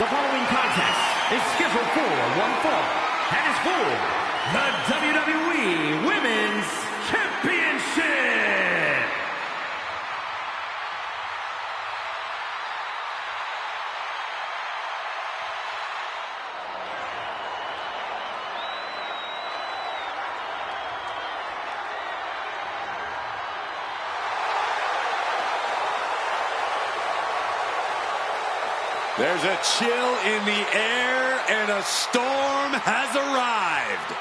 The following contest is scheduled for one fall and is for the WWE Women's Championship. There's a chill in the air, and a storm has arrived.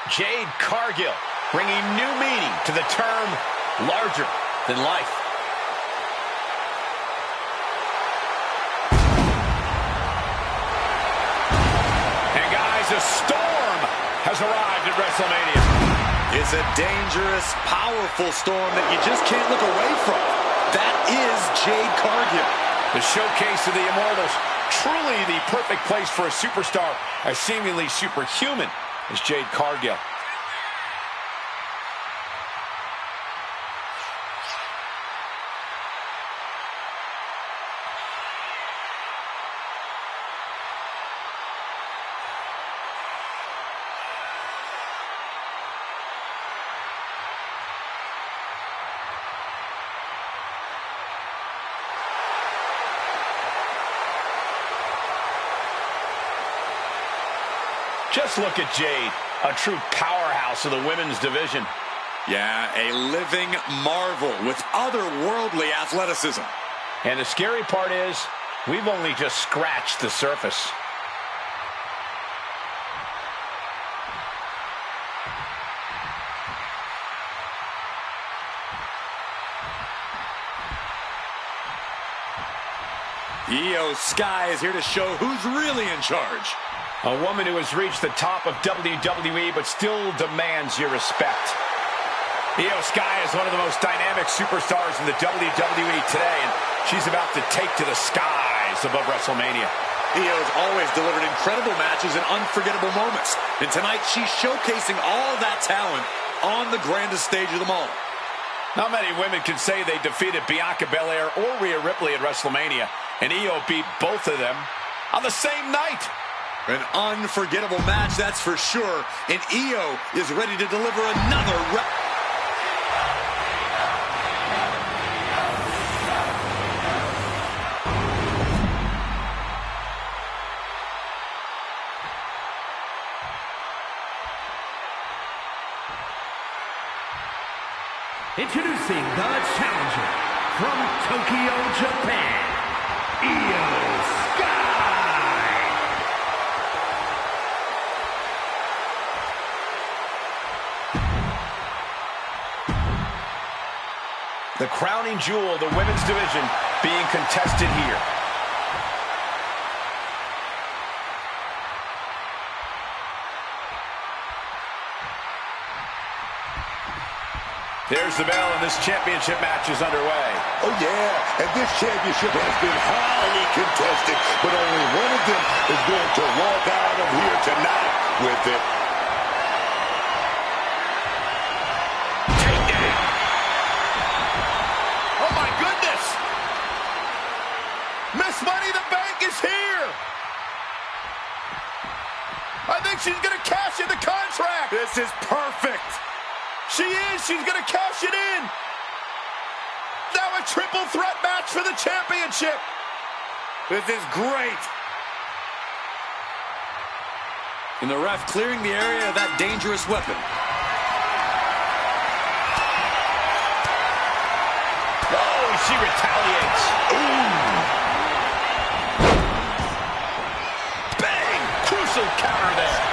Jade Cargill bringing new meaning to the term larger than life. And guys, a storm has arrived at WrestleMania. It's a dangerous, powerful storm that you just can't look away from. That is Jade Cargill. The showcase of the Immortals, truly the perfect place for a superstar as seemingly superhuman as Jade Cargill. Just look at Jade, a true powerhouse of the women's division. Yeah, a living marvel with otherworldly athleticism. And the scary part is, we've only just scratched the surface. Io Sky is here to show who's really in charge. A woman who has reached the top of WWE but still demands your respect. Io Sky is one of the most dynamic superstars in the WWE today, and she's about to take to the skies above WrestleMania. Io's always delivered incredible matches and unforgettable moments. And tonight, she's showcasing all that talent on the grandest stage of them all. Not many women can say they defeated Bianca Belair or Rhea Ripley at WrestleMania, and Io beat both of them on the same night. An unforgettable match, that's for sure. And Io is ready to deliver another Introducing the challenger from Tokyo, Japan, Io Sky. The crowning jewel of the women's division being contested here. There's the bell, and this championship match is underway. Oh, yeah, and this championship has been highly contested, but only one of them is going to walk out of here tonight with it. Oh, my goodness! Miss Money in the Bank is here! I think she's going to cash in the contract! This is perfect! She is! She's going to cash it in! Now a triple threat match for the championship! This is great! And the ref clearing the area of that dangerous weapon. Oh, she retaliates! Ooh! Bang! Crucial counter there!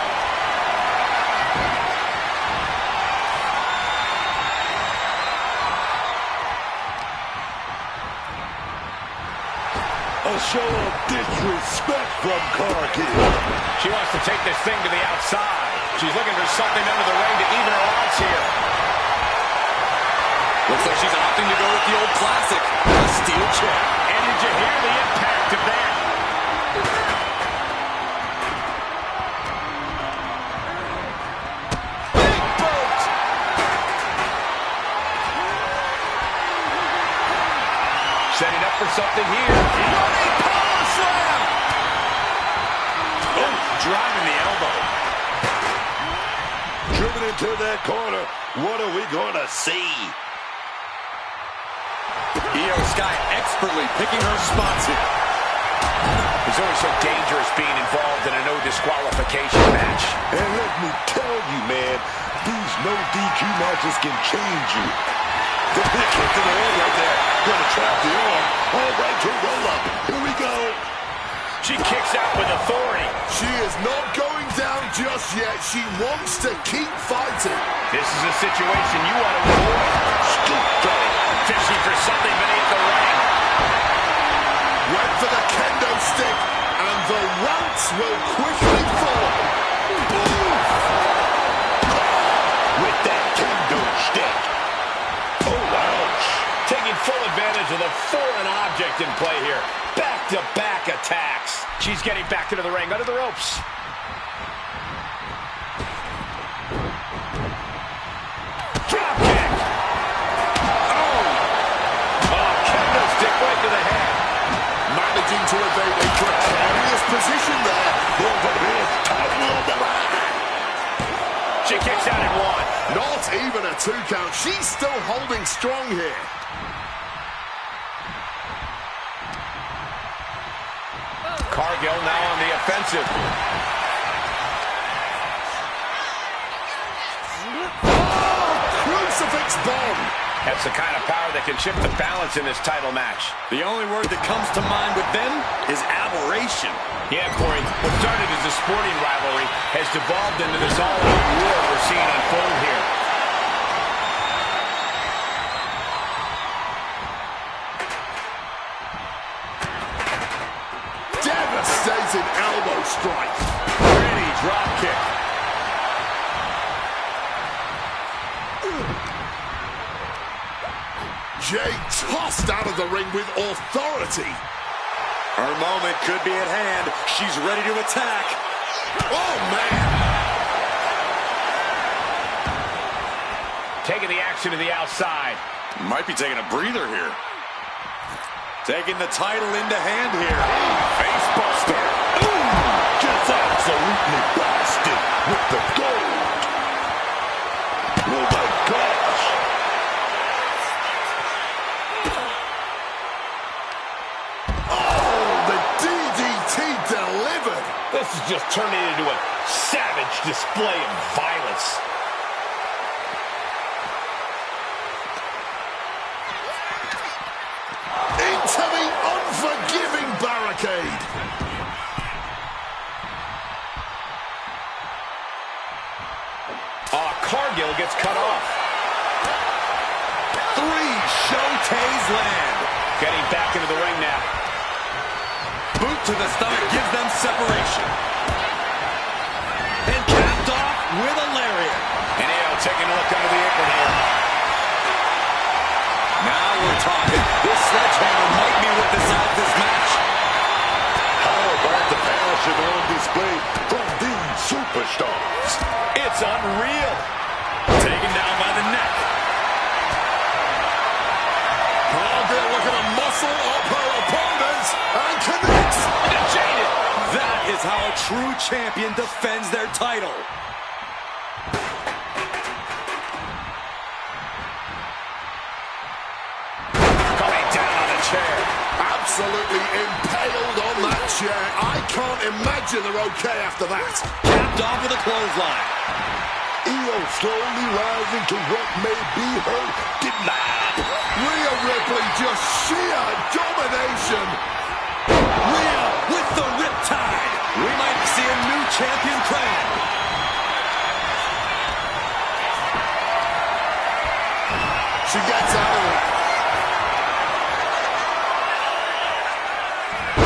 A show of disrespect from Cargill. She wants to take this thing to the outside. She's looking for something under the ring to even her odds here. Looks like she's opting to go with the old classic, a steel chair. And did you hear the impact of that? Big boot! Setting up for something here. Running power slam! driving the elbow. Driven into that corner. What are we going to see? Io Sky expertly picking her spots here. It's always so dangerous being involved in a no disqualification match. And let me tell you, man, these no DQ matches can change you. The big kick to the head right there. Gonna trap the arm. All right to roll up. Here we go. She kicks out with authority. She is not going down just yet. She wants to keep fighting. This is a situation you want to avoid. Scoop down. Fishing for something beneath the ring. Went for the kendo stick, and the rants will quickly fall. With that kendo stick. Oh, ouch. Taking full advantage of the foreign object in play here. Back-to-back attacks. She's getting back into the ring under the ropes. Drop kick. Oh, kendo stick right to the head. Managing to evade a precarious position there. Over here, title on the line. She kicks out at one. Not even a 2 count. She's still holding strong here. Cargill now on the offensive. Crucifix bomb. That's the kind of power that can shift the balance in this title match. The only word that comes to mind with them is aberration. Yeah, Corey, what started as a sporting rivalry has devolved into this all-out war we're seeing unfold here. Devastating elbow strike. Pretty drop kick. Jay tossed out of the ring with authority. Her moment could be at hand. She's ready to attack. Oh, man. Taking the action to the outside. Might be taking a breather here. Taking the title into hand here. Face buster. Just absolutely blasted with the gold. Oh, my gosh. Oh, the DDT delivered. This is just turning into a savage display of violence. Into the unforgiving barricade. Cargill gets cut off. 3 Showtays land. Getting back into the ring now. Boot to the stomach gives them separation. And capped off with a lariat. And Io taking a look under the apron here. Now we're talking. This sledgehammer might be what decides this match. How about the passion on display from these superstars? It's unreal. Taken down by the neck. Cargill looking to muscle up her opponents and connects. That is how a true champion defends their title. Coming down on a chair. Absolutely impaled on that chair. I can't imagine they're okay after that. Capped off with a clothesline. Io slowly rising to what may be her demise. Rhea Ripley just sheer domination. Rhea with the riptide. We might see a new champion crowned. She gets out of it.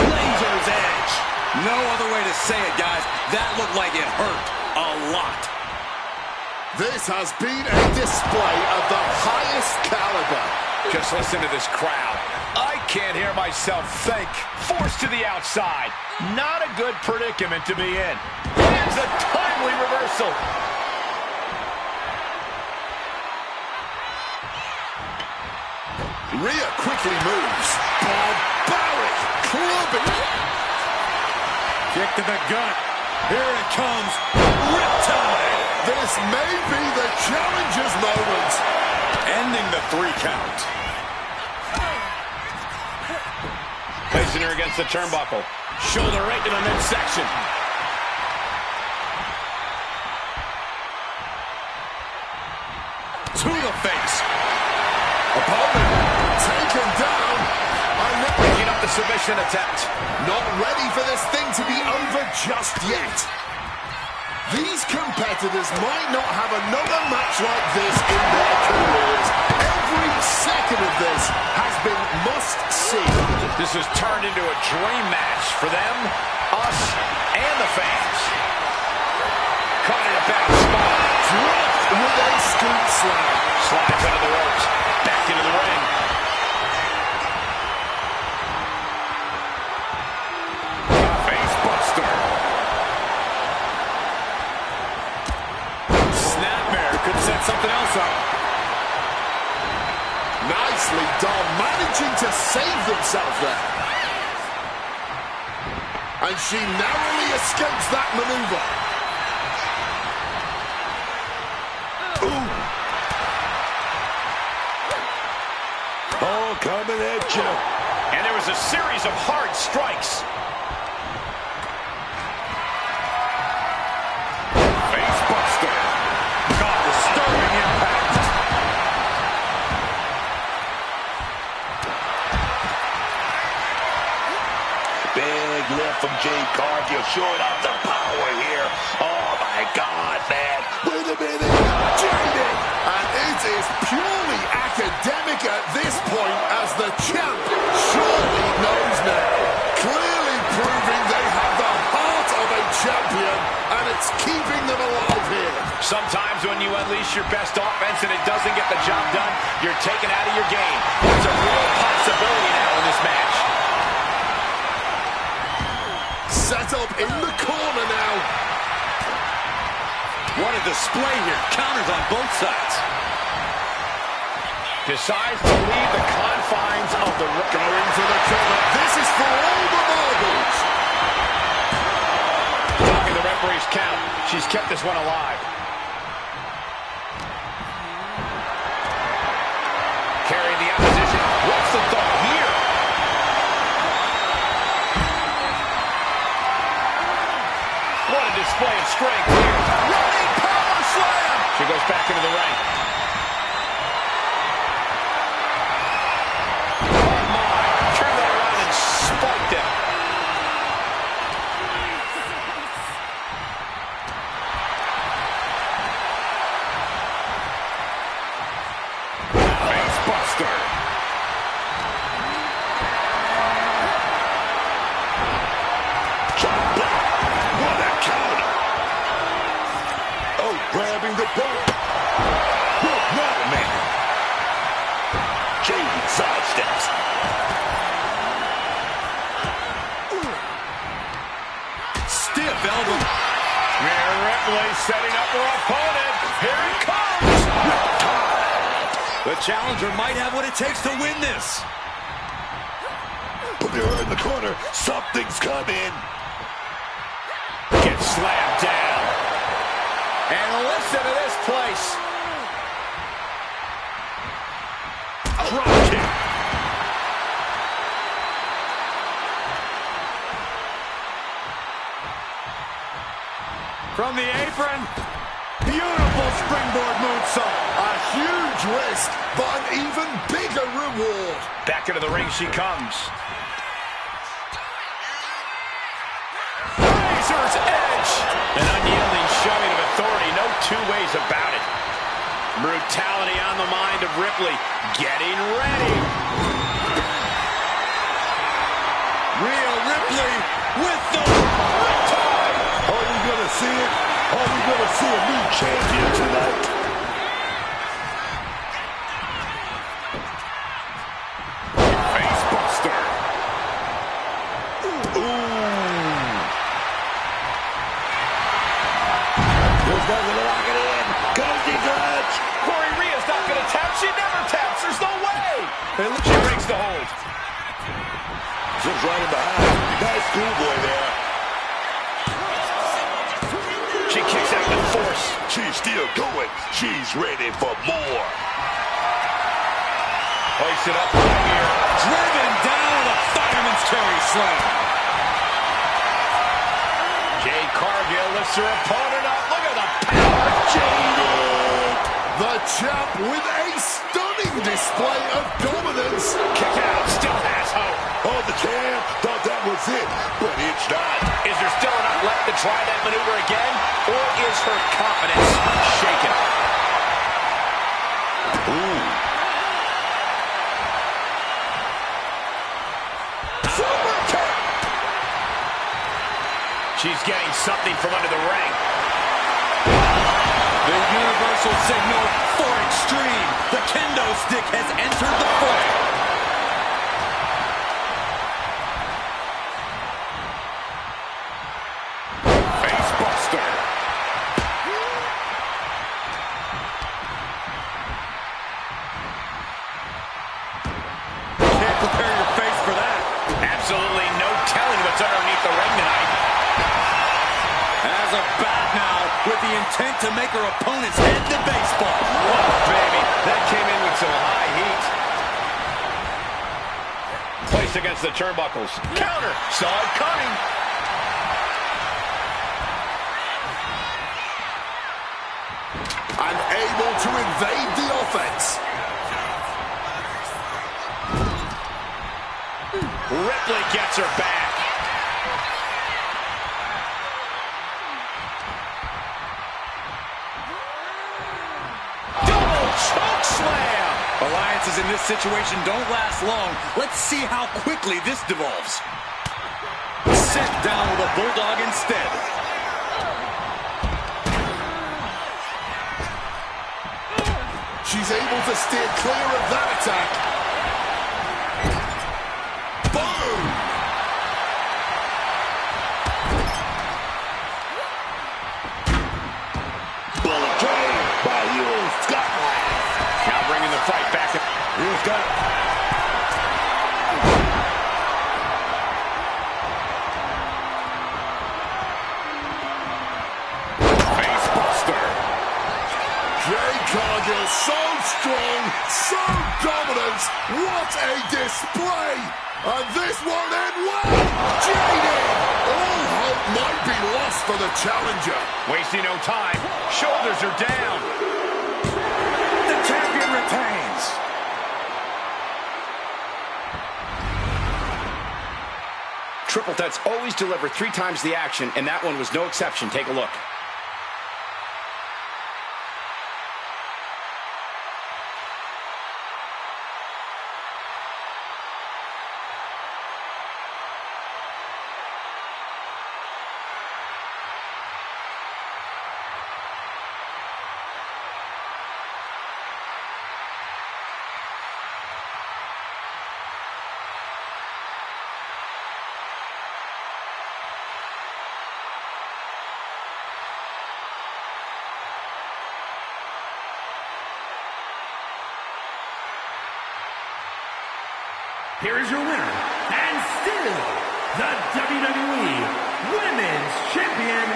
Laser's edge. No other way to say it, guys. That looked like it hurt a lot. This has been a display of the highest caliber. Just listen to this crowd. I can't hear myself think. Forced to the outside. Not a good predicament to be in. It's a timely reversal. Rhea quickly moves. Barbaric clubbing. Kick to the gut. Here it comes. Riptide. This may be the challenger's moment. Ending the 3 count. Placing her against the turnbuckle. Shoulder right to the midsection. To the face. Opponent taken down. Breaking up the submission attempt. Not ready for this thing to be over just yet. These competitors might not have another match like this in their careers. Every second of this has been must-see. This has turned into a dream match for them, us, and the fans. Caught in a bad spot. Dropped with a scoop slam. Slides under the ropes. Back into the ring. Face buster. Snapmare could set something else up. Nicely done, managing to save themselves there. And she narrowly escapes that maneuver. Ooh. Oh, coming at you. And there was a series of hard strikes. Face buster. God, disturbing impact. Big lift from Jade Cargill, showing off the power here. Oh, my God, man. Wait a minute. Jade. And it is purely academic at this point as the champ surely knows now. Clearly proving they have the heart of a champion, and it's keeping them alive here. Sometimes when you unleash your best offense and it doesn't get the job done, you're taken out of your game. There's a real possibility now in this match. Set up in the corner now. What a display here. Counters on both sides. Decides to leave the confines of the ring. Going for the cover. This is for all the marbles. Blocking the referee's count. She's kept this one alive. Carrying the opposition. What's the thought here? What a display of strength here. Running power slam. She goes back into the ring. Oh my. Turn that around and spiked him. Face buster. Chop block. What a counter. Oh, grabbing the belt. Good night, man. Jade sidesteps. Stiff elbow. Rhea Ripley setting up her opponent. Here it comes. The challenger might have what it takes to win this. Put her in the corner. Something's coming. Gets slammed down. And listen to this place. Drop kick. From the apron. Beautiful springboard moonsault. A huge risk, but an even bigger reward. Back into the ring she comes. Razor's edge. An unyielding showing of authority. No two ways about it. Brutality on the mind of Ripley. Getting ready. Rhea Ripley with the riptide. Are we going to see it? Are we going to see a new champion tonight? Face buster. Who's not going to lock it in? Cozy clutch. Corey Rhea's not going to tap. She never taps. There's no way. She breaks the hold. Just right in behind. Nice schoolboy there. She's still going. She's ready for more. Hoisted up here. Driven down with a fireman's carry slam. Jade Cargill lifts her opponent up. Look at the power. Jaded! The champ with a stunning display of dominance. Kick out. Still has hope. Oh, the champ thought that was it, but it's not. Is there still enough left to try that maneuver again? Or is her confidence shaken? Ooh. Super tap. She's getting something from under the ring. The universal signal for extreme. The kendo stick has entered the fray. Facebuster. Can't prepare your face for that. Absolutely no telling what's underneath the ring tonight. Has a bat now with the intent to make her opponent's head to baseball. Oh, baby. That came in with some high heat. Placed against the turnbuckles. Counter. Saw it coming. Unable to evade the offense. Ripley gets her back. Double choke slam. Alliances in this situation don't last long. Let's see how quickly this devolves. Sent down with a bulldog instead. She's able to steer clear of that attack. Boom! Bullet train by you, Scotland. Now bringing the fight back. You got Facebuster. Jade Cargill, so strong, so dominant. What a display! And this won't end well. Jaded! All hope might be lost for the challenger. Wasting no time. Shoulders are down. The champion retains. Triple threats always deliver 3 times the action, and that one was no exception. Take a look. Here is your winner, and still the WWE Women's Champion,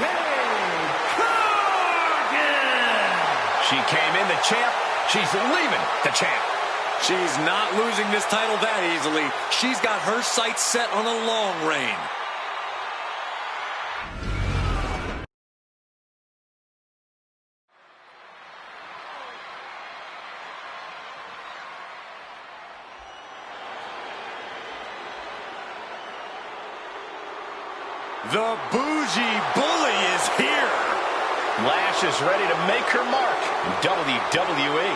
Jade Cargill. She came in the champ. She's leaving the champ. She's not losing this title that easily. She's got her sights set on a long reign. The bougie bully is here. Lash is ready to make her mark in WWE.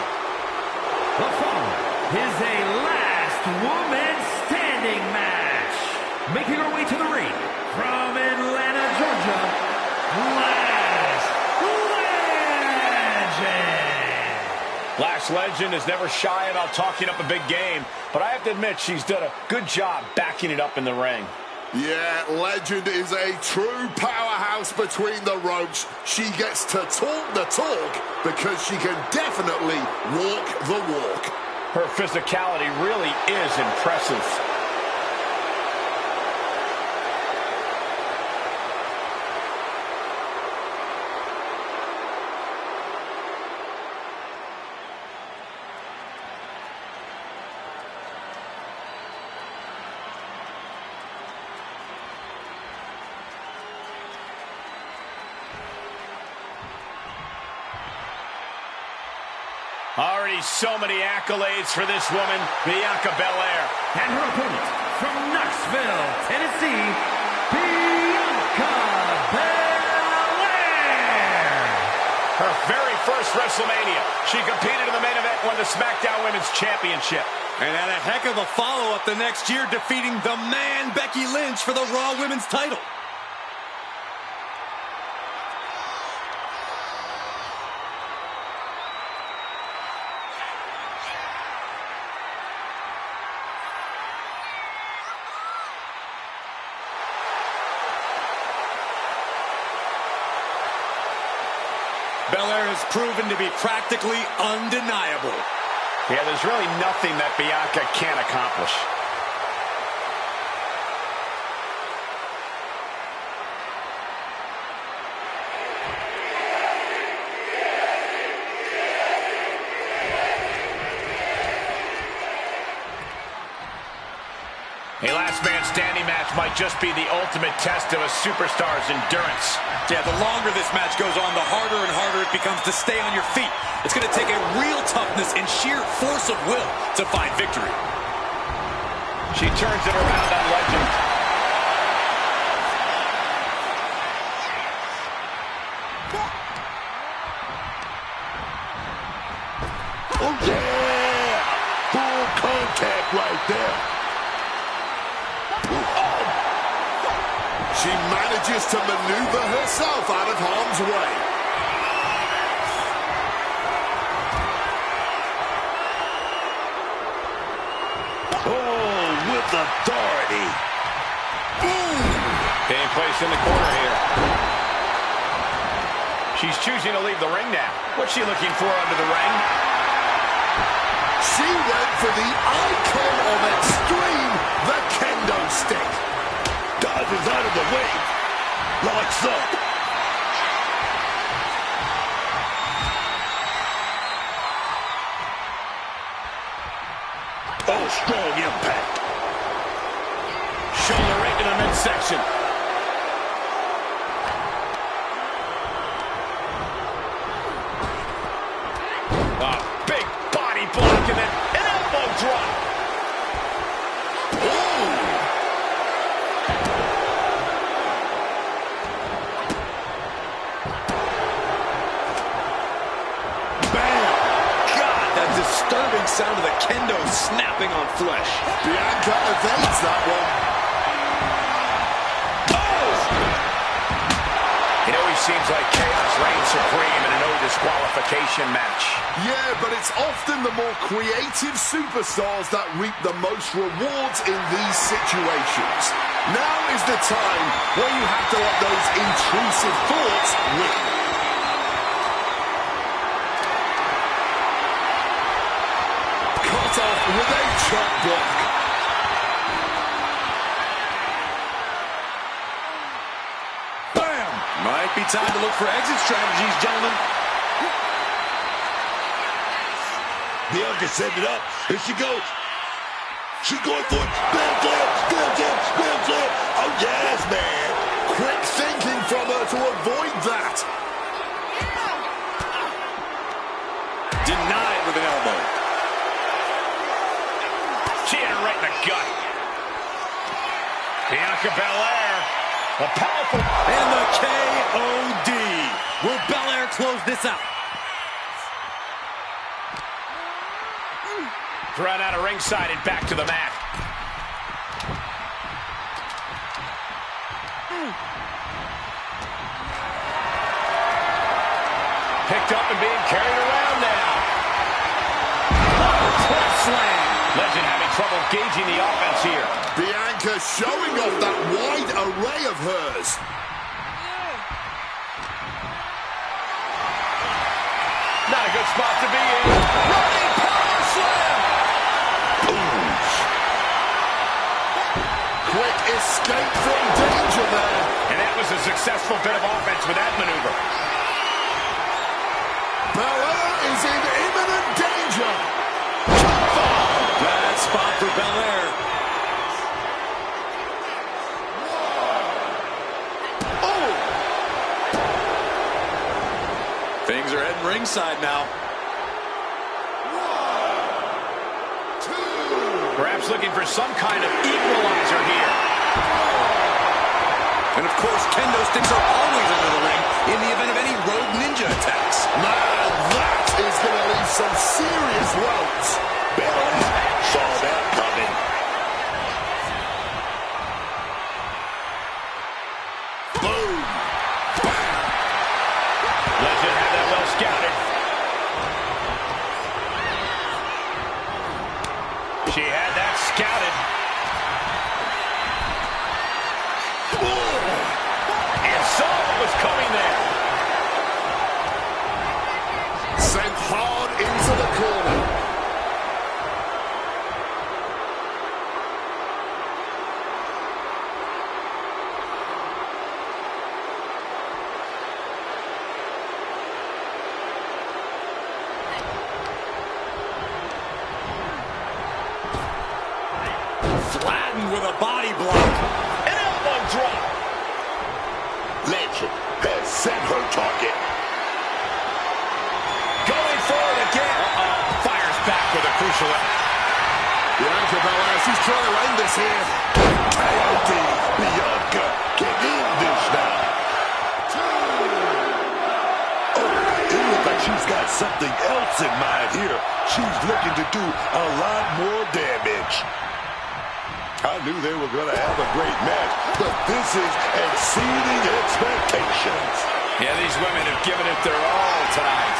The following is a last woman standing match. Making her way to the ring from Atlanta, Georgia, Lash Legend. Lash Legend is never shy about talking up a big game, but I have to admit she's done a good job backing it up in the ring. Yeah, Legend is a true powerhouse between the ropes. She gets to talk the talk because she can definitely walk the walk. Her physicality really is impressive. Already so many accolades for this woman, Bianca Belair. And her opponent from Knoxville, Tennessee, Bianca Belair. Her very first WrestleMania, she competed in the main event and won the SmackDown Women's Championship. And had a heck of a follow-up the next year, defeating the man Becky Lynch for the Raw Women's title. Belair has proven to be practically undeniable. Yeah, there's really nothing that Bianca can't accomplish. A last man standing match might just be the ultimate test of a superstar's endurance. Yeah, the longer this match goes on, the harder and harder it becomes to stay on your feet. It's going to take a real toughness and sheer force of will to find victory. She turns it around on Legend. Oh, yeah! Full contact right there. She manages to maneuver herself out of harm's way. Oh, with authority. Being placed in the corner here. She's choosing to leave the ring now. What's she looking for under the ring? She went for the icon of extreme, the kendo stick. Dodges out of the way. Locks up. Oh, strong impact. Shoulder right in the midsection. Big body block and then an elbow drop. Disturbing sound of the kendo snapping on flesh. Bianca evades that one. Oh! It always seems like chaos reigns supreme in a no disqualification match. Yeah, but it's often the more creative superstars that reap the most rewards in these situations. Now is the time where you have to let those intrusive thoughts win. Cut off with a chop block. Bam! Might be time to look for exit strategies, gentlemen. Bianca setting it up. Here she goes. She's going for it. Bam, bam, bam, bam, bam, bam. Oh, yes, man. Quick thinking from her to avoid that. Denied with an elbow. She hit her right in the gut. Bianca Belair, a powerful... And the KOD. Will Belair close this out? Thrown out of ringside and back to the mat. Picked up and being carried around now. Cross slam. Legend having trouble gauging the offense here. Bianca showing off that wide array of hers. Not a good spot to be in. Running power slam. Quick escape from danger there. And that was a successful bit of offense with that maneuver. Belair is in imminent danger. Bad spot for Belair. Oh! Things are heading ringside now. perhaps looking for some kind of equalizer here. And of course, kendo sticks are always under the ring in the event of any rogue ninja attacks. Man, that is going to leave some serious welts. Belair saw that coming. Boom. Legend had that well scouted. She had that scouted. And saw what was coming there. Sent hard into the corner. Flattened with a body block. An elbow drop. Legend has set her target. Going forward again. Fires back with a crucial one. Bianca Belair, she's trying to end this here. KOD. Bianca can end this now. Oh, it looks like she's got something else in mind here. She's looking to do a lot more damage. I knew they were going to have a great match, but this is exceeding expectations. Yeah, these women have given it their all tonight.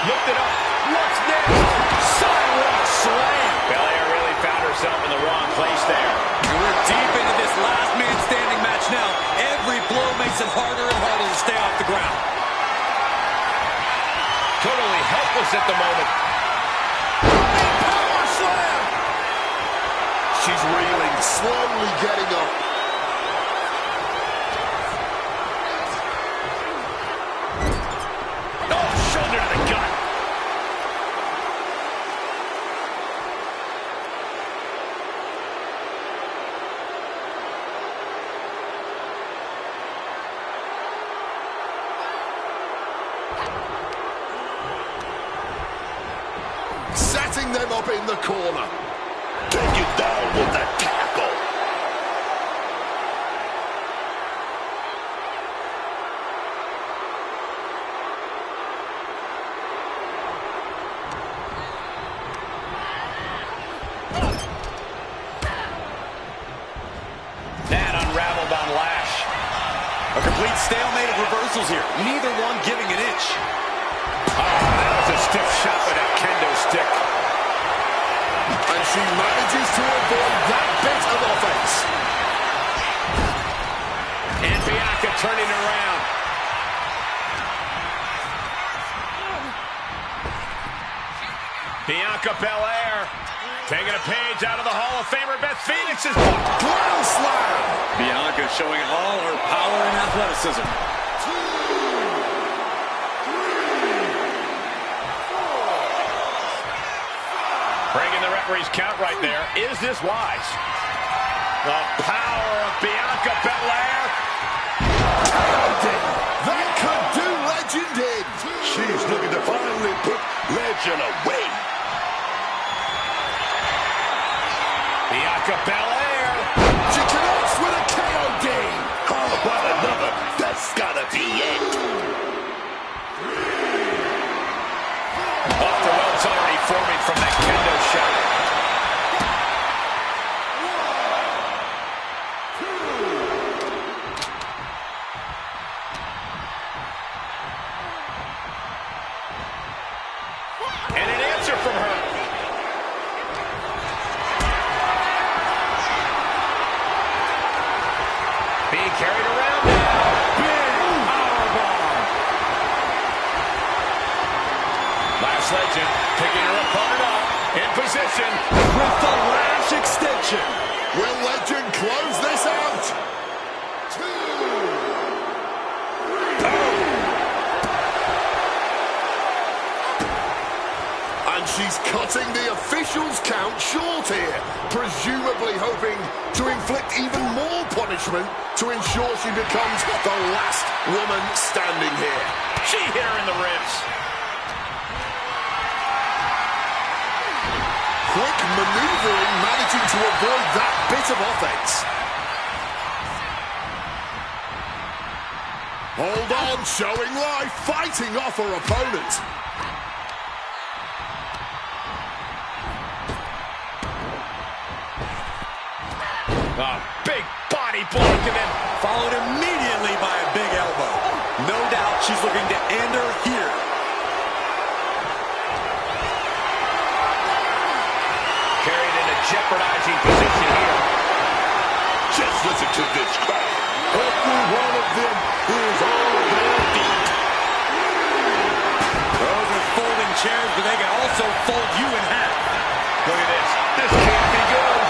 Looked it up. What's next? Sidewalk slam. Belair really found herself in the wrong place there. We're deep into this last man standing match now. Every blow makes it harder and harder to stay off the ground. Totally helpless at the moment. Power slam. She's reeling, slowly getting up. Oh, shoulder to the gut. Setting them up in the corner. Take it down with that tackle. That unraveled on Lash. A complete stalemate of reversals here. Neither one giving an inch. Oh, that was a stiff shot with that kendo stick. And she manages to avoid that bit of offense. And Bianca turning around. Bianca Belair taking a page out of the Hall of Famer Beth Phoenix's book. Ground slam. Bianca showing all her power and athleticism. Breaking the referee's count right there. Is this wise? The power of Bianca Belair. That could do Legend in. She's looking to finally put Legend away. Bianca Belair. She connects with a KOD. How about another? That's gotta be it. Off the welts already forming from that kendo shot. And an answer from her. Being carried around now. Big powerbomb. Last Legend picking her opponent up in position With the lash extension. Will Legend close this out? And she's cutting the officials' count short here, presumably hoping to inflict even more punishment to ensure she becomes the last woman standing here. She hit her in the ribs. Quick maneuvering, managing to avoid that bit of offense. Hold on, showing life, fighting off her opponent. A big body block and then followed immediately by a big elbow. No doubt she's looking to end her here. carried in a jeopardizing position here. Just listen to this crowd. Every one of them is on their feet. Those are folding chairs, but they can also fold you in half. Look at this. This can't be good.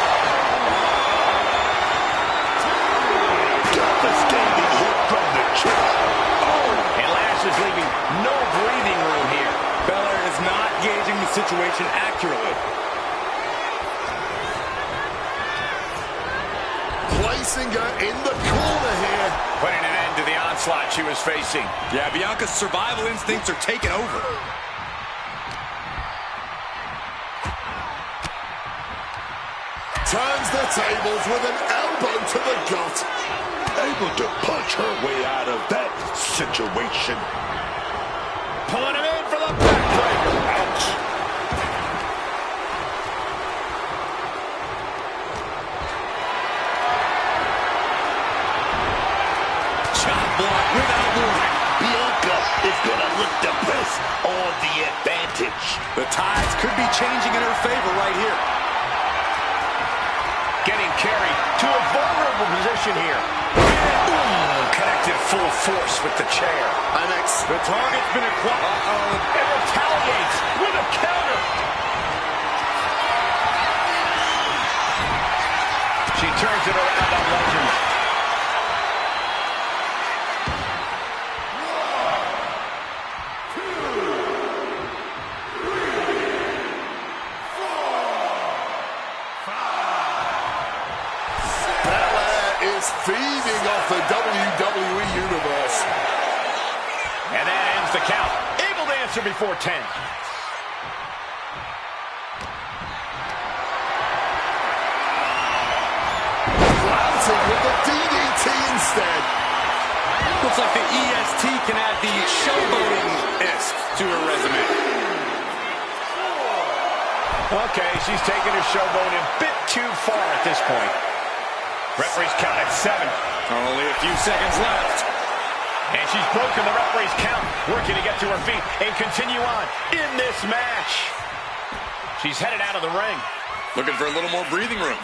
Devastating hit from the chair. Oh, and Lash is leaving no breathing room here. Belair is not gauging the situation accurately. Placing her in the corner here. Putting an end to the onslaught she was facing. Yeah, Bianca's survival instincts are taking over. Turns the tables with an elbow to the gut. Able to punch her way out of that situation. Pulling him in for the backbreaker. Ouch. Chop block without warning. Bianca is going to look to press on the advantage. The tides could be changing in her favor right here. Getting carried to a vulnerable position here. Ooh, connected full force with the chair. And The target's been acquired. And retaliates with a counter. She turns it around on Legend. feeding off the WWE Universe. And that ends the count. Able to answer before 10. Planting with the DDT instead. Looks like the EST can add the showboating-esque to her resume. Okay, she's taking her showboat a bit too far at this point. Referee's count at 7. Only a few seconds left. And she's broken the referee's count, working to get to her feet and continue on in this match. She's headed out of the ring. Looking for a little more breathing room.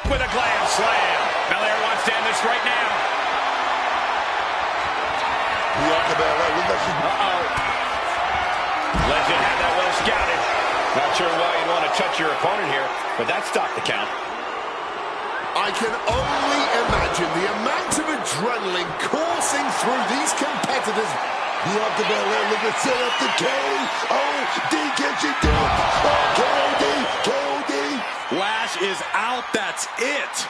With a glam slam. Belair wants to end this right now. Uh-oh. Legend had that well scouted. Not sure why you'd want to touch your opponent here, but that stopped the count. I can only imagine the amount of adrenaline coursing through these competitors. Bianca Belair looking to set up the KO. Can she do it? KOD. Lash is out. That's it.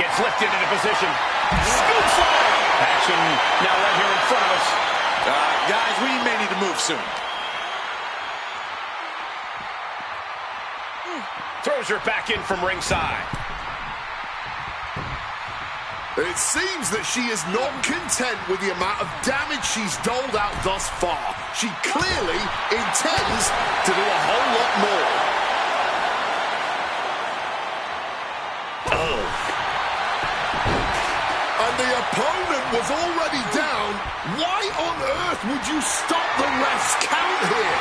Gets lifted into position. Scoop slam. Action now right here in front of us. Guys, we may need to move soon. Throws her back in from ringside. It seems that she is not content with the amount of damage she's doled out thus far. She clearly intends to do a whole lot more. And the opponent was already down. Why on earth would you stop the ref's count here?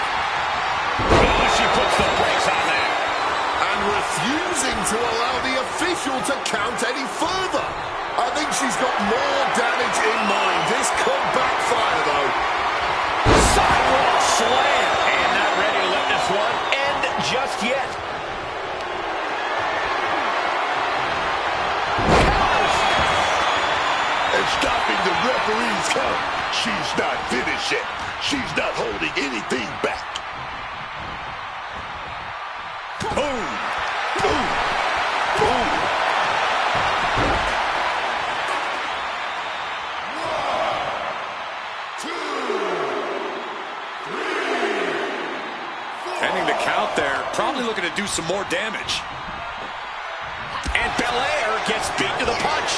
Oh, she puts the brakes on that. And refusing to allow the official to count any further. I think she's got more damage in mind. This could backfire, though. Sidewalk slam. And not ready to let this one end just yet. And stopping the referee's count. She's not finished yet. She's not holding anything back. Boom. Boom. Boom. the count there. Probably looking to do some more damage. And Belair gets beat to the punch.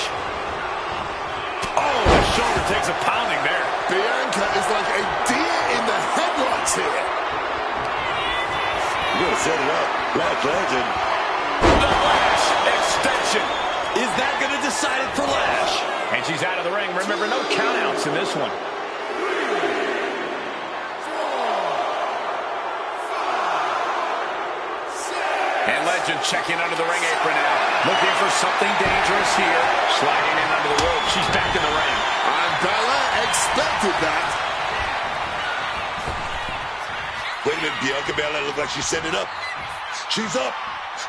Oh, the shoulder takes a pounding there. Bianca is like a deer in the headlights here. You're going to set it up. Black Legend. The Lash extension. Is that going to decide it for Lash? And she's out of the ring. Remember, no countouts in this one. And Legend checking under the ring apron now. Looking for something dangerous here. Sliding in under the rope. She's back in the ring. And Belair expected that. Wait a minute, Bianca Belair looked like she's setting it up. She's up.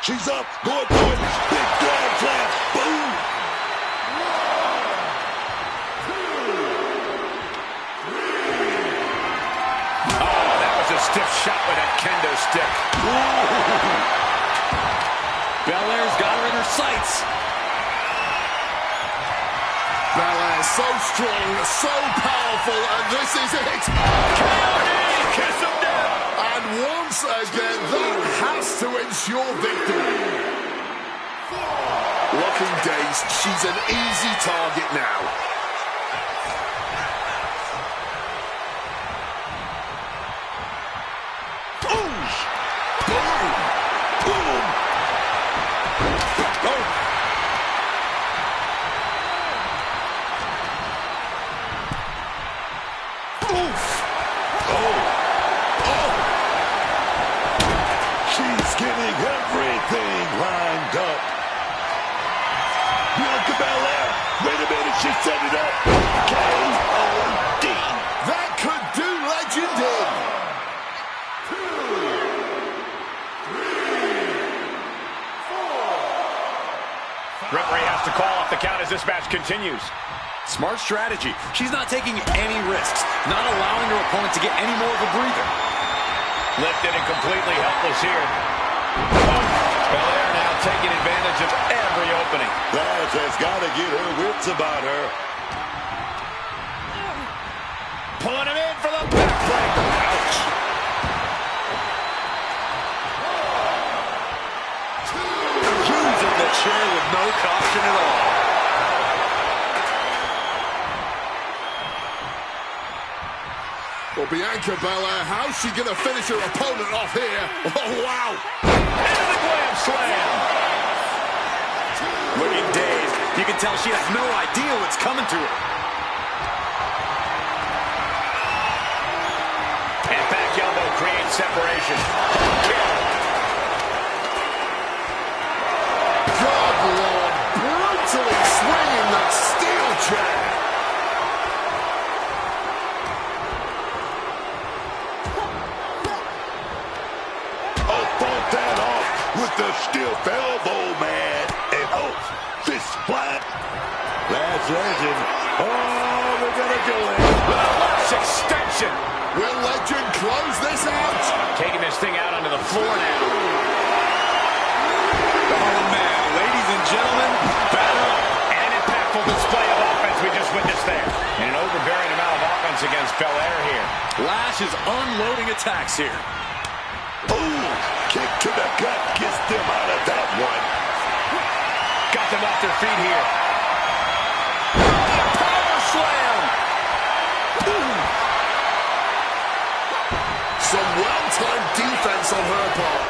She's up. Going for it. Big grand slam. Boom. Oh, that was a stiff shot with that kendo stick. Belair's got her in her sights. Belair so strong, so powerful, and this is it. Kiss him down. And once again, that has to ensure victory. Locking days, she's an easy target now. Boom! Boom! Boom! Oh! Oof! Oh! Oh! She's getting everything lined up. Bianca Belair. Wait a minute, she set it up. K.O.D. That could do Legend in. Referee has to call off the count as this match continues. Smart strategy. She's not taking any risks, not allowing her opponent to get any more of a breather. Lifted and completely helpless here. Belair now taking advantage of every opening. Lash has got to get her wits about her. Pulling him in for the backbreaker. Ouch. Using the chair with no caution at all. Well, Bianca Belair, how's she going to finish her opponent off here? Oh, wow. Into the glam slam. Looking dazed. You can tell she has no idea what's coming to her. And back elbow creates separation. God, Lord, brutally swinging that steel chair. Oh, fought that off with the stiff elbow, man. And oh, fist flat. Lash Legend. Oh, we're going to do it. Lash extension. Will Legend close this out? Taking this thing out onto the floor now. Oh, man. Ladies and gentlemen, battle. And an impactful display of offense we just witnessed there. And an overbearing amount of offense against Belair here. Lash is unloading attacks here. Ooh, kick to the gut gets them out of that one. Got them off their feet here. Power slam. Some well-timed defense on her part.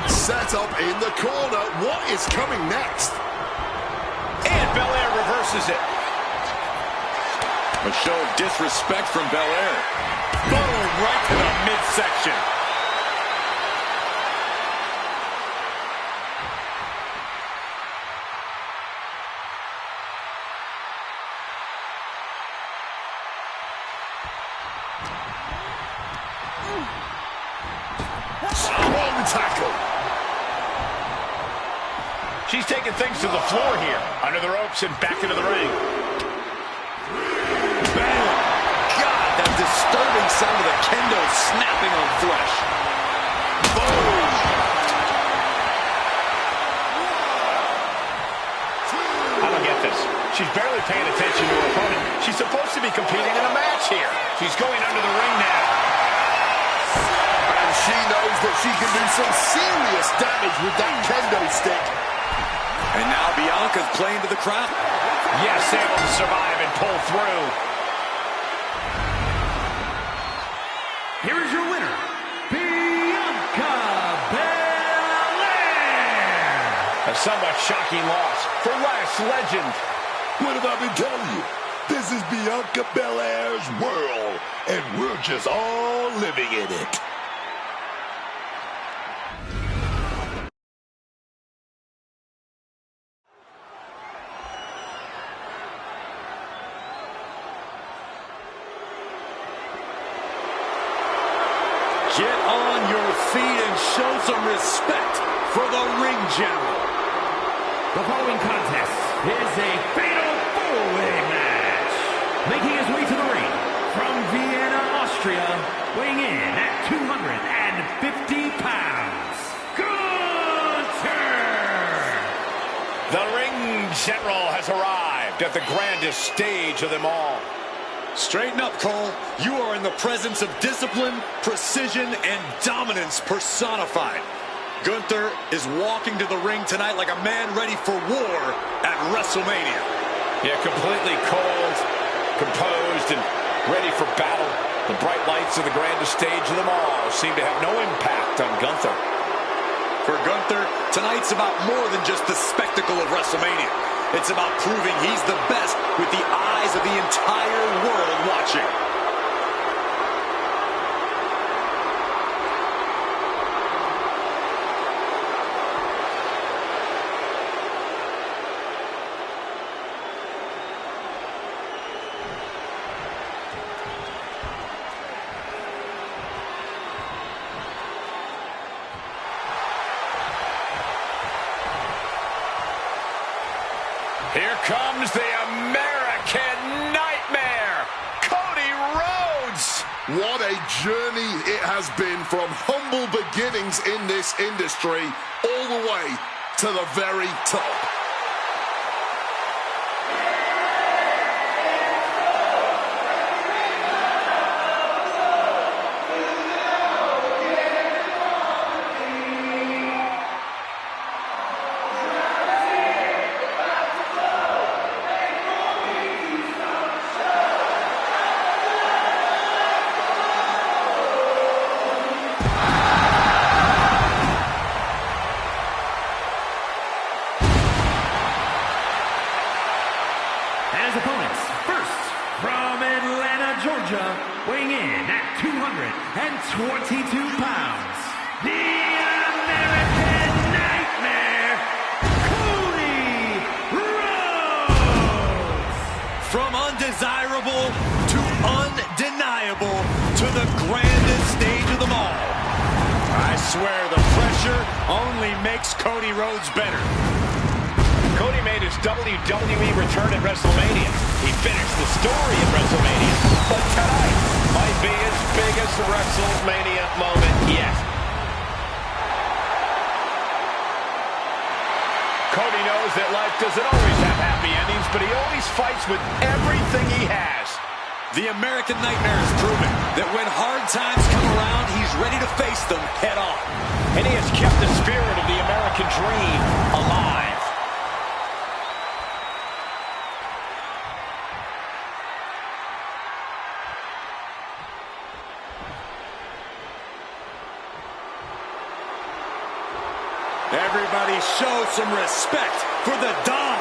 Set up in the corner. What is coming next? And Belair reverses it. A show of disrespect from Belair. Boom, right to the midsection. Strong tackle. She's taking things to the floor here. Under the ropes and back into the ring. Bam! God, that disturbing sound of the kendo snapping on flesh. Boom! I don't get this. She's barely paying attention to her opponent. She's supposed to be competing in a match here. She's going under the ring now. She knows that she can do some serious damage with that kendo stick. And now Bianca's playing to the crowd. Yes, able to survive and pull through. Here is your winner, Bianca Belair. A somewhat shocking loss for last legend. What have I been telling you? This is Bianca Belair's world, and we're just all living in it. Get on your feet and show some respect for the ring general. The following contest is a fatal four-way match. Making his way to the ring from Vienna, Austria, weighing in at 250 pounds, Gunther! The ring general has arrived at the grandest stage of them all. Straighten up, Cole. You are in the presence of discipline, precision, and dominance personified. Gunther is walking to the ring tonight like a man ready for war at WrestleMania. Yeah, completely cold, composed, and ready for battle. The bright lights of the grandest stage of them all seem to have no impact on Gunther. For Gunther, tonight's about more than just the spectacle of WrestleMania. It's about proving he's the best with the eyes of the entire world watching. Here comes the American Nightmare, Cody Rhodes. What a journey it has been from humble beginnings in this industry all the way to the very top. His opponents, first, from Atlanta, Georgia, weighing in at 222 pounds, the American Nightmare, Cody Rhodes! From undesirable to undeniable to the grandest stage of them all. I swear the pressure only makes Cody Rhodes better. Cody made his WWE return at WrestleMania. He finished the story at WrestleMania, but tonight might be his biggest WrestleMania moment yet. Cody knows that life doesn't always have happy endings, but he always fights with everything he has. The American Nightmare has proven that when hard times come around, he's ready to face them head on. And he has kept the spirit of the American dream alive. Everybody show some respect for the Don.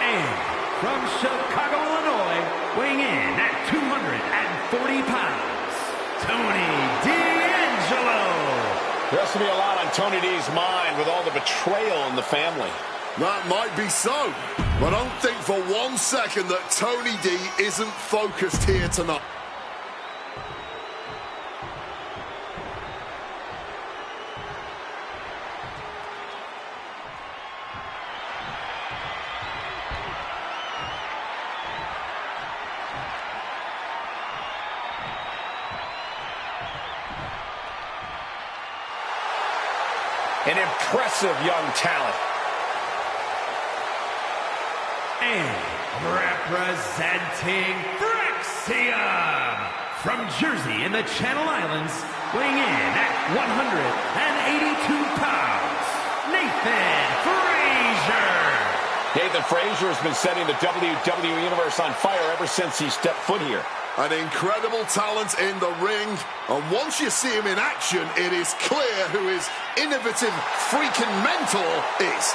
And from Chicago, Illinois, weighing in at 240 pounds, Tony D'Angelo. There has to be a lot on Tony D's mind with all the betrayal in the family. That might be so, but don't think for 1 second that Tony D isn't focused here tonight. An impressive young talent. And representing Frexium From Jersey in the Channel Islands, weighing in at 182 pounds, Nathan Frazier. Nathan Frazier has been setting the WWE Universe on fire ever since he stepped foot here. An incredible talent in the ring, and once you see him in action, it is clear who his innovative freaking mentor is.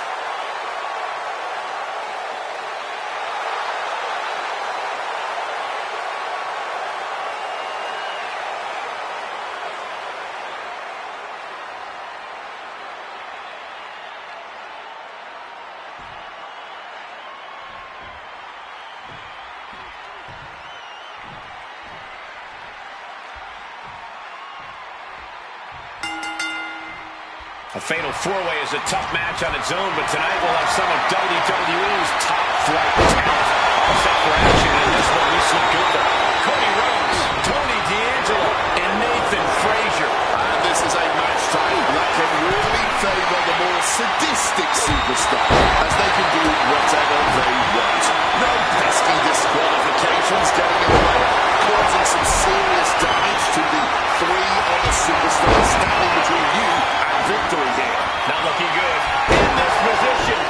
A fatal four-way is a tough match on its own, but tonight we'll have some of WWE's top-flight talent all set for action. In this one, we see Gunther, Cody Rhodes, Tony D'Angelo, and Nathan Frazier. And this is a match type that can really favor the more sadistic superstar, as they can do whatever they want. No pesky disqualifications getting in the way, causing some serious damage to the three other superstars standing between you and victory here. Not looking good in this position.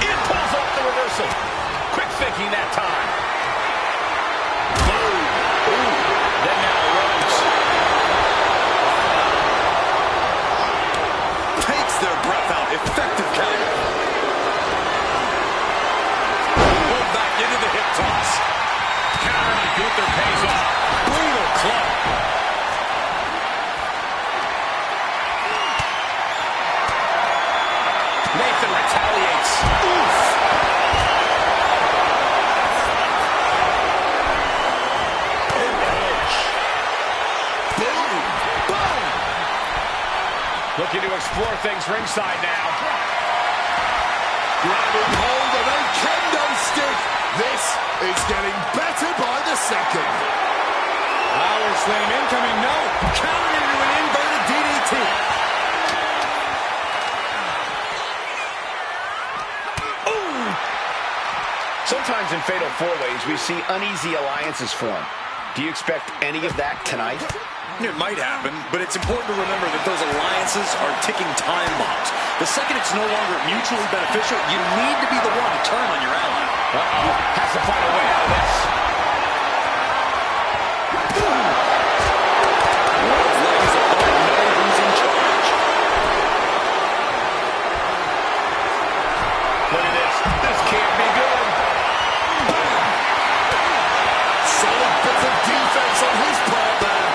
It pulls off the reversal. Quick thinking that time. Boom. Ooh. Then now Rhodes Takes their breath out. Effective counter. Pulled back into the hip toss. counter on Gunther pays off. Brutal club. Nathan retaliates. Oof. Boom! Boom! Looking to explore things ringside now. Grabbing hold of a kendo stick. This is getting better by the second. Power slam incoming. No. Countered into an inverted DDT. Sometimes in fatal four-ways, we see uneasy alliances form. Do you expect any of that tonight? It might happen, but it's important to remember that those alliances are ticking time bombs. The second it's no longer mutually beneficial, you need to be the one to turn on your ally. Uh-oh. Has to find a way out of this. World's ladies above know who's in charge. Look at this. This can't be good. Solid bit of defense on his part there.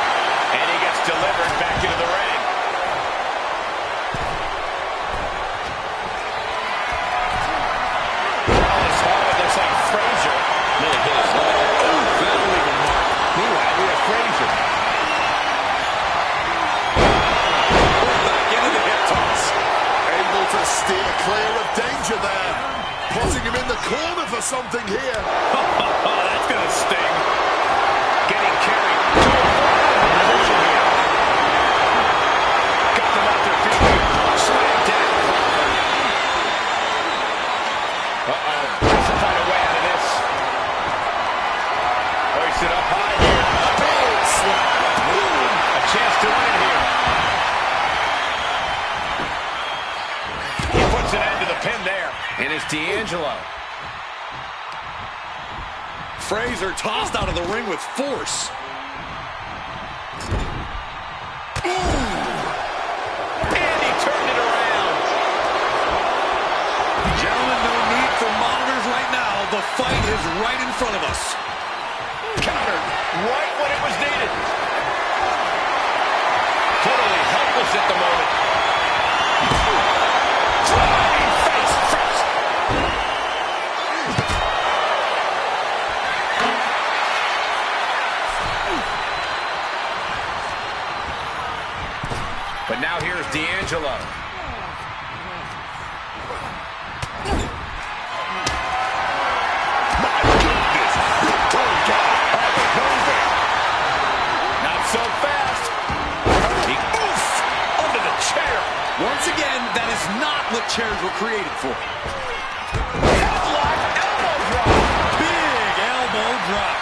And he gets delivered back into the ring. Oh, this hard. Looks like Frazier really hit his leg. Oh, that'll leave a mark. Meanwhile, we have Frazier. Pulled back into the hip toss. Able to steer clear of danger there. Putting him in the corner for something here. Oh, that's going to sting. Getting carried to a position here. Got them off their feet here. Slam down. Uh-oh. Has to find a way out of this. Hoisted up high here. A big slap. A chance to win here. He puts an end to the pin there. And it's D'Angelo. Frazier tossed out of the ring with force. And he turned it around. Gentlemen, no need for monitors right now. The fight is right in front of us. Countered right when it was needed. Totally helpless at the moment. Flying face first. But now here's D'Angelo. My goodness. Big toe guy. Not so fast. He oof under the chair. Once again, that is not what chairs were created for. Headlock elbow drop. Big elbow drop.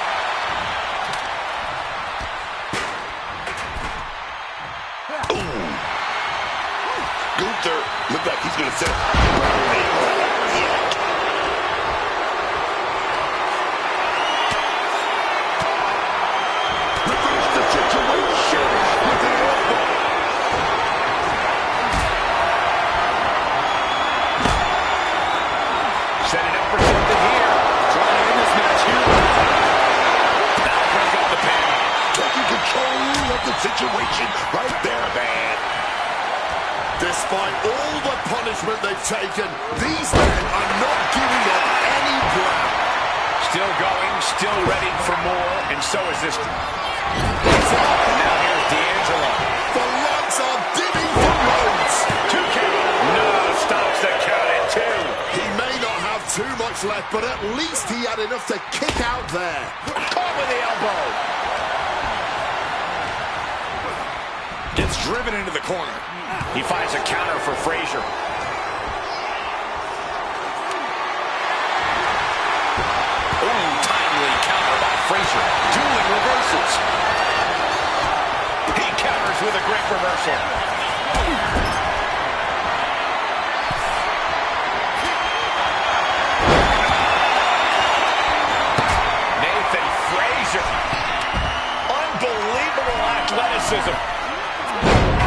is burning hot. Reverse the situation with the elbow. Setting up for something here. Trying to end this match here. That'll break up the pin. Taking control of the situation right there, man. Despite all the punishment they've taken, these men are not giving up any ground. Still going, still ready for more, and so is this. And now here's D'Angelo. The lights are dimming for Rhodes. 2 count. No, stops the count at 2. He may not have too much left, but at least he had enough to kick out there. Caught with the elbow. Gets driven into the corner. He finds a counter for Frazier. Oh, timely counter by Frazier. Dueling reversals. He counters with a great reversal. Nathan Frazier. Unbelievable athleticism.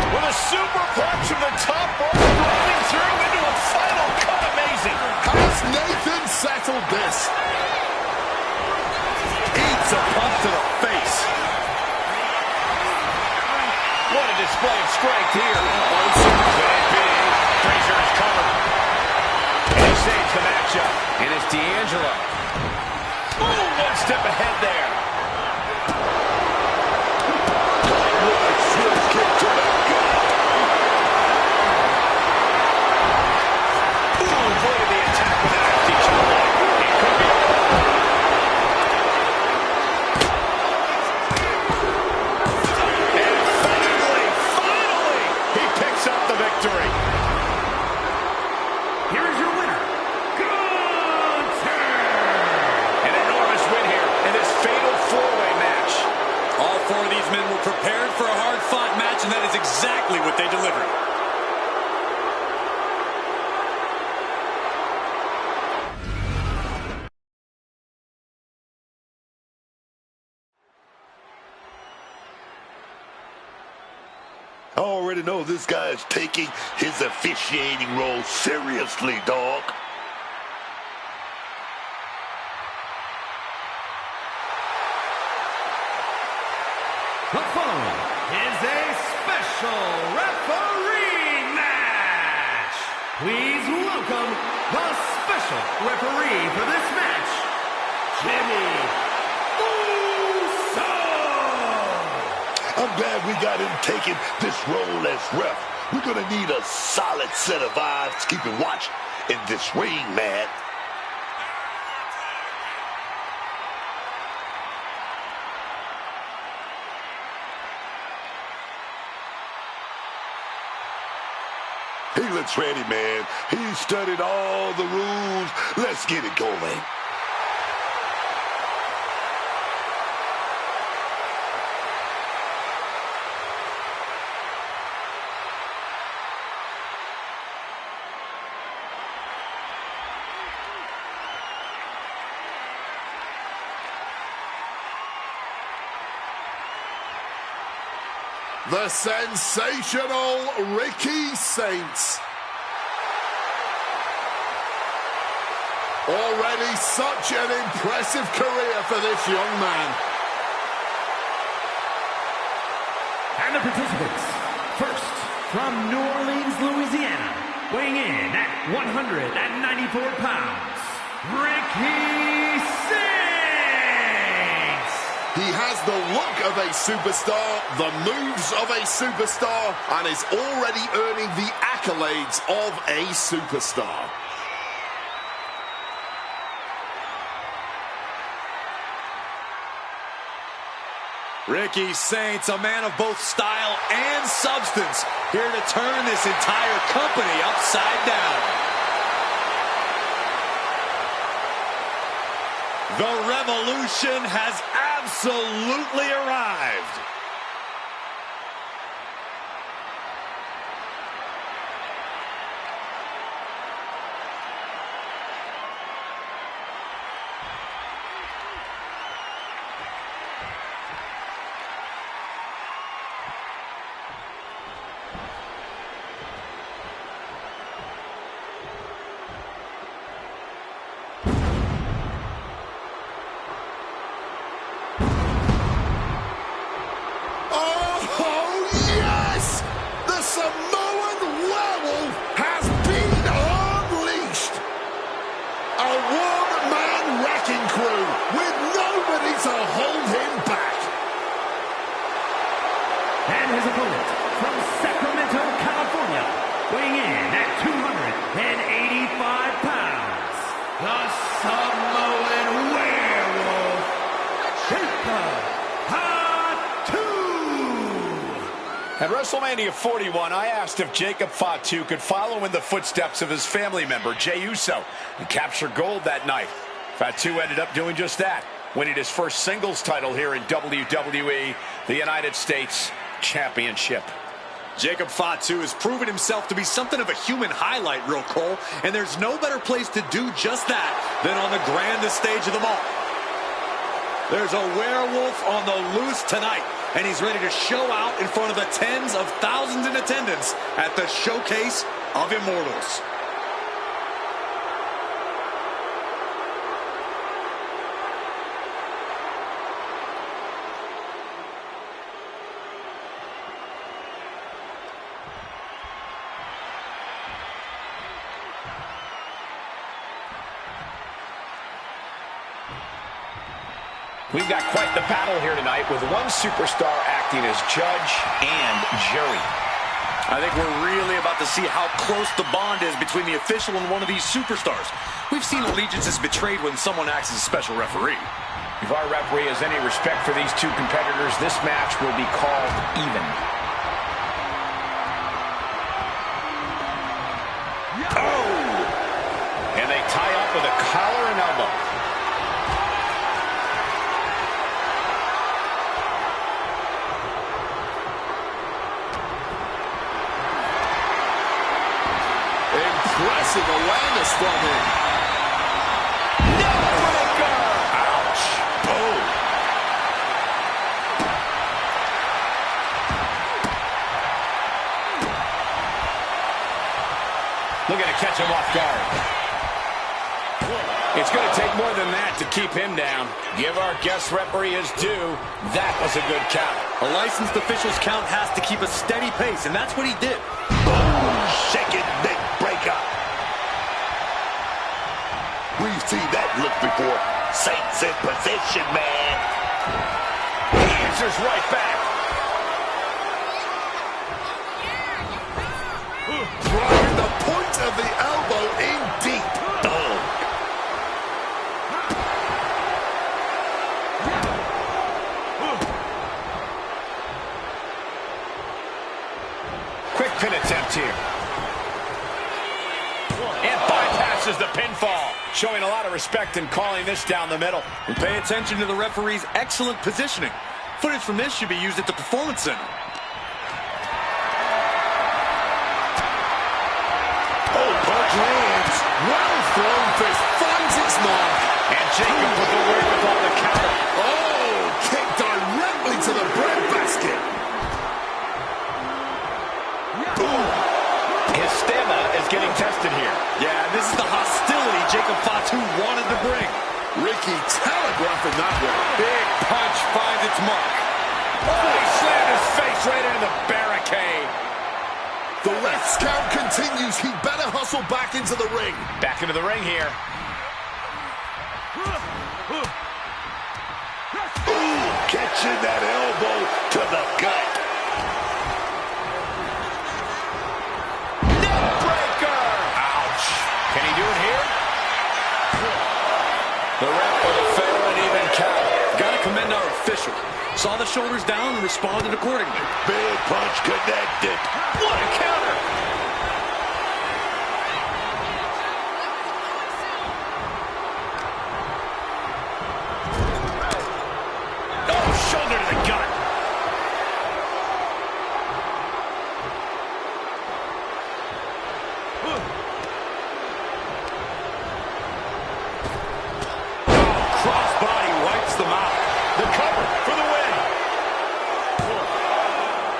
With a superplex from the top rope, running through into a final cut. Amazing. Has Nathan settled this? Eats a punch to the face. What a display of strength here. Big. Frazier is covered. And he saves the matchup. And it's D'Angelo. Ooh, one step ahead there. Kick to the gut. Ooh, avoided the attack with an empty choke. It could be over. And finally, he picks up the victory. Here's your winner, Gunther! An enormous win here in this fatal four-way match. All 4 of these men were prepared for a hard-fought match, and that is exactly what they delivered. I already know this guy is taking his officiating role seriously, dog. The following is a special referee match. Please welcome the special referee for this match, Jimmy Uso. I'm glad we got him taking this role as ref. We're going to need a solid set of eyes keeping watch in this ring, man. He looks ready, man. He studied all the rules. Let's get it going. The sensational Ricky Saints. Already such an impressive career for this young man. And the participants, first, from New Orleans, Louisiana, weighing in at 194 pounds, Ricky Saints. He has the look of a superstar, the moves of a superstar, and is already earning the accolades of a superstar. Ricky Saints, a man of both style and substance, here to turn this entire company upside down. The revolution has absolutely arrived. opponent, from Sacramento, California, weighing in at 285 pounds, the Samoan Werewolf, Jacob Fatu. At WrestleMania 41, I asked if Jacob Fatu could follow in the footsteps of his family member, Jey Uso, and capture gold that night. Fatu ended up doing just that, winning his first singles title here in WWE, the United States Championship. Jacob Fatu has proven himself to be something of a human highlight, real Cole, and there's no better place to do just that than on the grandest stage of them all. There's a werewolf on the loose tonight, and he's ready to show out in front of the tens of thousands in attendance at the Showcase of Immortals. We've got quite the battle here tonight, with one superstar acting as judge and jury. I think we're really about to see how close the bond is between the official and one of these superstars. We've seen allegiances betrayed when someone acts as a special referee. If our referee has any respect for these two competitors, this match will be called even. Oh! And they tie up with a collar and elbow. Impressive awareness from him. Neckbreaker! Ouch. Boom. Looking to catch him off guard. It's going to take more than that to keep him down. Give our guest referee his due. That was a good count. A licensed official's count has to keep a steady pace, and that's what he did. Boom, shake it, neck breaker. We've seen that look before. Saints in position, man. He answers right back. Driving the point of the elbow in deep. Quick pin attempt here. And bypasses the pinfall. Showing a lot of respect and calling this down the middle. And pay attention to the referee's excellent positioning. Footage from this should be used at the Performance Center. Oh, punch lands. Well thrown fist finds its mark. And Jacob with the wherewithal to counter. Oh, kick directly to the breadbasket. His stamina is getting tested here. Yeah, this is the hostility Jacob Fatu wanted to bring. Ricky telegraphing that one. Big punch finds its mark. Oh, he slammed his face right into the barricade. The ref's count continues. He better hustle back into the ring. Back into the ring here. Ooh, catching that elbow to the gut. Neckbreaker! Ouch. Can he do it here? The ref with a fair and even count. Gotta commend our official. Saw the shoulders down and responded accordingly. Big punch connected. What a counter! Oh, shoulder to the gut. Crossbody wipes them out. The cover for the win.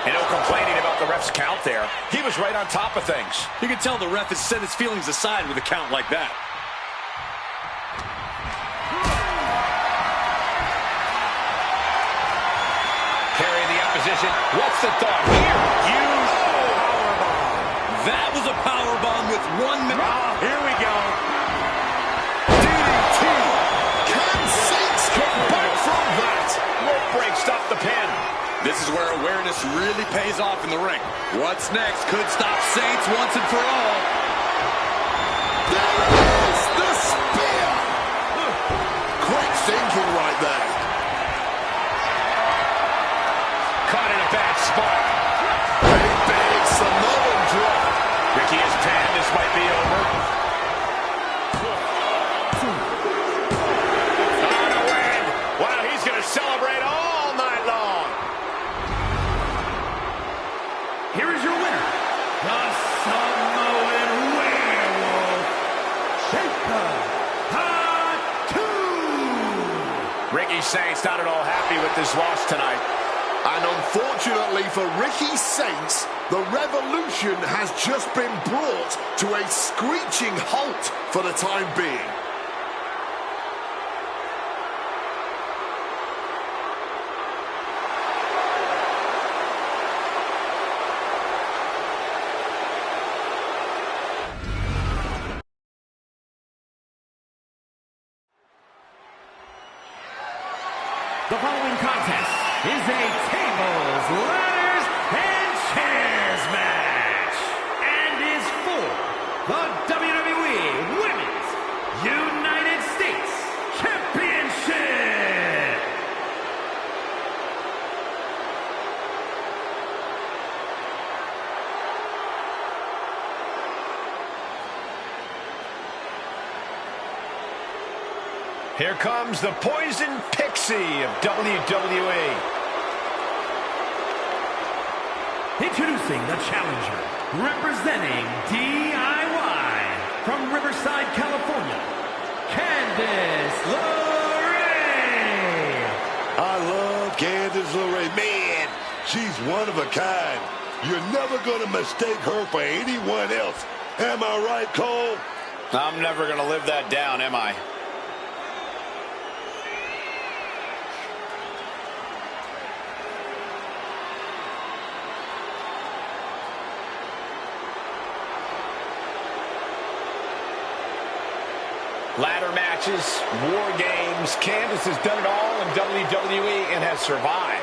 And no complaining about the ref's count there. He was right on top of things. You can tell the ref has set his feelings aside with a count like that. Carrying the opposition. What's the thought here? Huge powerbomb. That was a powerbomb with 1 minute. Oh, here we go. Can Saints come back from that? Rope break, stop the pin. This is where awareness really pays off in the ring. What's next could stop Saints once and for all. There it is, the spear. Quick thinking right there. Caught in a bad spot. Big Samoan drop. Ricky is pinned. This might be over. On a win. Wow, he's going to celebrate all night long. Here is your winner, the Samoan Werewolf, Shaka Hatu. Ricky Saints not at all happy with this loss tonight. And unfortunately for Ricky Saints, the revolution has just been brought to a screeching halt for the time being. The following contest is a tables, ladders, and chairs match, and is for the WWE Women's United States Championship. Here comes the Poison Pixie of WWE. Introducing the challenger, representing DIY from Riverside, California, Candice LeRae. I love Candice LeRae. Man, she's one of a kind. You're never going to mistake her for anyone else. Am I right, Cole? I'm never going to live that down, am I? Ladder matches, war games. Candice has done it all in WWE and has survived.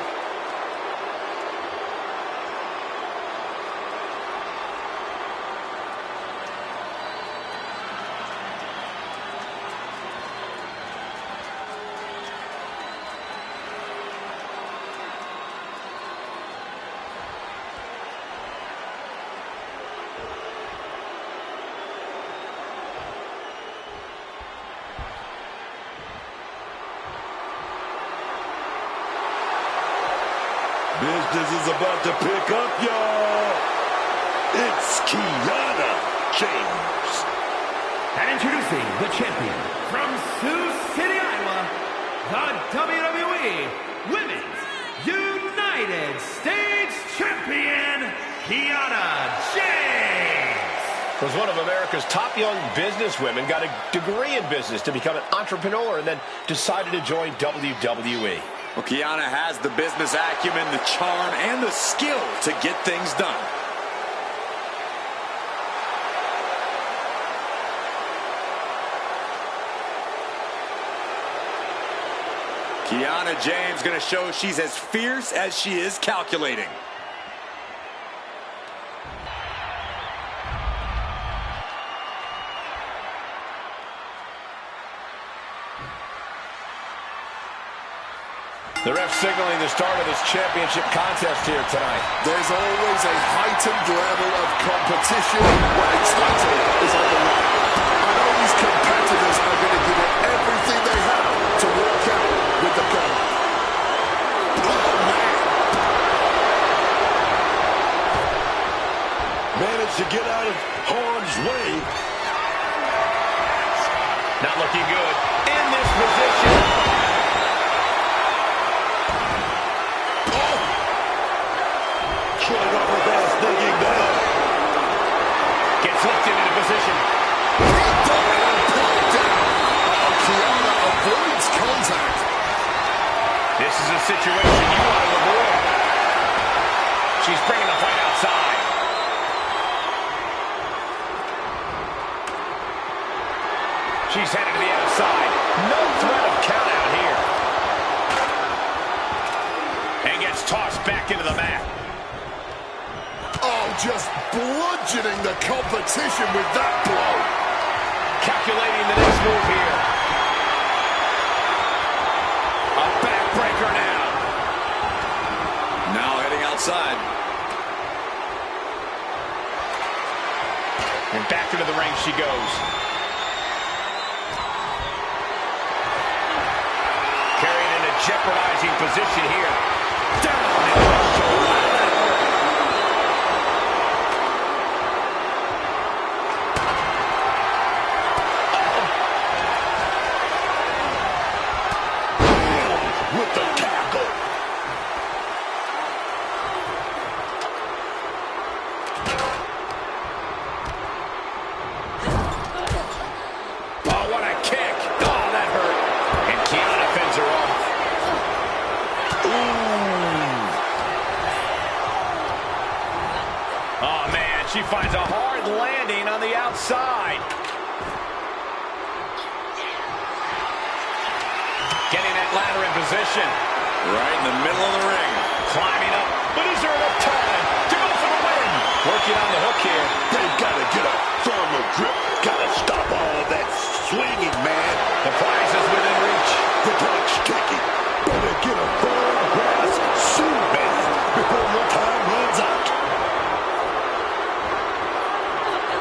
Business is about to pick up, y'all. It's Kiana James. And introducing the champion from Sioux City, Iowa, the WWE Women's United States Champion, Kiana James. Was one of America's top young businesswomen, got a degree in business to become an entrepreneur, and then decided to join WWE. Well, Kiana has the business acumen, the charm, and the skill to get things done. Kiana James going to show she's as fierce as she is calculating. The ref signaling the start of this championship contest here tonight. There's always a heightened level of competition when a title is on the line. I know these competitors are going to give it everything they have to walk out with the gold. Oh, man. Managed to get out of harm's way. Not looking good in this position. Showing off her fast thinking now. Gets lifted into position. Kiana avoids contact. This is a situation you want to avoid. She's bringing the fight outside. She's headed to the outside. No threat of count out here. And gets gets tossed back into the mat. Oh, just bludgeoning the competition with that blow. Calculating the next move here. A backbreaker now. Now heading outside. And back into the ring she goes. Carried in a jeopardizing position here. Down into the shoulder. With the tackle. Oh, what a kick. Oh, that hurt. And Kiana fends her off. Ooh. Oh, man, she finds a hard landing on the outside. Getting that ladder in position. Right in the middle of the ring. Climbing up. But is there enough time to go for the win? Working on the hook here. They've got to get a firmer grip. Got to stop all of that swinging, man. The prize is within reach. The clock's ticking. Better get a firm grasp soon, man, before your time runs out.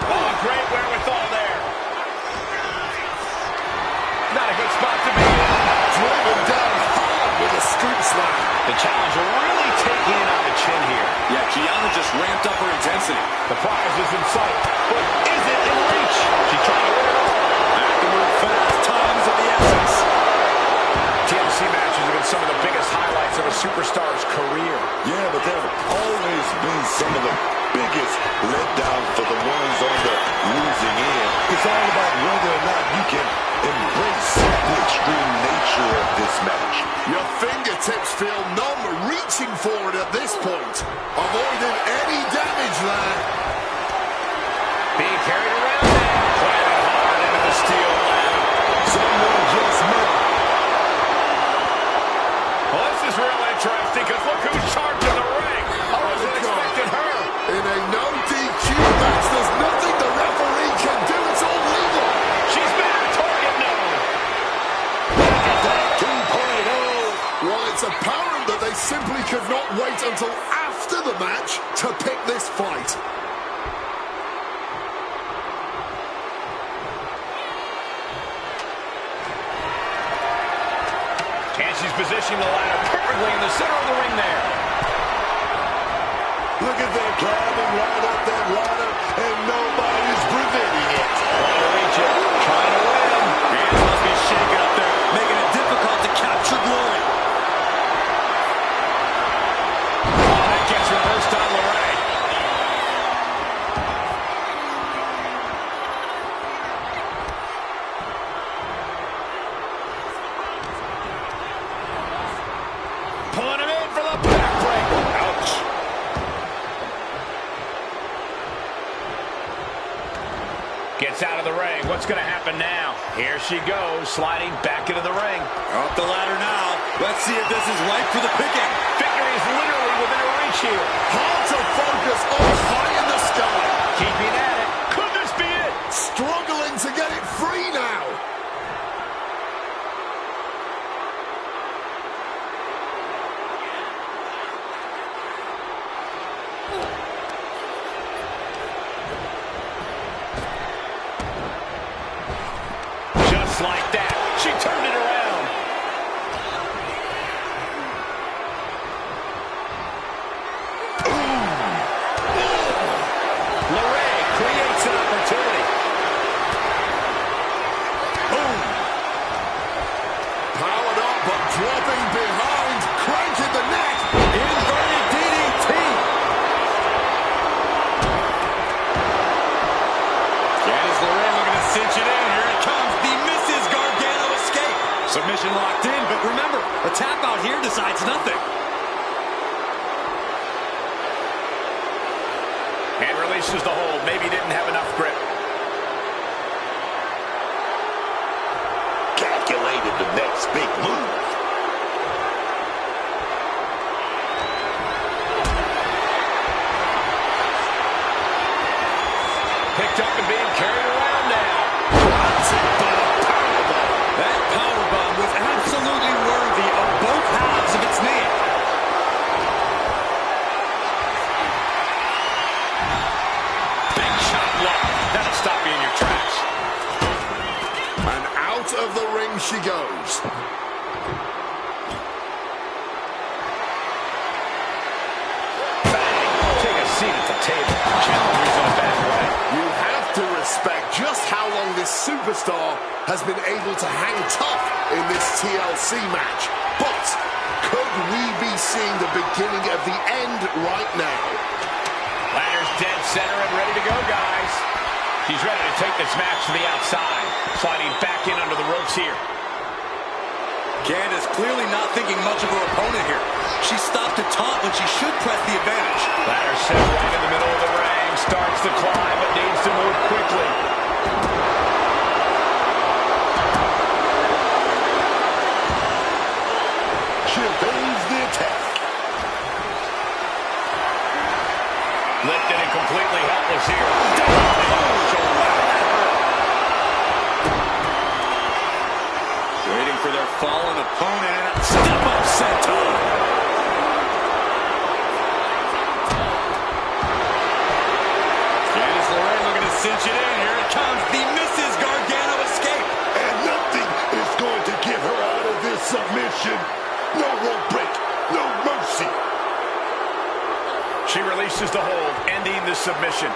Oh, great wherewithal there. Not a good spot to be in. Driven down hard with a scoop slam. The challenger really taking it on the chin here. Yeah, Kiana just ramped up her intensity. The prize is in sight, but is it in reach? She's trying to win it all. Have to move fast. Time's of the essence. TLC matches have been some of the biggest highlights of a superstar's career. Yeah, but there have always been some of the biggest letdowns for the ones on the losing end. It's all about whether or not you can embrace the extreme nature of this match. Your fingertips feel numb, reaching forward at this point. Avoiding any damage there. Being carried around now. Climbing hard into the steel ladder. Someone just met. Well, this is real interesting because look who's charging the ring. I wasn't expecting her. In a no DQ match, there's nothing the referee can do. It's all legal. She's made her target known. That 2.0. Well, it's apparent that they simply could not wait until after the match to pick this fight. And she's positioning the ladder perfectly in the center of the ring there. Look at them climbing right up that ladder, and nobody's preventing it. Trying to reach it. Trying to win. Hands must be shaking up there, making it difficult to capture glory. Oh, that gets reversed on Lorraine. Pulling him in for the backbreaker. Ouch. Gets out of the ring. What's going to happen now? Here she goes, sliding back into the ring. Up the ladder now. Let's see if this is ripe for the picking. Victory is literally within her reach here. Hard to focus on high in the sky. Keeping at it. Could this be it? Struggling to get it free now. Just like that. She turned it around. Lorraine creates an opportunity. Powered up, but dropping behind. Cranking the neck. Inverted DDT. Candice LeRae looking to cinch it in. Here it comes. The Mrs. Gargano escape. Submission locked in, but remember, a tap out here decides nothing. And releases the hold. Maybe didn't have enough grip. Calculated the next big move. she goes. Take a seat at the table. Challengers in a bad way. You have to respect just how long this superstar has been able to hang tough in this TLC match. But could we be seeing the beginning of the end right now? Ladder's dead center and ready to go, guys. She's ready to take this match to the outside. Sliding back in under the ropes here. Candace clearly not thinking much of her opponent here. She stopped to taunt when she should press the advantage. Ladder set right in the middle of the ring. Starts to climb, but needs to move quickly. She evades the attack. Lifted and completely helpless here. Waiting for their fallen opponent. Step up senton. Candice LeRae looking to cinch it in. Here it comes. The Mrs. Gargano escape. And nothing is going to get her out of this submission. No rope break. No mercy. She releases the hold, ending the submission.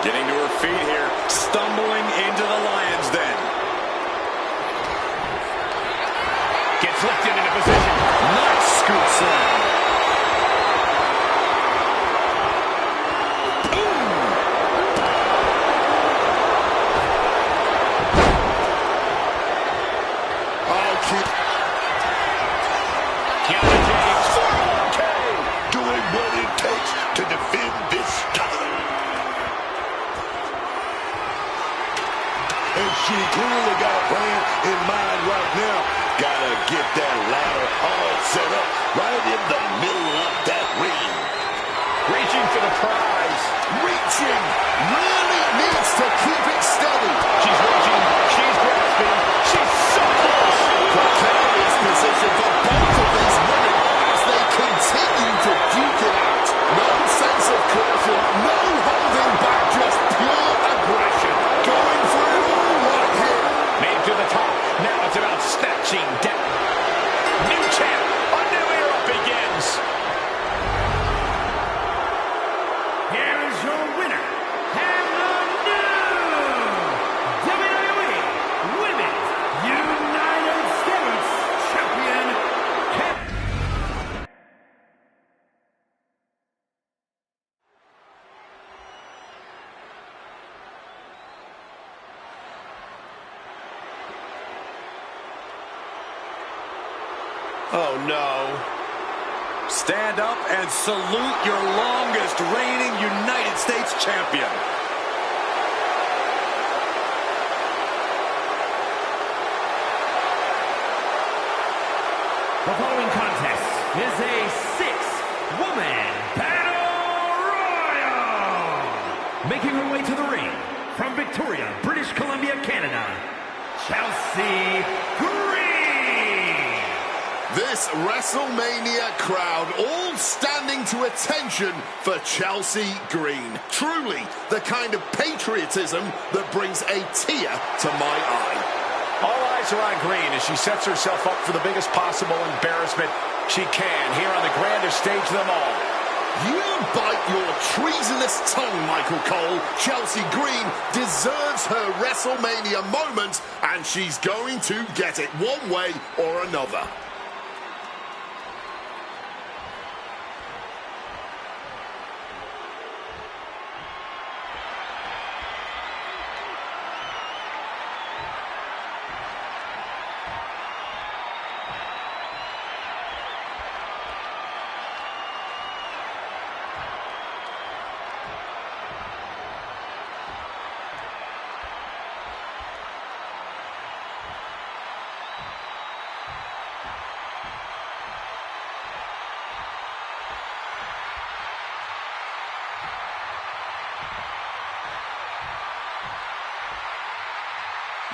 Getting to her feet here. Stumbling into the Lion's Den. Gets lifted into position. Nice scoop slam. Doing what it takes to defend this title. And she clearly got a plan in mind right now. Gotta get that ladder all set up right in the middle of that ring. Reaching for the prize. Reaching! Really needs to keep it steady. She's reaching. She's grasping. She's so close. Precarious position for both of these women as they continue to duke it out. No sense of caution, no holding back, just pure aggression. Going for it all right here. Made to the top. Now it's about snatching down. New champ. A new era begins. Here is your winner, and the new WWE Women's United States Champion. Oh no. Stand up and salute your longest reigning United States champion. The following contest is a six-woman battle royal. Making her way to the ring from Victoria, British Columbia, Canada, Chelsea Green. This WrestleMania crowd all standing to attention for Chelsea Green. Truly the kind of patriotism that brings a tear to my eye. All eyes are on Green as she sets herself up for the biggest possible embarrassment she can here on the grandest stage of them all. You bite your treasonous tongue, Michael Cole. Chelsea Green deserves her WrestleMania moment, and she's going to get it one way or another.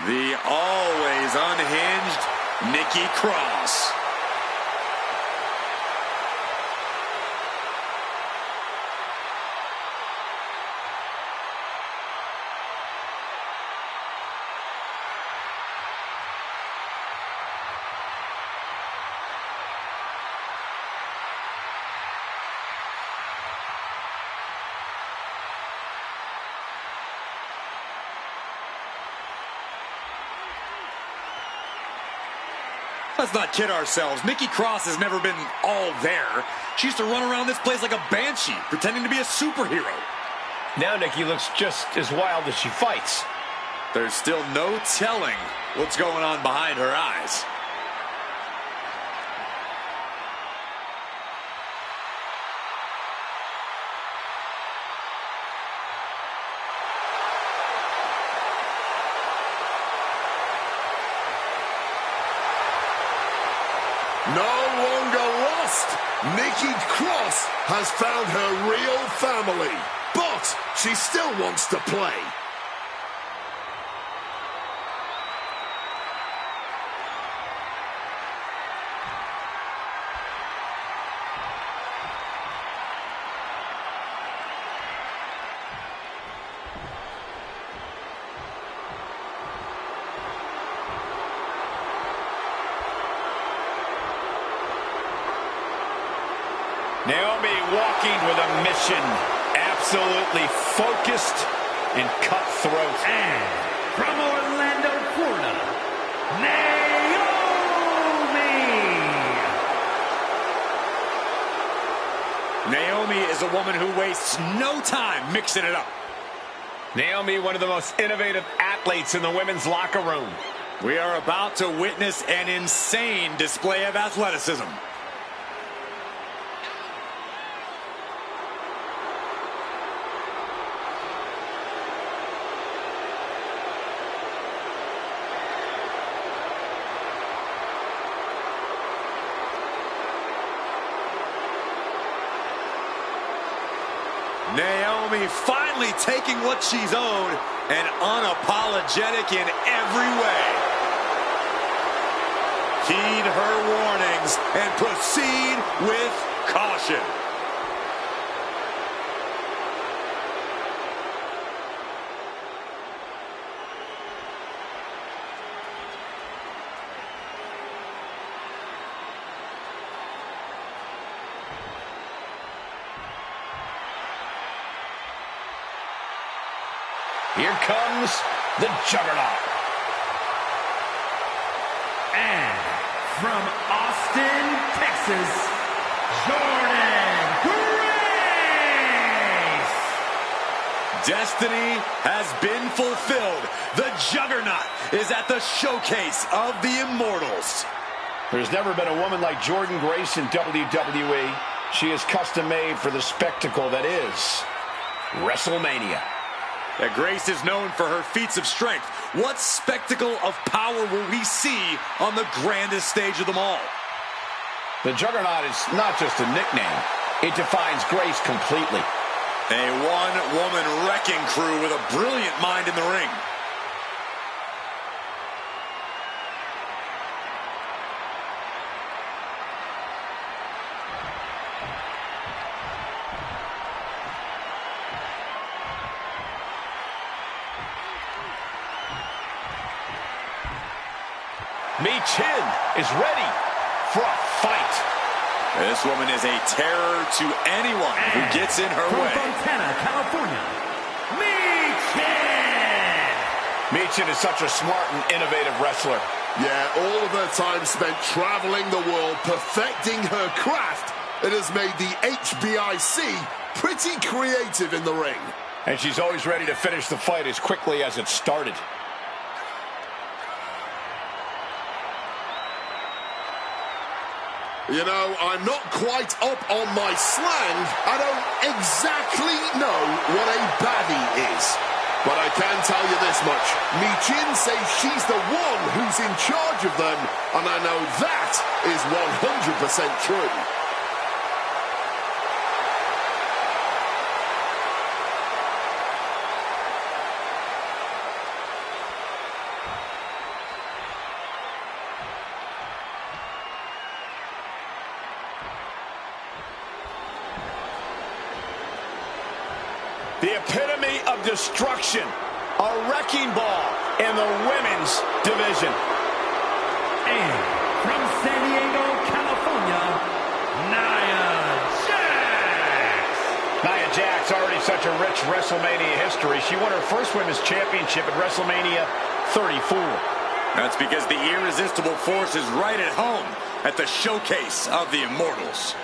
The always unhinged Nikki Cross. Let's not kid ourselves. Nikki Cross has never been all there. She used to run around this place like a banshee, pretending to be a superhero. Now Nikki looks just as wild as she fights. There's still no telling what's going on behind her eyes. No longer lost. Nikki Cross has found her real family, but she still wants to play. Naomi walking with a mission. Absolutely focused and cutthroat. And from Orlando, Florida, Naomi! Naomi is a woman who wastes no time mixing it up. Naomi, one of the most innovative athletes in the women's locker room. We are about to witness an insane display of athleticism. Naomi finally taking what she's owed and unapologetic in every way. Heed her warnings and proceed with caution. Here comes the Juggernaut. And from Austin, Texas, Jordan Grace! Destiny has been fulfilled. The Juggernaut is at the showcase of the Immortals. There's never been a woman like Jordan Grace in WWE. She is custom made for the spectacle that is WrestleMania. Grace is known for her feats of strength. What spectacle of power will we see on the grandest stage of them all? The Juggernaut is not just a nickname. It defines Grace completely. A one-woman wrecking crew with a brilliant mind in the ring. Chin is ready for a fight. This woman is a terror to anyone who gets in her way. From Fontana, California, Michin is such a smart and innovative wrestler. Yeah, all of her time spent traveling the world, perfecting her craft. It has made the HBIC pretty creative in the ring. And she's always ready to finish the fight as quickly as it started. You know, I'm not quite up on my slang. I don't exactly know what a baddie is. But I can tell you this much. Michin says she's the one who's in charge of them, and I know that is 100% true. The epitome of destruction, a wrecking ball in the women's division. And from San Diego, California, Nia Jax. Nia Jax, already such a rich WrestleMania history. She won her first Women's Championship at WrestleMania 34. That's because the irresistible force is right at home at the showcase of the Immortals.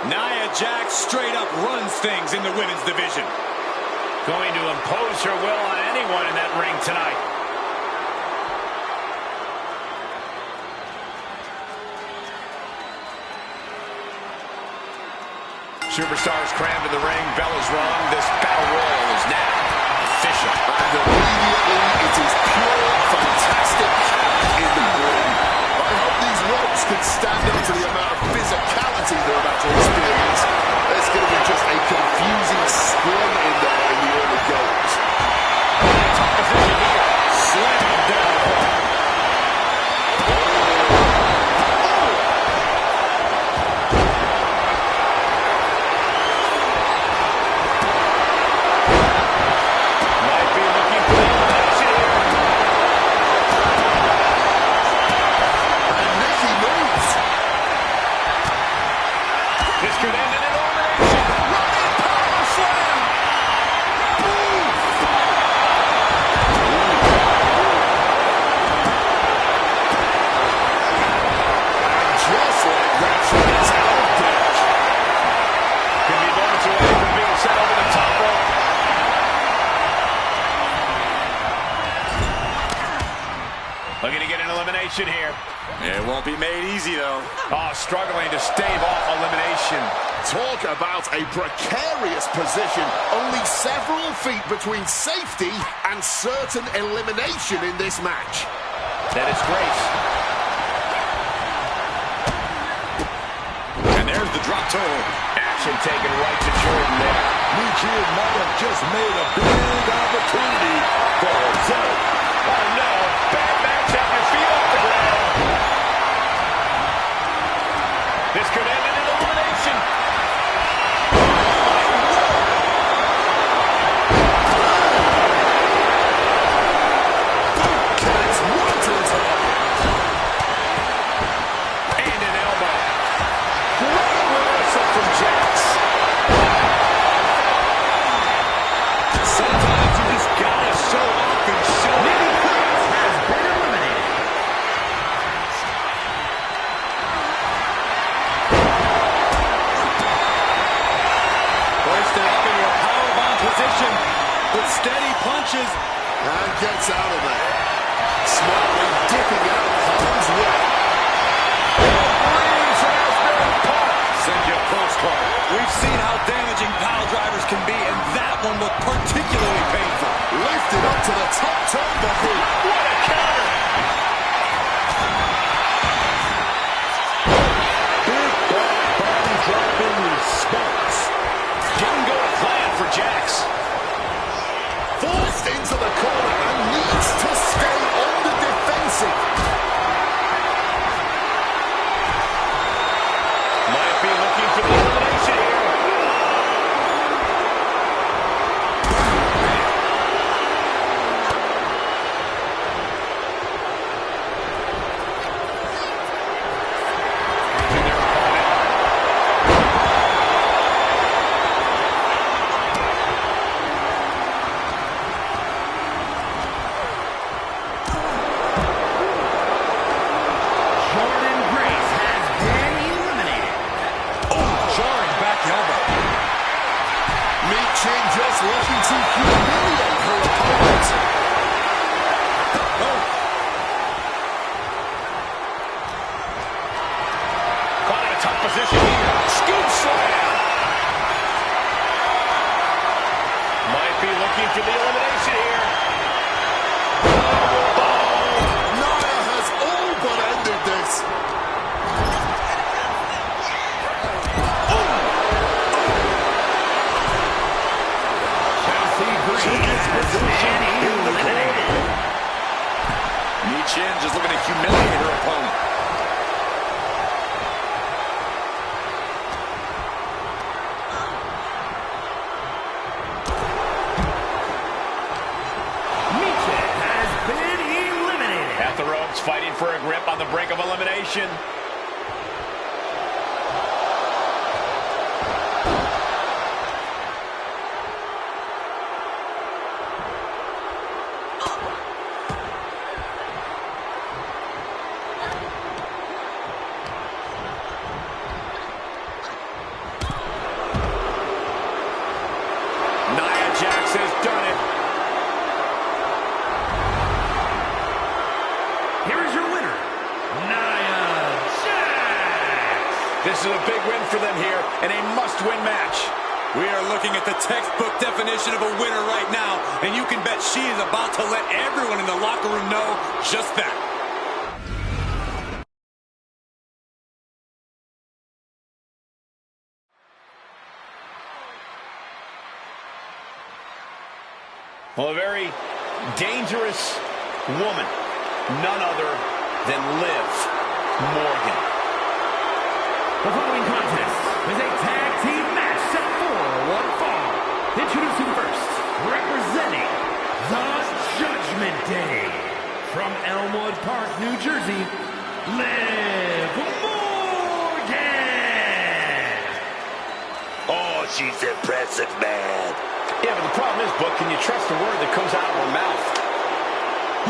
Nia Jax straight up runs things in the women's division. Going to impose her will on anyone in that ring tonight. Superstars crammed in the ring. Bell is rung. This battle royal is now official. And immediately it is pure, fantastic havoc in the ring. I hope these ropes can stand up to the amount of physicality they're about to experience. There's going to be just a confusing scrum in there in the early goals. Top position here. Slam down. Looking to get an elimination here. It won't be made easy, though. Oh, struggling to stave off elimination. Talk about a precarious position. Only several feet between safety and certain elimination in this match. That is Grace. And there's the drop toe. Action taken right to Jordan there. Kid might have just made a big opportunity for himself. Oh, no. Bad match. Have your feet off the ground. This could end in an elimination. Catch right to the top. And an elbow. Great reversal from Jax. Sometimes you just gotta show off and show it. Has been eliminated. Hoisted up into a powerbomb position with steady punches. And gets out of there. Smartly dipping out of harm's way. Send you a postcard. We've seen how damaging pile drivers can be, and that one looked particularly painful. Lifted up to the top turnbuckle. What a counter. Big bad body dropping response. Didn't go to plan for Jax. Forced into the corner and needs to stay on the defensive. Might be looking for the elimination here. Jordan Grace has been eliminated. Jarring back elbow. Michin just looking to humiliate her opponent. Caught in a tough position here. Scoop slam. Might be looking for the elimination here. Nia has all but ended this. Chelsea Green has been eliminated. Michin just looking to humiliate her opponent. for a grip on the brink of elimination. This is a big win for them here and a must-win match. We are looking at the textbook definition of a winner right now, and you can bet she is about to let everyone in the locker room know just that. Well, a very dangerous woman, none other than Liv Morgan. The following contest is a tag team match set for one fall. Introducing first, representing the Judgment Day, from Elmwood Park, New Jersey, Liv Morgan. Oh, she's impressive, man. Yeah, but the problem is, Book, can you trust the word that comes out of her mouth?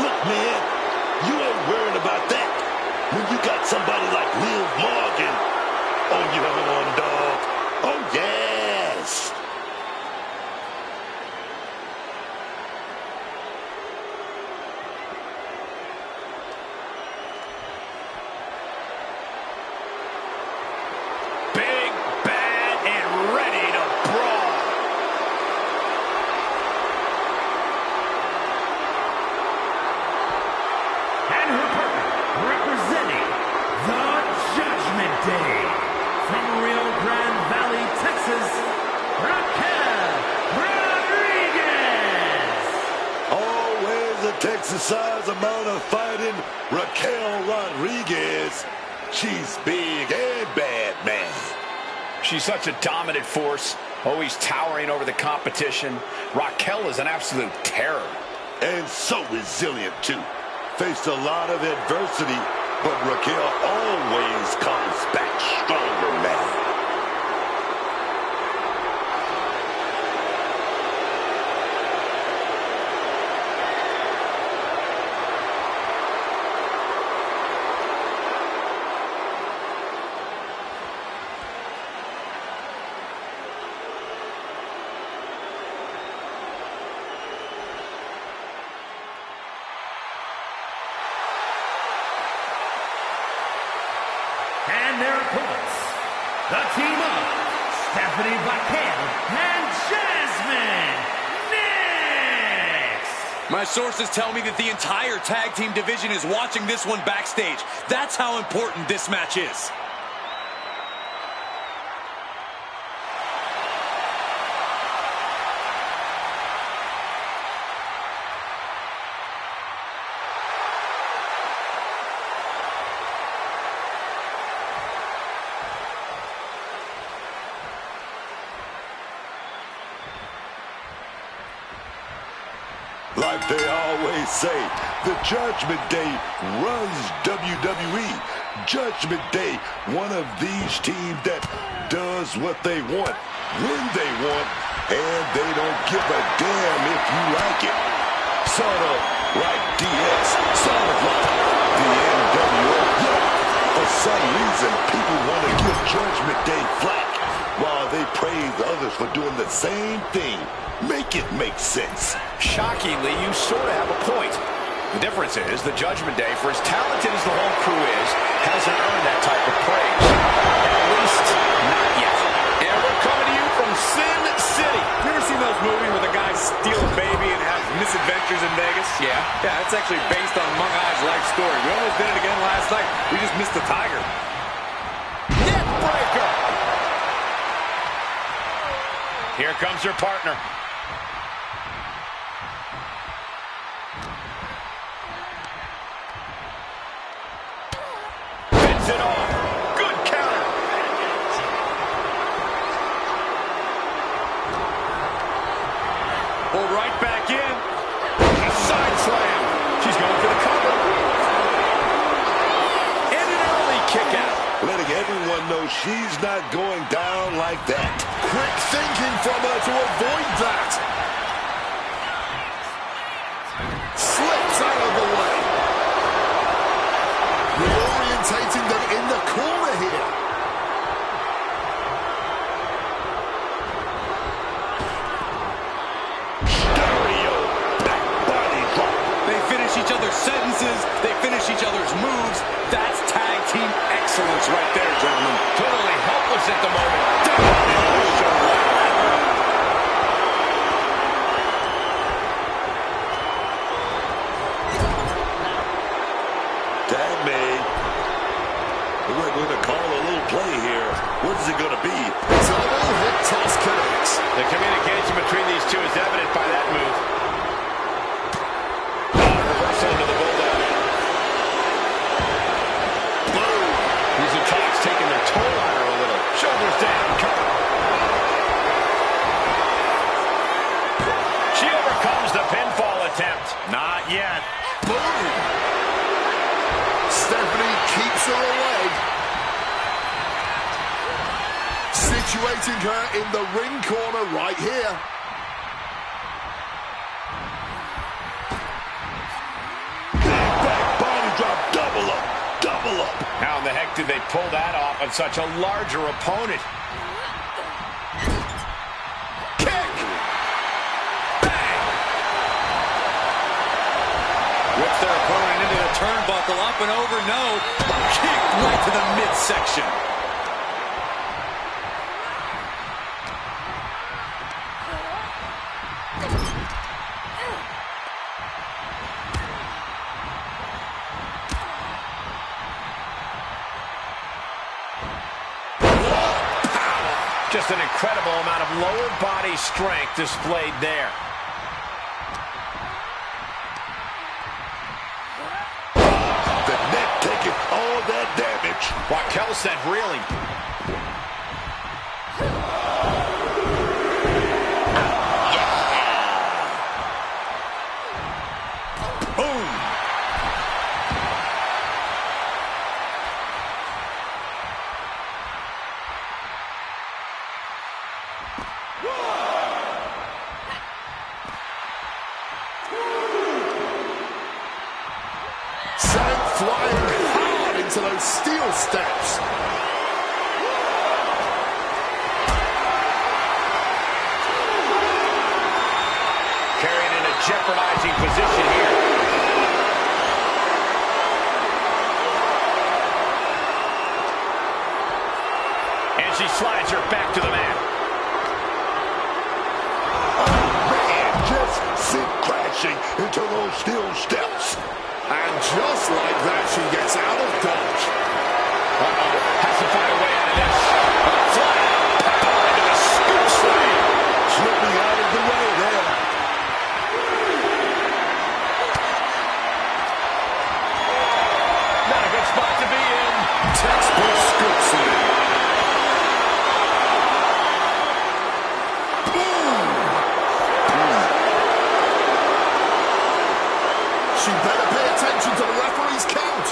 Look, man, you ain't worried about that. When you got somebody like Liv Morgan on your own, dog. Oh, yes. Big, bad, and ready to brawl. And her partner, representing the Judgment Day, from Rio Grande Valley, Texas, Raquel Rodriguez. Always a Texas-sized amount of fighting. Raquel Rodriguez. She's big and bad, man. She's such a dominant force, always towering over the competition. Raquel is an absolute terror. And so resilient, too. Faced a lot of adversity, but Raquel always comes back stronger, man. And their opponents, the team of Stephanie Vaquel and Jasmine Nix. My sources tell me that the entire tag team division is watching this one backstage. That's how important this match is. Like they always say, the Judgment Day runs WWE. Judgment Day, one of these teams that does what they want, when they want, and they don't give a damn if you like it. Sort of like DX, sort of like the NWO. Yeah, for some reason, people want to give Judgment Day flack while they praise others for doing the same thing. Make it make sense. Shockingly, you sort of have a point. The difference is the Judgment Day, for as talented as the whole crew is, hasn't earned that type of praise. At least, not yet. And we're coming to you from Sin City. You ever seen those movies where the guys steal a baby and have misadventures in Vegas? Yeah. Yeah, that's actually based on Mung Ai's life story. We almost did it again last night. We just missed the tiger. Neck breaker. Here comes her partner. It off. Good counter. Pull right back in. Side slam. She's going for the cover. she's not going down like that. Quick thinking from her to avoid that. Slips out of the way. Reorientating them in the corner here. Stereo back body drop. They finish each other's sentences. They finish each other's moves. That's tag team excellence right there, gentlemen. Totally helpless at the moment. Dominating the show. Tag made. We're going to call a little play here. What is it going to be? Double hip toss connects. The communication between these two is evident by that move. Reversal into the bulldog. Boom. These attacks taking their toll on her a little. Shoulders down, cover. She overcomes the pinfall attempt. Not yet. Boom. Stephanie keeps her away. Situating her in the ring corner right here. Back body drop. Double up. Double up. How in the heck did they pull that off on such a larger opponent? Kick. Bang! Whips their opponent into the turnbuckle, up and over, no. Kick right to the midsection. Just an incredible amount of lower body strength displayed there. The neck taking all that damage. Raquel said reeling. Boom. Sent flying hard into those steel steps. Carried in a jeopardizing position here. And she slides her back to the mat. Man, just sit crashing into those steel steps. And just like that, she gets out of dodge. Uh-oh. Has to find a way out of this. Fly out. Power into the scoop slam. Slipping out of the way there. Not a good spot to be in. Textbook scoop slam. She better pay attention to the referee's count.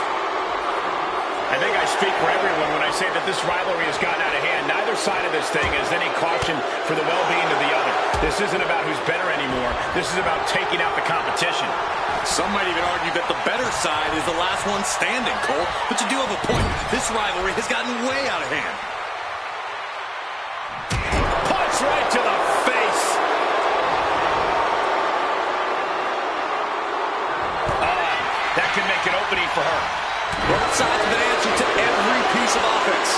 I think I speak for everyone when I say that this rivalry has gotten out of hand. Neither side of this thing has any caution for the well-being of the other. This isn't about who's better anymore. This is about taking out the competition. Some might even argue that the better side is the last one standing, Cole. But you do have a point. This rivalry has gotten way out of hand. Punch right to the face. That could make an opening for her. Both sides have an answer to every piece of offense.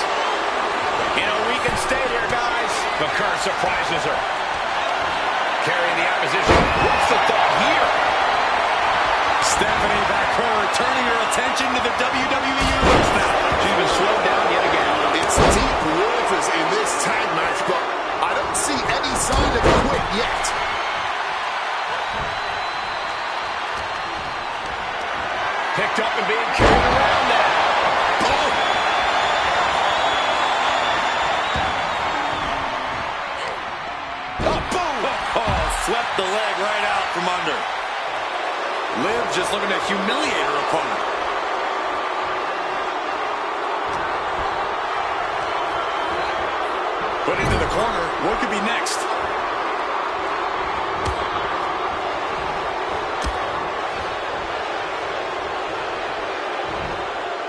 You know, we can stay here, guys. The curse surprises her. Carrying the opposition. What's the thought here? Stephanie Baker turning her attention to the WWE Universe now. She's been slowed down yet again. It's deep waters in this tag match, but I don't see any sign of a quit yet. Picked up and being carried around now. Oh! Oh, boom! Oh, swept the leg right out from under. Liv just looking to humiliate her opponent. the corner. What could be next?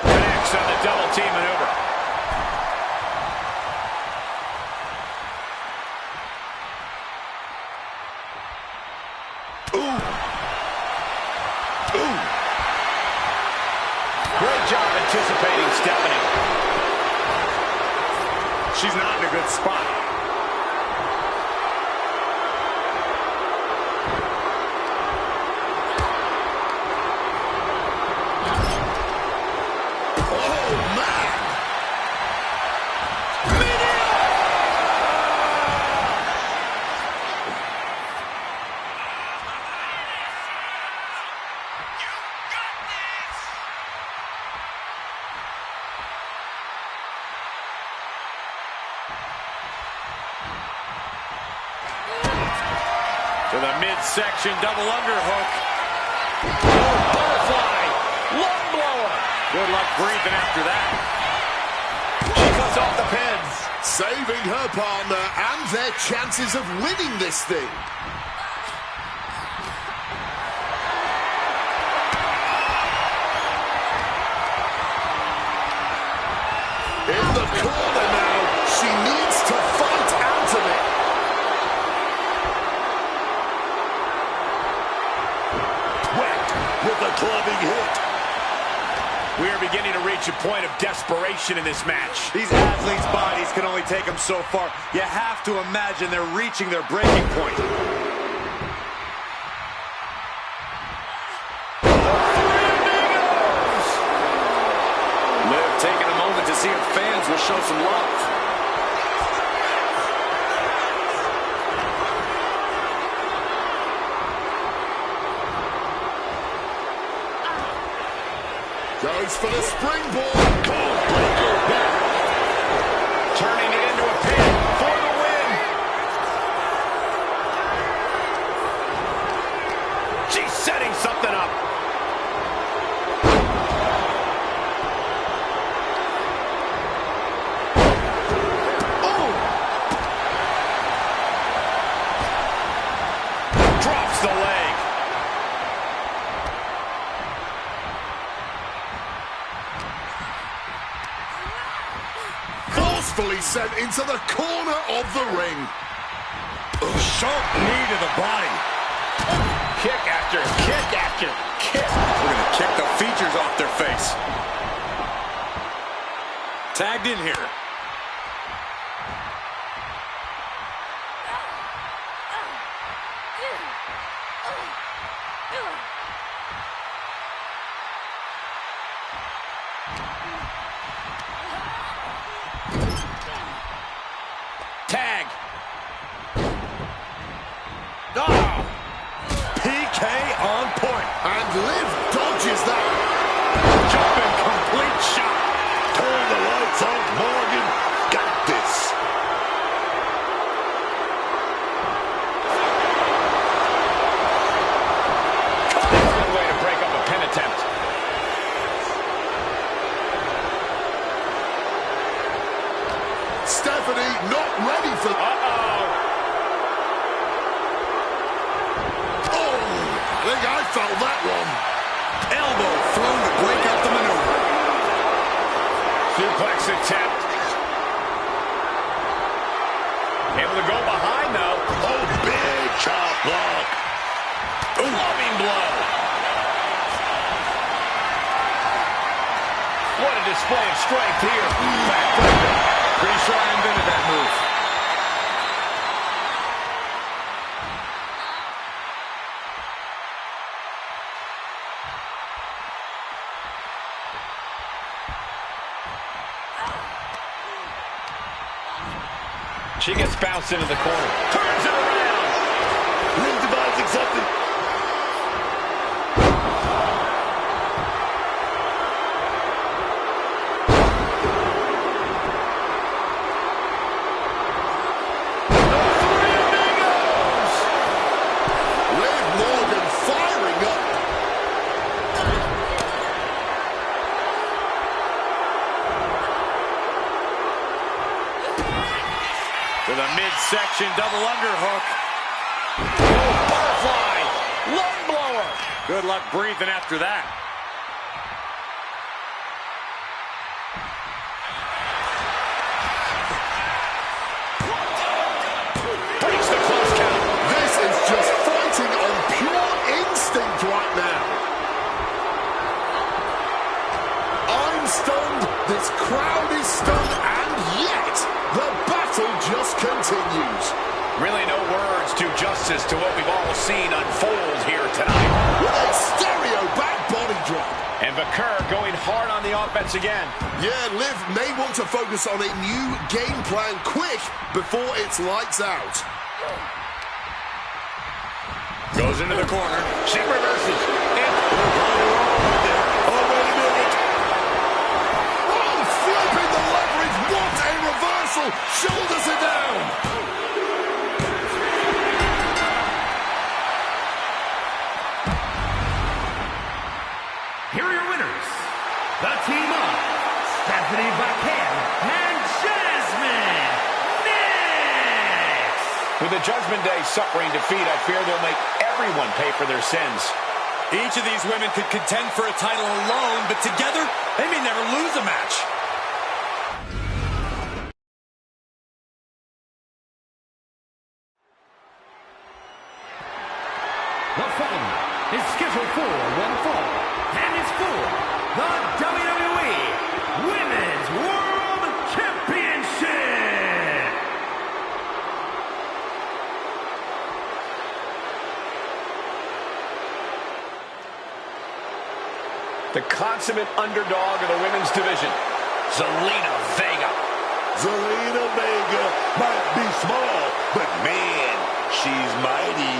Connects on the double team maneuver. Great job anticipating Stephanie. She's not in a good spot. Oh, man! To the midsection double underhook. Butterfly. Lung blower. Good luck breathing after that. She cuts off the pins. Saving her partner and their chances of winning this thing. In the corner now. She needs to fight out of it. With a clubbing hit. We are beginning to reach a point of desperation in this match. These athletes' bodies can only take them so far. You have to imagine they're reaching their breaking point. Liv taking a moment to see if fans will show some love. Goes for the springboard. Cold breaker back. Turning it into a pin for the win. She's setting something up. Oh! Drops the leg. Forcefully sent into the corner of the ring. Sharp knee to the body. Kick after kick after kick. We're going to kick the features off their face. Tagged in here. Tag. PK on point. And Liv dodges that. Jumping complete shot. Turn the lights off, Morgan. Got this. Good way to break up a pin attempt. Stephanie not ready for... Oh, I think I felt that one. Elbow thrown to break up the maneuver. Suplex attempt. Able to go behind though. Oh, big chop block. Loving blow. What a display of strength here. Backbreaker. Pretty sure I invented that move. She gets bounced into the corner. Turns it around. Ring devising something. Liv Morgan firing up. with a midsection double underhook. Oh, butterfly, lung blower. Good luck breathing after that. Breaks the close count. This is just fighting on pure instinct right now. I'm stunned, this crowd is stunned, and yet the battle just continues. Really no words do justice to what we've all seen unfold here tonight. With a stereo back body drop. And Bakur going hard on the offense again. Yeah, Liv may want to focus on a new game plan quick before it's lights out. Goes into the corner. She reverses. And Oh, wait a minute. Oh, flipping the leverage. What a reversal. Shoulders are down. Here are your winners, the team of Stephanie Bacan and Jasmine Nix. with the Judgment Day suffering defeat, I fear they'll make everyone pay for their sins. Each of these women could contend for a title alone, but together, they may never lose a match. The following is scheduled for one fall, and is for the WWE Women's World Championship. The consummate underdog of the women's division, Zelina Vega. Zelina Vega might be small, but man, she's mighty.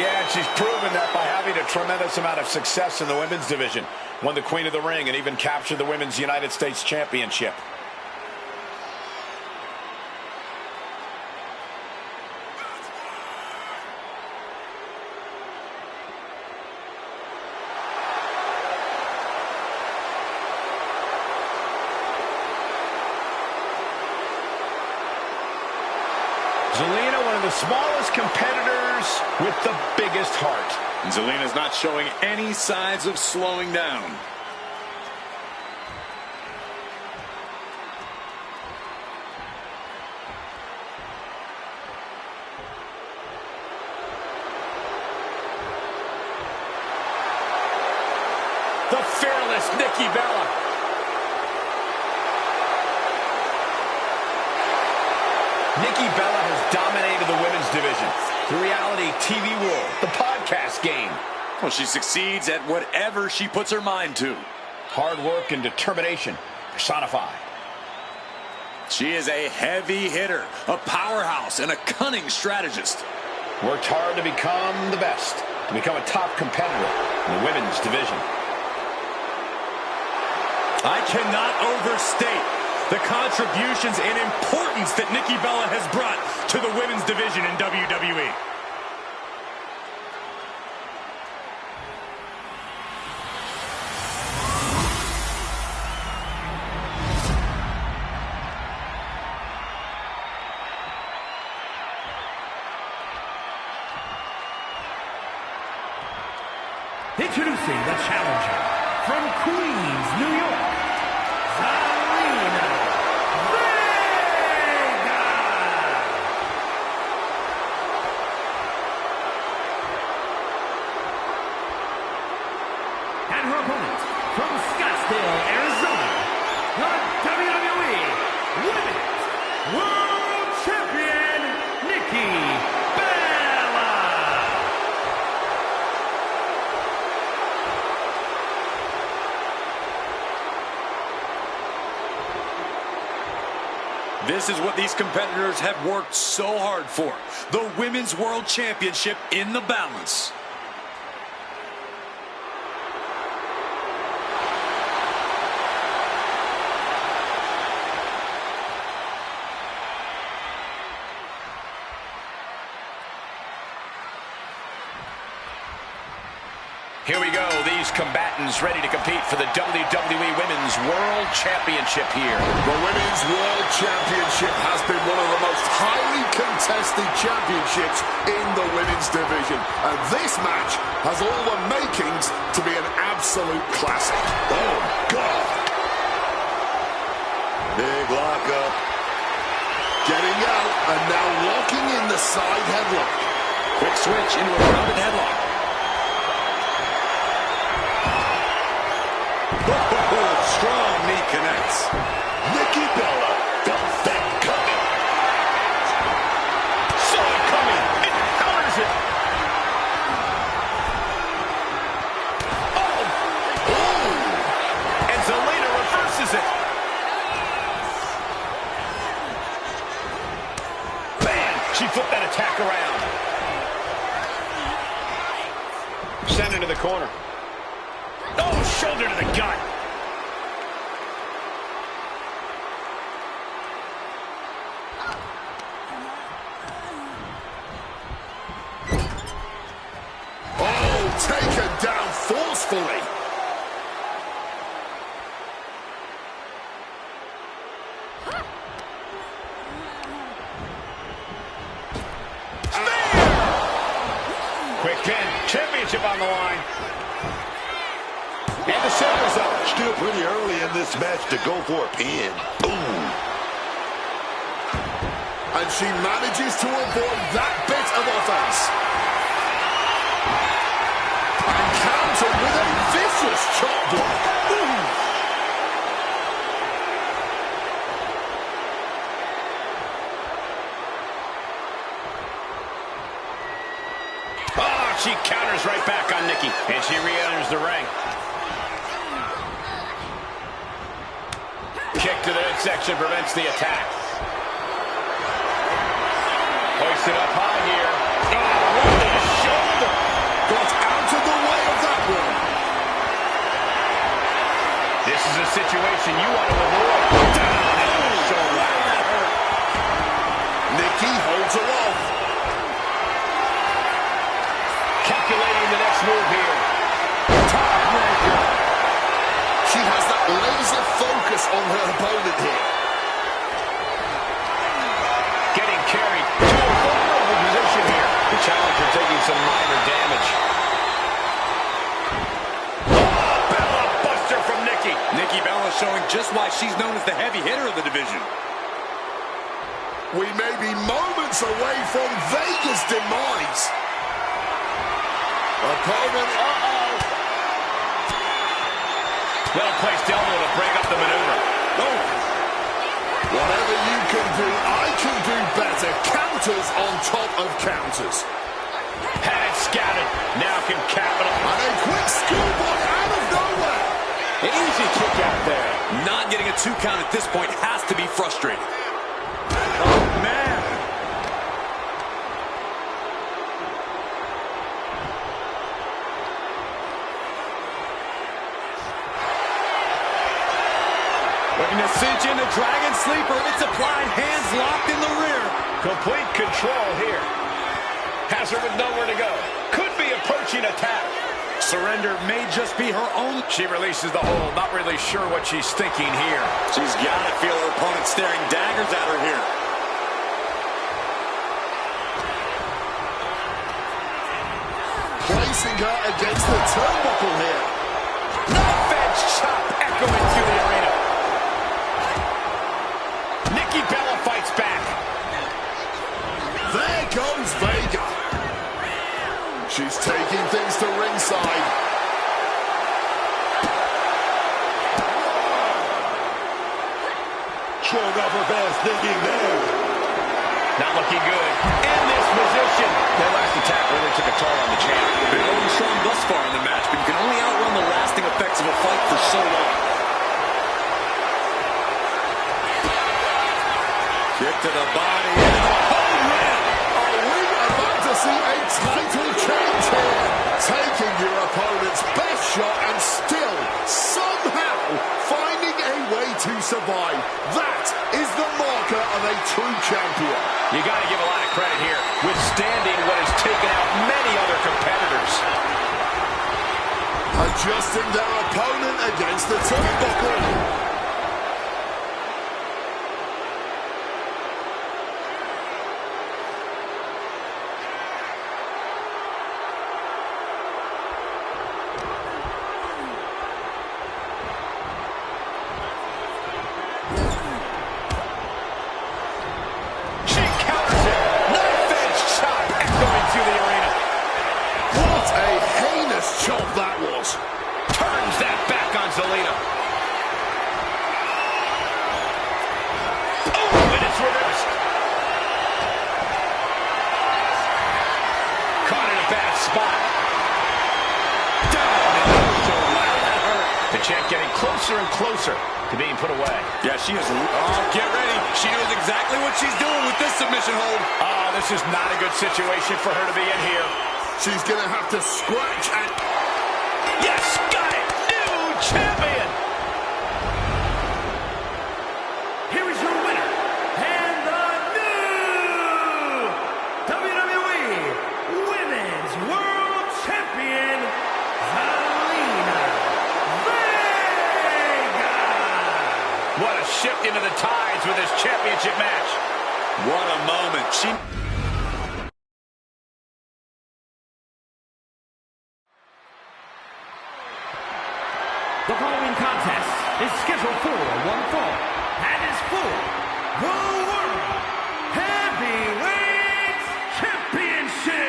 Yeah, and she's proven that by having a tremendous amount of success in the women's division. Won the Queen of the Ring and even captured the Women's United States Championship. Zelina, one of the smallest competitors with the biggest heart. And Zelina's not showing any signs of slowing down. The fearless Nikki Bella. Nikki Bella has dominated the women's division, the reality TV world, the podcast game. Well, she succeeds at whatever she puts her mind to. Hard work and determination personified. She is a heavy hitter, a powerhouse, and a cunning strategist. Worked hard to become the best, to become a top competitor in the women's division. I cannot overstate the contributions and importance that Nikki Bella has brought to the women's division in WWE. Introducing the challenger from Queens, New York, Zelina Vega. And her opponent from Scottsdale, Arizona, the WWE Women's World Champion, Nikki Bella. This is what these competitors have worked so hard for. The Women's World Championship in the balance. Here we go. These combatants ready to compete for the WWE Women's World Championship here. The Women's World Championship has been one of the most highly contested championships in the women's division. And this match has all the makings to be an absolute classic. Oh, God. Big lockup. Getting out and now locking in the side headlock. Quick switch into a grounded headlock. Strong knee connects. Nikki Bella felt that coming. Saw it coming. It counters it. Oh! And Zelina reverses it. Bam! She flipped that attack around. Sent into the corner. Oh, shoulder to the gut. Taken down forcefully. Quick pin. Championship on the line. And the shoulders up. Still pretty early in this match to go for a pin. Ooh. And she manages to avoid that bit of offense. And counter with a vicious chop block. Ooh. Oh, she counters right back on Nikki. And she re-enters the ring. Kick to the midsection prevents the attack. Hoisted up high here. Oh, right to the shoulder. Got out of the way of that one. This is a situation you want to avoid. Down into the shoulder. That hurt. Nikki holds her off. Calculating the next move here. She has that laser focus on her opponent here. Getting carried to a vulnerable position here. The challenger taking some minor damage. Oh, Bella buster from Nikki. Nikki Bella showing just why she's known as the heavy hitter of the division. We may be moments away from Vega's demise. Opponent, Well-placed elbow to break up the maneuver. oh. Whatever you can do, I can do better. Counters on top of counters. Had it scouted. Now can capitalize. And a quick schoolboy out of nowhere. An easy kick out there. Not getting a 2 count at this point has to be frustrating. Oh, man. Looking to cinch in the Dragon Sleeper. It's applied, hands locked in the rear. Complete control here. Has her with nowhere to go. Could be approaching attack. Surrender may just be her own. She releases the hold. Not really sure what she's thinking here. She's got to feel her opponent staring daggers at her here. Placing her against the turnbuckle here. Fence chop echoing through the arena. Nikki Bella fights back. There goes Vega. She's taking things to ringside. Showing off her fast thinking there. Not looking good. In this position. That last attack really took a toll on the champ. Been only shown thus far in the match, but you can only outrun the lasting effects of a fight for so long. Kick to the body. Oh, man! Are we about to see a title change here? Taking your opponent's best shot and still somehow finding a way to survive. That is the marker of a true champion. You got to give a lot of credit here. Withstanding what has taken out many other competitors. A adjusting their opponent against the turnbuckle. Closer and closer to being put away. Yeah, she is. Oh, get ready. She knows exactly what she's doing with this submission hold. Oh, this is not a good situation for her to be in here. She's going to have to scratch and... Yes, got it. New champion. Here is your winner, and the new WWE Women's World Champion, What a shift into the tides with this championship match. What a moment. The following contest is scheduled for one fall and is for the World Heavyweight Championship.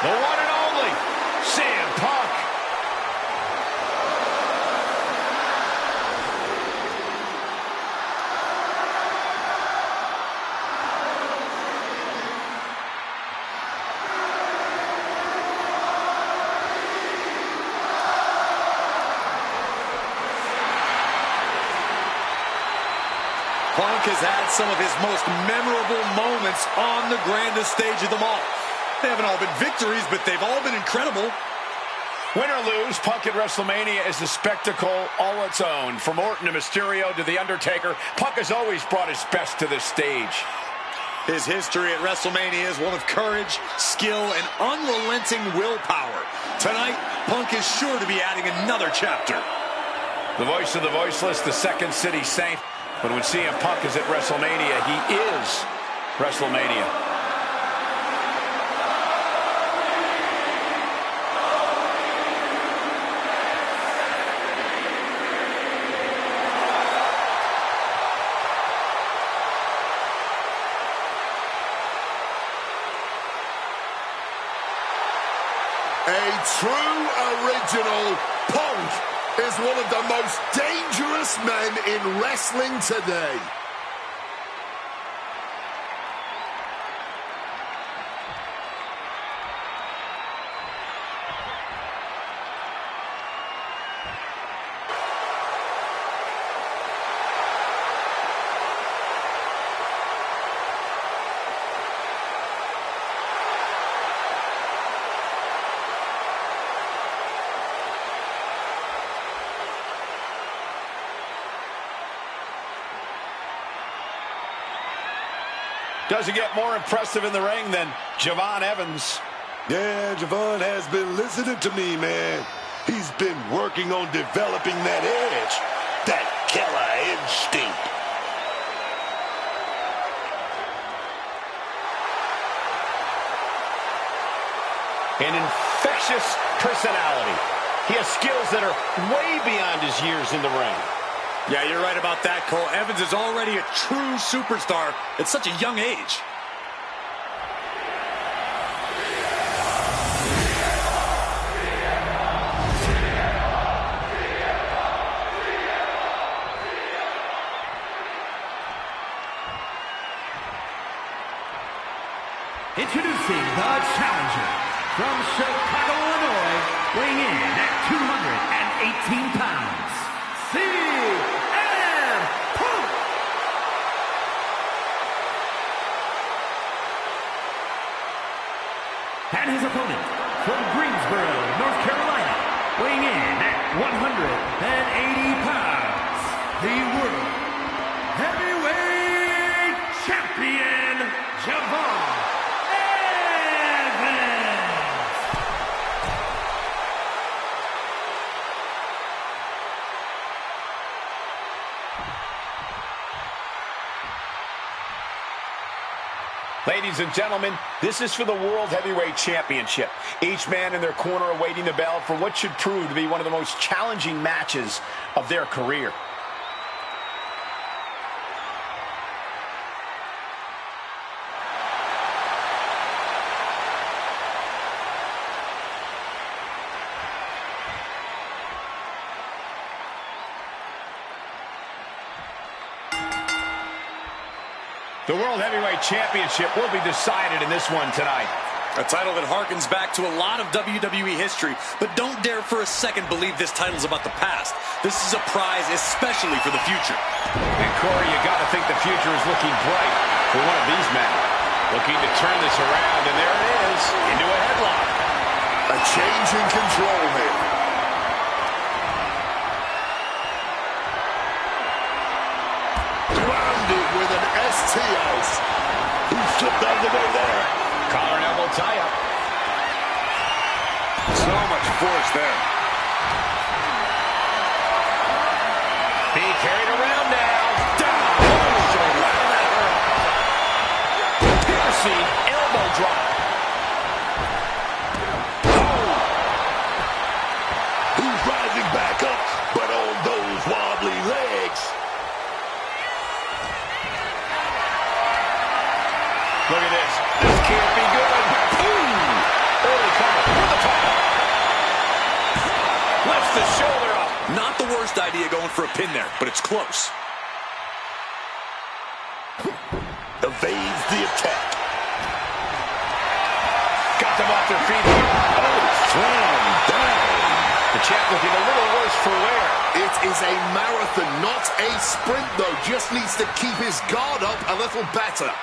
The one and only CM Punk. Punk has had some of his most memorable moments on the grandest stage of them all. They haven't all been victories, but they've all been incredible. Win or lose, Punk at WrestleMania is a spectacle all its own. From Orton to Mysterio to The Undertaker, Punk has always brought his best to this stage. His history at WrestleMania is one of courage, skill, and unrelenting willpower. Tonight, Punk is sure to be adding another chapter. The voice of the voiceless, the Second City Saint. But when CM Punk is at WrestleMania, he is WrestleMania. A true original. Punk is one of the most dangerous men in wrestling today. Doesn't get more impressive in the ring than Javon Evans. Yeah, Javon has been listening to me, man. He's been working on developing that edge, that killer instinct. An infectious personality. He has skills that are way beyond his years in the ring. Yeah, you're right about that, Cole. Evans is already a true superstar at such a young age. Introducing the challenger from Chicago, Illinois, weighing in at 218 pounds, CM Punk. And his opponent, from Greensboro, North Carolina, weighing in at 180 pounds, the World Heavyweight Champion, Javon Evans. Ladies and gentlemen, this is for the World Heavyweight Championship. Each man in their corner awaiting the bell for what should prove to be one of the most challenging matches of their career. The World Heavyweight Championship will be decided in this one tonight. A title that harkens back to a lot of WWE history, but don't dare for a second believe this title's about the past. This is a prize especially for the future. And Corey, you got to think the future is looking bright for one of these men. Looking to turn this around, and there it is, into a headlock. A change in control here. Grounded with an STS. He slipped out of the way there. Collar and elbow tie-up. So much force there. Being carried around now. Down. Oh, shoulder. Piercing elbow drop. He's rising back up, but on those wobbly legs. Look at this. This can't be good. Boom! Early cover for the title. Lifts the shoulder up. Not the worst idea going for a pin there, but it's close. Evades the attack. Got them off their feet here. Oh, slam down. The champ looking a little worse for wear. It is a marathon, not a sprint, though. Just needs to keep his guard up a little better.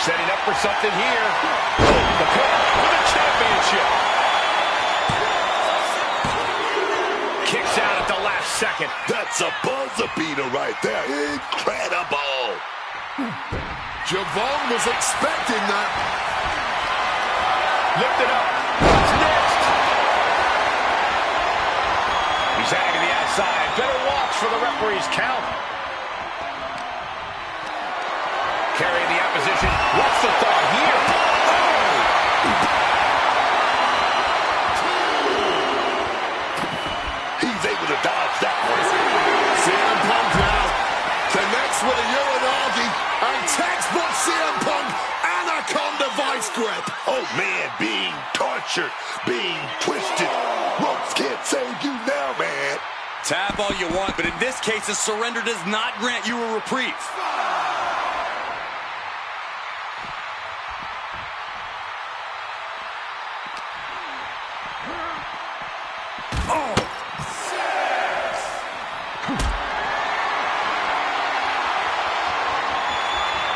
Setting up for something here. The pin for the championship. Kicks out at the last second. That's a buzzer beater right there. Incredible. Javon was expecting that. Lifted up. What's next? He's hanging the outside. Better watch for the referee's count. Carrying the opposition. What's the thought here? Oh! He's able to dodge that one. CM Punk now connects with a Uranagi and textbook CM Punk Anaconda vice grip. Oh, man, being tortured, being twisted. Ropes can't save you now, man. Tap all you want, but in this case, a surrender does not grant you a reprieve.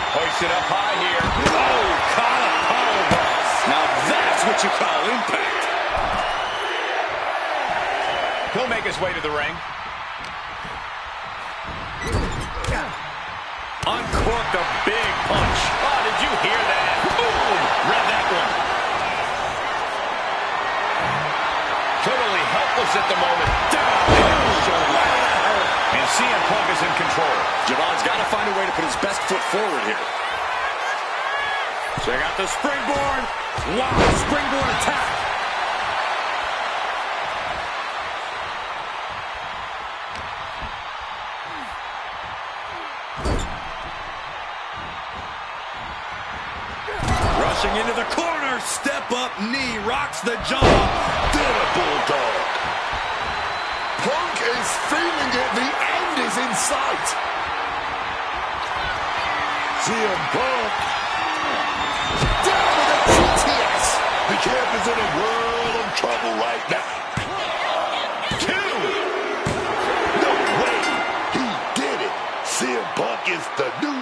Hoisted up high here. Oh, caught a powerbomb. Now that's what you call impact. He'll make his way to the ring. Uncorked a big punch. Oh, did you hear that? Boom! Read that one. Totally helpless at the moment. Down. And CM Punk is in control. Javon's got to find a way to put his best foot forward here. Check out the springboard. Wow, springboard attack. Rushing into the corner. Step up knee. Rocks the jaw. Then a bulldog. Punk is feeling it. The end is in sight. CM Punk. Down with a GTS. The champ is in a world of trouble right now. 2. No way. He did it. CM Punk is the new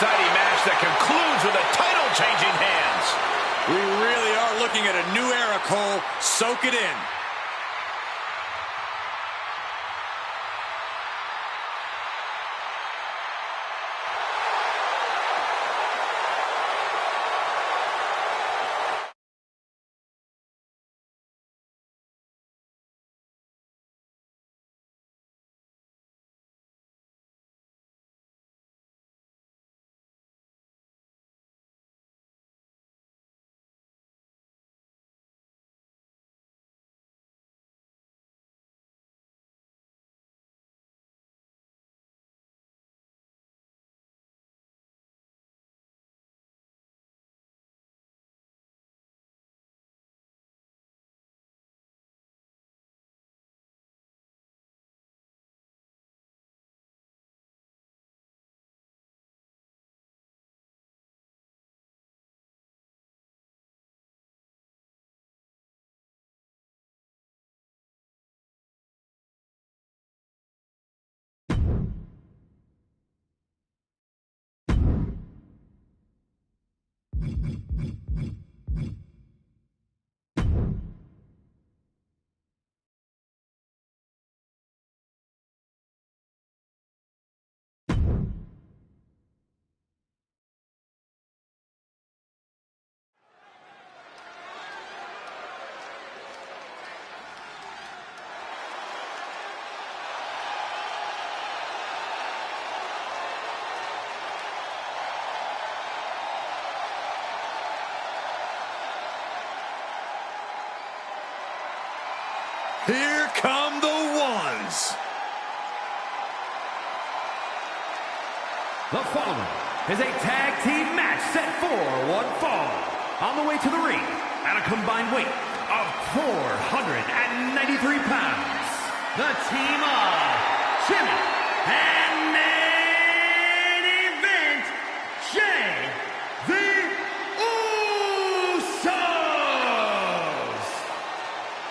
exciting match that concludes with a title changing hands. We really are looking at a new era, Cole. Soak it in. Here come the ones. The following is a tag team match set for one fall. On the way to the ring at a combined weight of 493 pounds. The team of Jimmy and main event Jay the Usos.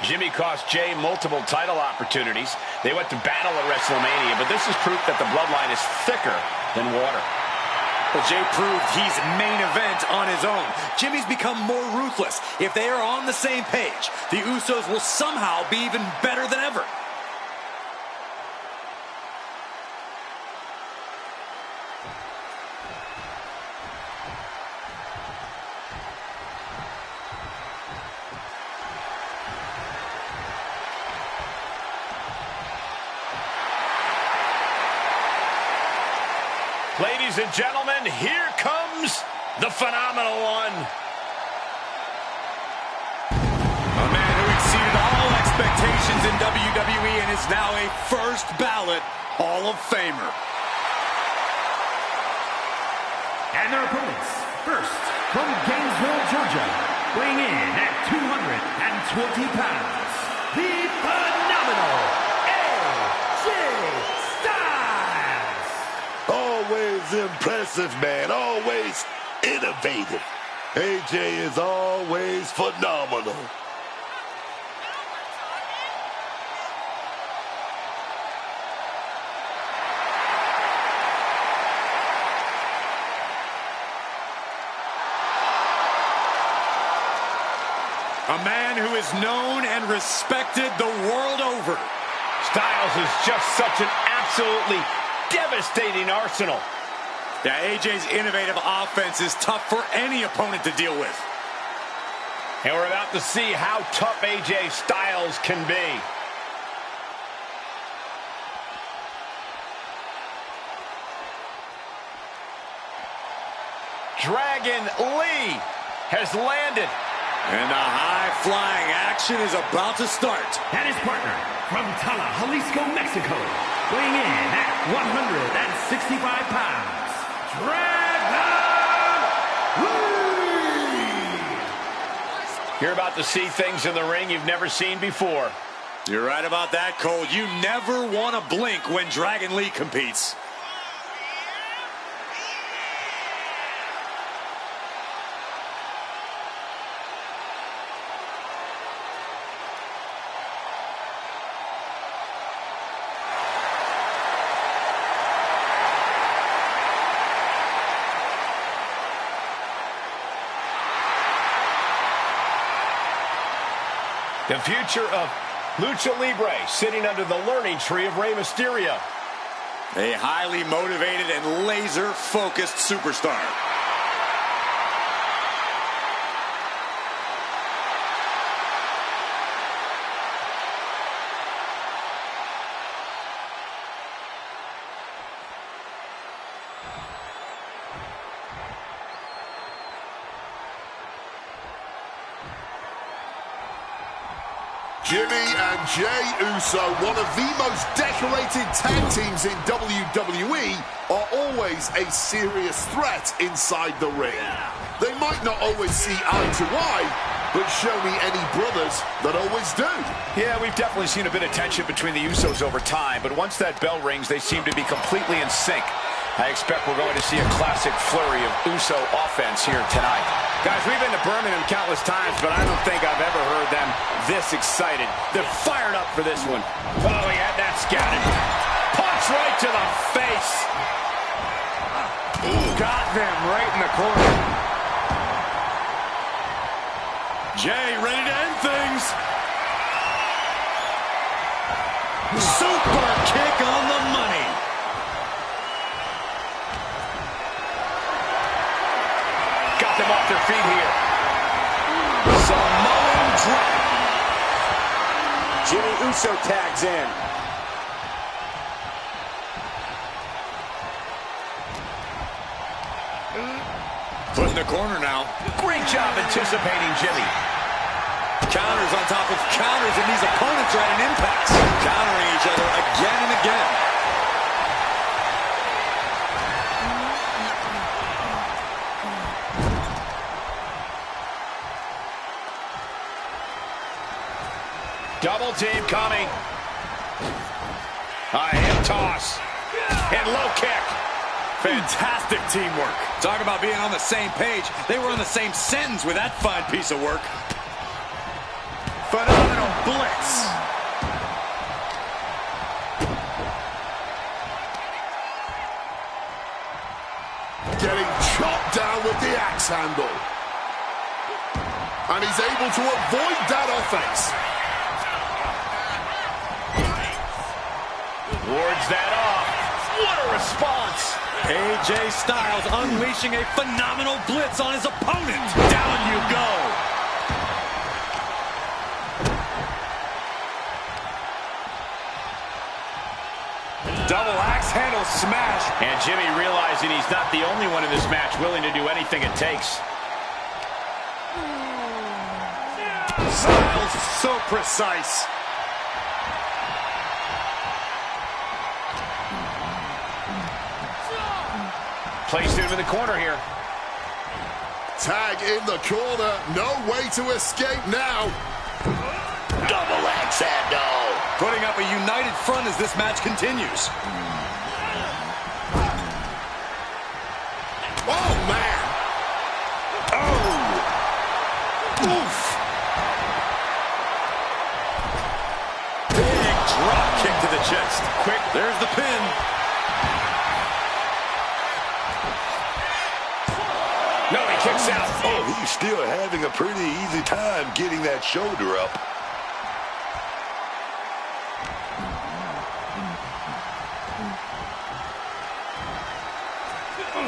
Jimmy cost Jay multiple title opportunities. They went to battle at WrestleMania, but this is proof that the bloodline is thicker than water. Well, Jay proved he's main event on his own. Jimmy's become more ruthless. If they are on the same page, the Usos will somehow be even better than ever. Ladies and gentlemen, here comes the phenomenal one. A man who exceeded all expectations in WWE and is now a first ballot Hall of Famer. And their opponents, first from Gainesville, Georgia, weighing in at 220 pounds, the phenomenal AJ Styles. Always impressive, man. Always innovative. AJ is always phenomenal. A man who is known and respected the world over. Styles is just such an absolutely devastating arsenal. Yeah, AJ's innovative offense is tough for any opponent to deal with. And we're about to see how tough AJ Styles can be. Dragon Lee has landed. And the high-flying action is about to start. And his partner from Tala, Jalisco, Mexico, weighing in at 165 pounds, Dragon Lee! You're about to see things in the ring you've never seen before. You're right about that, Cole. You never want to blink when Dragon Lee competes. The future of Lucha Libre sitting under the learning tree of Rey Mysterio. A highly motivated and laser-focused superstar. Jimmy and Jey Uso, one of the most decorated tag teams in WWE, are always a serious threat inside the ring. They might not always see eye to eye, but show me any brothers that always do. Yeah, we've definitely seen a bit of tension between the Usos over time, but once that bell rings, they seem to be completely in sync. I expect we're going to see a classic flurry of Uso offense here tonight. Guys, we've been to Birmingham countless times, but I don't think I've ever heard them this excited. They're fired up for this one. Oh, he had that scouted. Punch right to the face. Got them right in the corner. Jey ready to end things. Super kick on the money. Got them off their feet here. Samoan drop. Jimmy Uso tags in. Put in the corner now. Great job anticipating Jimmy. Counters on top of counters, and these opponents are at an impasse. Countering each other again and again. Double team coming. A hip toss. And low kick. Fantastic teamwork. Talk about being on the same page. They were on the same sentence with that fine piece of work. Phenomenal blitz. Getting chopped down with the axe handle. And he's able to avoid that offense. Wards that off. What a response. AJ Styles unleashing a phenomenal blitz on his opponent. Down you go. Double axe handle smash. And Jimmy realizing he's not the only one in this match willing to do anything it takes. Styles so precise. Placed him in the corner here. Tag in the corner. No way to escape now. Double axe handle. Putting up a united front as this match continues. Oh, man. Oh! Oof! Big drop kick to the chest. Quick, there's the pin. No, he kicks out. Oh, he's still having a pretty easy time getting that shoulder up.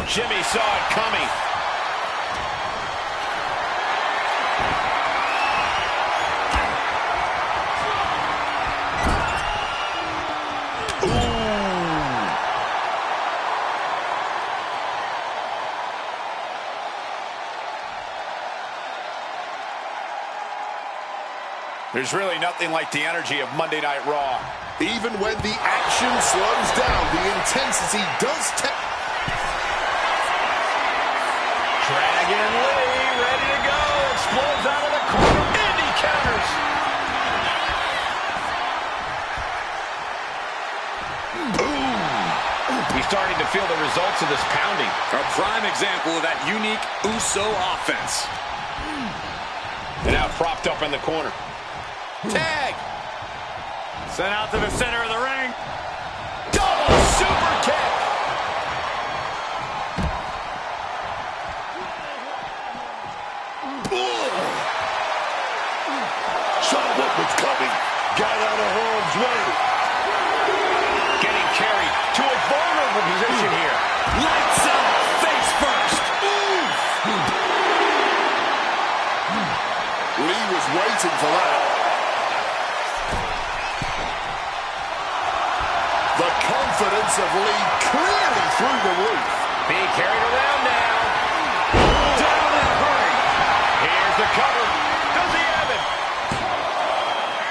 Jimmy saw it coming. There's really nothing like the energy of Monday Night Raw. Even when the action slows down, the intensity does take. Dragon Lee, ready to go. Explodes out of the corner. And he counters. He's starting to feel the results of this pounding. A prime example of that unique Uso offense. And now propped up in the corner. Tag! Sent out to the center of the ring. Double super kick. Saw what his way. Getting carried to a vulnerable position here. Lights out, face first. Lee was waiting for that. The confidence of Lee clearly through the roof. Being carried around now. Down in a hurry. Here's the cover. Does he have it?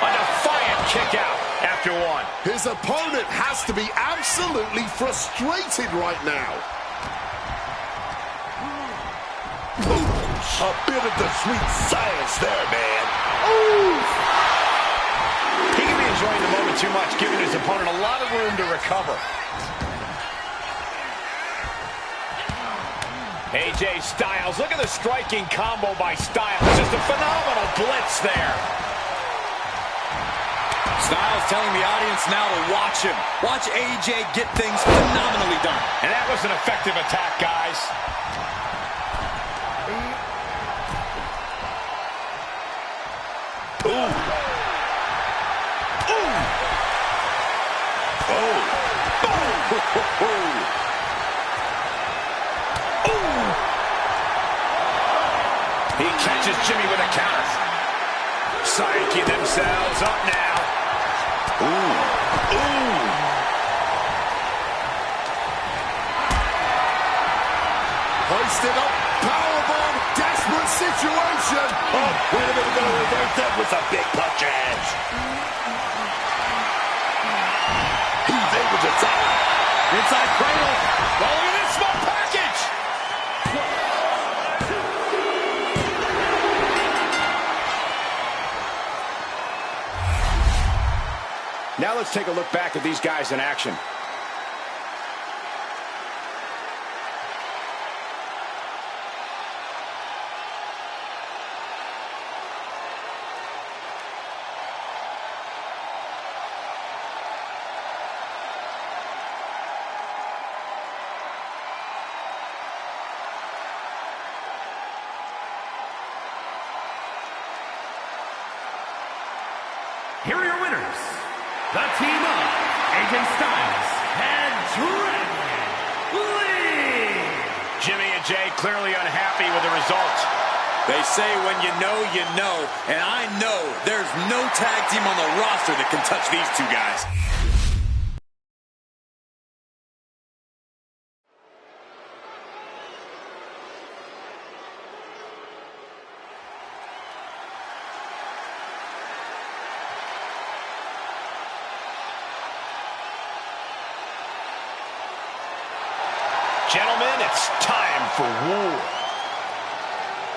A defiant kick out after one. His opponent has to be absolutely frustrated right now. A bit of the sweet science there, man. He can be enjoying the moment too much, giving his opponent a lot of room to recover. AJ Styles, look at the striking combo by Styles. Just a phenomenal blitz there. Styles telling the audience now to watch him. Watch AJ get things phenomenally done. And that was an effective attack, guys. He catches Jimmy with a counter. Psyching themselves up now. Hoisted up, powerbomb, desperate situation. Oh, wait a minute, gonna reverse that with some big punches. He's able to tap. Inside cradle. Oh, look at this small package. Now let's take a look back at these guys in action. Here are your winners, the team of AJ Styles and Dragon Lee. Jimmy and Jay clearly unhappy with the result. They say when you know, and I know there's no tag team on the roster that can touch these two guys. Gentlemen, it's time for war.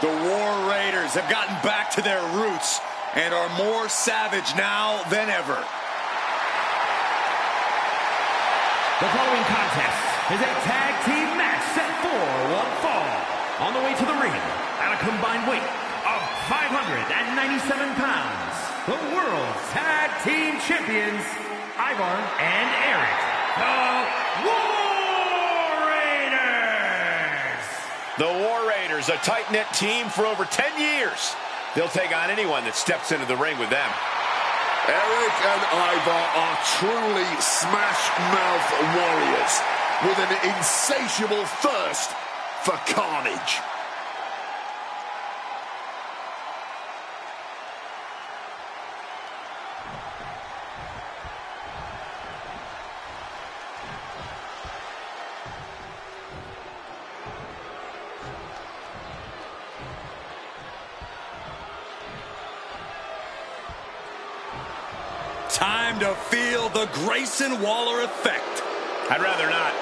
The War Raiders have gotten back to their roots and are more savage now than ever. The following contest is a tag team match set for one fall. On the way to the ring, at a combined weight of 597 pounds, the World's Tag Team Champions, Ivar and Eric, the War Raiders. The War Raiders, a tight-knit team for over 10 years. They'll take on anyone that steps into the ring with them. Eric and Ivar are truly smash-mouth warriors with an insatiable thirst for carnage. Time to feel the Grayson Waller effect. I'd rather not.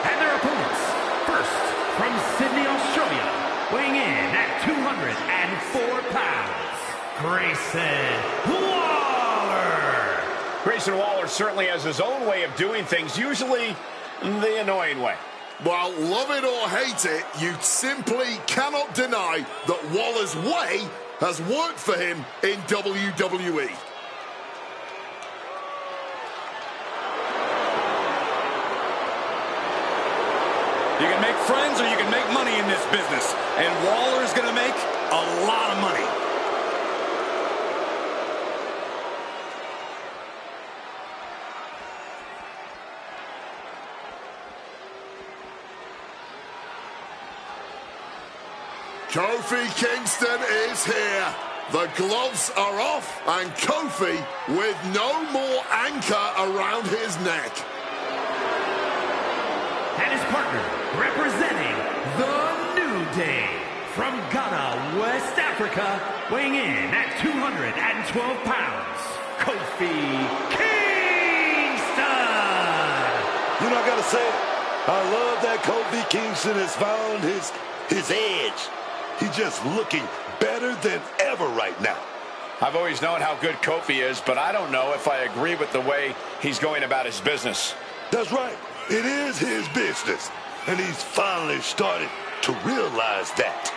And their opponents, first from Sydney, Australia, weighing in at 204 pounds, Grayson Waller. Grayson Waller certainly has his own way of doing things, usually the annoying way. Well, love it or hate it, you simply cannot deny that Waller's way has worked for him in WWE. You can make friends or you can make money in this business. And Waller's going to make a lot of money. Kofi Kingston is here. The gloves are off, and Kofi with no more anchor around his neck. And his partner, representing the New Day, from Ghana, West Africa, weighing in at 212 pounds, Kofi Kingston! You know, I gotta say, I love that Kofi Kingston has found his edge. He's just looking better than ever right now. I've always known how good Kofi is, but I don't know if I agree with the way he's going about his business. That's right. It is his business, and he's finally started to realize that.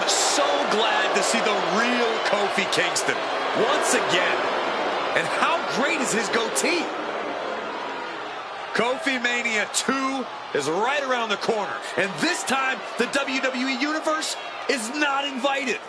So glad to see the real Kofi Kingston once again. And how great is his goatee? Kofi Mania 2 is right around the corner. And this time, the WWE Universe is not invited.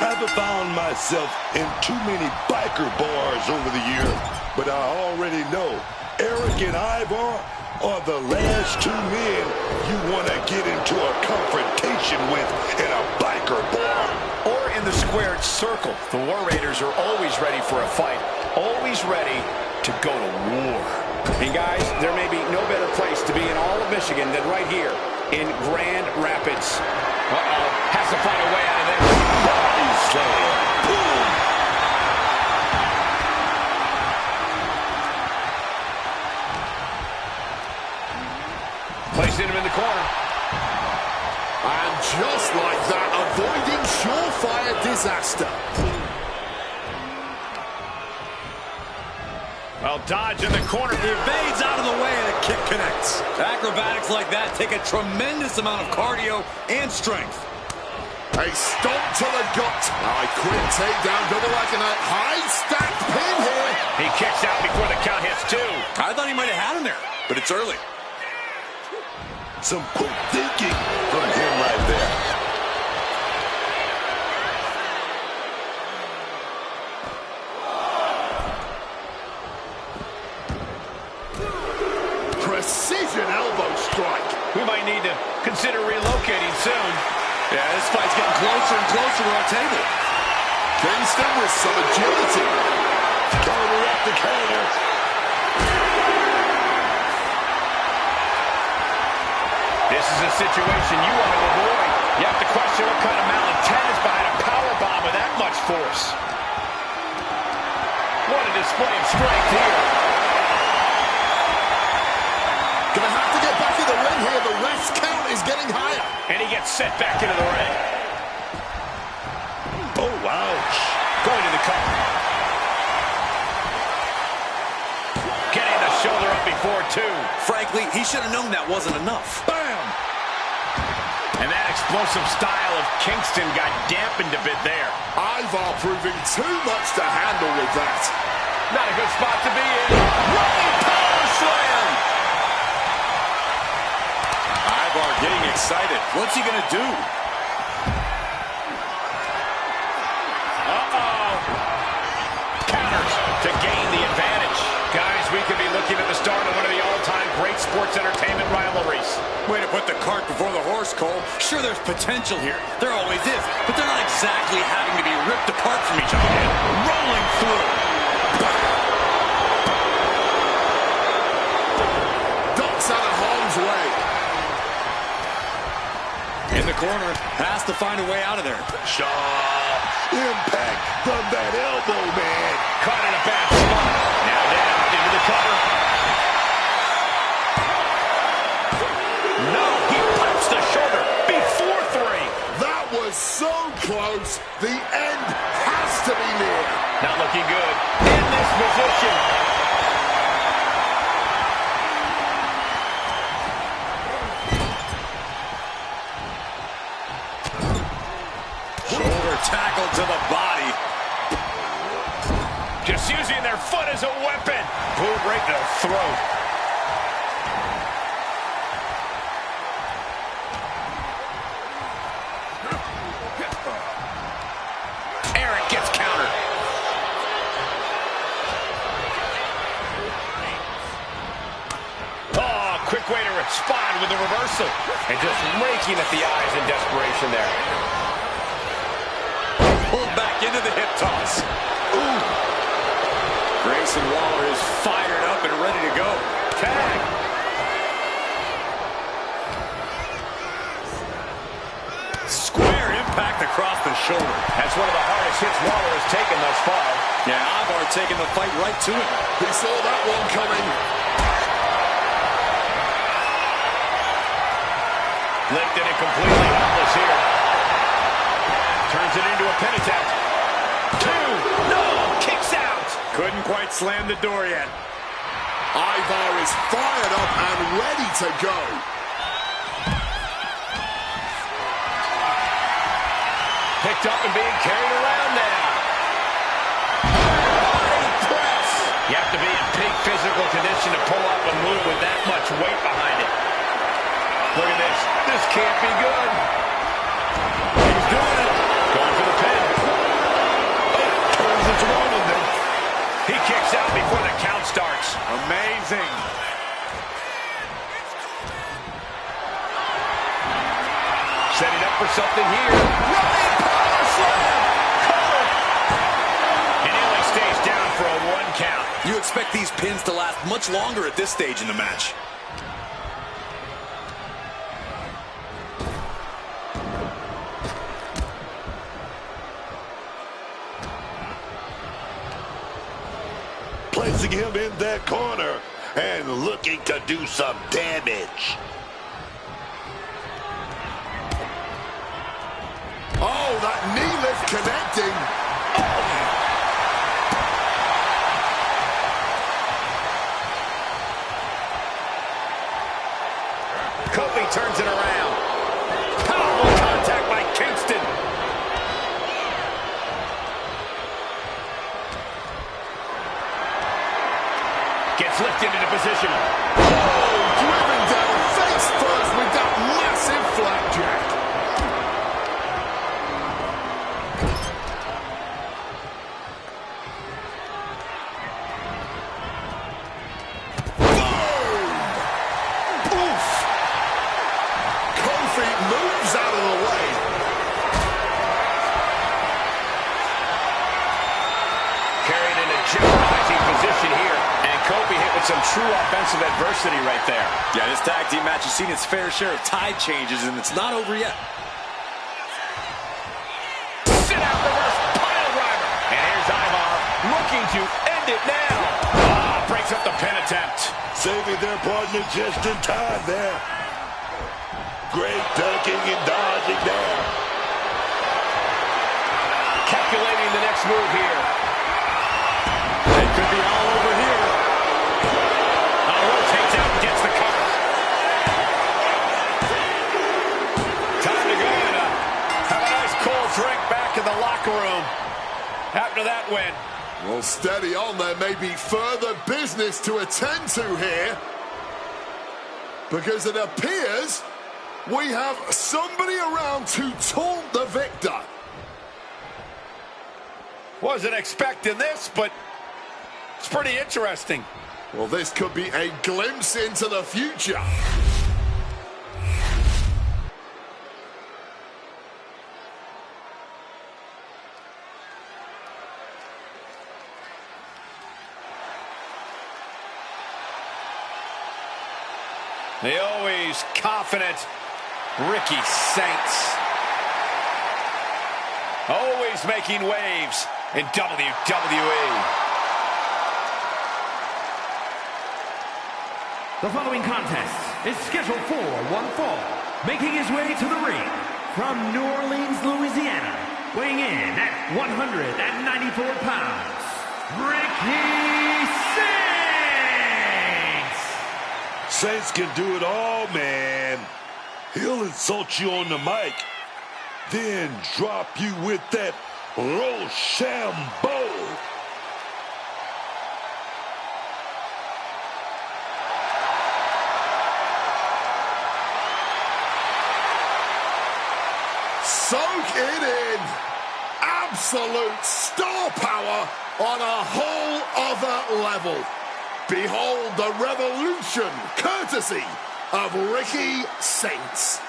I've found myself in too many biker bars over the years, but I already know Eric and Ivar are the last two men you want to get into a confrontation with in a biker bar. Or in the squared circle. The War Raiders are always ready for a fight, always ready to go to war. And guys, there may be no better place to be in all of Michigan than right here in Grand Rapids. Has to find a way out of this. Body slam. Boom. Placing him in the corner. And just like that, avoiding surefire disaster. Well, Dodge in the corner. He evades out of the way and a kick connects. Acrobatics like that take a tremendous amount of cardio and strength. A stomp to the gut. A quick takedown, double leg, and a high stacked pin here. He kicks out before the count hits two. I thought he might have had him there, but it's early. Some quick thinking from him right there. Precision elbow strike. We might need to consider relocating soon. Yeah, this fight's getting closer and closer to our table. Kingston with some agility. Counteract the counter. This is a situation you want to avoid. You have to question what kind of malintent is behind a powerbomb with that much force. What a display of strength here. Gonna have to get back in the ring here. The ref's count is getting higher. And he gets sent back into the ring. Oh, ouch. Going to the cover. Getting the shoulder up before two. Frankly, he should have known that wasn't enough. Bam! And that explosive style of Kingston got dampened a bit there. Ivar proving too much to handle with that. Not a good spot to be in. Running power slam! Ivar getting excited. What's he gonna do? Counters to gain the advantage. Guys, we could be looking at the start of one of the all-time great sports entertainment rivalries. Way to put the cart before the horse, Cole. Sure, there's potential here. There always is. But they're not exactly having to be ripped apart from each other. And rolling through. Ducks out of harm's way. In the corner. Has to find a way out of there. Sharp. Impact from that elbow, man. Caught in a bad spot. Now down into the cover. No, he pops the shoulder before 3. That was so close. The end has to be near. Not looking good in this position. Shoulder tackle to the body. Just using their foot as a weapon. Boom right to the throat. Eric gets countered. Oh, quick way to respond with a reversal. And just raking at the eyes in desperation there. Pulled back into the hip toss. Ooh. Grayson Waller is fired up and ready to go. Tag. Square impact across the shoulder. That's one of the hardest hits Waller has taken thus far. Yeah, Ivar taking the fight right to him. He saw that one coming. Lifted and completely helpless here. Turns it into a pin attempt. 2. No! Kicks out. Couldn't quite slam the door yet. Ivar is fired up and ready to go. Picked up and being carried around now. Body press. You have to be in peak physical condition to pull up a move with that much weight behind it. Look at this. This can't be good. He's doing it. Going for the pin. Turns it around on them. He kicks out before the count starts. Amazing. Setting up for something here. Running power slam. Cover. And he only stays down for a 1 count. You expect these pins to last much longer at this stage in the match. Placing him in that corner and looking to do some damage. Oh, that knee lift connecting. Kofi turns it around. Powerful contact by Kingston. Gets lifted into position. Oh, driven down face first with that massive flapjack. Oof! Kofi moves out of the way. Carried in a jeopardizing position here. And Kofi hit with some true offensive adversity right there. Yeah, this tag team match has seen its fair share of tide changes, and it's not over yet. Sit out reverse pile driver. And here's Ivar looking to end it now. Ah, breaks up the pin attempt. Saving their partner just in time there. Great ducking and dodging there. Calculating the next move here. It could be all over here. Rotates out and gets the cover. Time to go and have a nice cold drink back in the locker room after that win. Well, steady on. There may be further business to attend to here, because it appears we have somebody around to taunt the victor. Wasn't expecting this, but it's pretty interesting. Well, this could be a glimpse into the future. The always confident Ricky Saints. Always making waves in WWE. The following contest is scheduled for one fall. Making his way to the ring from New Orleans, Louisiana, weighing in at 194 pounds, Ricky Saints! Saints can do it all, man. He'll insult you on the mic, then drop you with that Rochambeau. Soak it in. Absolute star power on a whole other level. Behold the revolution, courtesy of Ricky Saints.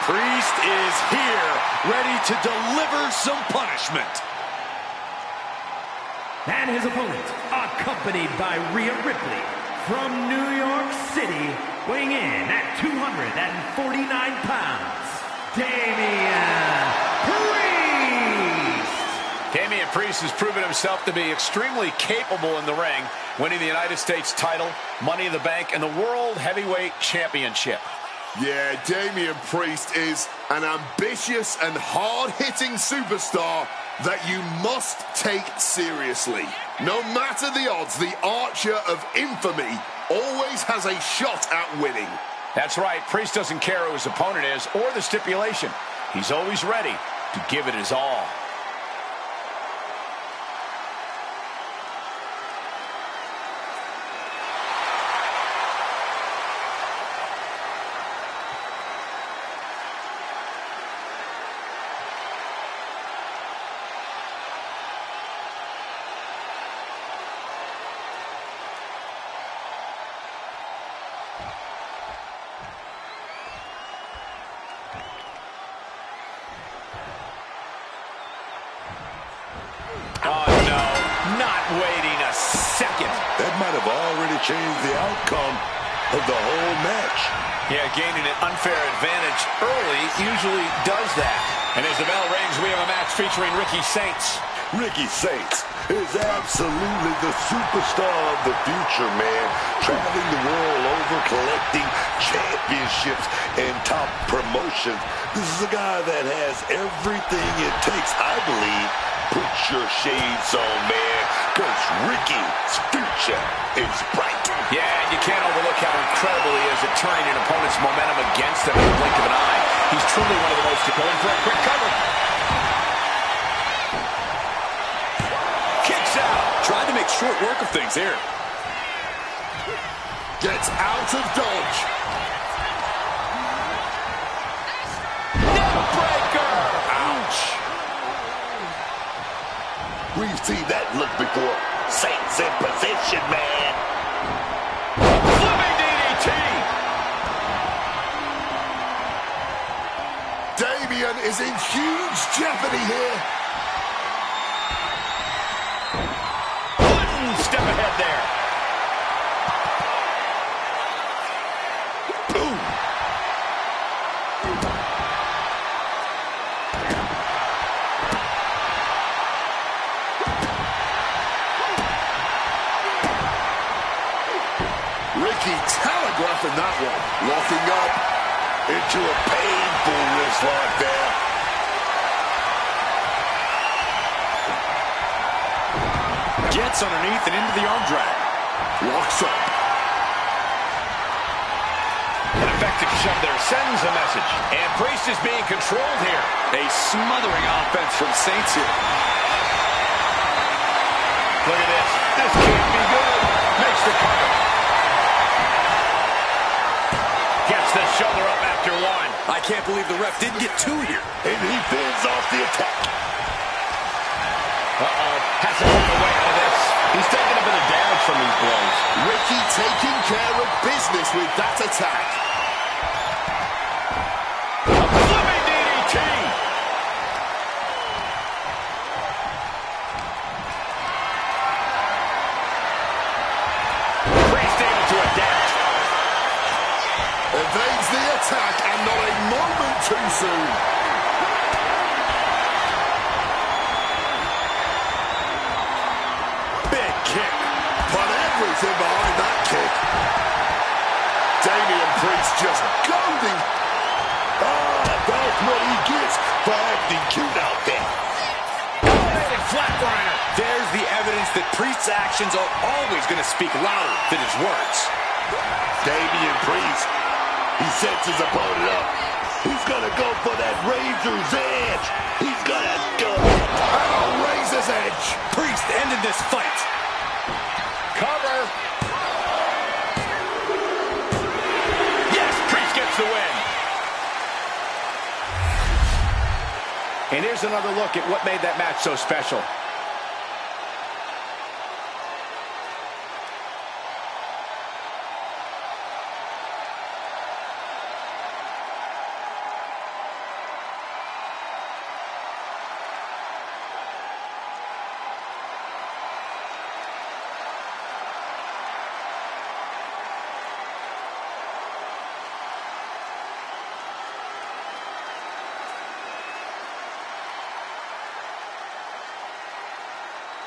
Priest is here, ready to deliver some punishment. And his opponent, accompanied by Rhea Ripley from New York City, weighing in at 249 pounds, Damian Priest! Damian Priest has proven himself to be extremely capable in the ring, winning the United States title, Money in the Bank, and the World Heavyweight Championship. Yeah, Damian Priest is an ambitious and hard-hitting superstar that you must take seriously. No matter the odds, the Archer of Infamy always has a shot at winning. That's right. Priest doesn't care who his opponent is or the stipulation. He's always ready to give it his all. Oh, no, not waiting a second. That might have already changed the outcome of the whole match. Yeah, gaining an unfair advantage early usually does that. And as the bell rings, we have a match featuring Ricky Saints. Ricky Saints is absolutely the superstar of the future, man. Traveling the world over, collecting championships and top promotions. This is a guy that has everything it takes, I believe. Put your shades on, man, because Ricky's future is bright. Yeah, you can't overlook how incredible he is at turning an opponent's momentum against him in the blink of an eye. He's truly one of the most going for a quick cover. Kicks out. Trying to make short work of things here. Gets out of dodge. Neckbreaker. Ouch. We've seen that look before. Saints in position, man. Flipping DDT. Damian is in huge jeopardy here. One step ahead there. Boom. Ricky telegraphing that one. Locking up. Into a painful wrist lock there. Gets underneath and into the arm drag. Locks up. An effective shove there sends a message. And Priest is being controlled here. A smothering offense from Saints here. Look at this. This can't be good. Makes the cover. Gets the shoulder up after one. I can't believe the ref didn't get two here. And he fends off the attack. Uh-oh. Has to walk away out of this. He's taking a bit of damage from these blows. Ricky taking care of business with that attack. too soon. Big kick. Put everything behind that kick. Damian Priest just goading. That's what he gets for acting cute out there. Flatliner. There's the evidence that Priest's actions are always going to speak louder than his words. Damian Priest, he sets his opponent up. He's going to go for that razor's edge. He's going to go. Oh, razor's edge. Priest ended this fight. Cover. Yes, Priest gets the win. And here's another look at what made that match so special.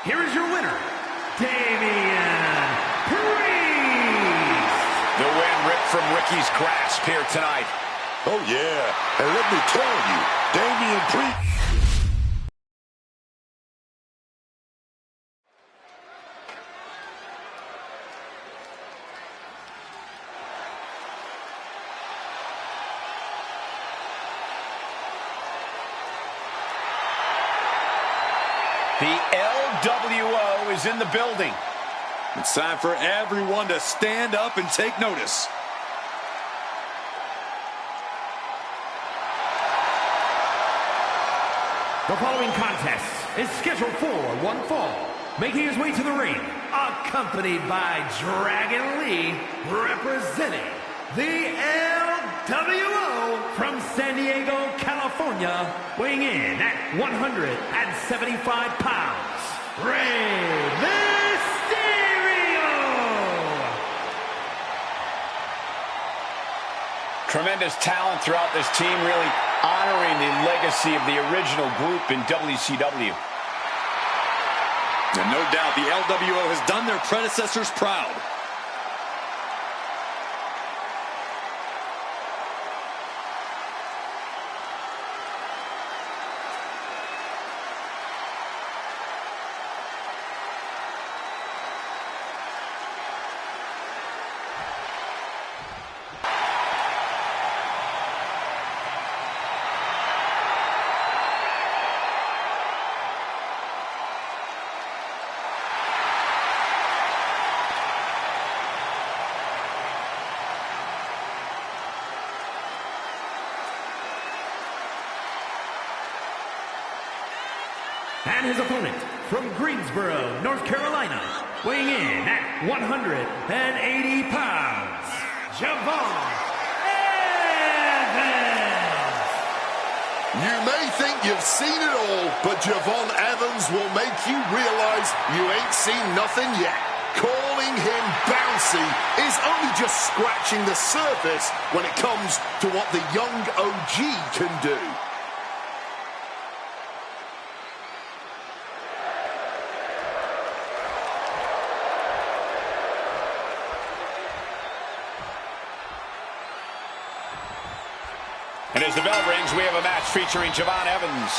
Here is your winner, Damian Priest. The win ripped from Ricky's grasp here tonight. Oh, yeah. And let me tell you, Damian Priest. The LWO is in the building. It's time for everyone to stand up and take notice. The following contest is scheduled for one fall. Making his way to the ring, accompanied by Dragon Lee, representing the LWO from San Diego, California, weighing in at 175 pounds, Rey Mysterio! Tremendous talent throughout this team, really honoring the legacy of the original group in WCW. And no doubt the LWO has done their predecessors proud. And his opponent from Greensboro, North Carolina, weighing in at 180 pounds, Javon Evans. You may think you've seen it all, but Javon Evans will make you realize you ain't seen nothing yet. Calling him bouncy is only just scratching the surface when it comes to what the young OG can do. And as the bell rings, we have a match featuring Javon Evans.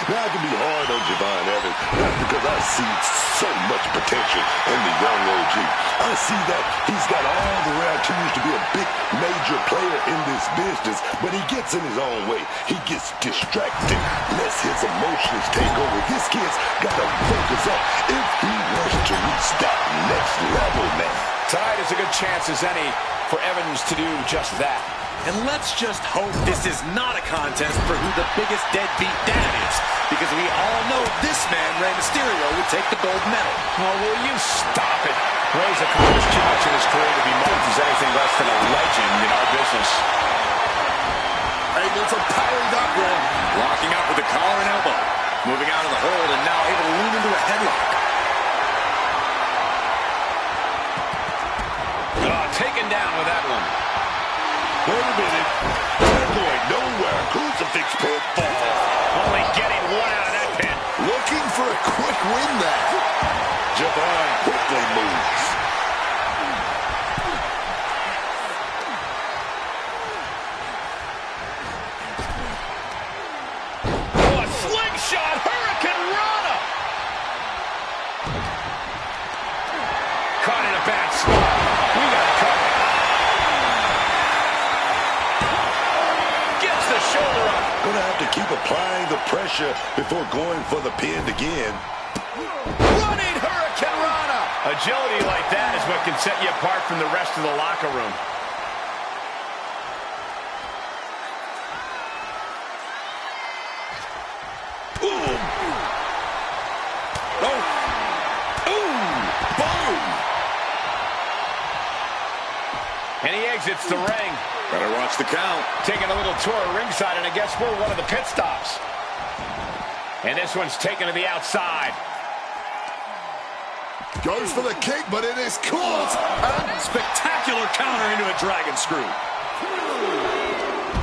Now, I can be hard on Javon Evans. That's because I see so much potential in the young OG. I see that he's got all the rare tools to be a big, major player in this business, but he gets in his own way. He gets distracted, lets his emotions take over. This kid's got to focus up if he wants to reach that next level, man. Tonight is a good chance as any for Evans to do just that. And let's just hope this is not a contest for who the biggest deadbeat dad is. Because we all know this man, Rey Mysterio, would take the gold medal. Oh, will you stop it? Rey's accomplished too much in his career to be marked as anything less than a legend in our business. Able to parry that one. Locking up with the collar and elbow. Moving out of the hold and now able to lean into a headlock. Taken down with that one. Wait a minute. They're going nowhere. Who's Caught in a bad spot. We got it covered. Gets the shoulder up. Gonna have to keep applying the pressure before going for the pin again. Running Hurricane Rana. Agility like that is what can set you apart from the rest of the locker room. Boom! Oh! Ooh! Boom! And he exits the ring. Better watch the count. Taking a little tour of ringside, and I guess we're one of the pit stops. And this one's taken to the outside. Goes for the kick, but it is caught. And Spectacular counter into a dragon screw.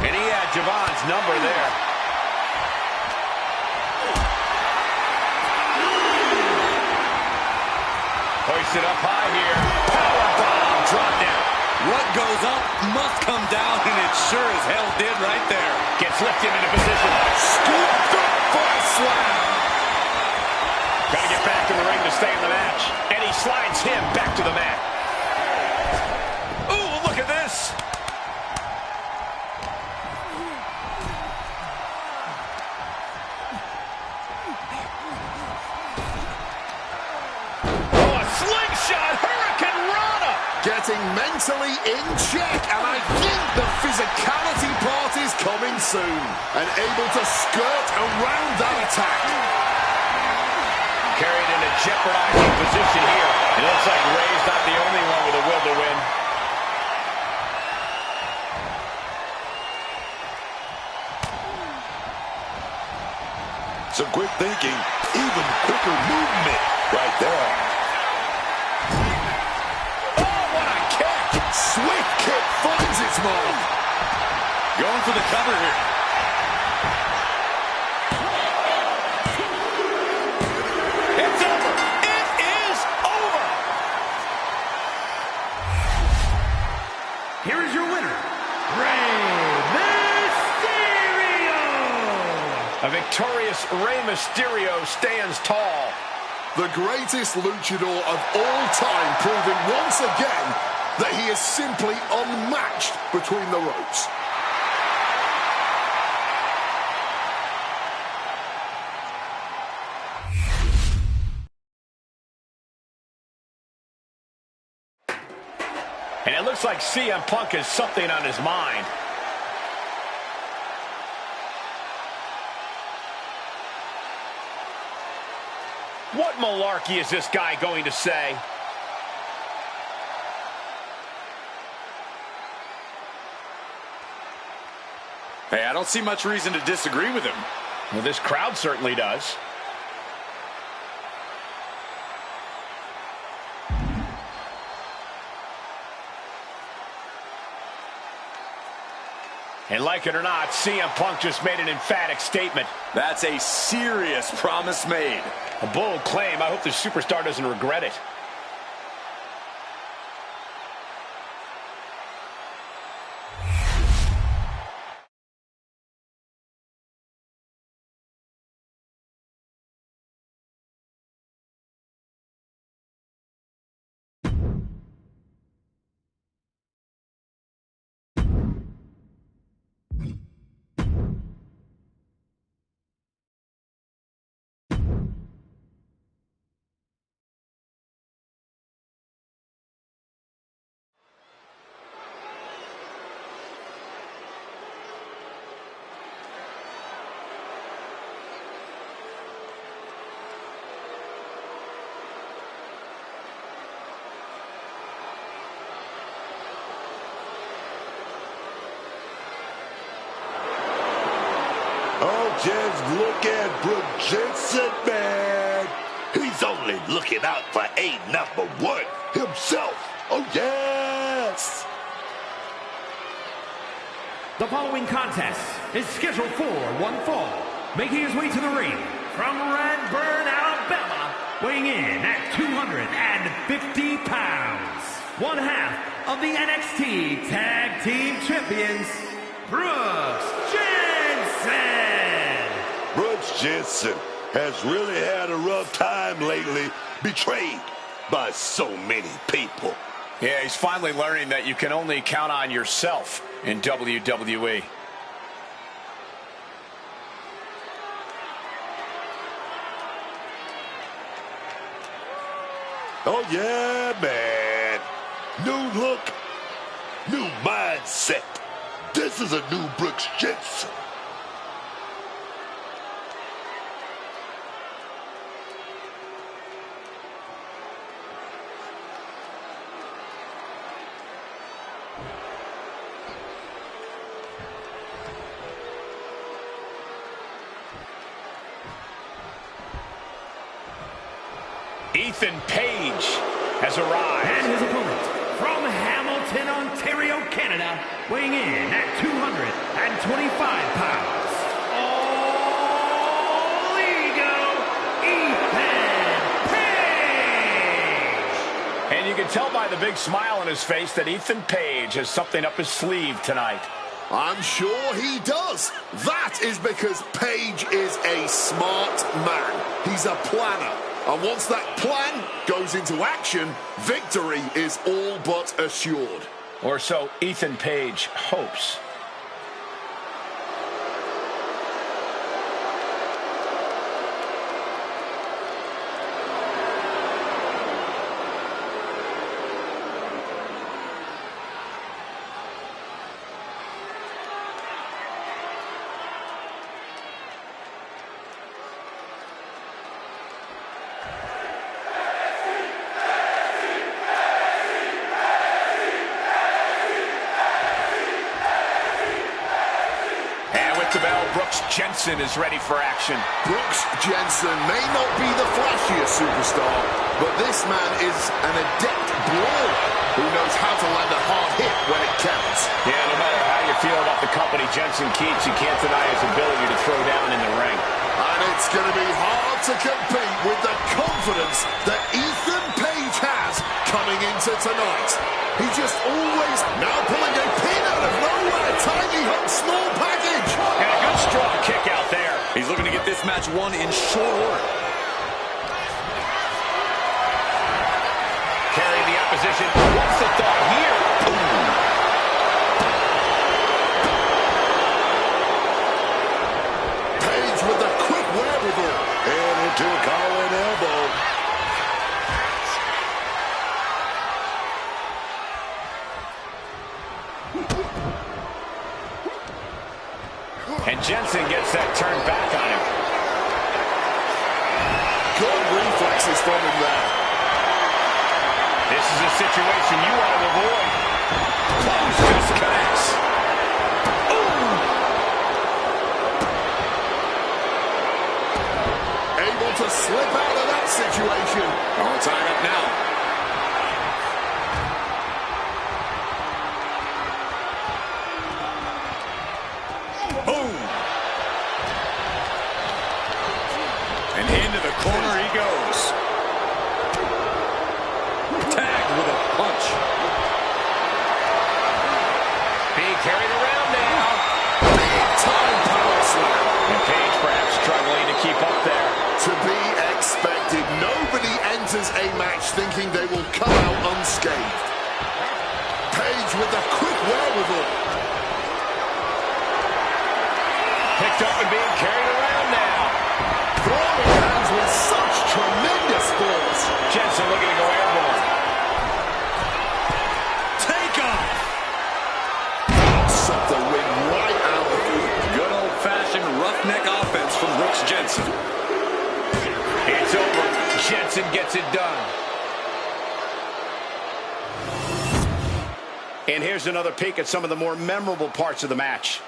And he had Javon's number there. Hoisted up high here. Powerbomb drop down. What goes up must come down, and it sure as hell did right there. Gets lifted into position. scooped up for a slam. Got to get back in the ring to stay in the match. And he slides him back to the mat. Ooh, look at this. Oh, a slingshot Hurricane Rana. Getting mentally in check, and I think the physicality part is coming soon. And able to skirt around that attack. Carried in a jeopardizing position here. It looks like Ray's not the only one with a will to win. Some quick thinking, even quicker movement right there. Oh, what a kick! Swift kick finds its mark. Going for the cover here. It's over! It is over! Here is your winner, Rey Mysterio! A victorious Rey Mysterio stands tall. The greatest luchador of all time, proving once again that he is simply unmatched between the ropes. And it looks like CM Punk has something on his mind. What malarkey is this guy going to say? Hey, I don't see much reason to disagree with him. Well, this crowd certainly does. And like it or not, CM Punk just made an emphatic statement. That's a serious promise made. A bold claim. I hope the superstar doesn't regret it. Oh, just look at Brooke Jensen, man. He's only looking out for a number one himself. Oh, yes. The following contest is scheduled for one fall. Making his way to the ring from Radburn, Alabama, weighing in at 250 pounds. One half of the NXT Tag Team Champions, Brooks Jensen. Brooks Jensen has really had a rough time lately, betrayed by so many people. Yeah, he's finally learning that you can only count on yourself in WWE. Oh, yeah, man. New look, new mindset. This is a new Brooks Jensen. Ethan Page has arrived. And his opponent, from Hamilton, Ontario, Canada, weighing in at 225 pounds, All Ego, Ethan Page! And you can tell by the big smile on his face that Ethan Page has something up his sleeve tonight. I'm sure he does. That is because Page is a smart man. He's a planner. And once that plan goes into action, victory is all but assured. Or so Ethan Page hopes. Brooks Jensen is ready for action. Brooks Jensen may not be the flashiest superstar, but this man is an adept brawler who knows how to land a hard hit when it counts. Yeah, no matter how you feel about the company Jensen keeps, you can't deny his ability to throw down in the ring. And it's going to be hard to compete with the confidence that Ethan Page has coming into tonight. He just always now pulling a pin out of nowhere. Tiny hook, small package. And a good strong kick out there. He's looking to get this match won in short order. Carrying the opposition. What's the thought here? Boom. Page with a quick wherewithal. And into a collar and elbow. And Jensen gets that turned back on him. Good reflexes from him there. This is a situation you want to avoid. Close just connects. Able to slip out of that situation. All tied up now. Boom. And into the corner he goes. Tagged with a punch. Being carried around now. Big time power slam. And Page perhaps struggling to keep up there. To be expected. Nobody enters a match thinking they will come out unscathed. Page with the quick wherewithal. Picked up and being carried around now. Throwing hands with such tremendous force. Jensen looking to go airborne. Take off. Sucked the wind right out of you. Good old-fashioned roughneck offense from Brooks Jensen. It's over. Jensen gets it done. And here's another peek at some of the more memorable parts of the match.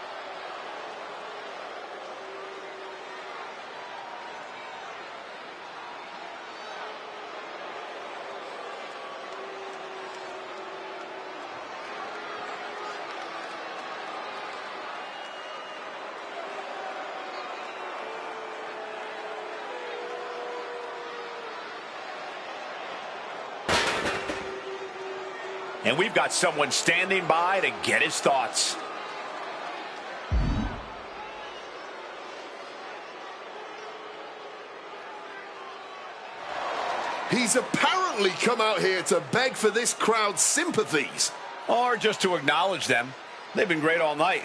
And we've got someone standing by to get his thoughts. He's apparently come out here to beg for this crowd's sympathies. Or just to acknowledge them. They've been great all night.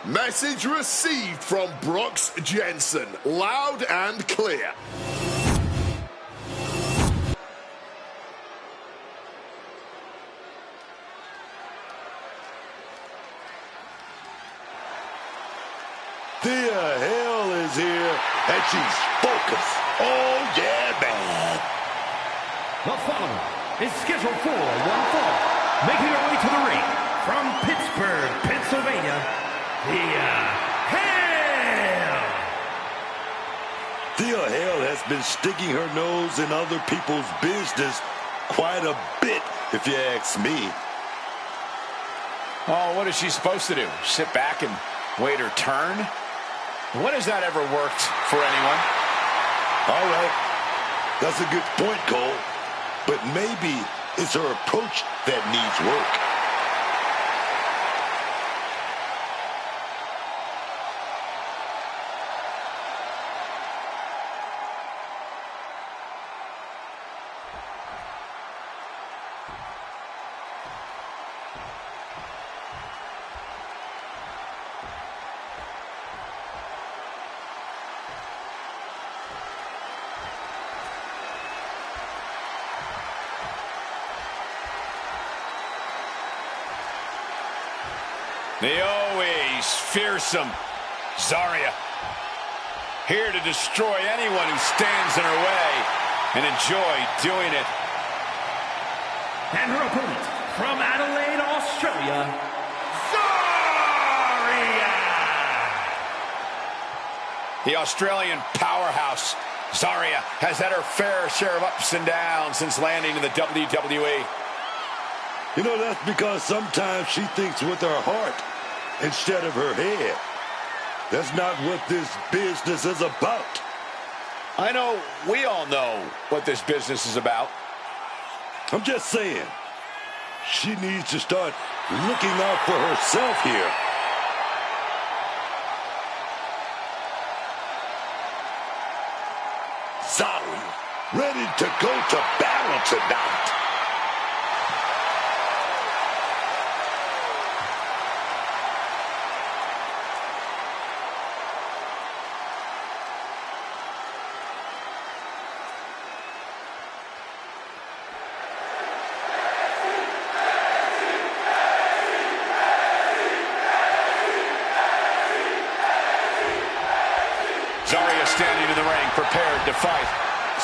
Message received from Brooks Jensen. Loud and clear. Thea Hale is here, and she's focused. Oh, yeah, man. The following is scheduled for one fall. Making her way to the ring from Pittsburgh, Pennsylvania, Thea Hale. Thea Hale has been sticking her nose in other people's business quite a bit, if you ask me. Oh, what is she supposed to do? Sit back and wait her turn? When has that ever worked for anyone? All right. That's a good point, Cole. But maybe it's her approach that needs work. The always fearsome Zarya. Here to destroy anyone who stands in her way and enjoy doing it. And her opponent from Adelaide, Australia, Zarya. The Australian powerhouse, Zarya, has had her fair share of ups and downs since landing in the WWE. You know, that's because sometimes she thinks with her heart instead of her head. That's not what this business is about. I know, we all know what this business is about. I'm just saying, she needs to start looking out for herself here. Zarya, ready to go to battle tonight. Zarya standing in the ring, prepared to fight.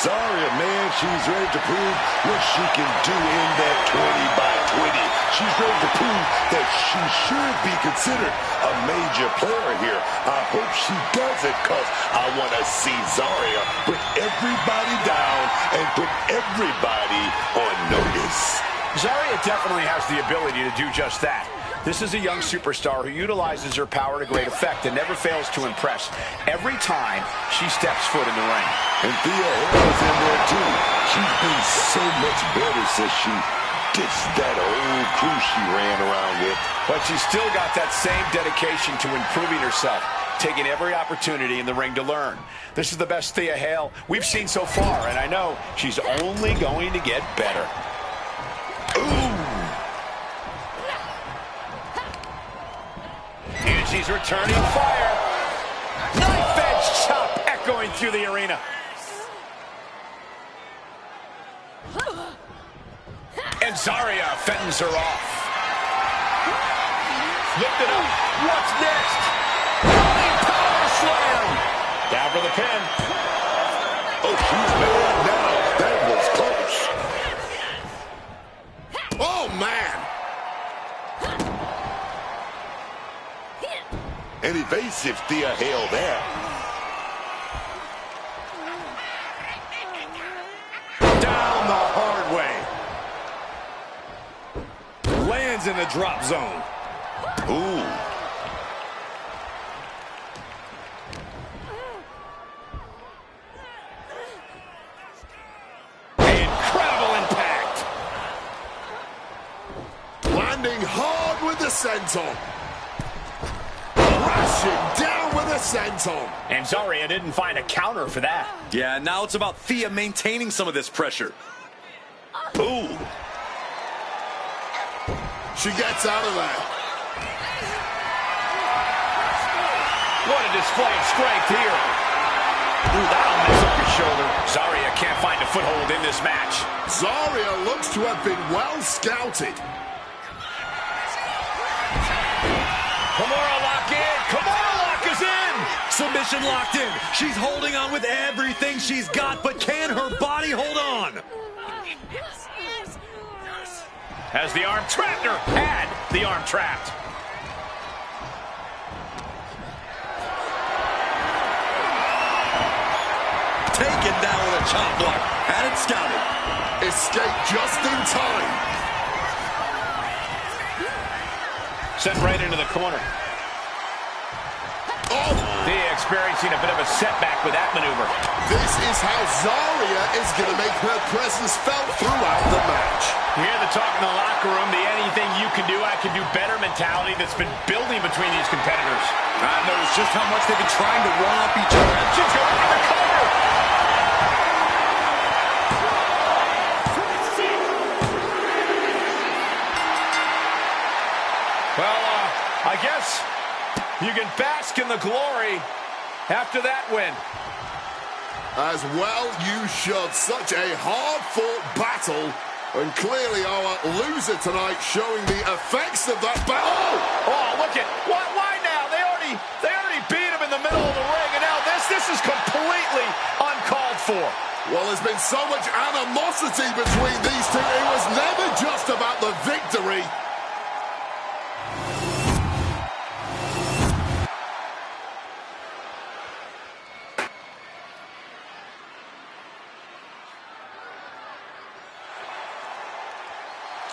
Zarya, man, she's ready to prove what she can do in that 20-by-20. She's ready to prove that she should be considered a major player here. I hope she does it, because I want to see Zarya put everybody down and put everybody on notice. Zarya definitely has the ability to do just that. This is a young superstar who utilizes her power to great effect and never fails to impress every time she steps foot in the ring. And Thea Hale's in there too. She's been so much better since she ditched that old crew she ran around with. But she's still got that same dedication to improving herself, taking every opportunity in the ring to learn. This is the best Thea Hale we've seen so far, and I know she's only going to get better. Ooh! And she's returning fire. Knife edge chop echoing through the arena. And Zarya fends her off. Lifted up. What's next? Running power slam. Down for the pin. Oh, she's mad now. That was close. Oh, man. An evasive Thea Hale there. Down the hard way. Lands in the drop zone. Ooh. Incredible impact. Landing hard with the senton. Crashing down with a 100% on. And Zarya didn't find a counter for that. Yeah, now it's about Thea maintaining some of this pressure. Ooh. She gets out of there. What a display of strength here. Ooh, that'll mess up your shoulder. Zarya can't find a foothold in this match. Zarya looks to have been well scouted. Kimura lock in. Kimura lock is in. Submission locked in. She's holding on with everything she's got, but can her body hold on? Has the arm trapped her. Had the arm trapped. Taken down with a chop block. Had it scouted. Escape just in time. Sent right into the corner. Oh! Thea experiencing a bit of a setback with that maneuver. This is how Zarya is going to make her presence felt throughout the match. You hear the talk in the locker room, the anything you can do, I can do better mentality that's been building between these competitors. I've noticed just how much they've been trying to run up each other. She's going for the cover. Well, I guess you can bask in the glory after that win. As well you should. Such a hard-fought battle. And clearly our loser tonight showing the effects of that battle. Oh, look at, why now? They already beat him in the middle of the ring, and now this is completely uncalled for. Well, there's been so much animosity between these two. It was never just about the victory.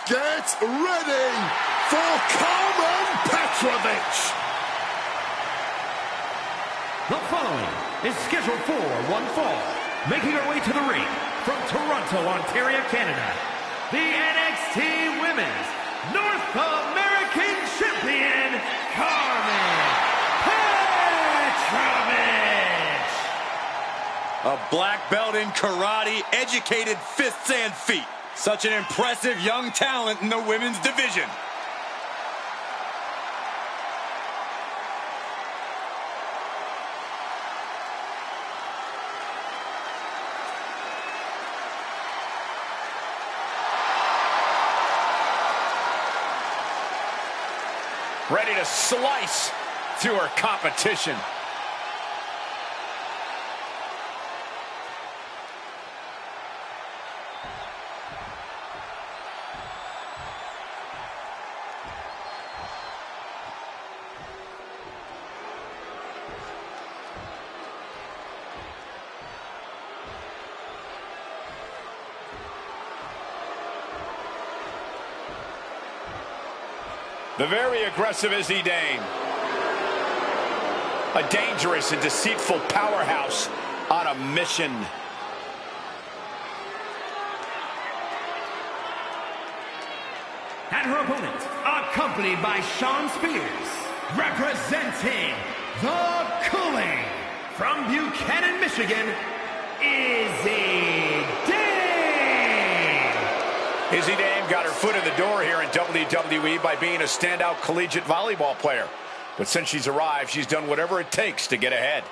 Get ready for Carmen Petrovic. The following is scheduled for one fall. Making her way to the ring from Toronto, Ontario, Canada, the NXT Women's North American Champion, Carmen Petrovic. A black belt in karate, educated fists and feet. Such an impressive young talent in the women's division. Ready to slice through her competition. The very aggressive Izzy Dane. A dangerous and deceitful powerhouse on a mission. And her opponent, accompanied by Shawn Spears, representing the Cooling from Buchanan, Michigan, Izzy Dane. Izzy Dane got her foot in the door here in WWE by being a standout collegiate volleyball player. But since she's arrived, she's done whatever it takes to get ahead.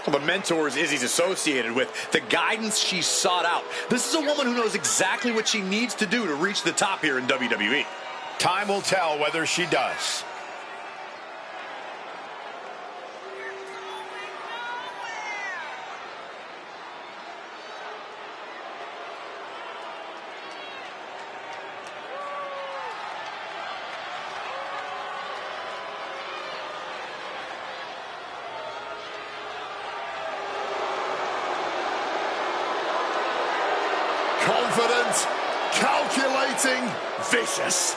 The mentors Izzy's associated with, the guidance she's sought out. This is a woman who knows exactly what she needs to do to reach the top here in WWE. Time will tell whether she does. Confident, calculating, vicious.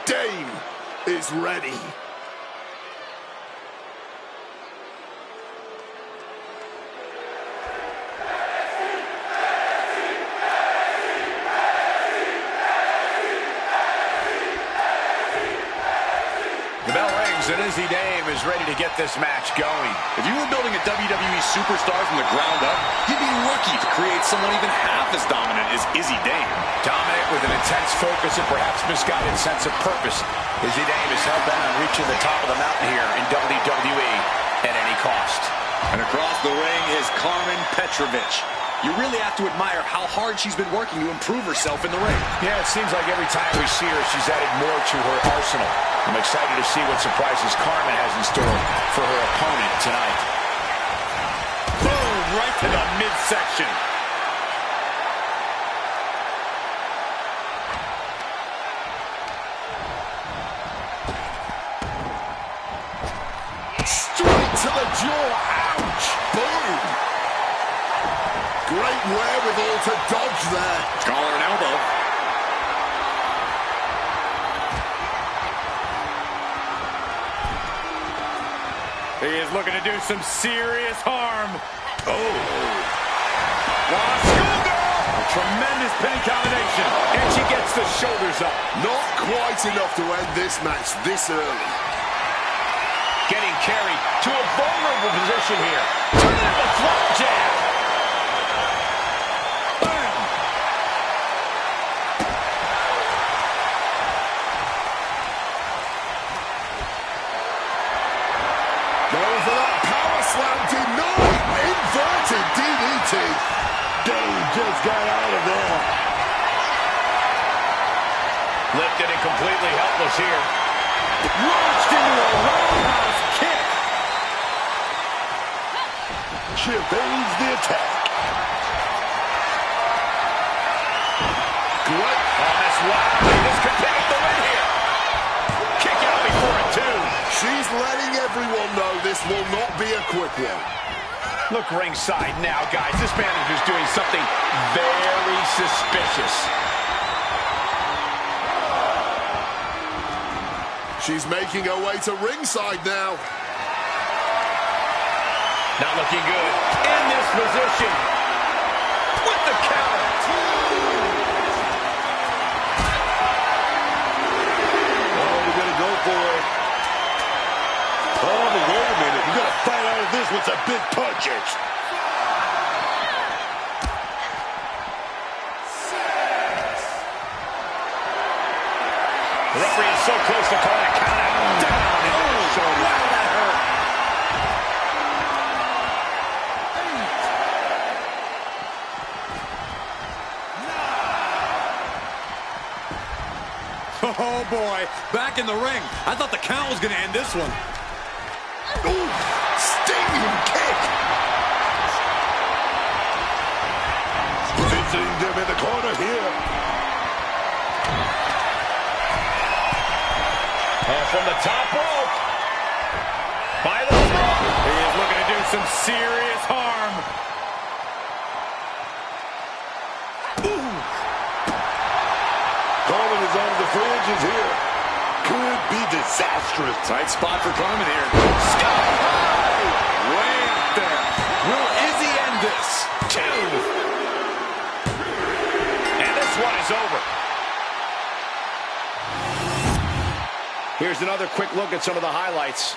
Dane is ready. The bell rings moves, and Izzy Dame is ready to get this match going. If you were building a WWE superstar from the ground up, you'd be lucky to create someone even half as dominant as Izzy Dame. Dominant with an intense focus and perhaps misguided sense of purpose. Izzy Dame is hell-bent on reaching the top of the mountain here in WWE at any cost. And across the ring is Carmen Petrovic. You really have to admire how hard she's been working to improve herself in the ring. Yeah, it seems like every time we see her, she's added more to her arsenal. I'm excited to see what surprises Carmen has in store for her opponent tonight. Boom, right to the midsection. Straight to the jaw. Ouch. Boom. Great wherewithal to dodge there. Collar and elbow. He is looking to do some serious harm. Oh. A tremendous pin combination. And she gets the shoulders up. Not quite enough to end this match this early. Getting carried to a vulnerable position here. Turning the flop jab. Bam. Going for that power slam, denied. Inverted DDT. Dame just got out of there. Lifted and completely helpless here. Launched into a roundhouse kick. She evades the attack. Great. Oh, that's wild. This could pick up the win here. Kick out before it, too. She's letting everyone know this will not be a quick one. Look ringside now, guys. This manager's doing something very suspicious. She's making her way to ringside now. Not looking good. In this position. With the counter. Oh, we're going to go for it. Oh, but wait a minute. We're going to fight out of this with some big punches. The referee is so close to calling a count out. Down into the shoulder. Wow, that hurt. Oh, boy. Back in the ring. I thought the count was going to end this one. Ooh, stinging kick. Positioning them in the corner here. And from the top rope. By the throat. He is looking to do some serious harm. Carmen is on the fringes here. Could be disastrous. Tight spot for Carmen here. Sky high. Way up there. Will Izzy end this? 2. And this one is over. Here's another quick look at some of the highlights.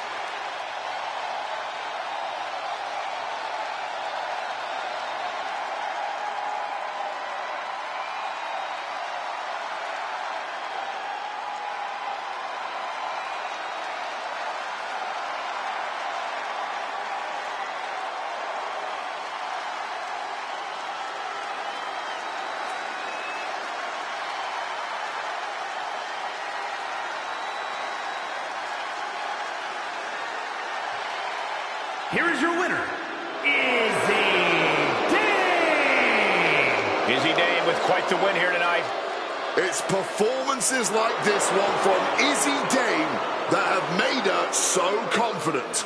Here is your winner, Izzy Dame. Izzy Dame with quite the win here tonight. It's performances like this one from Izzy Dame that have made her so confident.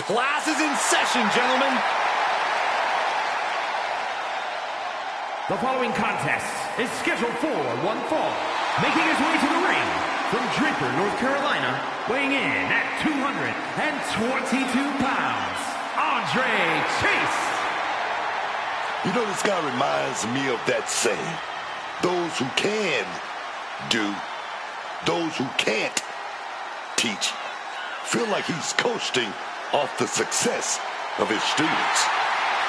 Class is in session, gentlemen. The following contest is scheduled for one fall. Making his way to the ring from Draper, North Carolina, weighing in at 222 pounds, Andre Chase. You know, this guy reminds me of that saying, those who can do, those who can't teach. Feel like he's coasting off the success of his students.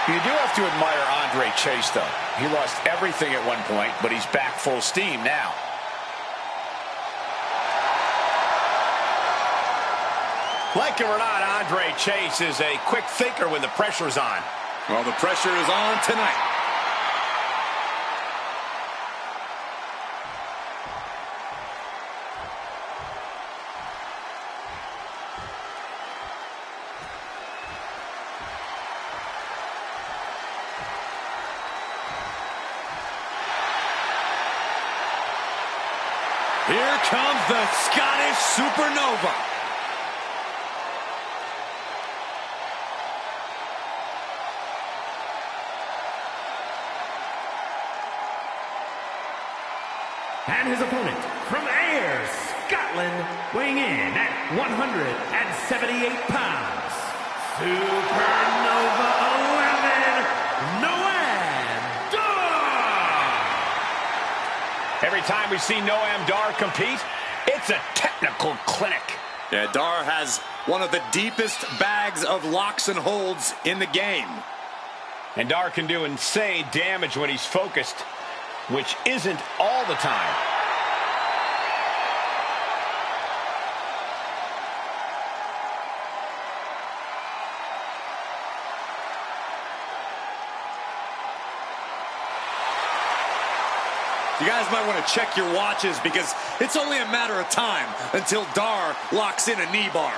You do have to admire Andre Chase, though. He lost everything at one point, but he's back full steam now. Like it or not, Andre Chase is a quick thinker when the pressure's on. Well, the pressure is on tonight. Here comes the Scottish Supernova. And his opponent, from Ayr, Scotland, weighing in at 178 pounds, Supernova 11, Noam Dar! Every time we see Noam Dar compete, it's a technical clinic. Yeah, Dar has one of the deepest bags of locks and holds in the game. And Dar can do insane damage when he's focused, which isn't all the time. You guys might want to check your watches because it's only a matter of time until Dar locks in a knee bar.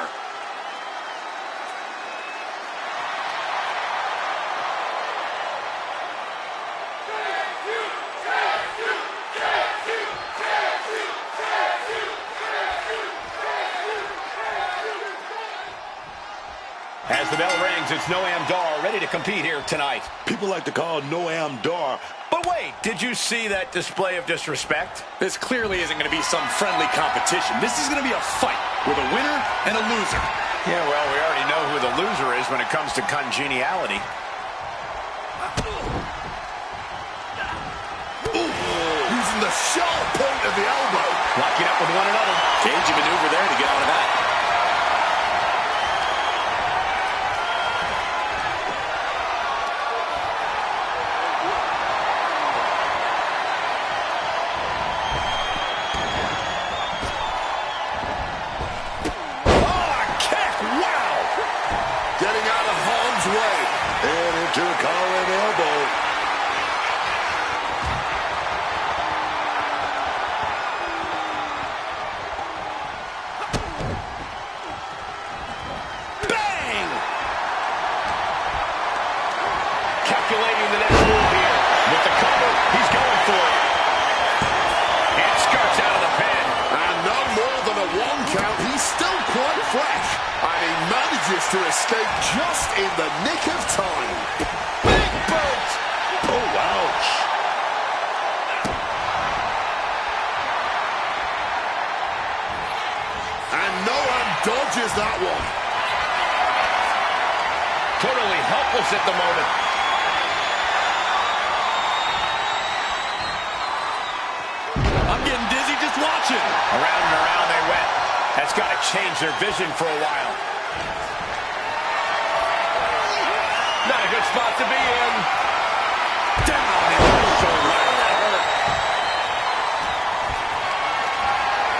As the bell rings, it's Noam Dar ready to compete here tonight. People like to call Noam Dar. But wait, did you see that display of disrespect? This clearly isn't going to be some friendly competition. This is going to be a fight with a winner and a loser. Yeah, well, we already know who the loser is when it comes to congeniality. Using the sharp point of the elbow. Locking up with one another. Cagey maneuver there to get out of that. To a collar and elbow. Bang! Calculating the next move here. With the cover, he's going for it. And skirts out of the pen. And no more than a one count. He's still quite fresh. And he manages to escape just in the nick of time. Big boot! Oh, ouch. And Noam dodges that one. Totally helpless at the moment. I'm getting dizzy just watching. Around and around they went. That's got to change their vision for a while. Not a good spot to be in. Down in the shoulder.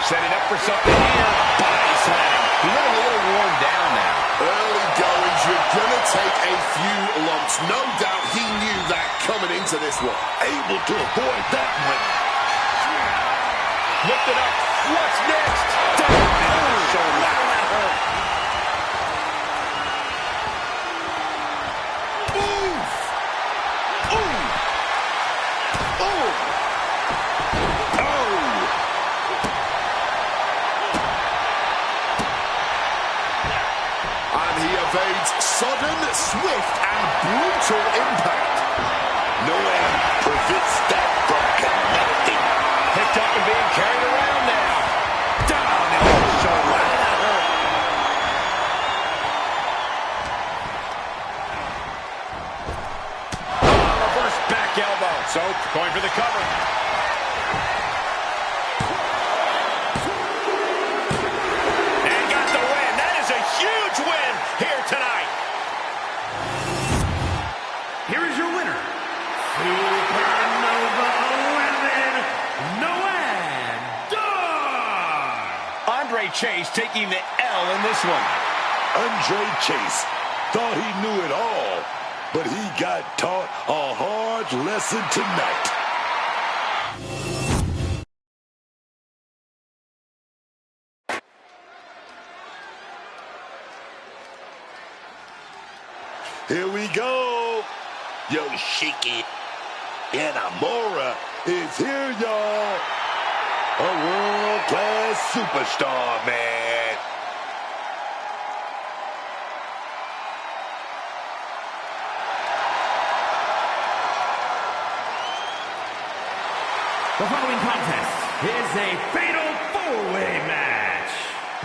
Setting up for something here. Body slam. He's looking a little worn down now. Early goings, you're going to take a few lumps. No doubt he knew that coming into this one. Able to avoid that one. Lift it up. What's next? Down in the shoulder. Evades sudden, swift, and brutal impact. Noam prevents that from connecting. Picked up and being carried around now. So, going for the cover. And got the win. That is a huge win here tonight. Here is your winner, Supernova 11, Noam Dar. Andre Chase taking the L in this one. Andre Chase thought he knew it all, but he got taught a hard lesson tonight. Here we go. Yoshiki Inamura is here, y'all. A world-class superstar, man. The following contest is a fatal four-way match.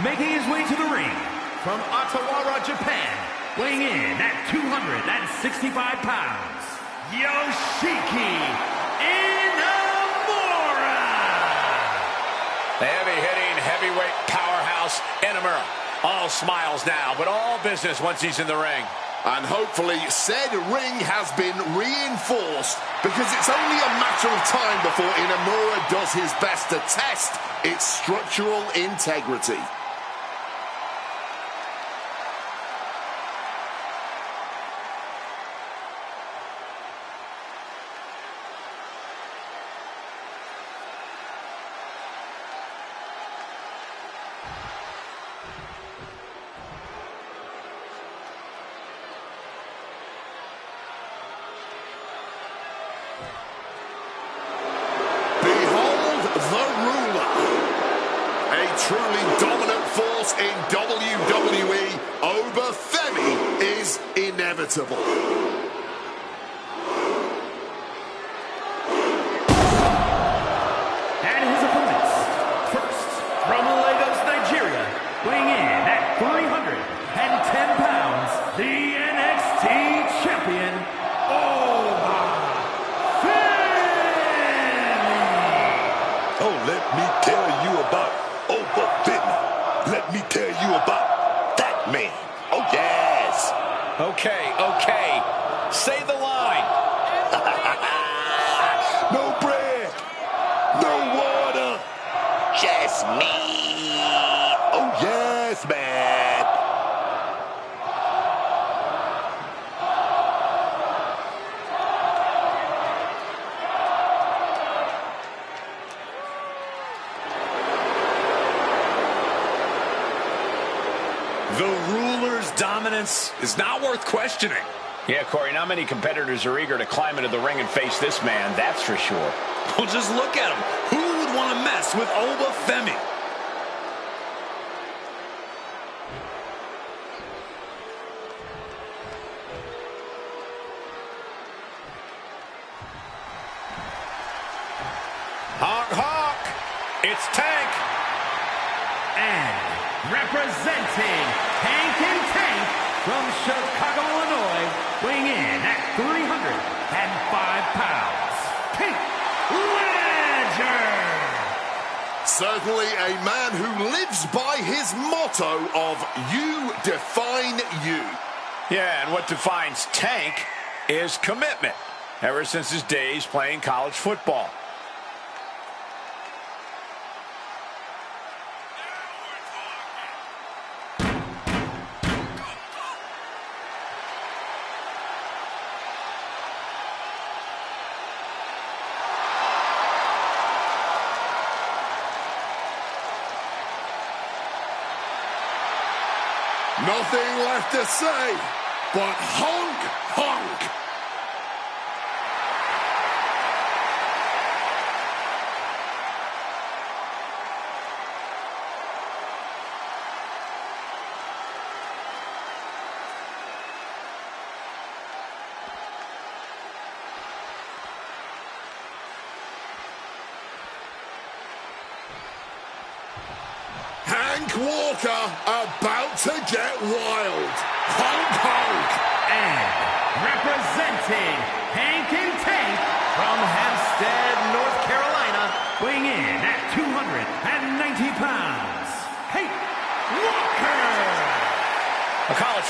Making his way to the ring from Ottawa, Japan, weighing in at 265 pounds, Yoshiki Inamura. The heavy-hitting, heavyweight powerhouse, Inamura. All smiles now, but all business once he's in the ring. And hopefully said ring has been reinforced, because it's only a matter of time before Inamura does his best to test its structural integrity. Truly dominant force in WWE, Obafemi is inevitable. And his opponents, first from Lagos, Nigeria, weighing in at 310 pounds, the NXT champion, Obafemi. Oh, let me tell you about Obafemi. Let me tell you about that man. Oh, yes. Okay. Say the line. No bread. No water. Just me. Oh, yes, man. The ruler's dominance is not worth questioning. Yeah, Corey, not many competitors are eager to climb into the ring and face this man, that's for sure. Well, just look at him. Who would want to mess with Obafemi? Honk. It's Tank. And representing Tank and Tank from Chicago, Illinois, weighing in at 305 pounds, Pete Ledger. Certainly a man who lives by his motto of "You define you." Yeah, and what defines Tank is commitment, ever since his days playing college football. Nothing left to say but honk, honk. Hank Walker about to get wild. Honk, honk. And representing Hank and Tank from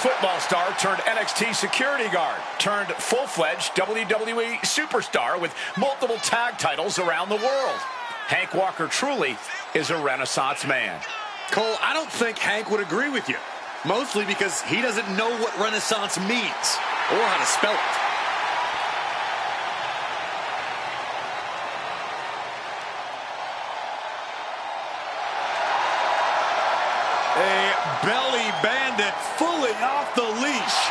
football star turned NXT security guard, turned full-fledged WWE superstar with multiple tag titles around the world. Hank Walker truly is a Renaissance man. Cole, I don't think Hank would agree with you. Mostly because he doesn't know what Renaissance means or how to spell it. A belly bandit fully off the leash.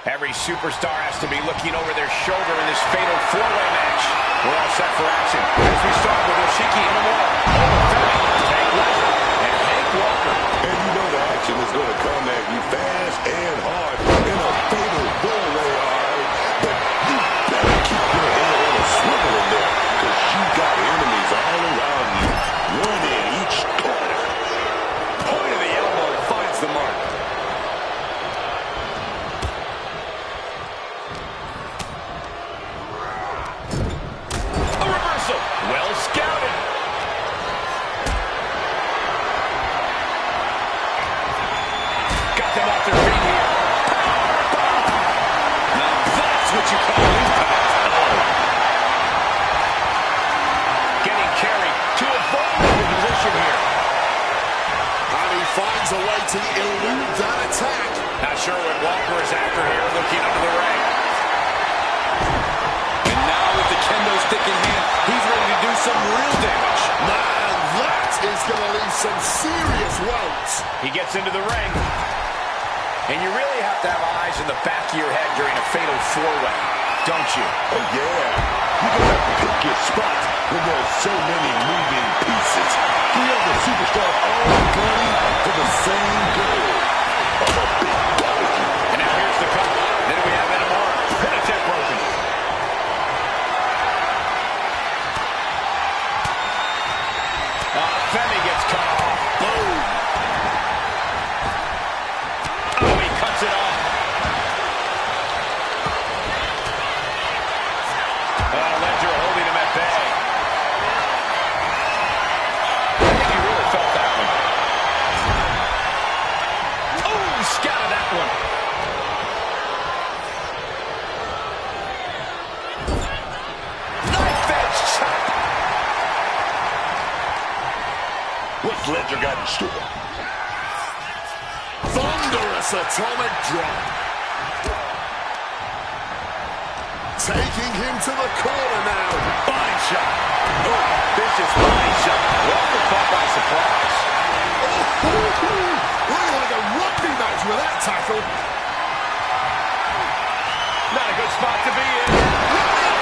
Every superstar has to be looking over their shoulder in this fatal four-way match. We're all set for action as we start with Yoshiki Inamura, Tank Lesnar, and Hank Walker. And you know the action is going to come at you fast and hard in a fatal four-way, alright? But you better keep your head on a swivel in there, because you got enemies all around you, one in each corner. Point of the elbow finds the mark. Well scouted. Got them off their feet here. Now that's what you call impact. Getting carried to a vulnerable position here. And he finds a way to elude that attack. Not sure what Walker is after here, looking under the ring. And now with the kendo stick in hand, he's ready to do some real damage. Man, that is going to leave some serious welts. He gets into the ring. And you really have to have eyes in the back of your head during a fatal four-way, don't you? Oh, yeah. You're going to have to pick your spot when there's so many moving pieces. Three other superstars all gunning for the same goal of a big W. And now here's the cover. Then we have Inamura. Pin attempt broken. Femi gets cut off. Boom. Oh, he cuts it off. Ledger holding him at bay. I think he really felt that one. Oh, scouted that one. Knife edge chop. What's Ledger got in store? Thunderous atomic drop. Taking him to the corner now. Body shot. Oh, vicious body shot. Walker caught by surprise. Looking like a rugby match with that tackle. Not a good spot to be in.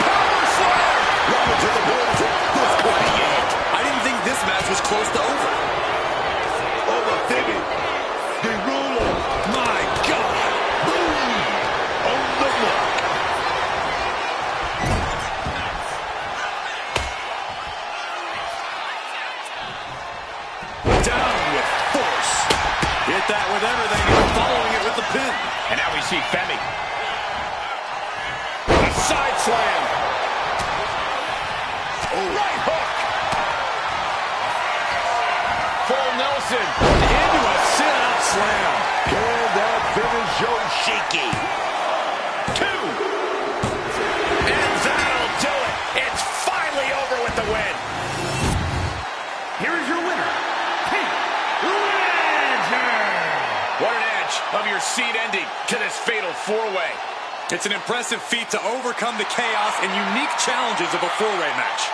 Power slam. Robert to the board. This could be it. I didn't think this match was close to over. Over Femi. The ruler. My God. Boom. On the mark. Down with force. Hit that with everything and following it with the pin. And now we see Femi. A side slam. Oh. Right hook. Full Nelson. Into a sit-out slam. Can that finish Yoshiki? Two. And that'll do it. It's finally over with the win. Here is your winner, Heath Ledger. What an edge of your seat ending to this fatal four-way. It's an impressive feat to overcome the chaos and unique challenges of a four-way match.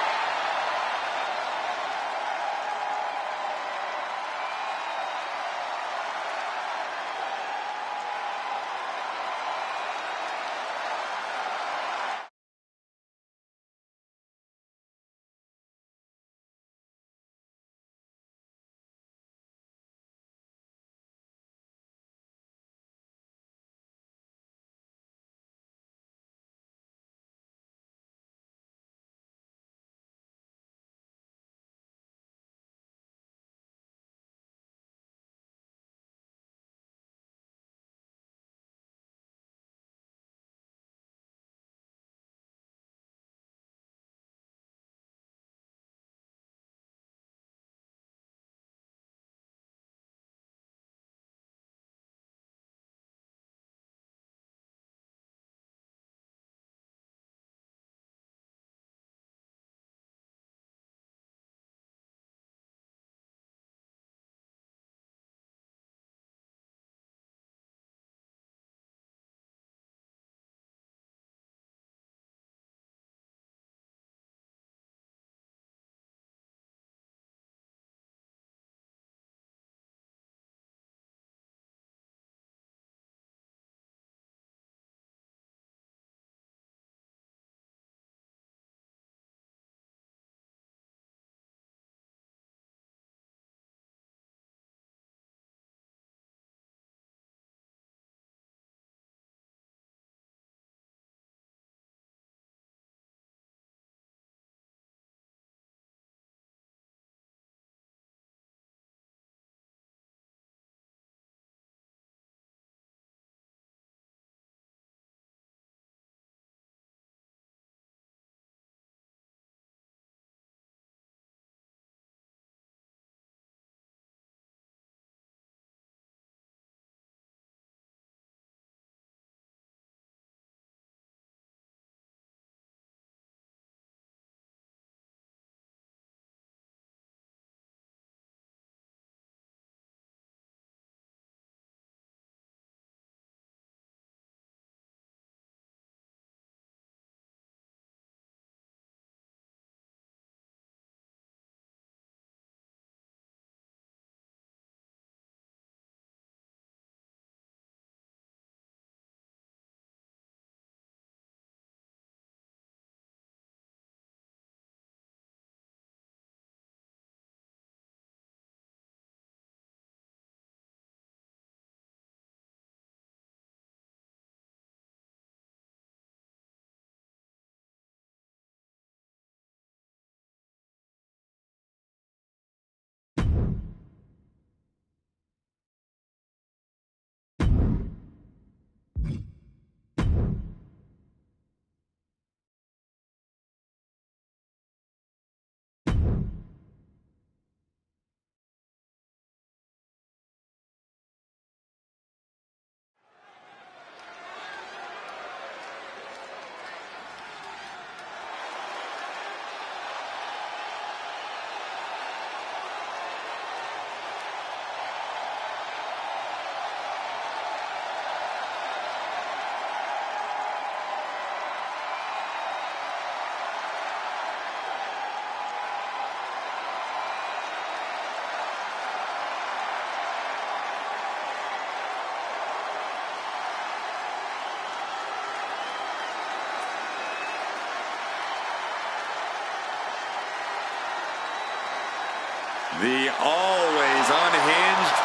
always unhinged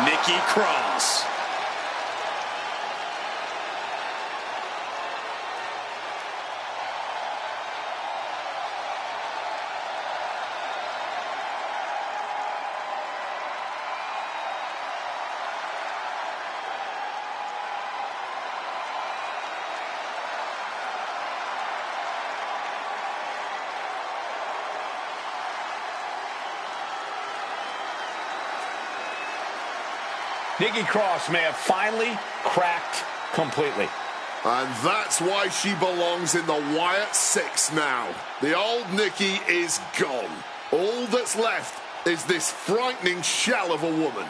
Nikki Cross. Nikki Cross may have finally cracked completely. And that's why she belongs in the Wyatt Six now. The old Nikki is gone. All that's left is this frightening shell of a woman.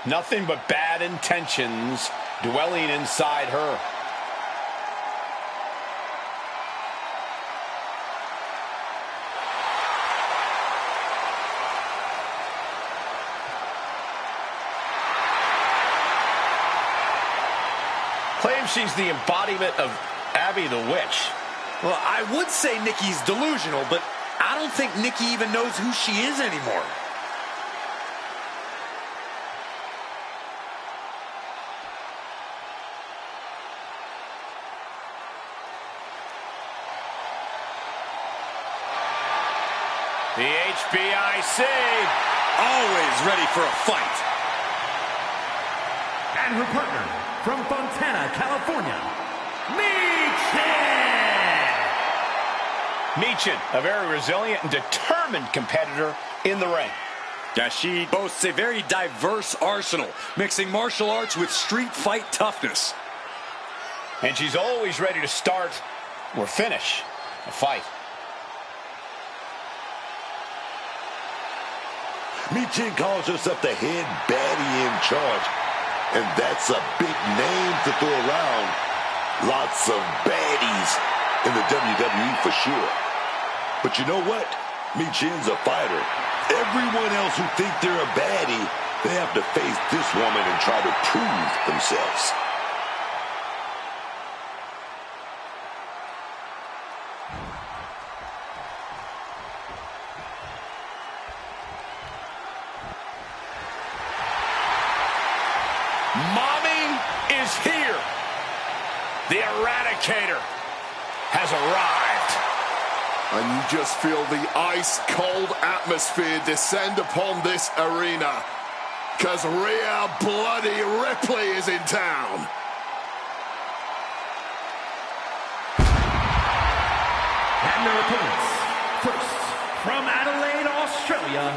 Nothing but bad intentions dwelling inside her. Claims she's the embodiment of Abby the Witch. Well, I would say Nikki's delusional, but I don't think Nikki even knows who she is anymore. The HBIC. Always ready for a fight. And her partner from Fontana, California, Michin, a very resilient and determined competitor in the ring. Yeah, she boasts a very diverse arsenal, mixing martial arts with street fight toughness. And she's always ready to start or finish a fight. Michin calls herself the head baddie in charge. And that's a big name to throw around. Lots of baddies in the WWE for sure. But you know what? Michin's a fighter. Everyone else who think they're a baddie, they have to face this woman and try to prove themselves. Mommy is here. The Eradicator has arrived. And you just feel the ice-cold atmosphere descend upon this arena. Because Rhea Bloody Ripley is in town. And their opponents, first, from Adelaide, Australia,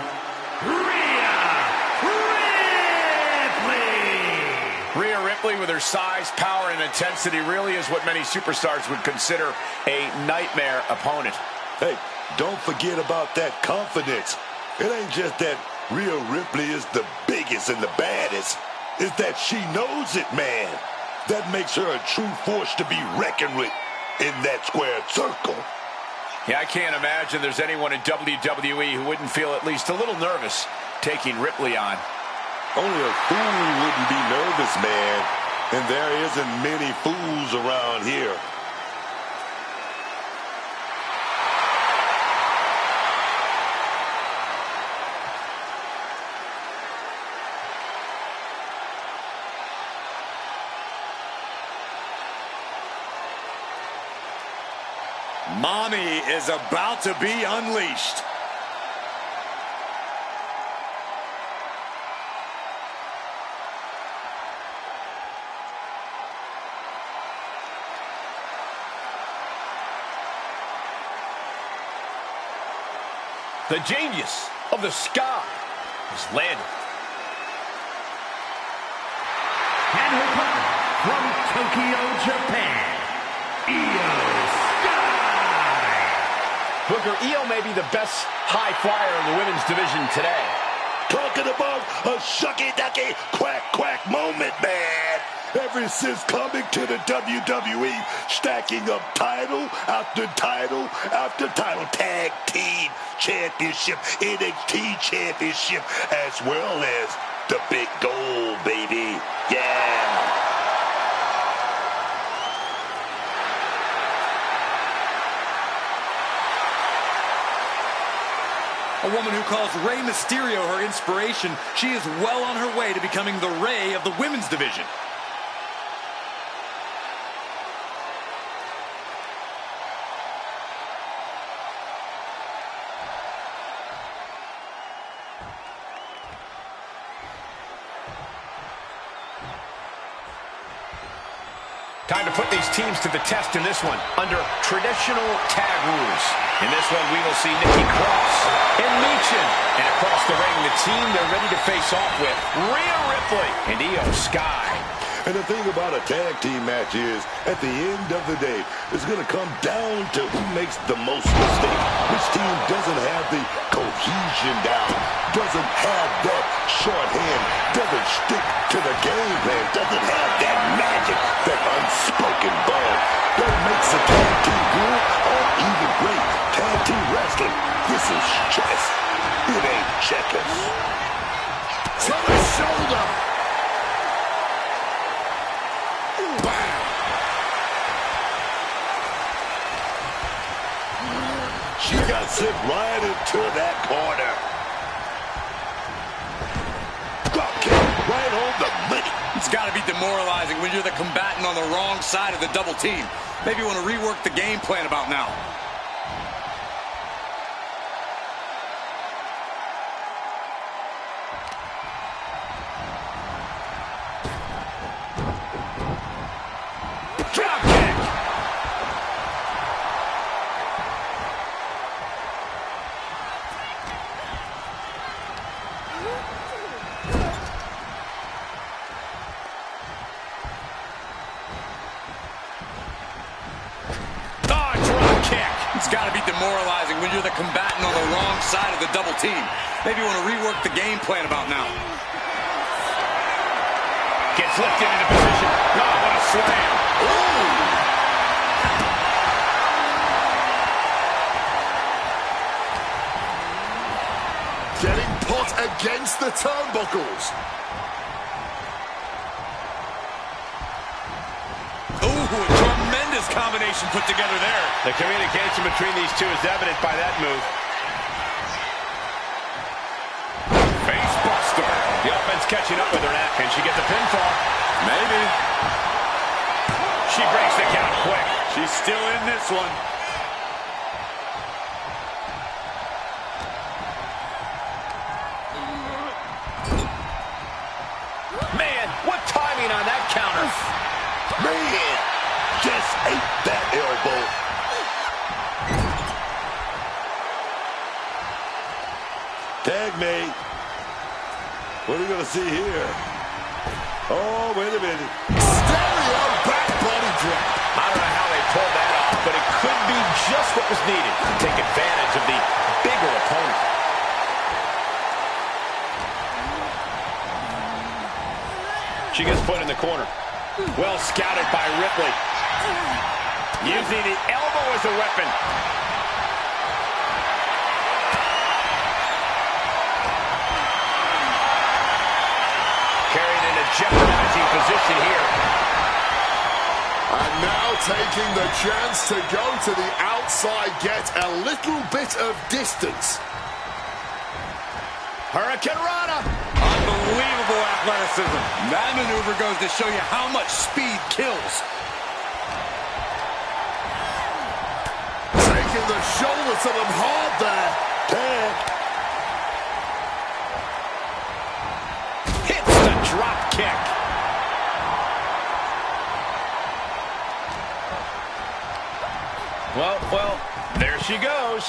Rhea Ripley, with her size, power, and intensity, really is what many superstars would consider a nightmare opponent. Hey, don't forget about that confidence. It ain't just that Rhea Ripley is the biggest and the baddest. It's that she knows it, man. That makes her a true force to be reckoned with in that squared circle. Yeah, I can't imagine there's anyone in WWE who wouldn't feel at least a little nervous taking Ripley on. Only a fool wouldn't be nervous, man. And there isn't many fools around here. Mommy is about to be unleashed. The genius of the sky has landed. and her partner from Tokyo, Japan, Io Sky. Booker, Io may be the best high flyer in the women's division today. Talking about a shucky-ducky, quack-quack moment, man. Ever since coming to the WWE, stacking up title after title after title, tag team championship, NXT championship, as well as the big gold, baby. Yeah. woman who calls Rey Mysterio her inspiration, she is well on her way to becoming the Rey of the women's division. Time to put these teams to the test in this one, under traditional tag rules. In this one, we will see Nikki Cross and Michin. And across the ring, the team they're ready to face off with, Rhea Ripley and Io Sky. And the thing about a tag team match is, at the end of the day, it's going to come down to who makes the most mistakes. Which team doesn't have the cohesion down, doesn't have that shorthand, doesn't stick to the game plan, doesn't have that magic, that unspoken bond that makes a tag team good or even great. Tag team wrestling, this is chess. It ain't checkers. To the shoulder. She got sent right into that corner. Drop kick right on the money. It's got to be demoralizing when you're the combatant on the wrong side of the double team. Maybe you want to rework the game plan about now. Drop kick. It's got to be demoralizing when you're the combatant on the wrong side of the double team. Maybe you want to rework the game plan about now. Gets lifted into position. Oh, what a slam. Ooh. Getting put against the turnbuckles. Combination put together there. The communication between these two is evident by that move. Face buster. The offense catching up with her now. Can she get the pinfall? Maybe. She breaks the count quick. She's still in this one. Man, what timing on that counter. Man, just ate that elbow. Tag mate. What are we going to see here? Oh, wait a minute. Stereo back body drop. I don't know how they pulled that off, but it could be just what was needed to take advantage of the bigger opponent. She gets put in the corner. Well scouted by Ripley. Using the elbow as a weapon. Carried in a jeopardizing position here. And now taking the chance to go to the outside, get a little bit of distance. Hurricane Rana. Unbelievable athleticism. That maneuver goes to show you how much speed kills. Taking the shoulder to them hard there. Tag. Hits the drop kick. Well, there she goes.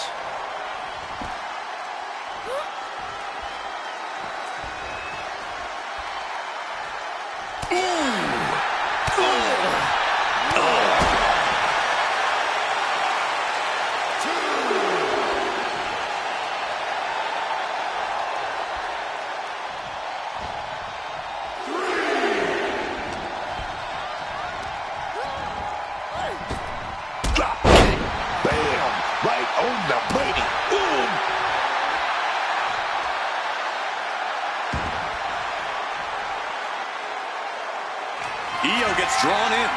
Io gets drawn in.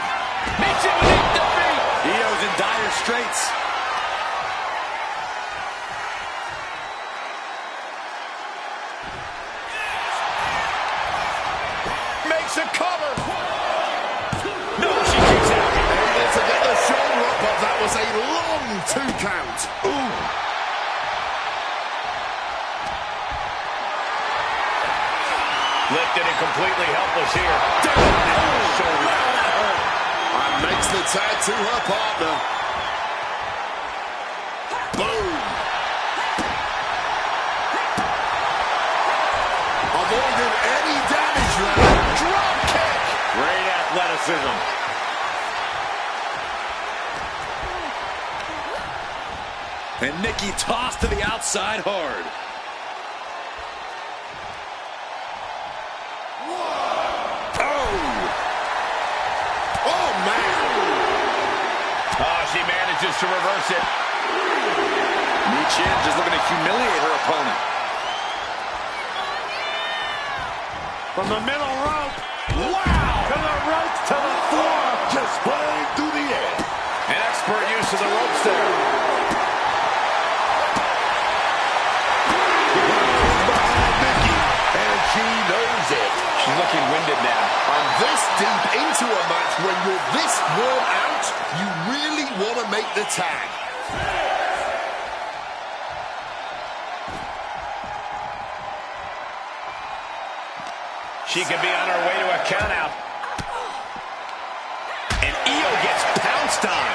Makes it with defeat. Io's in dire straits. 1-2 count. Ooh. Lifted and completely helpless here. And makes the tag to her partner. Boom. Avoided any damage there. Drop kick. Great athleticism. And Nikki tossed to the outside hard. She manages to reverse it. Michin just looking to humiliate her opponent. From the middle rope. Wow! To the ropes, to the floor. Just playing through the air. An expert use of the ropes there. Behind Nikki, and she knows it. She's looking winded now. And this deep into a match, when you're this worn out, you really want to make the tag. She could be on her way to a countout. And Io gets pounced on.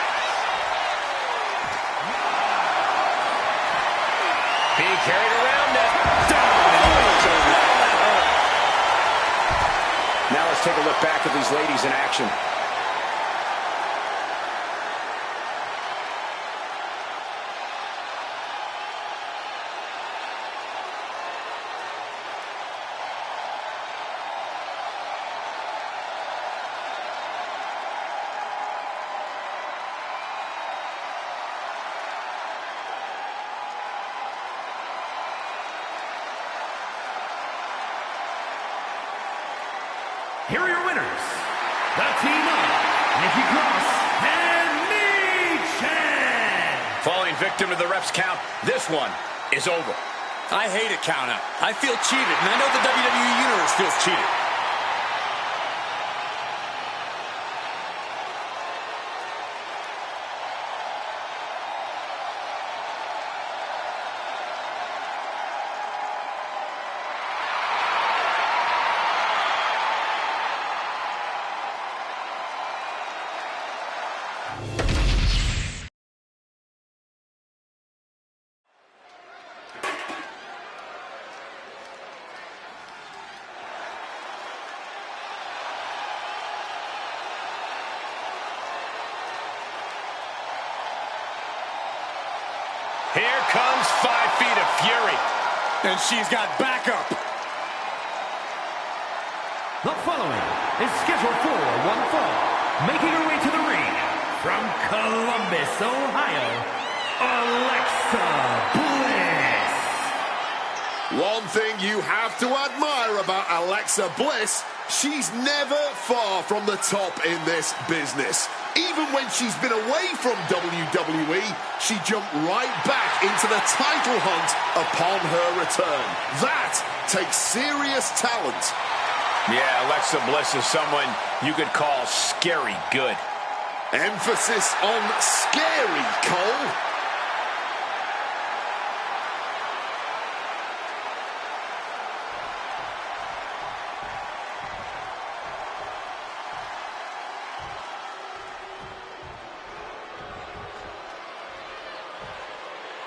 Being carried around it. Now let's take a look back at these ladies in action. Here are your winners, the team of Nikki Cross and Michin. Falling victim to the ref's count, this one is over. I hate a countout. I feel cheated, and I know the WWE Universe feels cheated. Here comes 5 feet of fury. And she's got backup. The following is scheduled for one fall. Making her way to the ring from Columbus, Ohio, Alexa Bliss. One thing you have to admire about Alexa Bliss, she's never far from the top in this business. Even when she's been away from WWE, she jumped right back into the title hunt upon her return. That takes serious talent. Yeah, Alexa Bliss is someone you could call scary good. Emphasis on scary, Cole.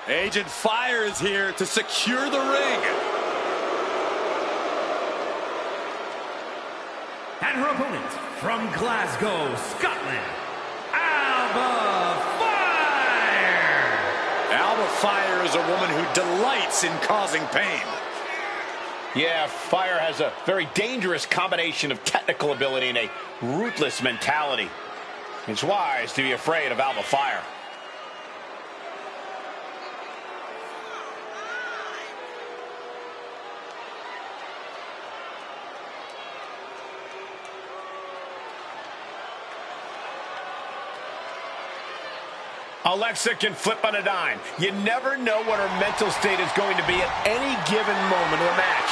Agent Fire is here to secure the ring. And her opponent from Glasgow, Scotland, Alba Fire. Alba Fire is a woman who delights in causing pain. Yeah, Fire has a very dangerous combination of technical ability and a ruthless mentality. It's wise to be afraid of Alba Fire. Alexa can flip on a dime. You never know what her mental state is going to be at any given moment of the match.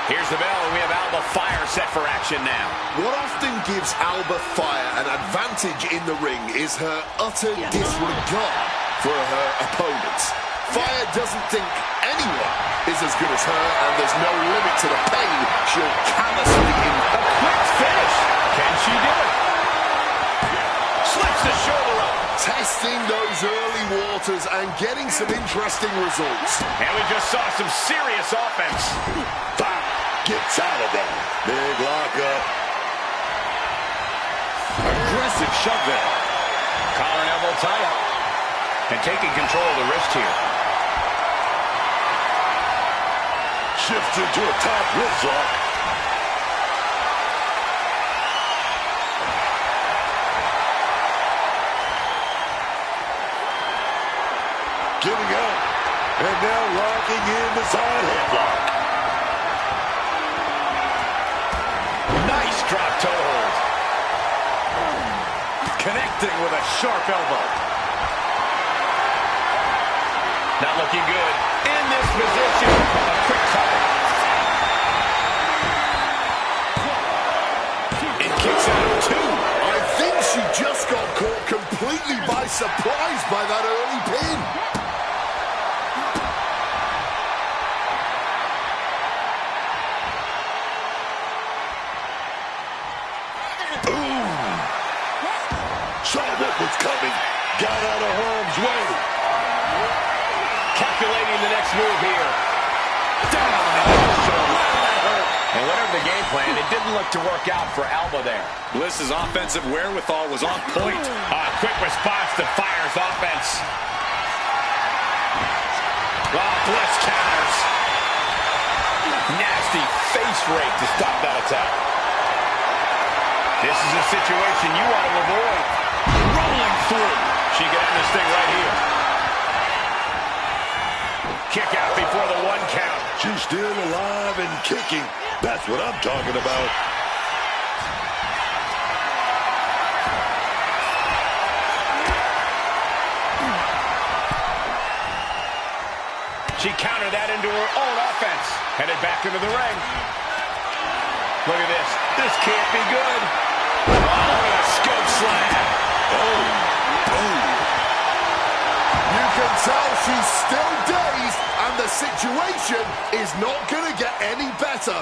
Here's the bell, and we have Alba Fire set for action now. What often gives Alba Fire an advantage in the ring is her utter disregard for her opponents. Fire doesn't think anyone is as good as her, and there's no limit to the pain she'll callously inflict. A quick finish. Can she do it? Slips the shoulder up. Testing those early waters and getting some interesting results. And we just saw some serious offense. Fire gets out of that. Big lockup. Aggressive shove there. Collar and elbow tie up. And taking control of the wrist here. Shifts into a top wrist lock. Getting out. And now locking in the side headlock. Nice drop toe hold. Connecting with a sharp elbow. Not looking good. In this position. A quick cover. It kicks out of two. I think she just got caught completely by surprise by that early pin. Saw what was coming. Got out of harm's way. Calculating the next move here. Down on the shoulder. And whatever the game plan, it didn't look to work out for Alba there. Bliss's offensive wherewithal was on point. Quick response to Fire's offense. Bliss counters. Nasty face rake to stop that attack. This is a situation you want to avoid. Rolling through. She can end this thing right here. Kick out before the 1 count. She's still alive and kicking. That's what I'm talking about. She countered that into her own offense. Headed back into the ring. Look at this. This can't be good. Oh, a scope slam. You can tell she's still dazed, and the situation is not going to get any better.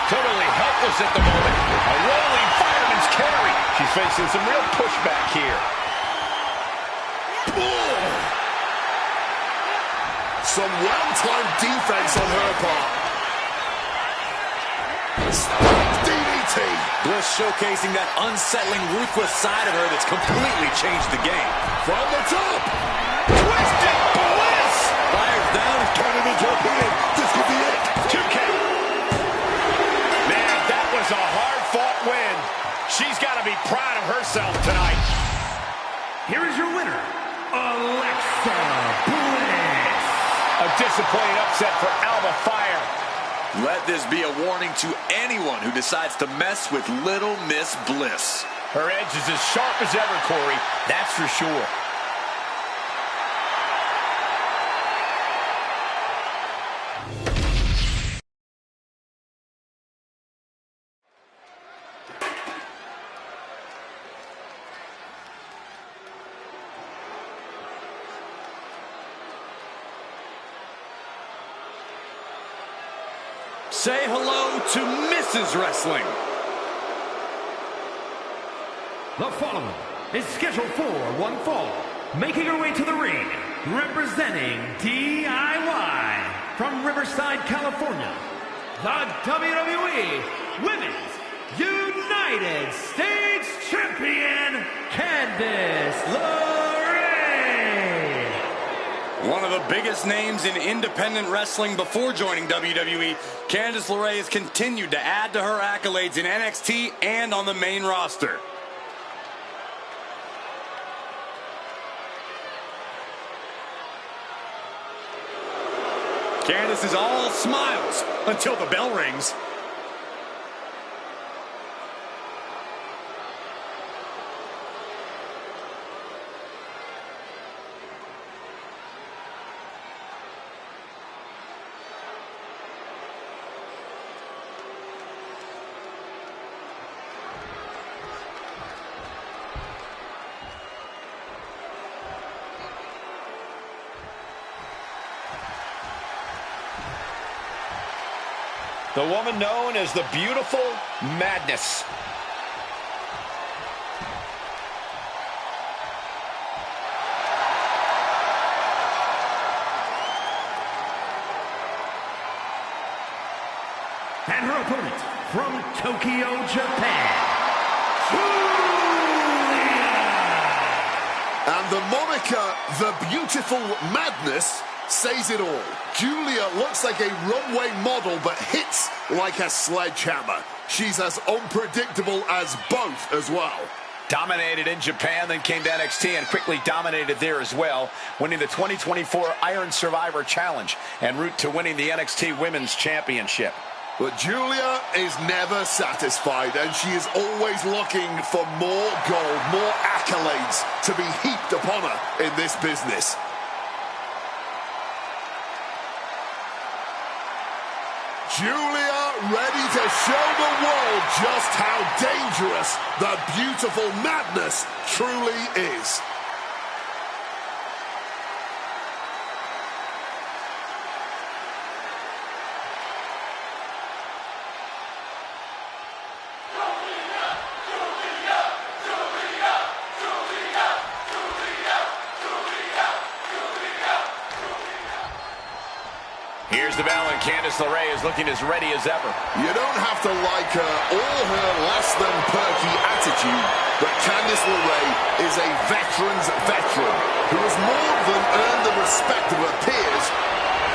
Totally helpless at the moment. A rolling fireman's carry. She's facing some real pushback here. Some well-timed defense on her part. DDT. Bliss showcasing that unsettling, ruthless side of her that's completely changed the game. From the top. Twisted Bliss. Fire's down, Turning into a pin. This could be it. 2 count. Man, that was a hard-fought win. She's got to be proud of herself tonight. Here is your winner, Alexa Bliss. A disappointing upset for Alba Fire. Let this be a warning to anyone who decides to mess with Little Miss Bliss. Her edge is as sharp as ever, Corey. That's for sure. Say hello to Mrs. Wrestling. The following is scheduled for one fall. Making her way to the ring, representing DIY from Riverside, California, the WWE Women's United States Champion, Candice LeRae. One of the biggest names in independent wrestling before joining WWE, Candice LeRae has continued to add to her accolades in NXT and on the main roster. Candice is all smiles until the bell rings. The woman known as the Beautiful Madness. And her opponent from Tokyo, Japan, and the moniker, the Beautiful Madness, says it all. Julia looks like a runway model, but hits like a sledgehammer. She's as unpredictable as both as well. Dominated in Japan, then came to NXT and quickly dominated there as well, winning the 2024 Iron Survivor Challenge en route to winning the NXT Women's Championship. But Julia is never satisfied, and she is always looking for more gold, more accolades to be heaped upon her in this business. Julia ready to show the world just how dangerous the Beautiful Madness truly is. Here's the bell, and Candice LeRae is looking as ready as ever. You don't have to like her or her less-than-perky attitude, but Candice LeRae is a veteran's veteran who has more than earned the respect of her peers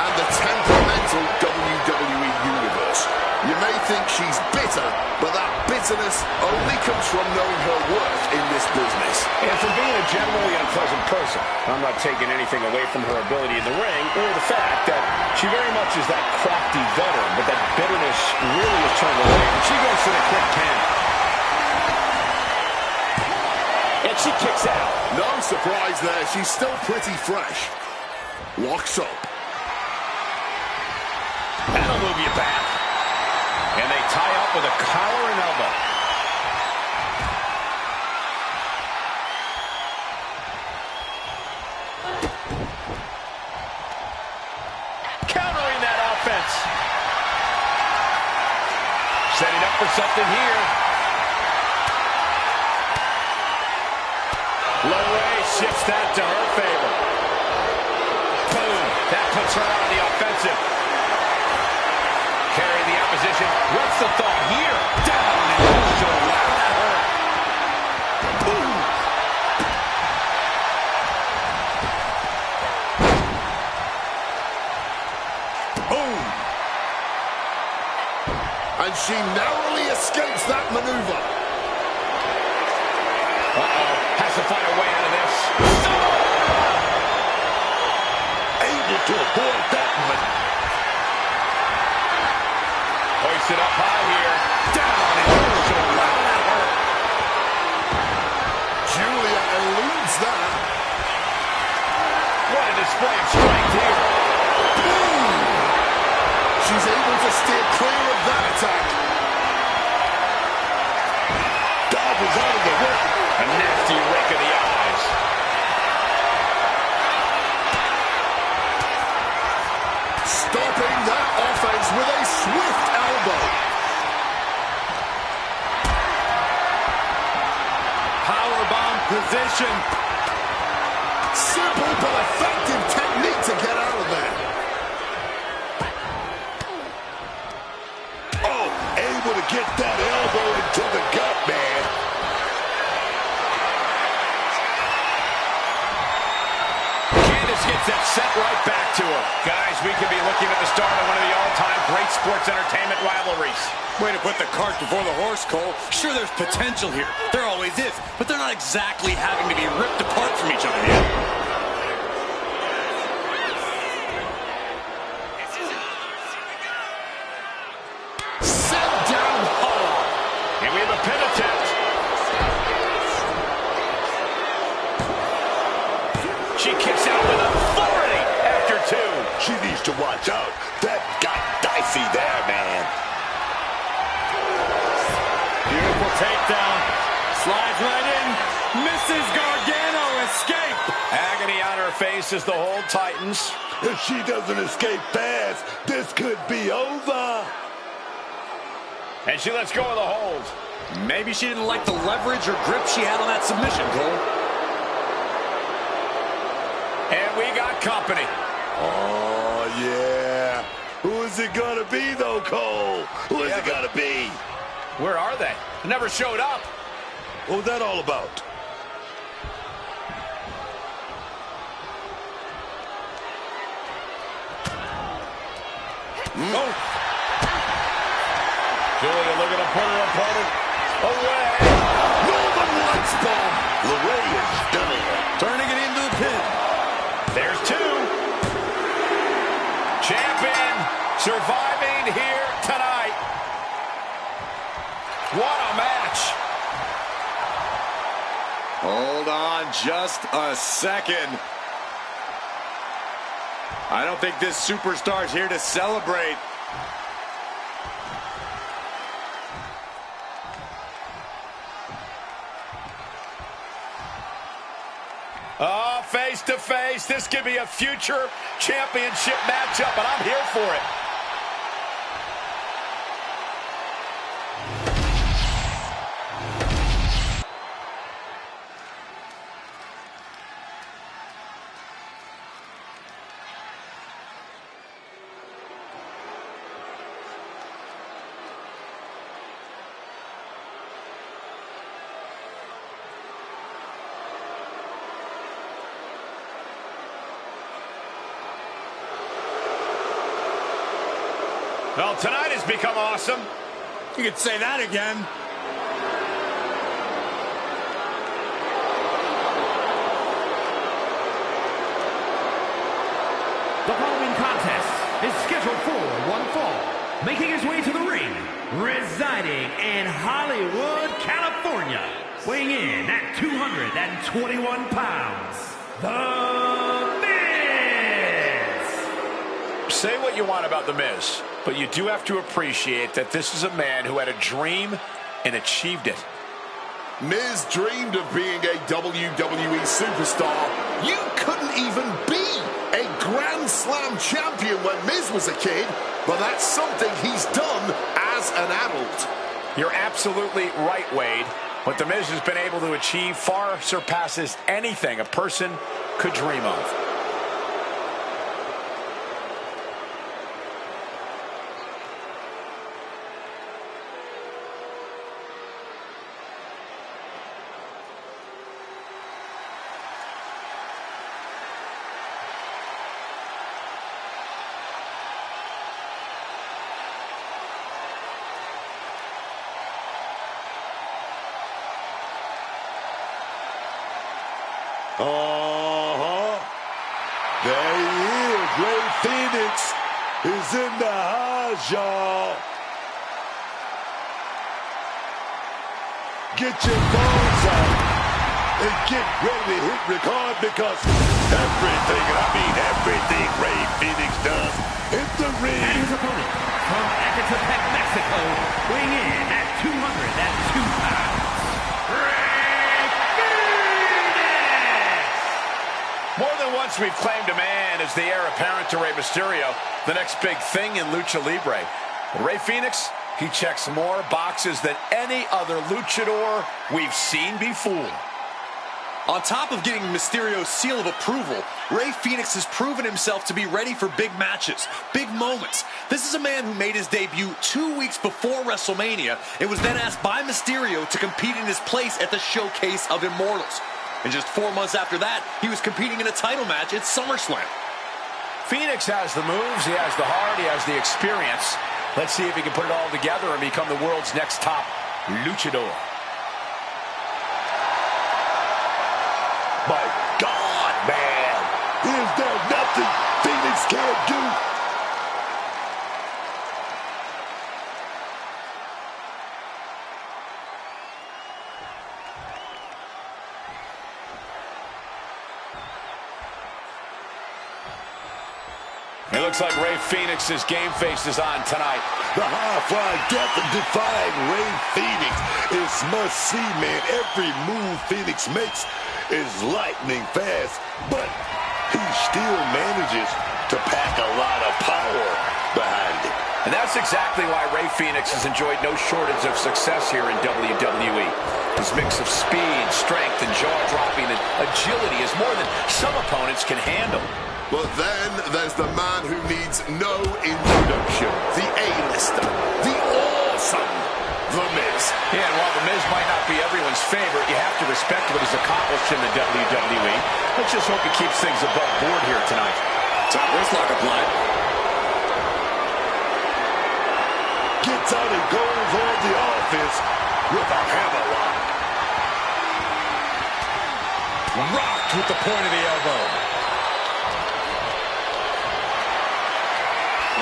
and the temperamental WWE Universe. You may think she's bitter, but that bitterness only comes from knowing her worth in this business. And from being a generally unpleasant person. I'm not taking anything away from her ability in the ring or the fact that she very much is that crafty veteran, but that bitterness really is turned away. And she goes for the quick 10. And she kicks out. No surprise there. She's still pretty fresh. Locks up. That'll move you back. And they tie up with a collar and elbow. Countering that offense. Setting up for something here. LeRae shifts that to her favor. Boom. That puts her on the offensive. Carry the opposition. What's the thought here? Down and also wow, that hurt. Boom. Boom. And she narrowly escapes that maneuver. Uh-oh. Has to find a way out of this. Able to avoid that one. Hoisted up high here. Down and also wow, that hurt. Julia eludes that. What a display of strength here. Boom! She's able to steer clear of that attack. Dodges out of the way. A nasty rake of the eyes. Stopping that offense with a swift elbow. Powerbomb position. Simple but effective technique to get out of there. Oh, able to get that elbow into the gut, man. Candice gets that set right back to her. Guys, we could be looking at the start of one of the all-time great sports entertainment rivalries. Way to put the cart before the horse, Cole. Sure, there's potential here. There always is. But they're not exactly having to be ripped apart from each other yet. Set down hard. And we have a pin attempt. She kicks out with authority after two. She needs to watch out. That got dicey there, man. Beautiful takedown. Slides right in. Mrs. Gargano escape. Agony on her face as the hold tightens. If she doesn't escape fast, this could be over. And she lets go of the hold. Maybe she didn't like the leverage or grip she had on that submission, Cole. And we got company. Oh, yeah. Who is it going to be, though, Cole? Who is it going to be? Where are they? Never showed up. What was that all about? Oh. Julia looking to put her opponent away. Roman Lights bomb. LeRae is done. Turning it into the pin. There's two. Champion surviving here tonight. What a match. Hold on just a second. I don't think this superstar is here to celebrate. Oh, face to face. This could be a future championship matchup, and I'm here for it. Well, tonight has become awesome. You could say that again. The following contest is scheduled for one fall. Making his way to the ring, residing in Hollywood, California. Weighing in at 221 pounds, The Miz. Say what you want about The Miz, but you do have to appreciate that this is a man who had a dream and achieved it. Miz dreamed of being a WWE superstar. You couldn't even be a Grand Slam champion when Miz was a kid, but that's something he's done as an adult. You're absolutely right, Wade. What The Miz has been able to achieve far surpasses anything a person could dream of. There he is. Rey Fenix is in the house, y'all. Get your phones out and get ready to hit record, because everything, and I mean everything Rey Fenix does in the ring. And his opponent from Ecatepec, Mexico, weighing in at 202 pounds, Rey Fenix! More than once we've claimed a man as the heir apparent to Rey Mysterio, the next big thing in Lucha Libre. But Rey Fenix, he checks more boxes than any other luchador we've seen before. On top of getting Mysterio's seal of approval, Rey Fenix has proven himself to be ready for big matches, big moments. This is a man who made his debut 2 weeks before WrestleMania and was then asked by Mysterio to compete in his place at the Showcase of Immortals. And just 4 months after that, he was competing in a title match at SummerSlam. Phoenix has the moves, he has the heart, he has the experience. Let's see if he can put it all together and become the world's next top luchador. My God, man. Is there nothing Phoenix can't do? It looks like Rey Fenix's game face is on tonight. The high-flying, death-defying Rey Fenix is must-see, man. Every move Phoenix makes is lightning fast, but he still manages to pack a lot of power behind it. And that's exactly why Rey Fenix has enjoyed no shortage of success here in WWE. His mix of speed, strength, and jaw-dropping and agility is more than some opponents can handle. But then there's the man who needs no introduction. The A-lister. The awesome The Miz. Yeah, and while The Miz might not be everyone's favorite, you have to respect what he's accomplished in the WWE. Let's just hope he keeps things above board here tonight. Top wrist lock applied. Gets out and goes on the offense with a hammerlock. Rocked with the point of the elbow.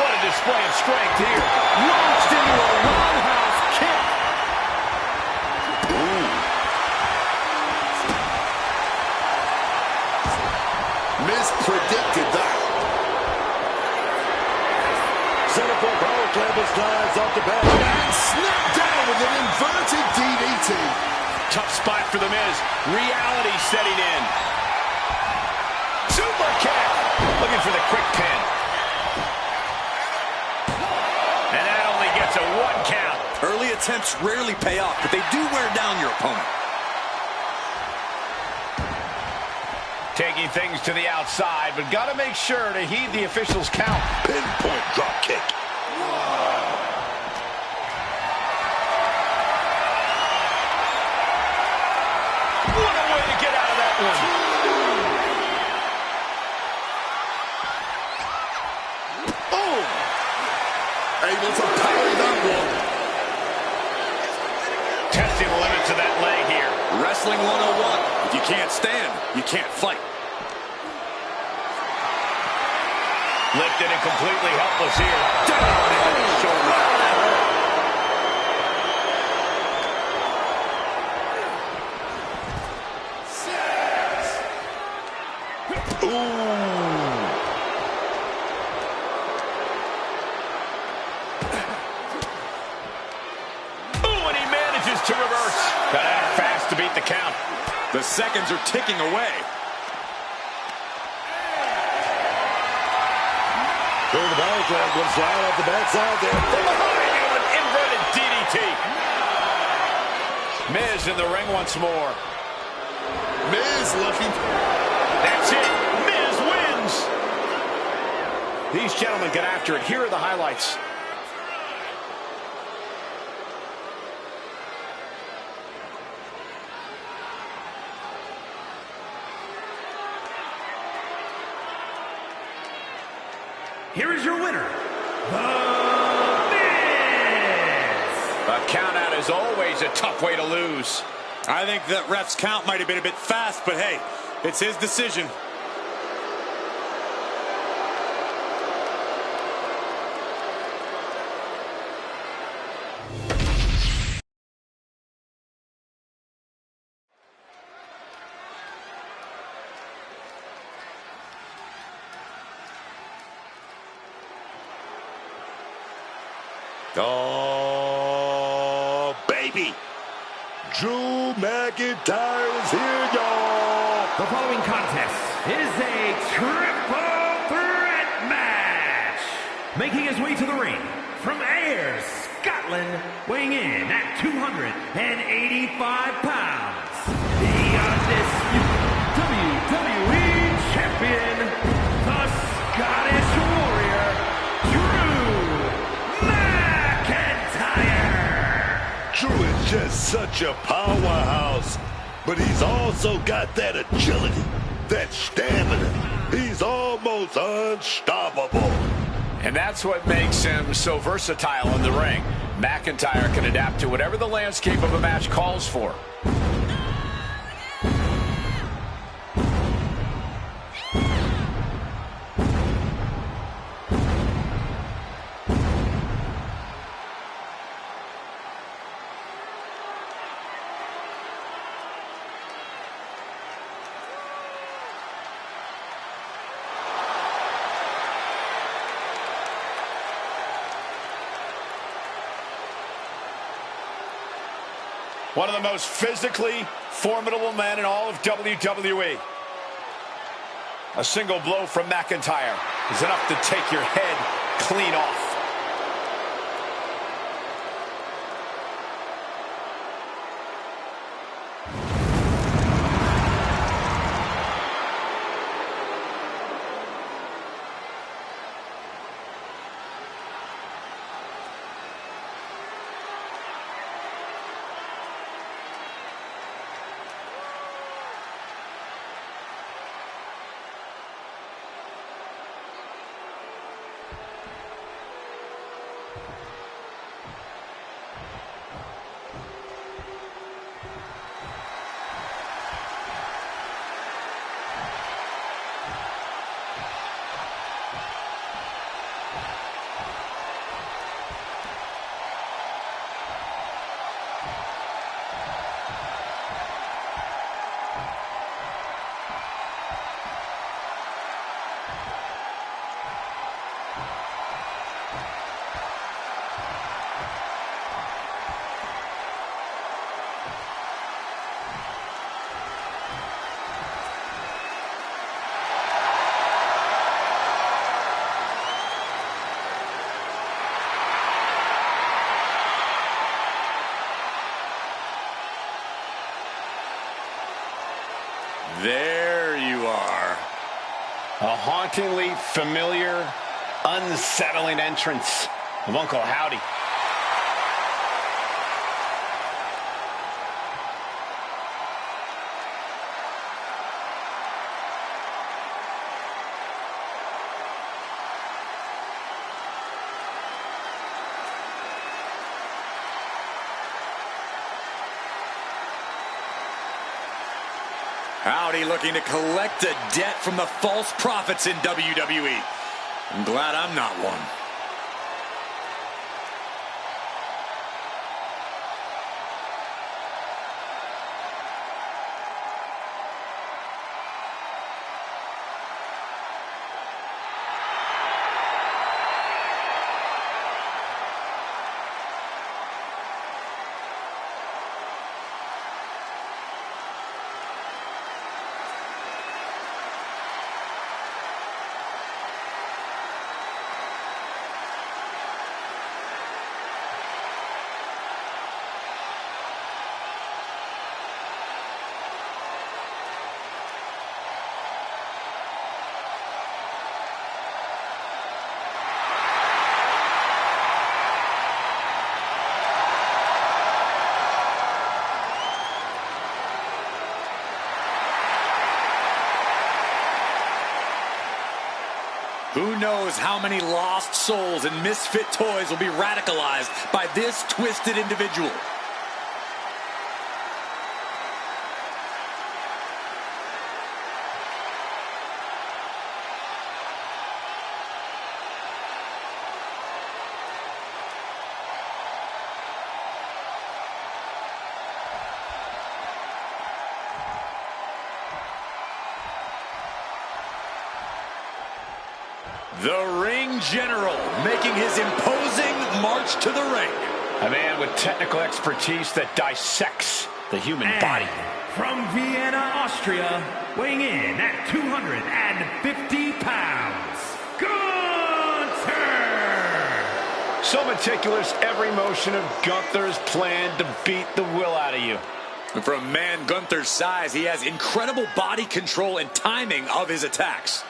What a display of strength here. Launched into a roundhouse kick. Ooh. Miz predicted that. Set up for a power slam, but slides off the back. And snapped down with an inverted DDT. Tough spot for The Miz. Reality setting in. Super kick. Looking for the quick pin. And that only gets a 1 count. Early attempts rarely pay off, but they do wear down your opponent. Taking things to the outside, but got to make sure to heed the official's count. Pinpoint drop kick. What a way to get out of that one. Oh! Able to parry that one. Testing the limits of that leg here. Wrestling 101. If you can't stand, you can't fight. Lifted and completely helpless here. Down into the shoulder. To reverse. Got to act fast to beat the count. The seconds are ticking away. Through the power slam, one slide off the backside there. From behind you, an inverted DDT. Miz in the ring once more. Miz looking. That's it. Miz wins. These gentlemen get after it. Here are the highlights. Here is your winner, The Miz. A count out is always a tough way to lose. I think that ref's count might have been a bit fast, but hey, it's his decision. Oh, baby. Drew McIntyre is here, y'all. The following contest is a triple threat match. Making his way to the ring from Ayr, Scotland, weighing in at 285 pounds. The undisputed WWE Champion, the Scottish Warrior, Drew is just such a powerhouse, but he's also got that agility, that stamina. He's almost unstoppable. And that's what makes him so versatile in the ring. McIntyre can adapt to whatever the landscape of a match calls for. One of the most physically formidable men in all of WWE. A single blow from McIntyre is enough to take your head clean off. There you are. A hauntingly familiar, unsettling entrance of Uncle Howdy. Howdy looking to collect a debt from the false prophets in WWE. I'm glad I'm not one. Who knows how many lost souls and misfit toys will be radicalized by this twisted individual. The Ring General making his imposing march to the ring. A man with technical expertise that dissects the human body. From Vienna, Austria, weighing in at 250 pounds, Gunther! So meticulous, every motion of Gunther's plan to beat the will out of you. And for a man Gunther's size, he has incredible body control and timing of his attacks.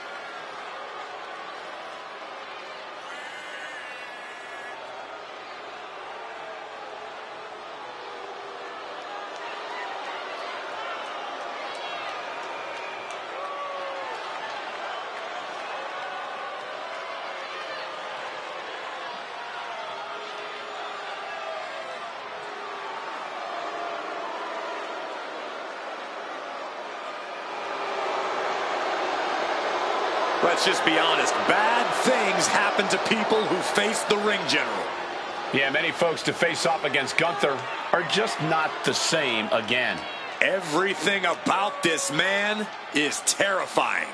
Let's just be honest, bad things happen to people who face the Ring General. Yeah, many folks to face off against Gunther are just not the same again. Everything about this man is terrifying.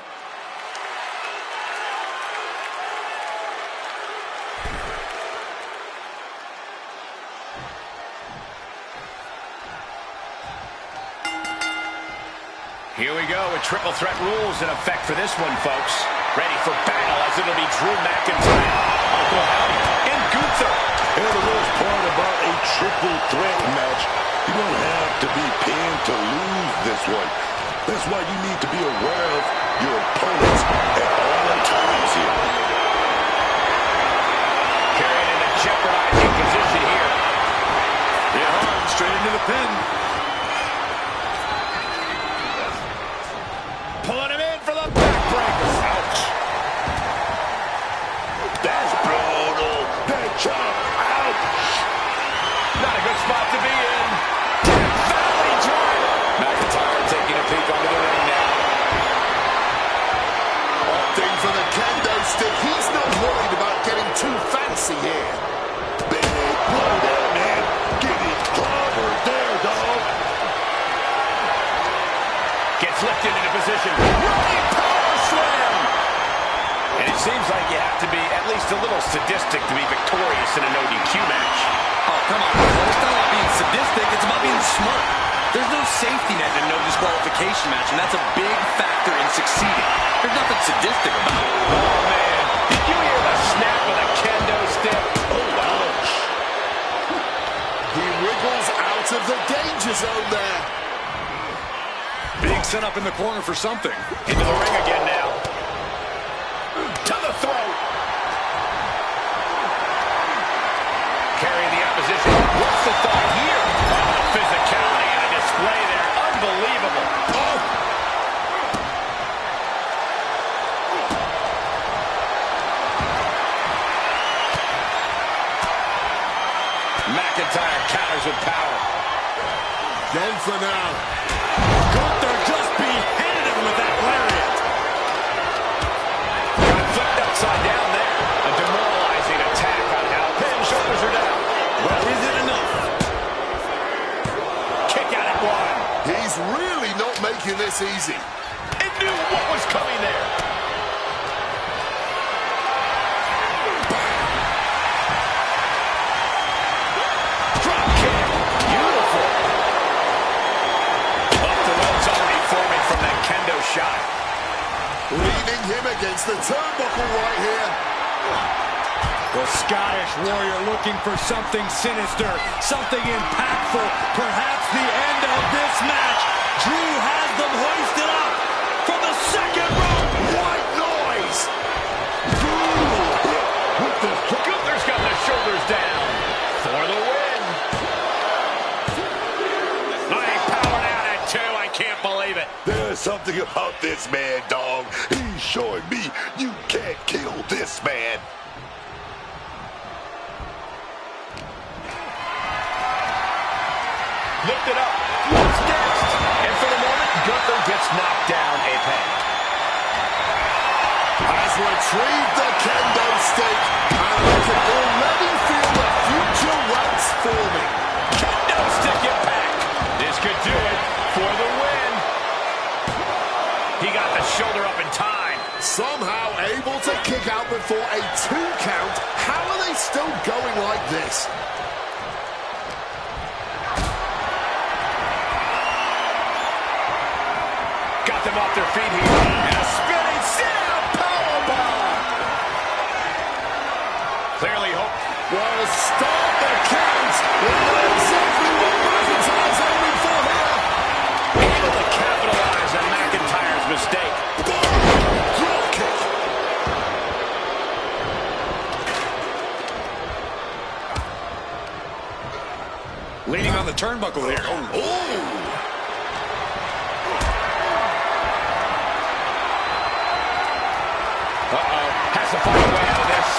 Here we go with triple threat rules in effect for this one, folks. Ready for battle as it'll be Drew McIntyre, Uncle Howdy, and Gunther. And the worst part about a triple threat match, you don't have to be pinned to lose this one. That's why you need to be aware of your opponents at all times here. Carried in a jeopardizing position here. Yeah, straight into the pin. Pulling him in for the backbreaker. Ouch. That's brutal. That chop. Ouch. Not a good spot to be in. Death Valley driver. McIntyre taking a peek onto the ring now. Opting for the kendo stick. He's not worried about getting too fancy here. Big blow there, man. Get it covered there, dog. Gets lifted into position. Running power slam. And it seems like you have to be at least a little sadistic to be victorious in a no DQ match. Oh, come on. It's not about being sadistic. It's about being smart. There's no safety net in a no disqualification match, and that's a big factor in succeeding. There's nothing sadistic about it. Oh, man. Did you hear the snap of the kendo stick? Oh, wow. He wriggles out of the danger zone there. Big set up in the corner for something. Into the ring again now. To the throat. Carrying the opposition. What's the thought here? Oh, the physicality and a display there. Unbelievable. Oh. McIntyre counters with power. Done for now. Gunther just beheaded him with that lariat. Got flipped upside down there. A demoralizing attack on how pin shoulders are down. But is it enough? Kick out at one. He's really not making this easy. And knew what was coming there. Drop kick. Beautiful. Up the ropes already forming from that kendo shot. Leaning him against the turnbuckle right here. The Scottish Warrior looking for something sinister, something impactful, perhaps the end of this match. Drew has them hoisted up from the second rope. White noise. Ooh. Gunther's got the shoulders down for the win. I powered out at two. I can't believe it. There's something about this man, dog. He's showing me you can't kill this man. Lifted up. What's next? And for the moment, Gunther gets knocked down a peg. Has retrieved the kendo stick. And I can already feel the future ranks forming. Kendo stick impact. This could do it for the win. He got the shoulder up in time. Somehow able to kick out before a 2 count. How are they still going like this? Got them off their feet here. And a spinning sit-out powerbomb. Clearly hope. Well, start the count. They know exactly what McIntyre's aiming for here. Able to capitalize on McIntyre's mistake. Drop kick. Leaning on the turnbuckle here. Oh. Uh-oh. Has to find a way out of this.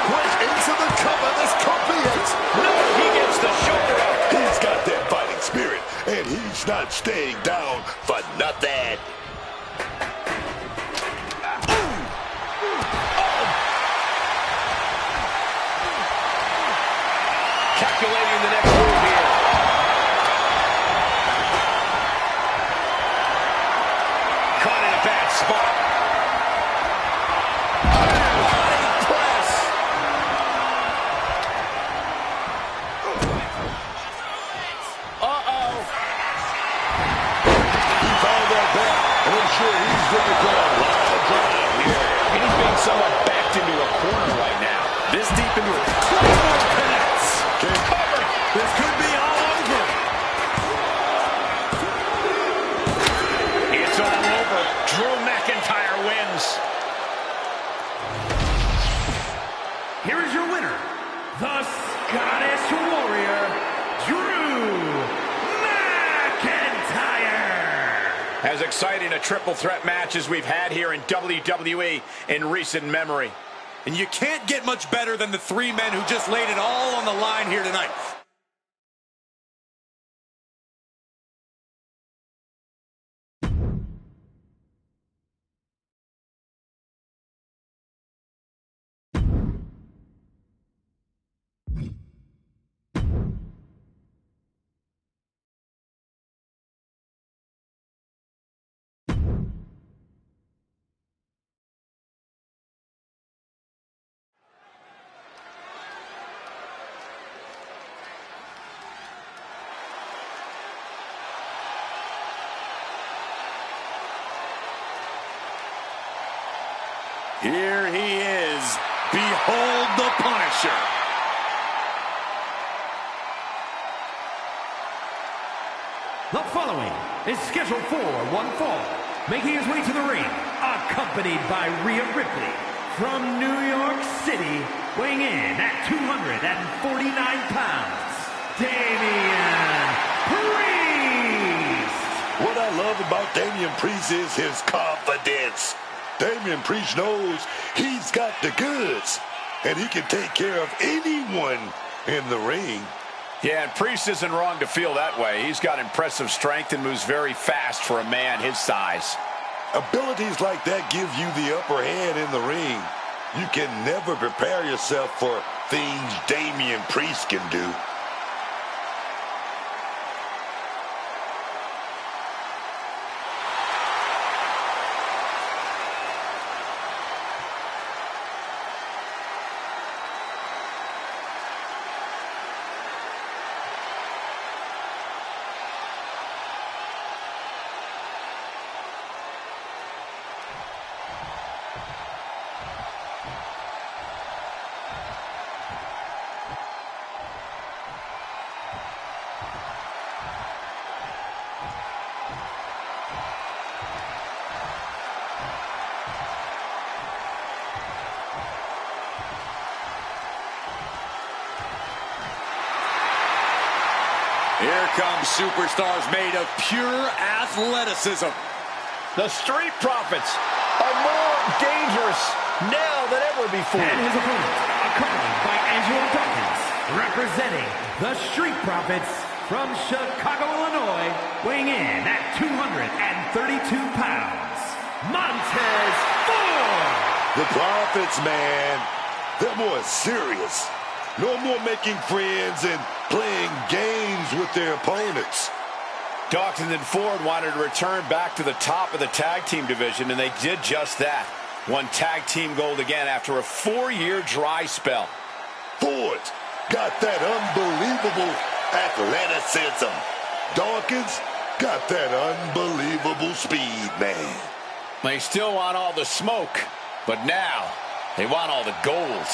Quick into the cover. This could be it. No, he gets the shoulder up. He's got that fighting spirit, and he's not staying down for nothing. Calculating the next move here. Caught in a bad spot. Press. Uh-oh. He found that back, and I'm sure he's looking for a wild drive here. And he's being somewhat backed into a corner right now. This deep into it. Claymore connects. Cover. This could be all over. It's all over. Drew McIntyre wins. Here is your winner, the Scottish Warrior, Drew McIntyre. As exciting a triple threat match as we've had here in WWE in recent memory. And you can't get much better than the 3 men who just laid it all on the line here tonight. Here he is. Behold the Punisher. The following is scheduled for one fall. Making his way to the ring, accompanied by Rhea Ripley. From New York City, weighing in at 249 pounds, Damian Priest. What I love about Damian Priest is his confidence. Damian Priest knows he's got the goods, and he can take care of anyone in the ring. Yeah, and Priest isn't wrong to feel that way. He's got impressive strength and moves very fast for a man his size. Abilities like that give you the upper hand in the ring. You can never prepare yourself for things Damian Priest can do. Here comes superstars made of pure athleticism. The Street Profits are more dangerous now than ever before. And his opponent, accompanied by Angelo Dawkins, representing the Street Profits from Chicago, Illinois, weighing in at 232 pounds, Montez Ford. The Profits, man, they're more serious. No more making friends and playing games with their opponents. Dawkins and Ford wanted to return back to the top of the tag team division, and they did just that. Won tag team gold again after a 4-year dry spell. Ford got that unbelievable athleticism. Dawkins got that unbelievable speed, man. They still want all the smoke, but now they want all the gold.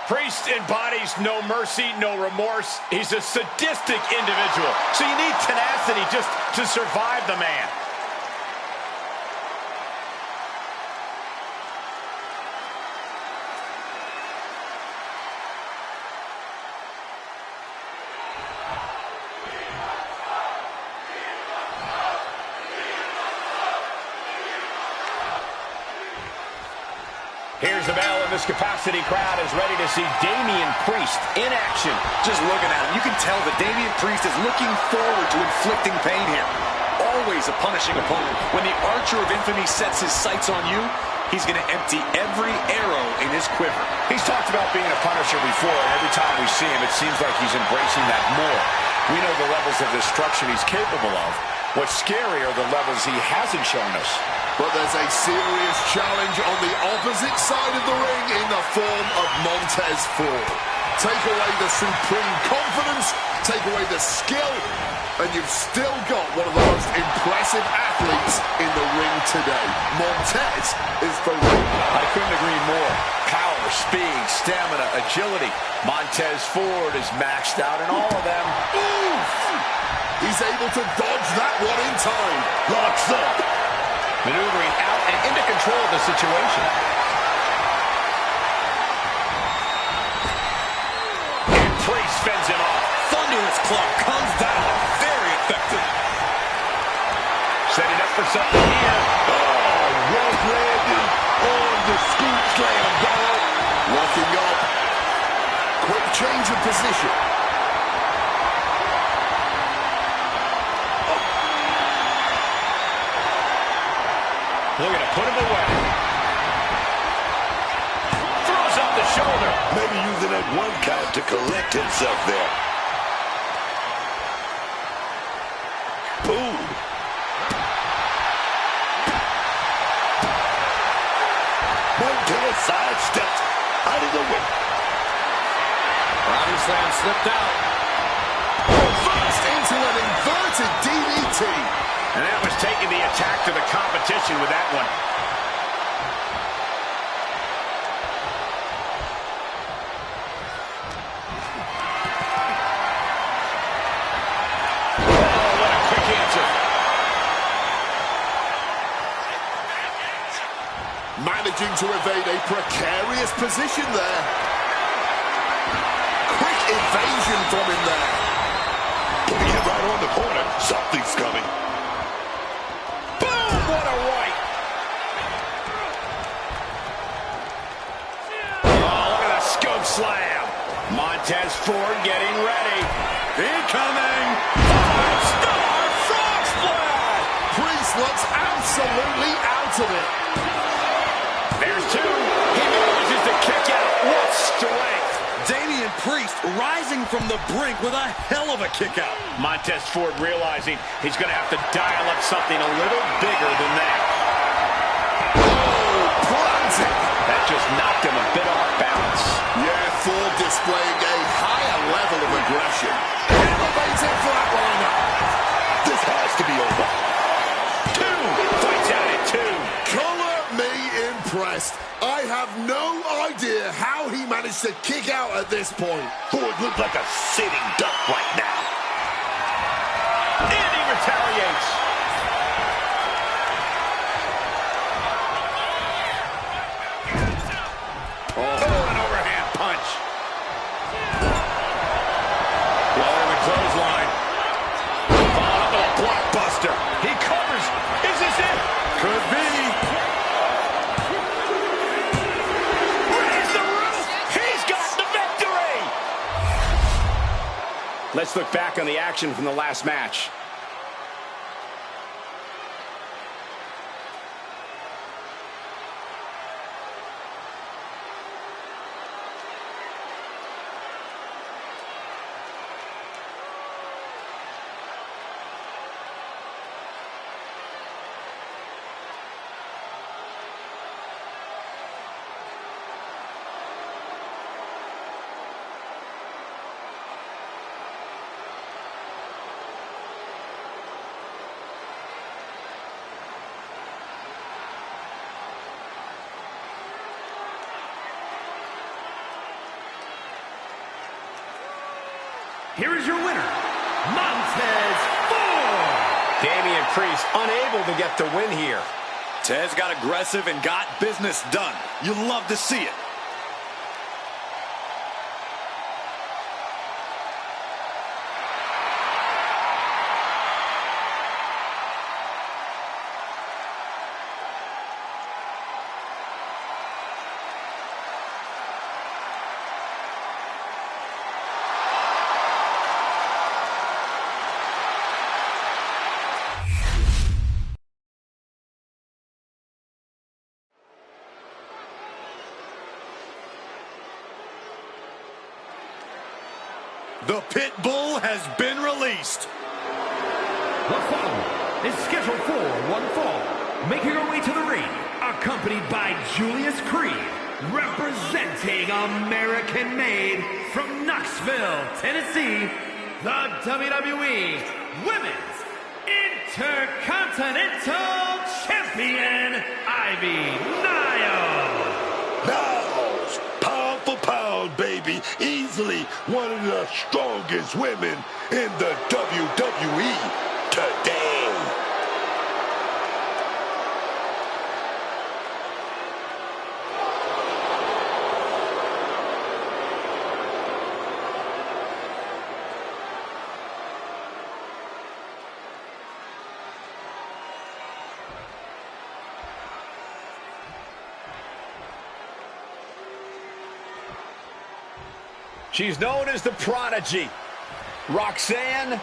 Priest embodies no mercy, no remorse. He's a sadistic individual. So you need tenacity just to survive the man. Here's the bell, and this capacity crowd is ready to see Damian Priest in action. Just looking at him, you can tell that Damian Priest is looking forward to inflicting pain here. Always a punishing opponent. When the Archer of Infamy sets his sights on you, he's going to empty every arrow in his quiver. He's talked about being a punisher before, and every time we see him, it seems like he's embracing that more. We know the levels of destruction he's capable of. What's scary are the levels he hasn't shown us. But there's a serious challenge on the opposite side of the ring in the form of Montez Ford. Take away the supreme confidence, take away the skill, and you've still got one of the most impressive athletes in the ring today. Montez is for real. I couldn't agree more. Power, speed, stamina, agility. Montez Ford is maxed out in all of them. Oof! He's able to dodge that one in time. Locks up. Maneuvering out and into control of the situation. And Priest fends him off. Thunderous club comes down. Very effective. Setting up for something here. Oh, rope landing on the scoop slam, dog. Locking up. Quick change of position. Looking to put him away. Throws up the shoulder. Maybe using that one count to collect himself there. Boom. Montez sidestepped out of the way. Body slam slipped out. Reversed into an inverted DDT. And that was taking the attack to the competition with that one. managing to evade a precarious position there. Quick evasion from him there. Putting it right on the corner. Something's coming. Boom! What a right! Oh, look at that scope slam. Montez Ford getting ready. Incoming! Five-star frog splash! Priest looks absolutely out of it. There's two. He manages to kick out. What strength! Damian Priest rising from the brink with a hell of a kick out. Montez Ford realizing he's going to have to dial up something a little bigger than that. Oh, planted. That just knocked him a bit off balance. Yeah, Ford displaying a higher level of aggression. Elevated flatliner. This has to be over. Two. Fights out at two. Color me impressed. I have no idea how he managed to kick out at this point. Ford looks like a sitting duck right now. And he retaliates. Oh, an overhand punch. Lower the clothesline. Followed up with a blockbuster. He covers. Is this it? Could be. Raise the roof. He's got the victory. Let's look back on the action from the last match. Here is your winner, Montez Ford. Damian Priest unable to get the win here. Tez got aggressive and got business done. You love to see it. The pit bull has been released. The following is scheduled for one fall. Making her way to the ring, accompanied by Julius Creed, representing American-made from Knoxville, Tennessee, the WWE Women's Intercontinental Champion, Ivy Nile. Niles, pound for pound, baby. Easily one of the strongest women in the WWE today. She's known as the Prodigy, Roxanne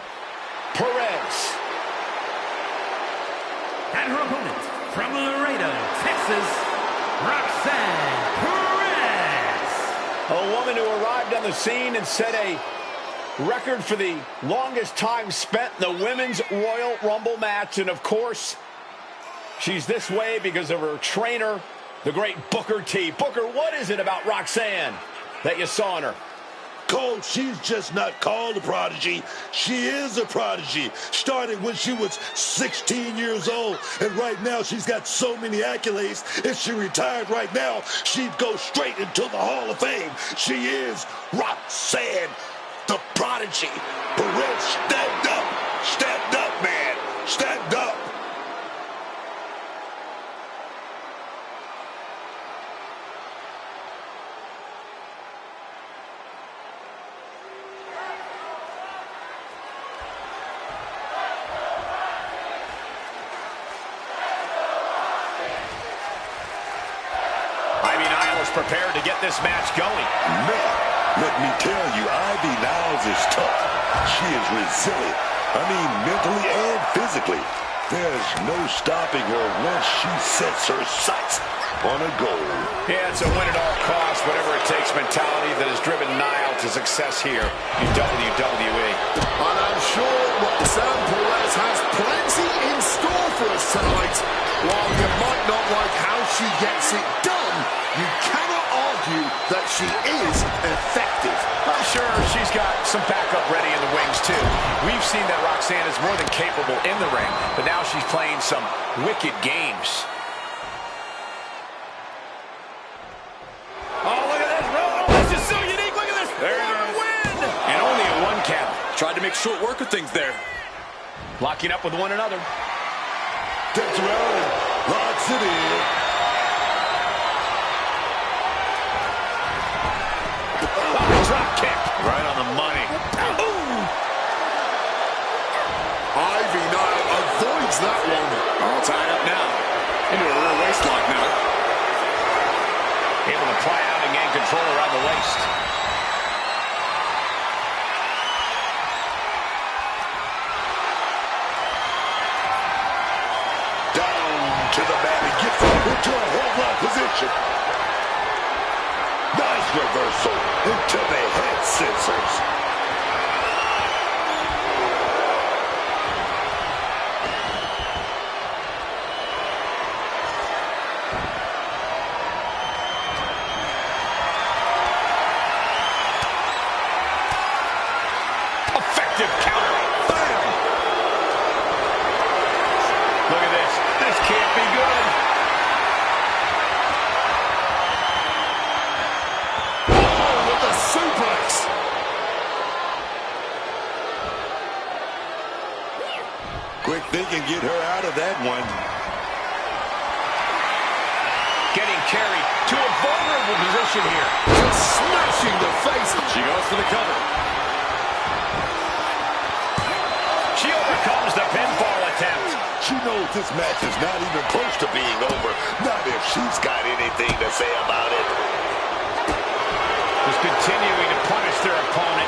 Perez. And her opponent, from Laredo, Texas, Roxanne Perez. A woman who arrived on the scene and set a record for the longest time spent in the Women's Royal Rumble match. And of course, she's this way because of her trainer, the great Booker T. Booker, what is it about Roxanne that you saw in her? Cole, she's just not called a prodigy. She is a prodigy. Started when she was 16 years old. And right now, she's got so many accolades. If she retired right now, she'd go straight into the Hall of Fame. She is Roxanne, the prodigy. Perez, stand up. Stand up, man. Stand up. is prepared to get this match going. Man, let me tell you, Ivy Niles is tough. She is resilient. I mean, mentally and physically. There's no stopping her once she sets her sights on a goal. Yeah, it's a win at all costs, whatever it takes mentality that has driven Nile to success here in WWE. And I'm sure Roxanne Perez has plenty in store for us tonight. While you might not like how she gets it done, you cannot argue that she is effective. I'm sure she's got some backup ready in the wings, too. We've seen that Roxanne is more than capable in the ring, but now she's playing some wicked games. Oh, look at this. Oh, this is so unique. Look at this. There it is. Win. And only a one count. Tried to make short work of things there. Locking up with one another. Gets around and locks it in. Drop kick. Right on the money. Ooh. Ivy Nile avoids that one. All tied up now. Into a rear waist lock now. Able to pry out and gain control around the waist. Down to the mat and gets into a headlock position. Nice reversal into the head scissors. Effective counter. Bam! Look at this. This can't be good. With the suplex. Quick thinking, get her out of that one. Getting carried to a vulnerable position here. Just smashing the face. She goes for the cover. She overcomes the pinfall attempt. She knows this match is not even close to being over. Not if she's got anything to say about it. Just continuing to punish their opponent.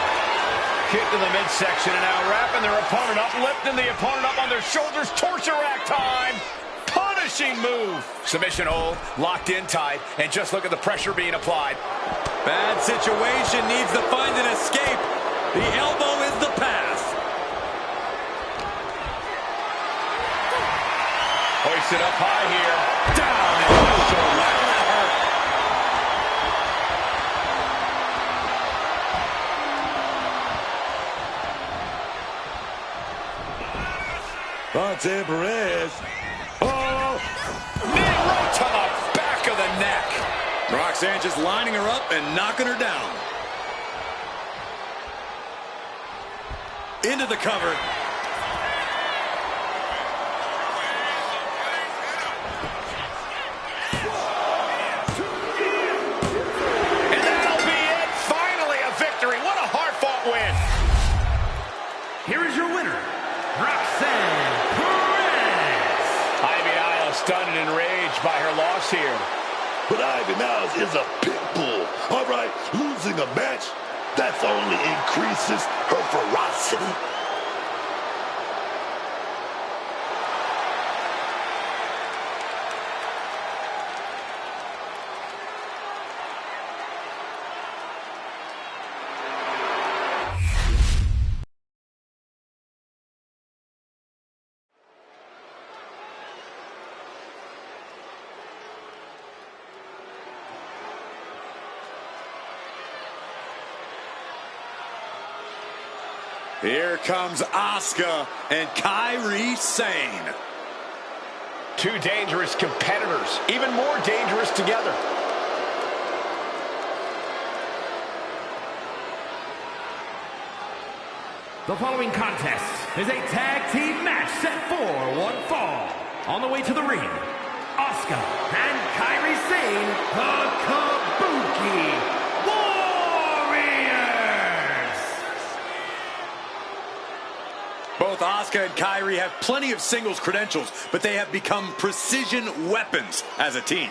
Kick to the midsection and now wrapping their opponent up, lifting the opponent up on their shoulders. Torture rack time. Punishing move. Submission hold, locked in tight, and just look at the pressure being applied. Bad situation, needs to find an escape. The elbow is the pass. Hoisted up high here. Down and also right on that hurt. Roxanne Perez. Oh! Knee right to the back of the neck. Roxanne just lining her up and knocking her down. Into the cover. And that'll be it. Finally a victory. What a hard-fought win. Here is your winner, Roxanne Perez. Ivy Nile stunned and enraged by her loss here. But Ivy Niles is a pit bull. All right, losing a match, that only increases her ferocity. Here comes Asuka and Kairi Sane. Two dangerous competitors, even more dangerous together. The following contest is a tag team match set for one fall. On the way to the ring, Asuka and Kairi Sane, the Kabuki Warriors. Both Asuka and Kairi have plenty of singles credentials, but they have become precision weapons as a team.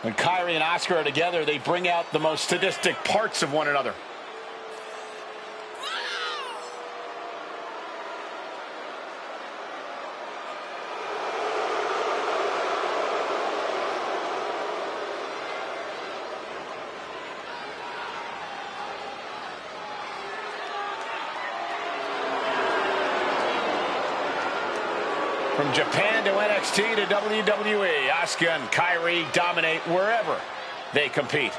When Kyrie and Asuka are together, they bring out the most sadistic parts of one another. From Japan to NXT to WWE, Asuka and Kyrie dominate wherever they compete.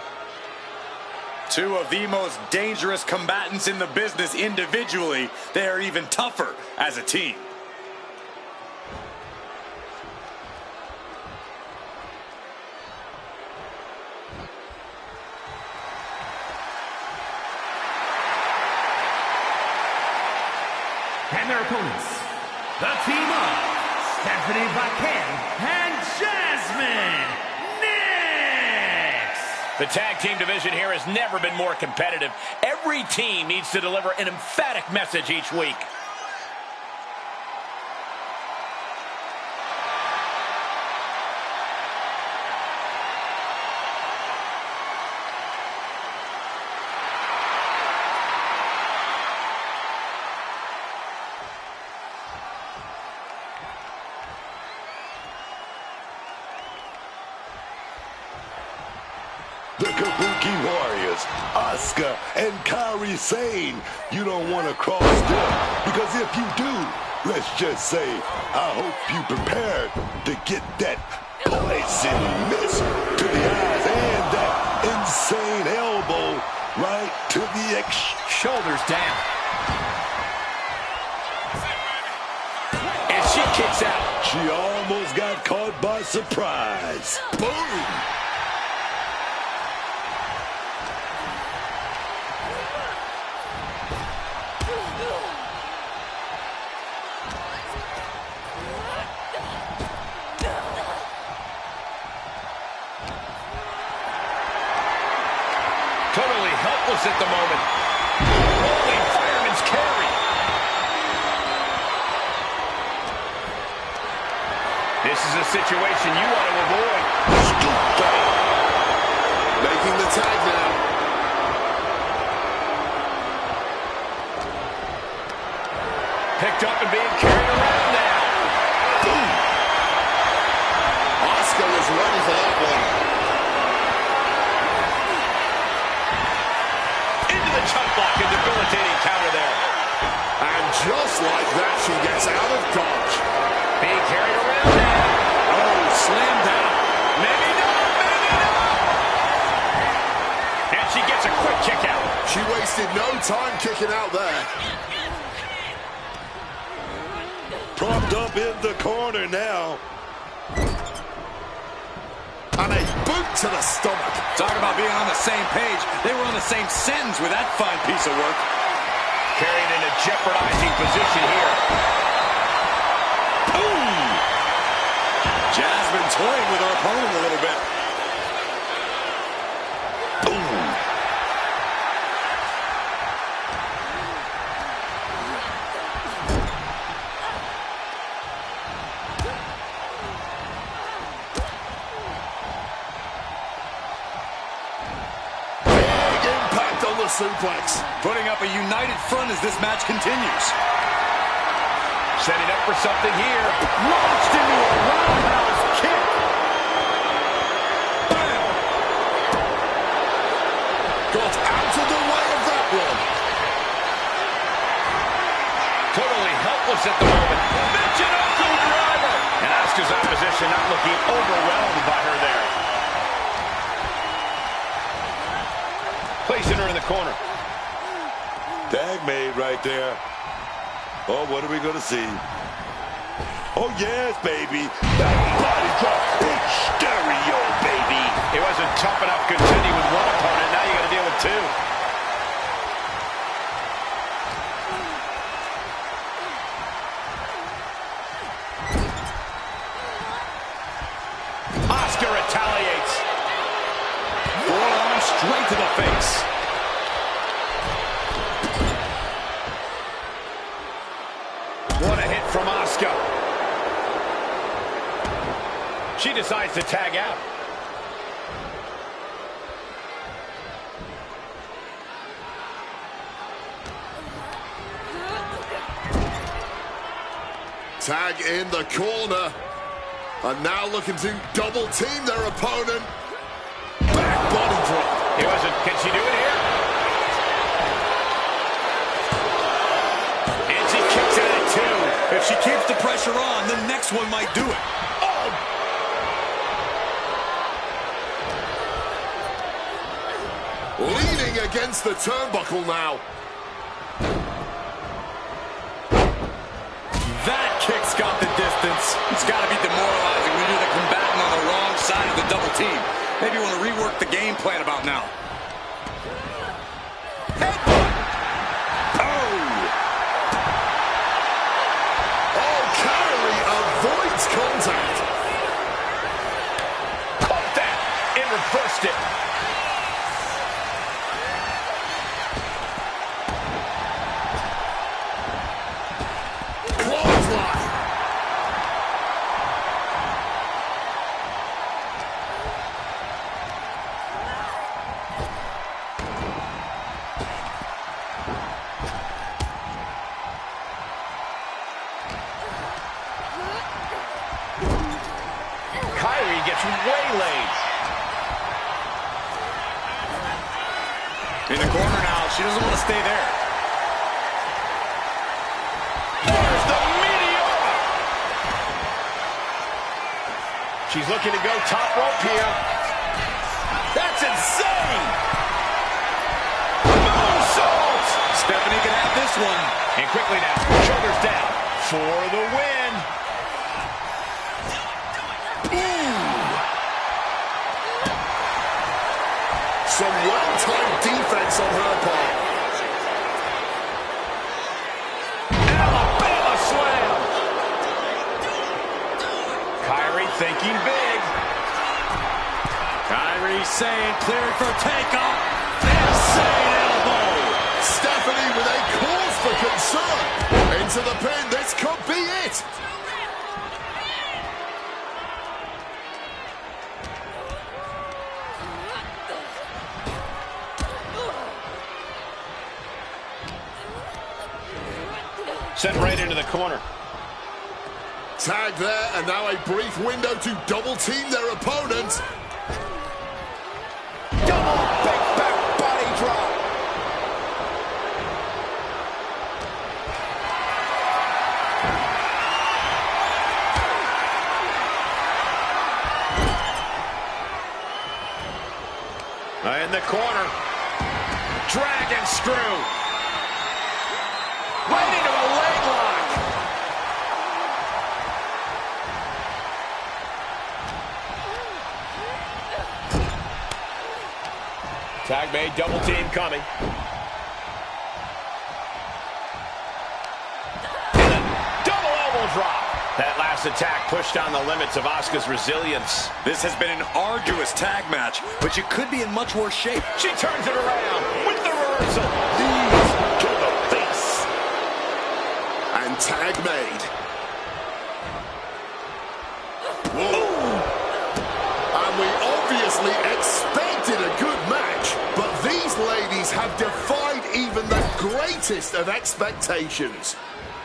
Two of the most dangerous combatants in the business individually. They are even tougher as a team. And their opponents, the team of Stephanie Vaquer and Jasmine Nix. The tag team division here has never been more competitive. Every team needs to deliver an emphatic message each week. The Kabuki Warriors, Asuka and Kairi Sane. You don't want to cross them, because if you do, let's just say, I hope you prepared to get that poison mist to the eyes and that insane elbow right to the Shoulders down. And she kicks out. She almost got caught by surprise. Boom! Totally helpless at the moment. Holy fireman's carry. This is a situation you want to avoid. Making the tag now. Picked up and being carried around now. Boom! Asuka was ready for that one. Chop block, a debilitating counter there. And just like that, she gets out of dodge. Being carried around now. Oh, slam down. Maybe not, maybe not. And she gets a quick kick out. She wasted no time kicking out there. Propped up in the corner now. And a boot to the stomach. Talk about being on the same page. They were on the same sentence with that fine piece of work. Carried in a jeopardizing position here. Boom! Jasmine toying with her opponent a little bit. Boom! Suplex. Putting up a united front as this match continues. Setting up for something here. Launched into a roundhouse kick. Bam! Got out of the way of that one. Totally helpless at the moment. Michinoku driver. And Asuka's opposition not looking overwhelmed by her there. Placing her in the corner. Tag made right there. Oh, what are we going to see? Oh, yes, baby. That body drop in stereo, baby. It wasn't tough enough contending with one opponent. Now you got to deal with two. Asuka retaliates. Forearm straight to the face. What a hit from Asuka. She decides to tag out. Tag in the corner. And now looking to double team their opponent. Back body drop. It wasn't. Can she do it here? And she kicks out at 2. If she keeps the pressure on, the next one might do it. Leaning against the turnbuckle now. That kick's got the distance. It's got to be demoralizing when you're the combatant on the wrong side of the double team. Maybe you want to rework the game plan about now. Headbutt. Oh, Kyrie avoids contact. Caught that and reversed it. Waylaid. In the corner now. She doesn't want to stay there. There's the meteor. She's looking to go top rope here. That's insane. Moonsault. Stephanie can have this one. And quickly now, shoulders down for the win. Some well-timed defense on her part. Alabama slam. Kyrie thinking big. Kyrie saying cleared for takeoff. Insane elbow. Stephanie with a cause for concern. Into the pin. This could be it. Sent right into the corner. Tag there, and now a brief window to double team their opponent. Double big back body drop. In the corner. Dragon screw. Right into a leg lock. Tag made, double team coming. And a double elbow drop. That last attack pushed down the limits of Asuka's resilience. This has been an arduous tag match, but you could be in much worse shape. She turns it around with the reversal. Knees to the face. And tag made. Whoa. And we obviously expected a good match, but these ladies have defied even the greatest of expectations.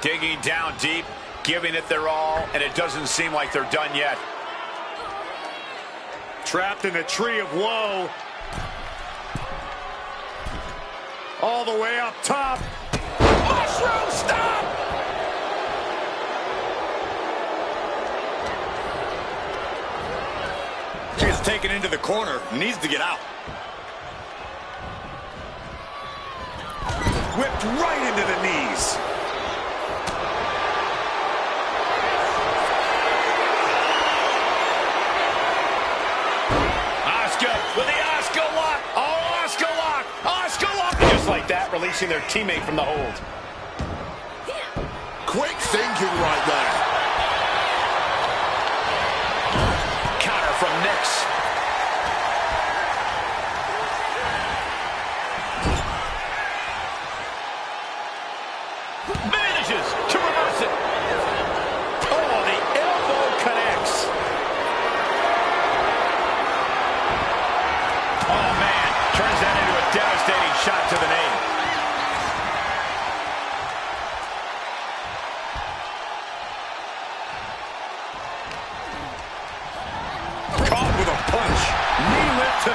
Digging down deep, giving it their all, and it doesn't seem like they're done yet. Trapped in a tree of woe. All the way up top. Mushroom stop! She gets taken into the corner. Needs to get out. Whipped right into the knees. With the Asuka lock. Oh, Asuka lock. Asuka lock. Just like that, releasing their teammate from the hold. Quick thinking right there. Counter from Nix. Manages to reverse it. Oh, the elbow connects. Oh, man. Turns that into a devastating shot to the knee.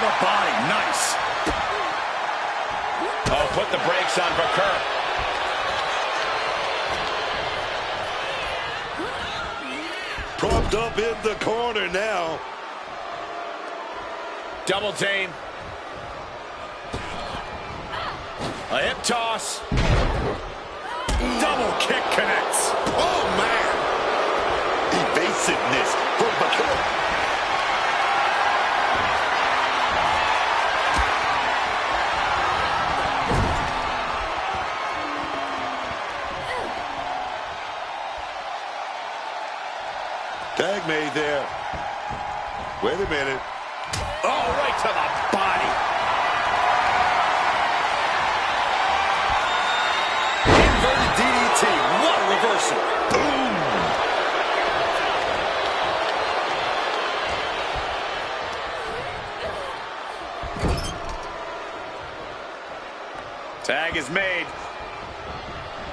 the body. Nice. Oh, put the brakes on Vaquer. Propped up in the corner now. Double team. A hip toss. Double kick connects. Oh, man. Evasiveness from Vaquer. Tag made there. Wait a minute. Oh, right to the body. Inverted DDT. What a reversal. Boom. Tag is made.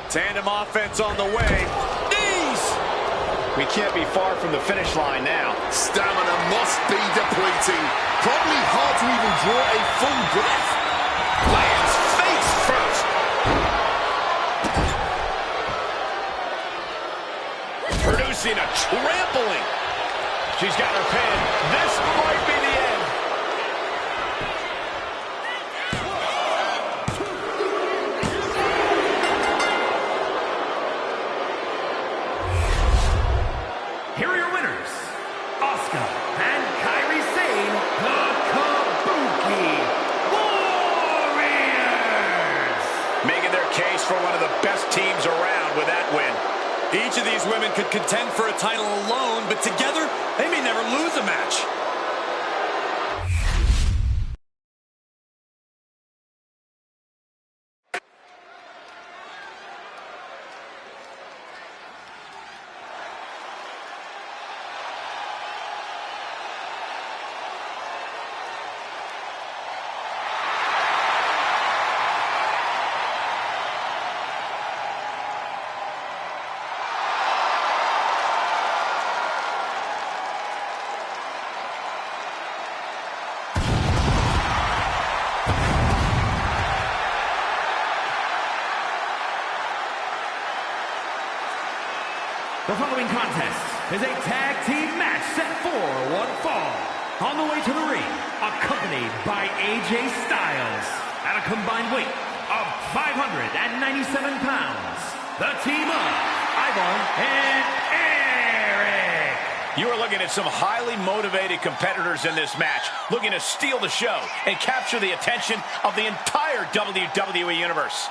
Tandem offense on the way. Knees. We can't be far from the finish line now. Stamina must be depleting. Probably hard to even draw a full breath. Lands face first. Producing a trampling. She's got her pin. This might be the end. Here are your winners, Asuka and Kairi Sane, the Kabuki Warriors. Making their case for one of the best teams around with that win. Each of these women could contend for a title alone, but together, they may never lose a match. The following contest is a tag team match set for one fall. On the way to the ring, accompanied by AJ Styles at a combined weight of 597 pounds. The team of Ivar and Eric. You are looking at some highly motivated competitors in this match, looking to steal the show and capture the attention of the entire WWE Universe.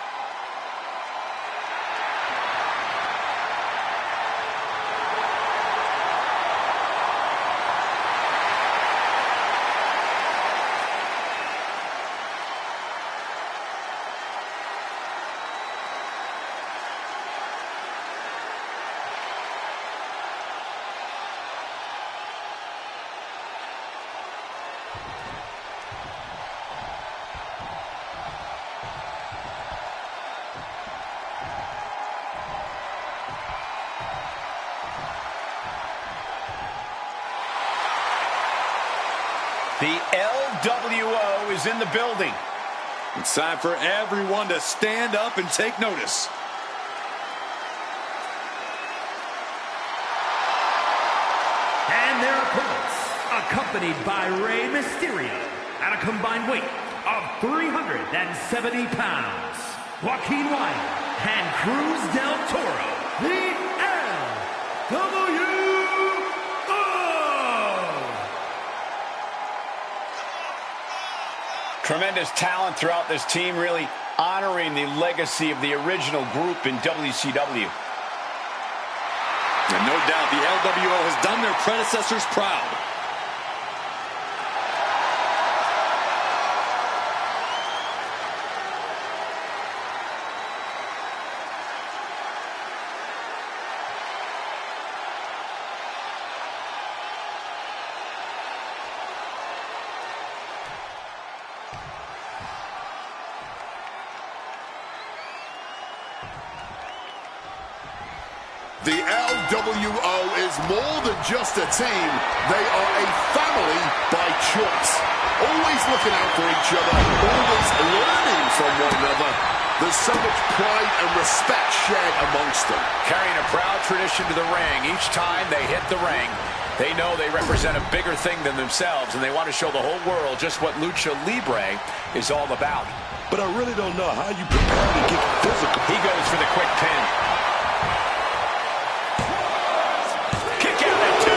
The LWO is in the building. It's time for everyone to stand up and take notice. And their opponents, accompanied by Rey Mysterio at a combined weight of 370 pounds. Joaquin Wilde and Cruz del Toro, the LWO. Tremendous talent throughout this team, really honoring the legacy of the original group in WCW. And no doubt the LWO has done their predecessors proud. The LWO is more than just a team. They are a family by choice. Always looking out for each other, always learning from one another. There's so much pride and respect shared amongst them. Carrying a proud tradition to the ring. Each time they hit the ring, they know they represent a bigger thing than themselves, and they want to show the whole world just what Lucha Libre is all about. But I really don't know how you prepare to get physical. He goes for the quick pin. Kick out at 2.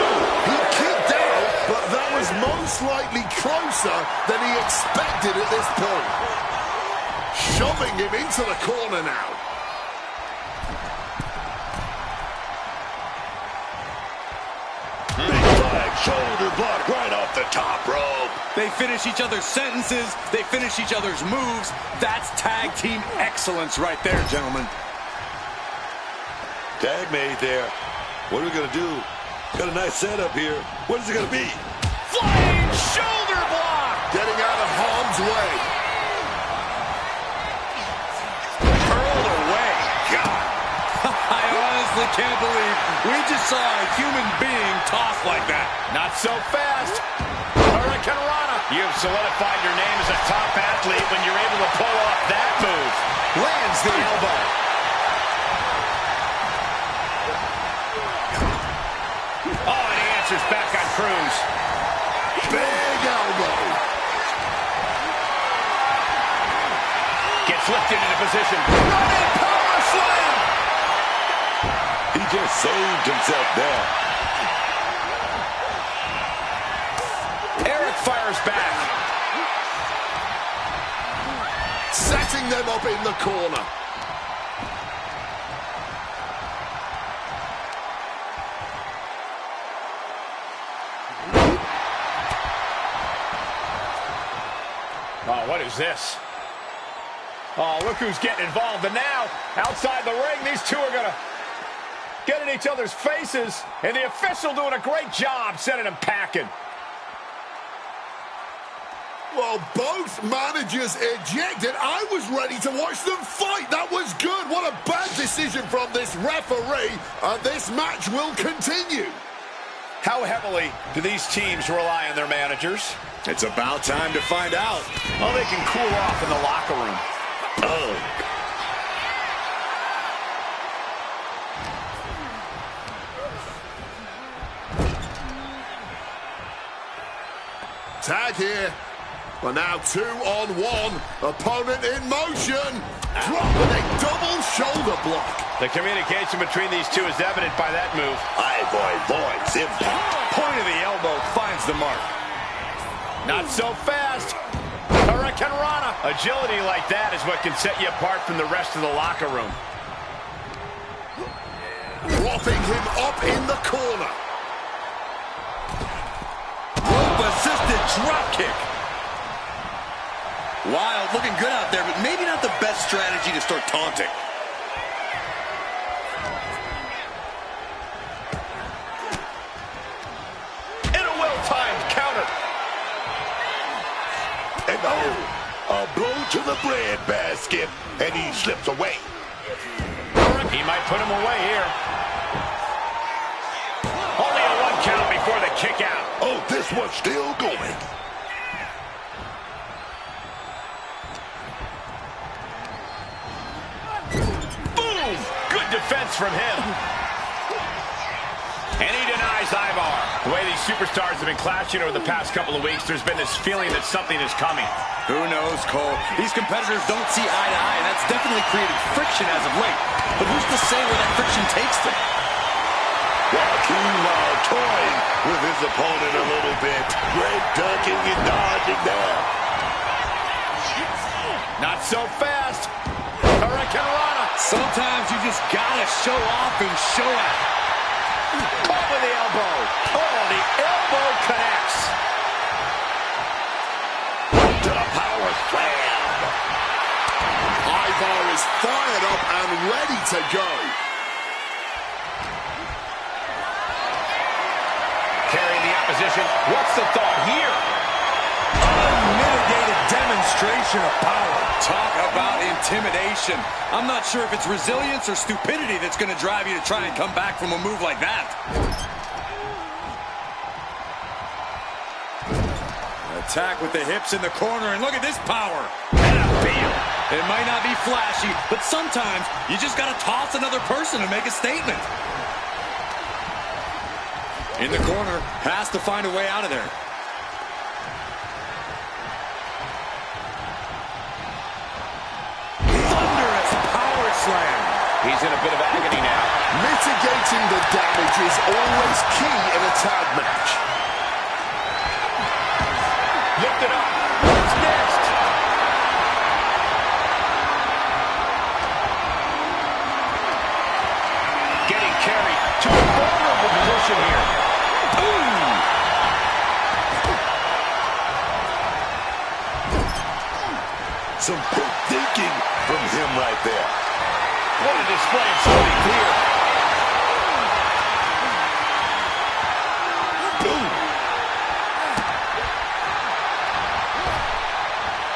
He kicked out, but that was most likely closer than he expected at this point. Shoving him into the corner now. Big flag, shoulder block right off the top rope. They finish each other's sentences. They finish each other's moves. That's tag team excellence right there, gentlemen. Tag made there. What are we going to do? Got a nice setup here. What is it going to be? Flying shoulder block. Getting out of harm's way. Curled away. God. I honestly can't believe we just saw a human being tossed like that. Not so fast. Hurricane Rana. You've solidified your name as a top athlete when you're able to pull off that move. Lands the elbow. Oh, and he answers back on Cruz. Big elbow. Gets lifted into position. Running power slam. He just saved himself there. Eric fires back. Setting them up in the corner. Oh, what is this? Oh, look who's getting involved. And now, outside the ring, these two are going to get in each other's faces. And the official doing a great job sending them packing. Well, both managers ejected. I was ready to watch them fight. That was good. What a bad decision from this referee. And this match will continue. How heavily do these teams rely on their managers? It's about time to find out. Oh, they can cool off in the locker room. Oh. Tag here. Well, now 2-on-1. Opponent in motion. Dropping a double shoulder block. The communication between these two is evident by that move. Avoids impact. Point of the elbow finds the mark. Not so fast. Hurricane Rana. Agility like that is what can set you apart from the rest of the locker room. Propping him up in the corner. Rope-assisted drop kick. Wild, looking good out there, but maybe not the best strategy to start taunting. And a well-timed counter. And a blow to the bread basket, and he slips away. He might put him away here. Only a 1 count before the kick out. Oh, this one's still going. Boom! Good defense from him. And he denies Ivar. The way these superstars have been clashing over the past couple of weeks, there's been this feeling that something is coming. Who knows, Cole? These competitors don't see eye to eye, and that's definitely created friction as of late. But who's to say where that friction takes them? Joaquin Wild toying with his opponent a little bit. Great ducking and dodging there. Not so fast. Hurricane Rana. Sometimes you just gotta show off and show out. Caught with the elbow. Oh, the elbow connects. To the power slam. Ivar is fired up and ready to go. Carrying the opposition. What's the thought here? Unmitigated demonstration combination of power. Talk about intimidation. I'm not sure if it's resilience or stupidity that's going to drive you to try and come back from a move like that. Attack with the hips in the corner, and look at this power. And a feel. It might not be flashy, but sometimes you just got to toss another person and make a statement. In the corner, has to find a way out of there. Thunderous power slam. He's in a bit of agony now. Mitigating the damage is always key in a tag match. Lift it up. What's next? Getting carried to a vulnerable position here. Boom! Some quick thinking from him right there. What a display of strength here. Boom!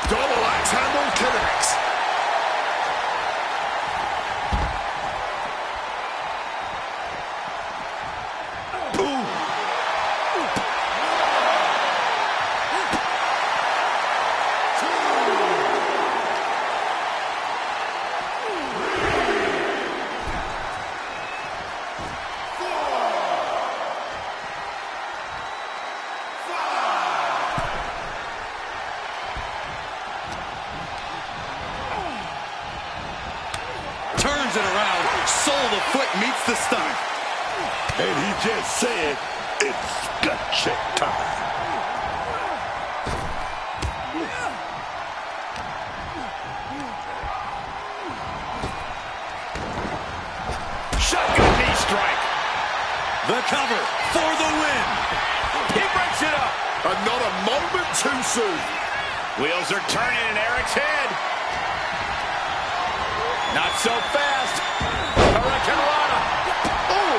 Double axe handle connects. Boom! Turns it around. Sole of the foot meets the stomach. And he just said, it's gut check time. Shotgun knee strike. The cover for the win. He breaks it up. And not a moment too soon. Wheels are turning in Eric's head. Not so fast. Hurricanrana. Oh!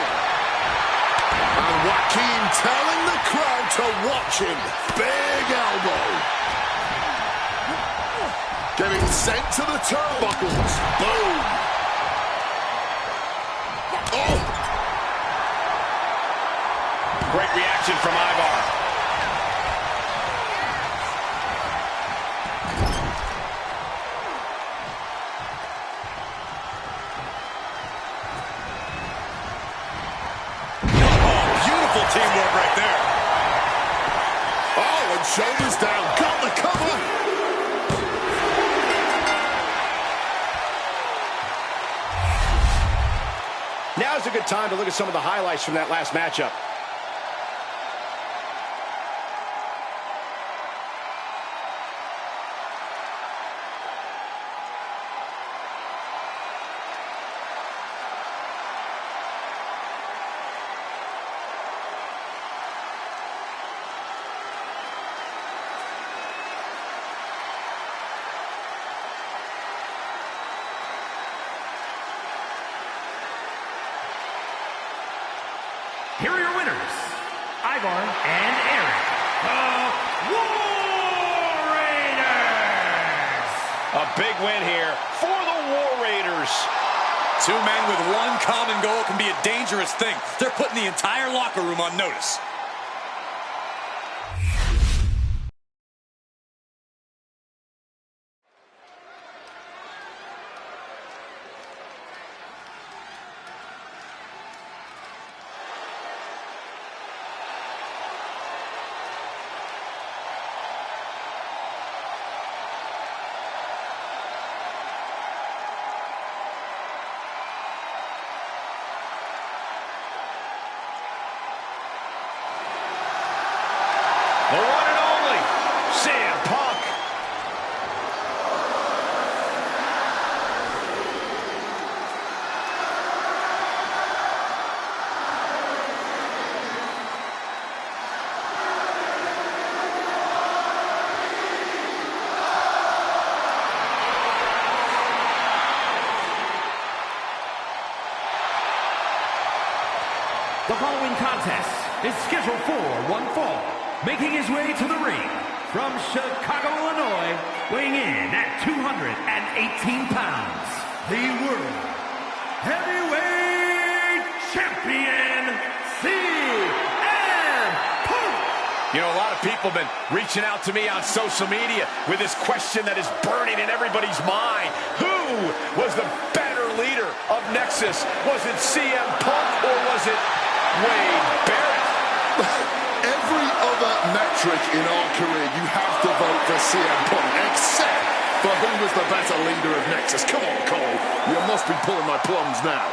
And Joaquin telling the crowd to watch him. Big elbow. Getting sent to the turnbuckles. Boom. Oh! Great reaction from Ivar. Teamwork right there. Oh, and shoulders down. Got the cover. Now's a good time to look at some of the highlights from that last matchup. Here are your winners, Ivar and Eric, the War Raiders. A big win here for the War Raiders. Two men with one common goal can be a dangerous thing. They're putting the entire locker room on notice. The one and only CM Punk. The following contest is scheduled for one fall. Making his way to the ring from Chicago, Illinois, weighing in at 218 pounds, the World Heavyweight Champion, CM Punk. You know, a lot of people have been reaching out to me on social media with this question that is burning in everybody's mind. Who was the better leader of Nexus? Was it CM Punk or was it Wade Barrett? Every other metric in our career, you have to vote for CM Punk, except for who was the better leader of Nexus. Come on, Cole. You must be pulling my plums now.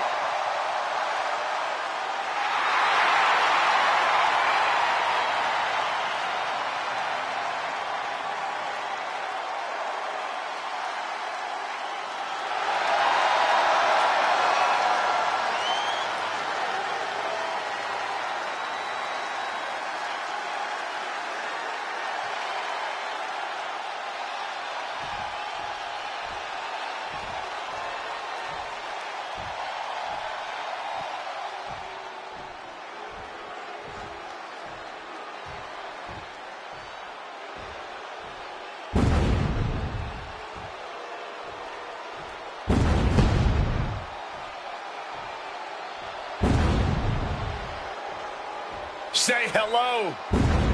Say hello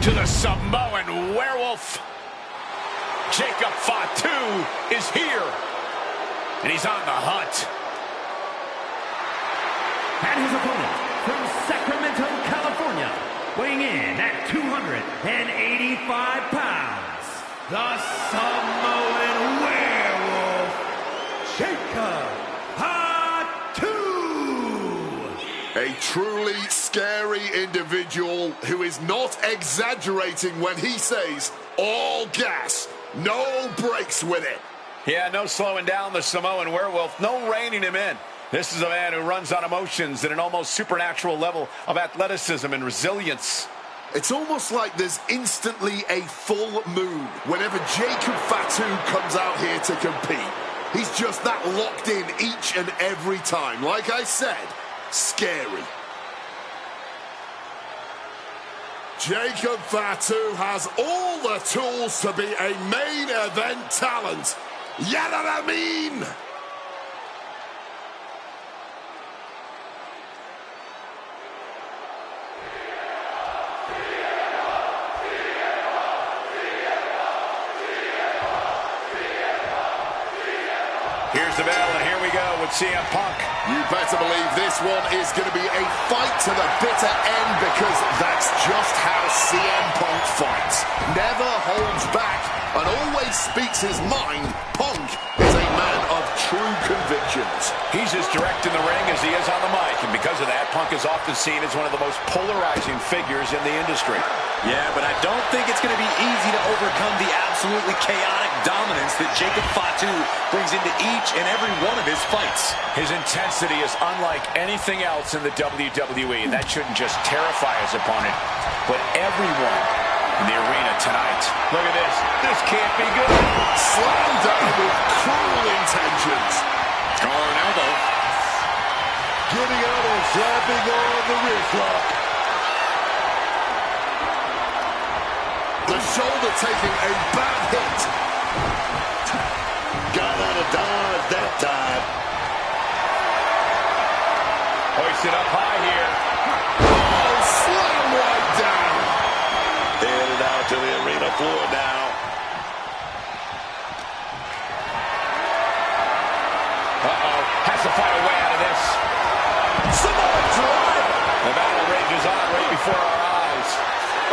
to the Samoan Werewolf. Jacob Fatu is here, and he's on the hunt. And his opponent from Sacramento, California, weighing in at 285 pounds, the Samoan Werewolf, Jacob Fatu. A truly scary individual who is not exaggerating when he says all gas, no brakes with it. Yeah, no slowing down the Samoan Werewolf, no reining him in. This is a man who runs on emotions at an almost supernatural level of athleticism and resilience. It's almost like there's instantly a full moon whenever Jacob Fatu comes out here to compete. He's just that locked in each and every time. Like I said, scary. Jacob Fatu has all the tools to be a main event talent. You know what I mean? Here's the bell, and here we go with CM Punk. You better believe this one is going to be a fight to the bitter end, because that's just how CM Punk fights. Never holds back and always speaks his mind. Punk is a man of true convictions. He's as direct in the ring as he is on the mic, and because of that, Punk is often seen as one of the most polarizing figures in the industry. Yeah, but I don't think it's going to be easy to overcome the absolutely chaotic dominance that Jacob Fatu brings into each and every one of his fights. His intensity is unlike anything else in the WWE, and that shouldn't just terrify his opponent, but everyone in the arena tonight. Look at this. This can't be good. Slam down with cruel intentions. Scoring elbow. Getting out and slapping on the wrist lock. The shoulder taking a bad hit. Got out of dodge that time. Hoisted up high here. Oh, slam right down. Headed out to the arena floor now. Uh-oh. Has to find a way out of this. Samoa drive. The battle rages on right before our eyes.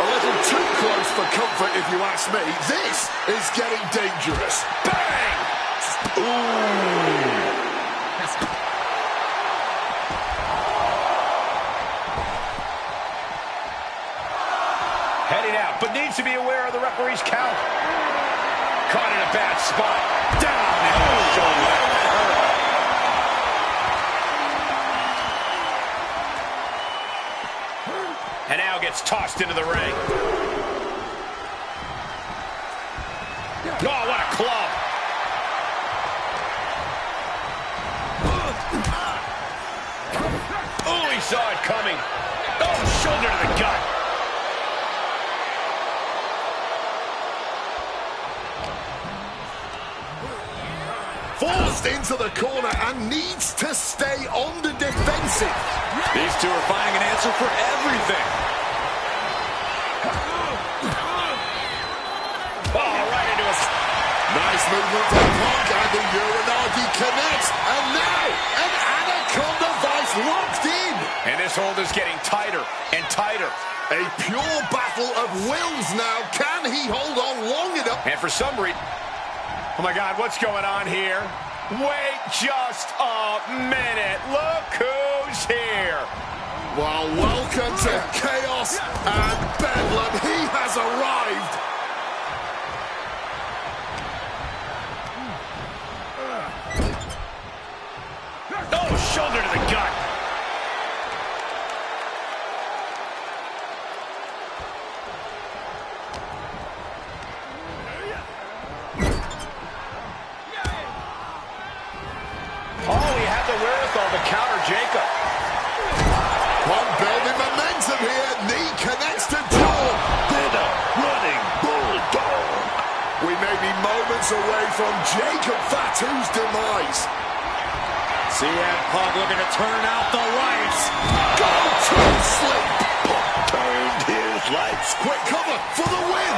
A little too close for comfort, if you ask me. This is getting dangerous. Bang! Ooh. Heading out, but needs to be aware of the referee's count. Caught in a bad spot. Down into the shoulder. And now gets tossed into the ring. Oh, what a club. Oh, he saw it coming. Oh, shoulder to the gut. Forced into the corner and needs to stay on the defensive. These two are finding an answer for everything. Oh, right into us. Nice movement from Punk, and the Uranagi connects. And now, an Anaconda Vice locked in. And this hold is getting tighter and tighter. A pure battle of wills now. Can he hold on long enough? And for some reason... Oh, my God, what's going on here? Wait just a minute. Look who's here. Well, welcome to Chaos and Bedlam. He has arrived. Oh, shoulder to the gut. Oh, he had the wherewithal to counter Jacob. Punk building momentum here. Knee connects to jaw. Then a running bulldog. We may be moments away from Jacob Fatu's demise. CM Punk looking to turn out the lights. Go to sleep. Punk turned his lights. Quick cover for the win.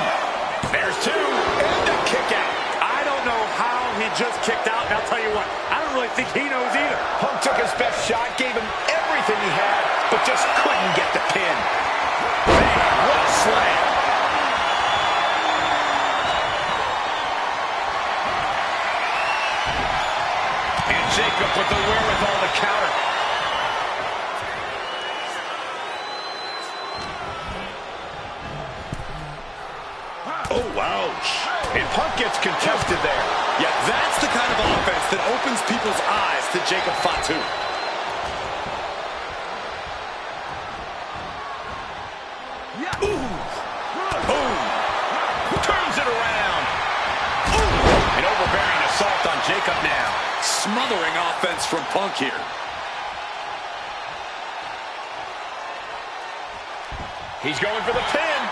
There's two, and a kick out. I don't know how he just kicked out, and I'll tell you what, I don't really think he knows either. Punk took his best shot, gave him everything he had, but just couldn't get the pin. Man, what a slam. And Jacob with the wherewithal to counter. Oh, ouch. And Punk gets contested there. Yeah, that's the kind of offense that opens people's eyes to Jacob Fatu. Boom. Turns it around. Ooh. An overbearing assault on Jacob now. Smothering offense from Punk here. He's going for the pin.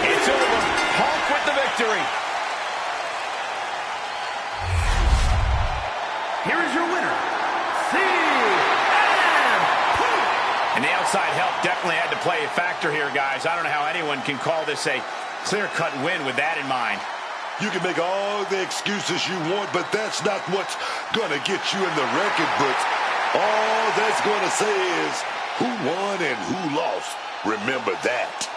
It's over. Punk with the victory. Here is your winner, CM Punk. And the outside help definitely had to play a factor here, guys. I don't know how anyone can call this a clear-cut win with that in mind. You can make all the excuses you want, but that's not what's going to get you in the record books. All that's going to say is who won and who lost. Remember that.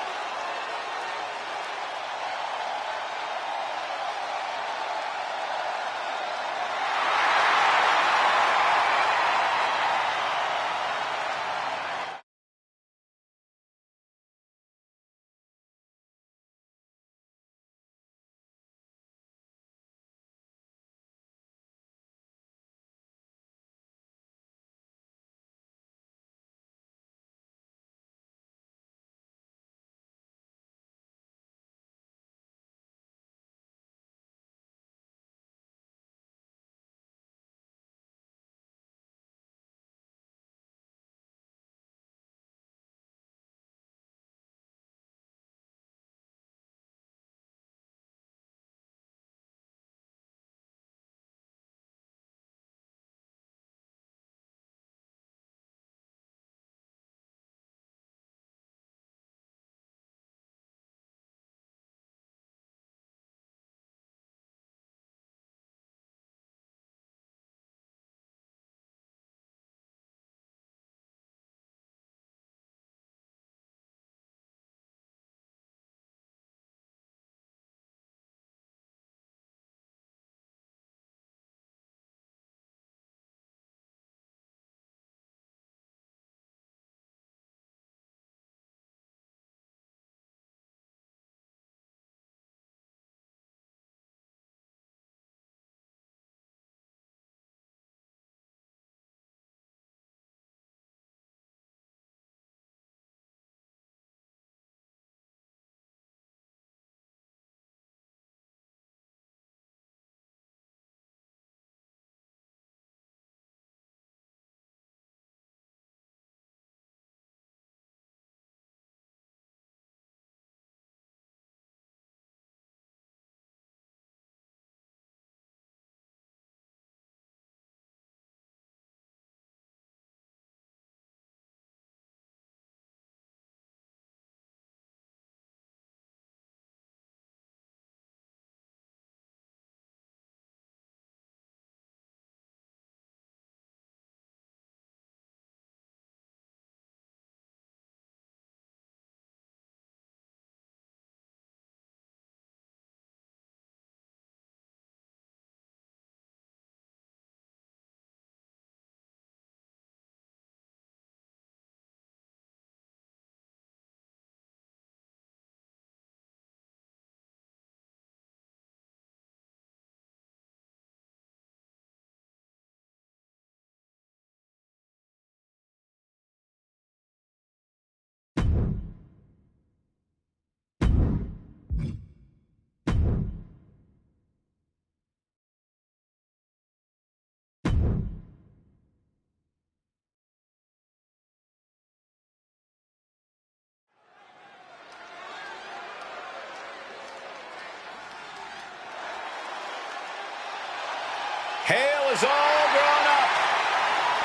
is all grown up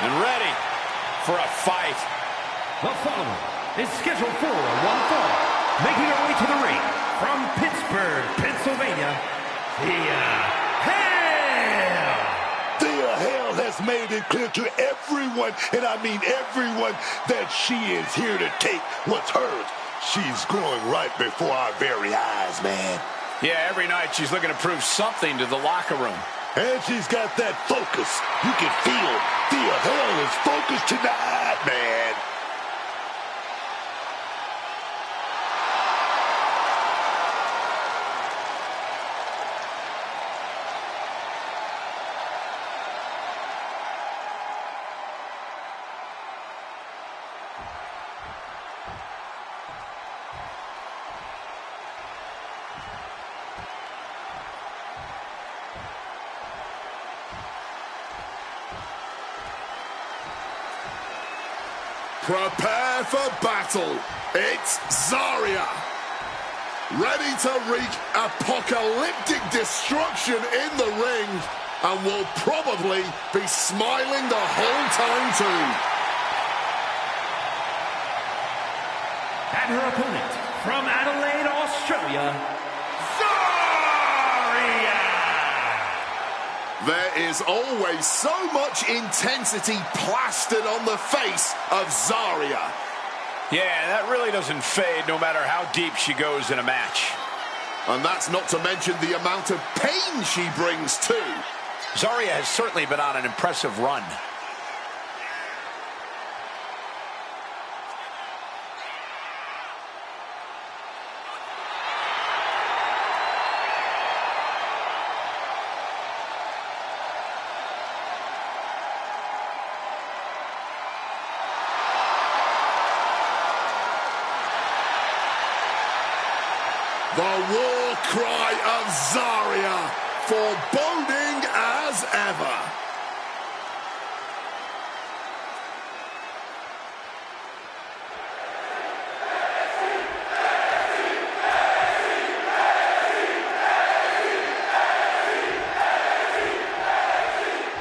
and ready for a fight. The following is scheduled for one fall. Making her way to the ring from Pittsburgh, Pennsylvania, Thea Hale. Thea Hale has made it clear to everyone, and I mean everyone, that she is here to take what's hers. She's growing right before our very eyes, man. Yeah, every night she's looking to prove something to the locker room. And she's got that focus. You can feel Thea Hale is focused tonight, man. Prepare for battle. It's Zarya. Ready to wreak apocalyptic destruction in the ring, and will probably be smiling the whole time too. And her opponent from Adelaide, Australia, Zarya. There is always so much intensity plastered on the face of Zarya. Yeah, that really doesn't fade no matter how deep she goes in a match. And that's not to mention the amount of pain she brings too. Zarya has certainly been on an impressive run. The war cry of Zarya, foreboding as ever.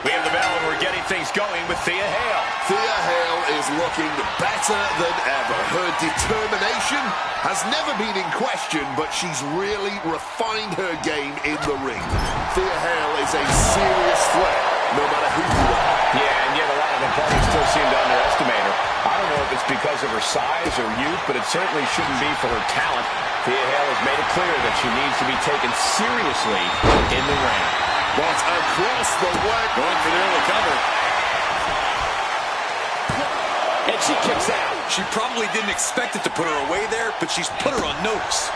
We have the bell and we're getting things going with Thea Hale. Thea Hale is looking better than ever. Her determination has never been in question, but she's really refined her game in the ring. Thea Hale is a serious threat, no matter who you are. Yeah, and yet a lot of opponents still seem to underestimate her. I don't know if it's because of her size or youth, but it certainly shouldn't be for her talent. Thea Hale has made it clear that she needs to be taken seriously in the ring. But across the way, Going for the early cover. And she kicks out. She probably didn't expect it to put her away there, but she's put her on notice.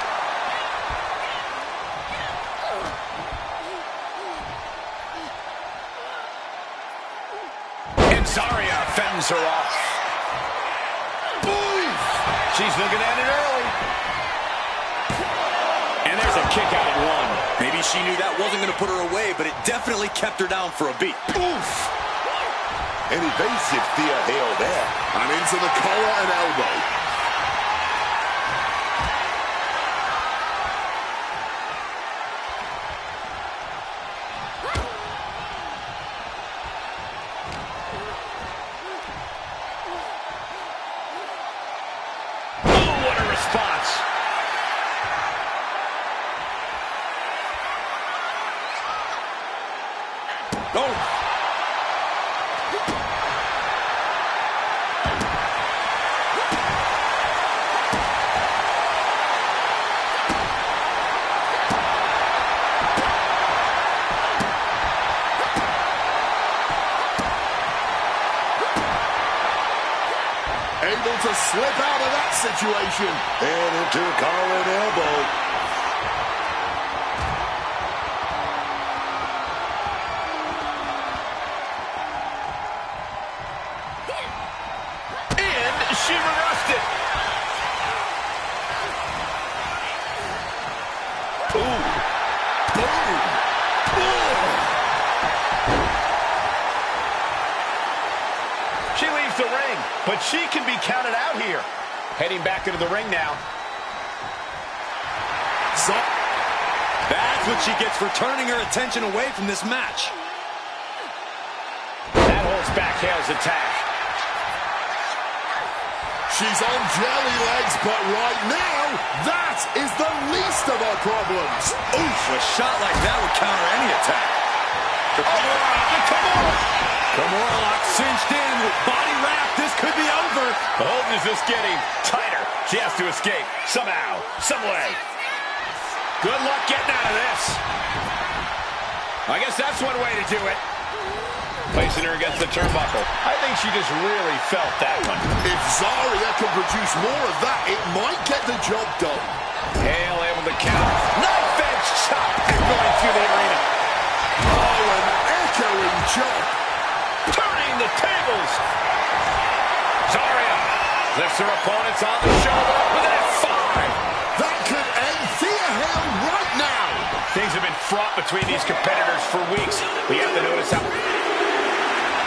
And Zarya fends her off. boom! She's looking at it early. And there's a kick out at one. Maybe she knew that wasn't going to put her away, but it definitely kept her down for a beat. Oof! An evasive Thea Hale there. And into the collar and elbow. Oh, what a response. Oh! Able to slip out of that situation. And into a collar and elbow. And she reversed it. Ooh. Boom! She leaves the ring, but she can be counted out here. Heading back into the ring now. So, That's what she gets for turning her attention away from this match. Dovetails attack. She's on jelly legs, but right now, that is the least of our problems. Oof, a shot like that would counter any attack. Kimura lock cinched in with body wrap. This could be over. The hold is just getting tighter. She has to escape somehow, some way. Good luck getting out of this. I guess that's one way to do it. Placing her against the turnbuckle. I think she just really felt that one. If Zarya can produce more of that, it might get the job done. Hale able to counter. Knife edge chop echoing through the arena. Oh, an echoing chop. Turning the tables. Zarya lifts her opponents on the shoulder with an F5. That could end Thea Hale right now. Things have been fraught between these competitors for weeks. We have to notice how...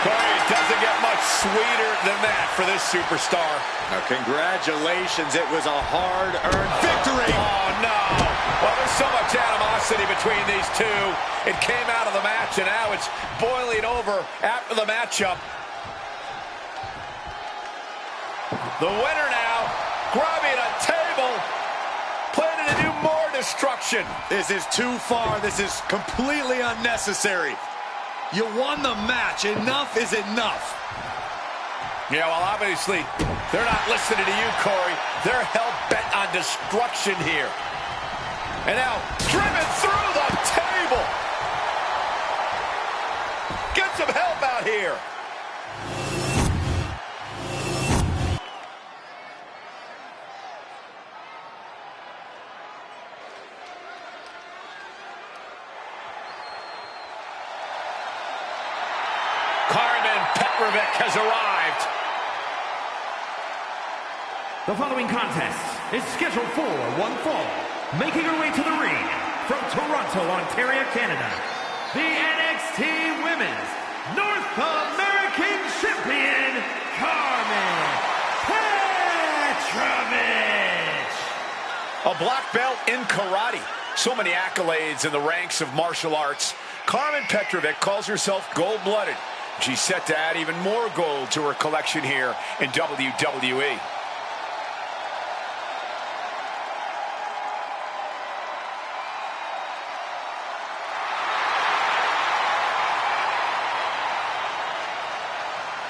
Corey, it doesn't get much sweeter than that for this superstar. Now, congratulations. It was a hard-earned victory. Oh, no. Well, there's so much animosity between these two. It came out of the match, and now it's boiling over after the matchup. The winner now, grabbing a table, planning to do more destruction. This is too far. This is completely unnecessary. You won the match. Enough is enough. Yeah, well, obviously, they're not listening to you, Corey. They're hell-bent on destruction here. And now, driven through the table. Get some help out here. Has arrived. The following contest is scheduled for one fall. Making her way to the ring from Toronto, Ontario, Canada, the NXT Women's North American Champion, Carmen Petrovich. A black belt in karate. So many accolades in the ranks of martial arts. Carmen Petrovich calls herself gold-blooded. She's set to add even more gold to her collection here in WWE.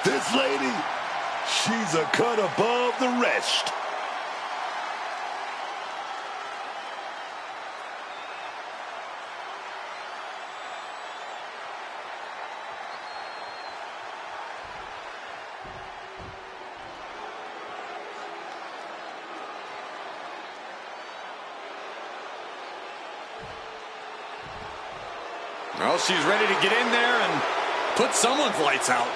This lady, she's a cut above the rest. Well, she's ready to get in there and put someone's lights out.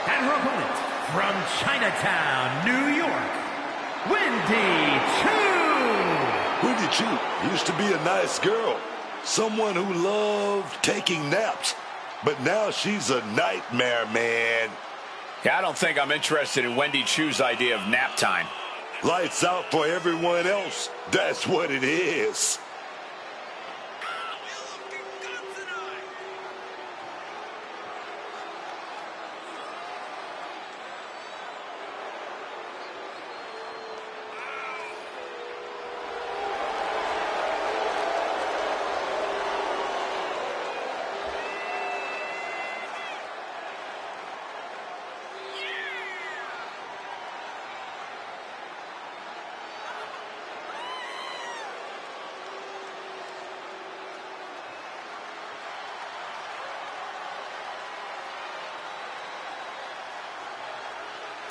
And her opponent from Chinatown, New York, Wendy Choo. Wendy Choo used to be a nice girl, someone who loved taking naps, but now she's a nightmare, man. Yeah, I don't think I'm interested in Wendy Choo's idea of nap time. Lights out for everyone else. That's what it is.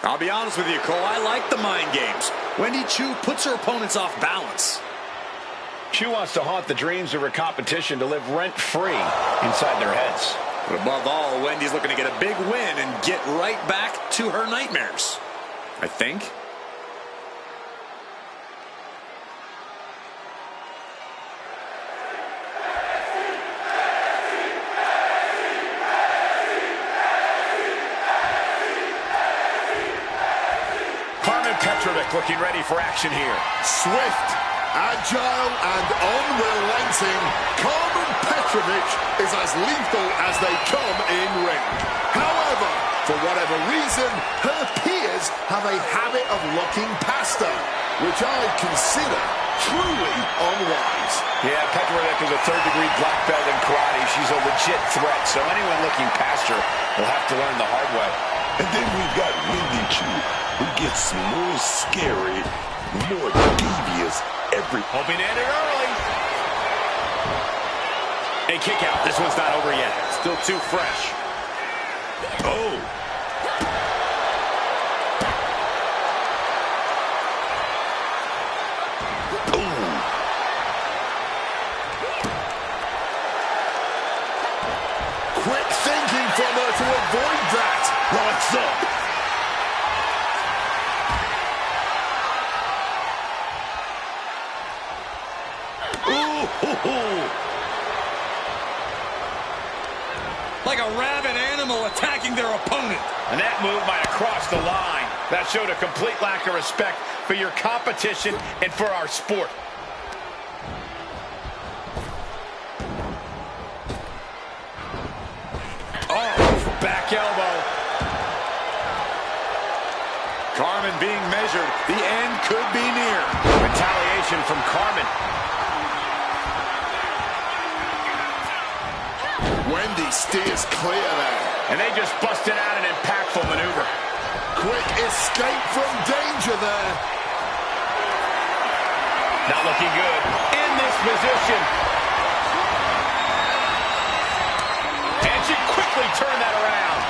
I'll be honest with you, Cole, I like the mind games. Wendy Choo puts her opponents off balance. Choo wants to haunt the dreams of her competition to live rent-free inside their heads. But above all, Wendy's looking to get a big win and get right back to her nightmares, I think. Carmen Petrovich looking ready for action here. Swift, Agile and unrelenting, Carmen Petrovic is as lethal as they come in ring. However, for whatever reason, her peers have a habit of looking past her, which I consider truly unwise. Yeah, Petrovic is a third-degree black belt in karate. She's a legit threat, so anyone looking past her will have to learn the hard way. And then we've got Wendy Chu, who gets more scary, more devious every... Hoping to end it early. A kick out. This one's not over yet. Still too fresh. Oh! Quick thinking from her to avoid that. Lights up. Like a rabid animal attacking their opponent. And that move might have crossed the line. That showed a complete lack of respect for your competition and for our sport. Oh, back elbow. Carmen being measured. The end could be near. Retaliation from Carmen. Wendy steers clear there. And they just busted out an impactful maneuver. Quick escape from danger there. Not looking good. In this position. And she quickly turned that around.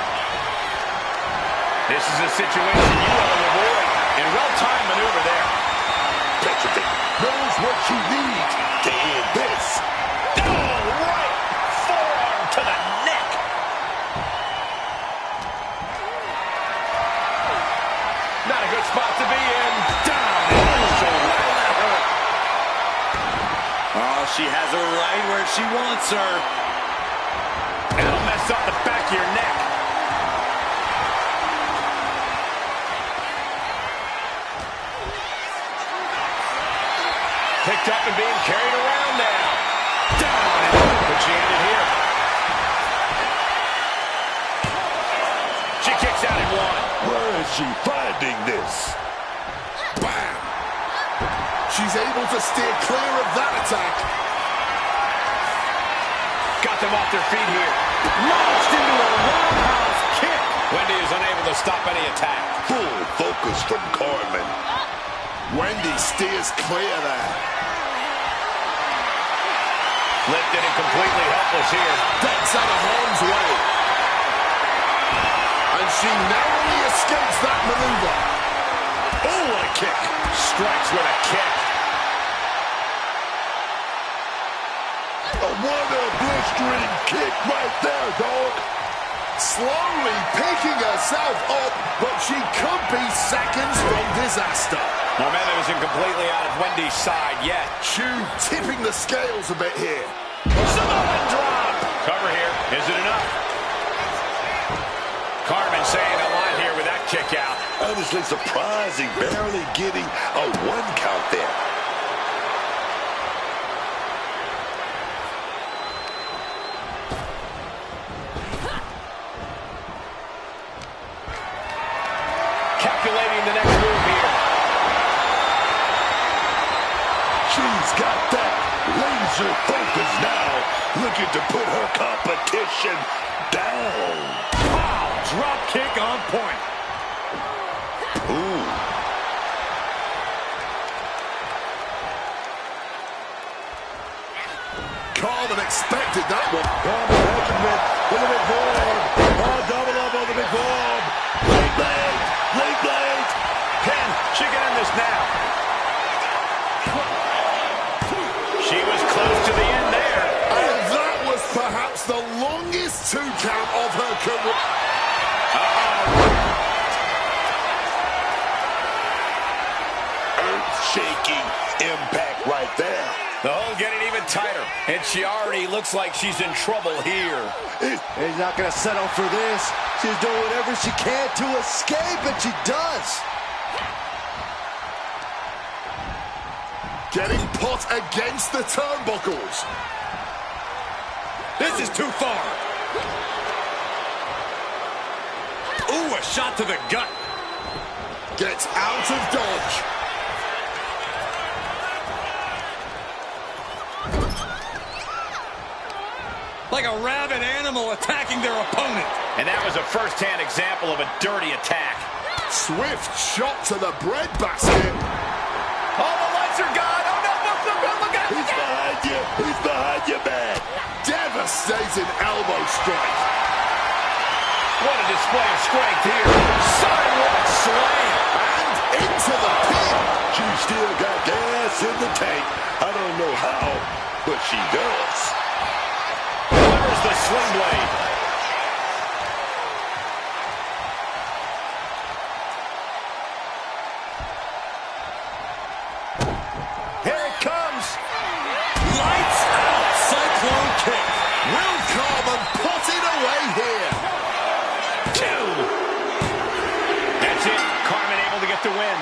This is a situation you want to avoid. And well-timed maneuver there. Petrovic knows what she needs to end this. Oh, right forearm to the neck. Not a good spot to be in. Down. Oh, she has her right where she wants her. It'll mess up the back of your neck. Picked up and being carried around now. Down. But she ended here. She kicks out at one. Where is she finding this? Bam! She's able to steer clear of that attack. Got them off their feet here. Launched into a roundhouse kick. Wendy is unable to stop any attack. Full focus from Carmen. Wendy steers clear there. Lifted and completely helpless here. Ducks out of harm's way. And she narrowly escapes that maneuver. Oh, what a kick. Strikes with a kick. What a blistering kick right there, dog. Slowly picking herself up, but she could be seconds from disaster. Momentum isn't completely out of Wendy's side yet. Chu tipping the scales a bit here. Samoan drop. Cover here. Is it enough? Carmen saying a lot here with that kick out. Honestly surprising, barely getting a 1 count there. Calculating the next move here. She's got that laser focus now, looking to put her competition down. Wow, drop kick on point. Ooh. Carmen expected that one. Carmen Petrovic with a big board. Oh, double up on the big board. Leg blade, leg blade. Pin, she can end this now. She was close to the end there. And that was perhaps the longest 2 count of her career. Earth-shaking impact right there. The hole getting even tighter, and she already looks like she's in trouble here. He's not going to settle for this. She's doing whatever she can to escape, and she does. Getting put against the turnbuckles. This is too far. Ooh, a shot to the gut. Gets out of dodge. Like a rabid animal attacking their opponent. And that was a first-hand example of a dirty attack. Swift shot to the breadbasket. Oh, the lights are gone. Oh, no, look out. He's behind you. He's behind you, man. Devastating elbow strike. What a display of strength here. Sidewalk slam. And into the pin. She still got gas in the tank. I don't know how, but she does. Delivers the sling blade. Here it comes. Lights out. Cyclone kick. Will Carmen put it away here. 2. That's it. Carmen able to get the win.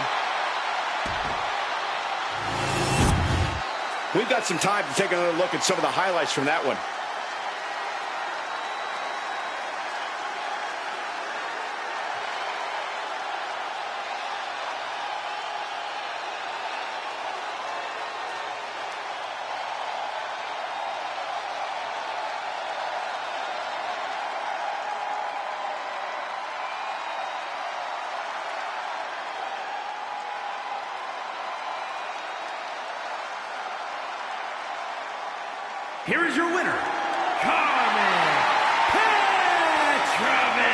We've got some time to take another look at some of the highlights from that one. Here is your winner, Carmen Petrovich.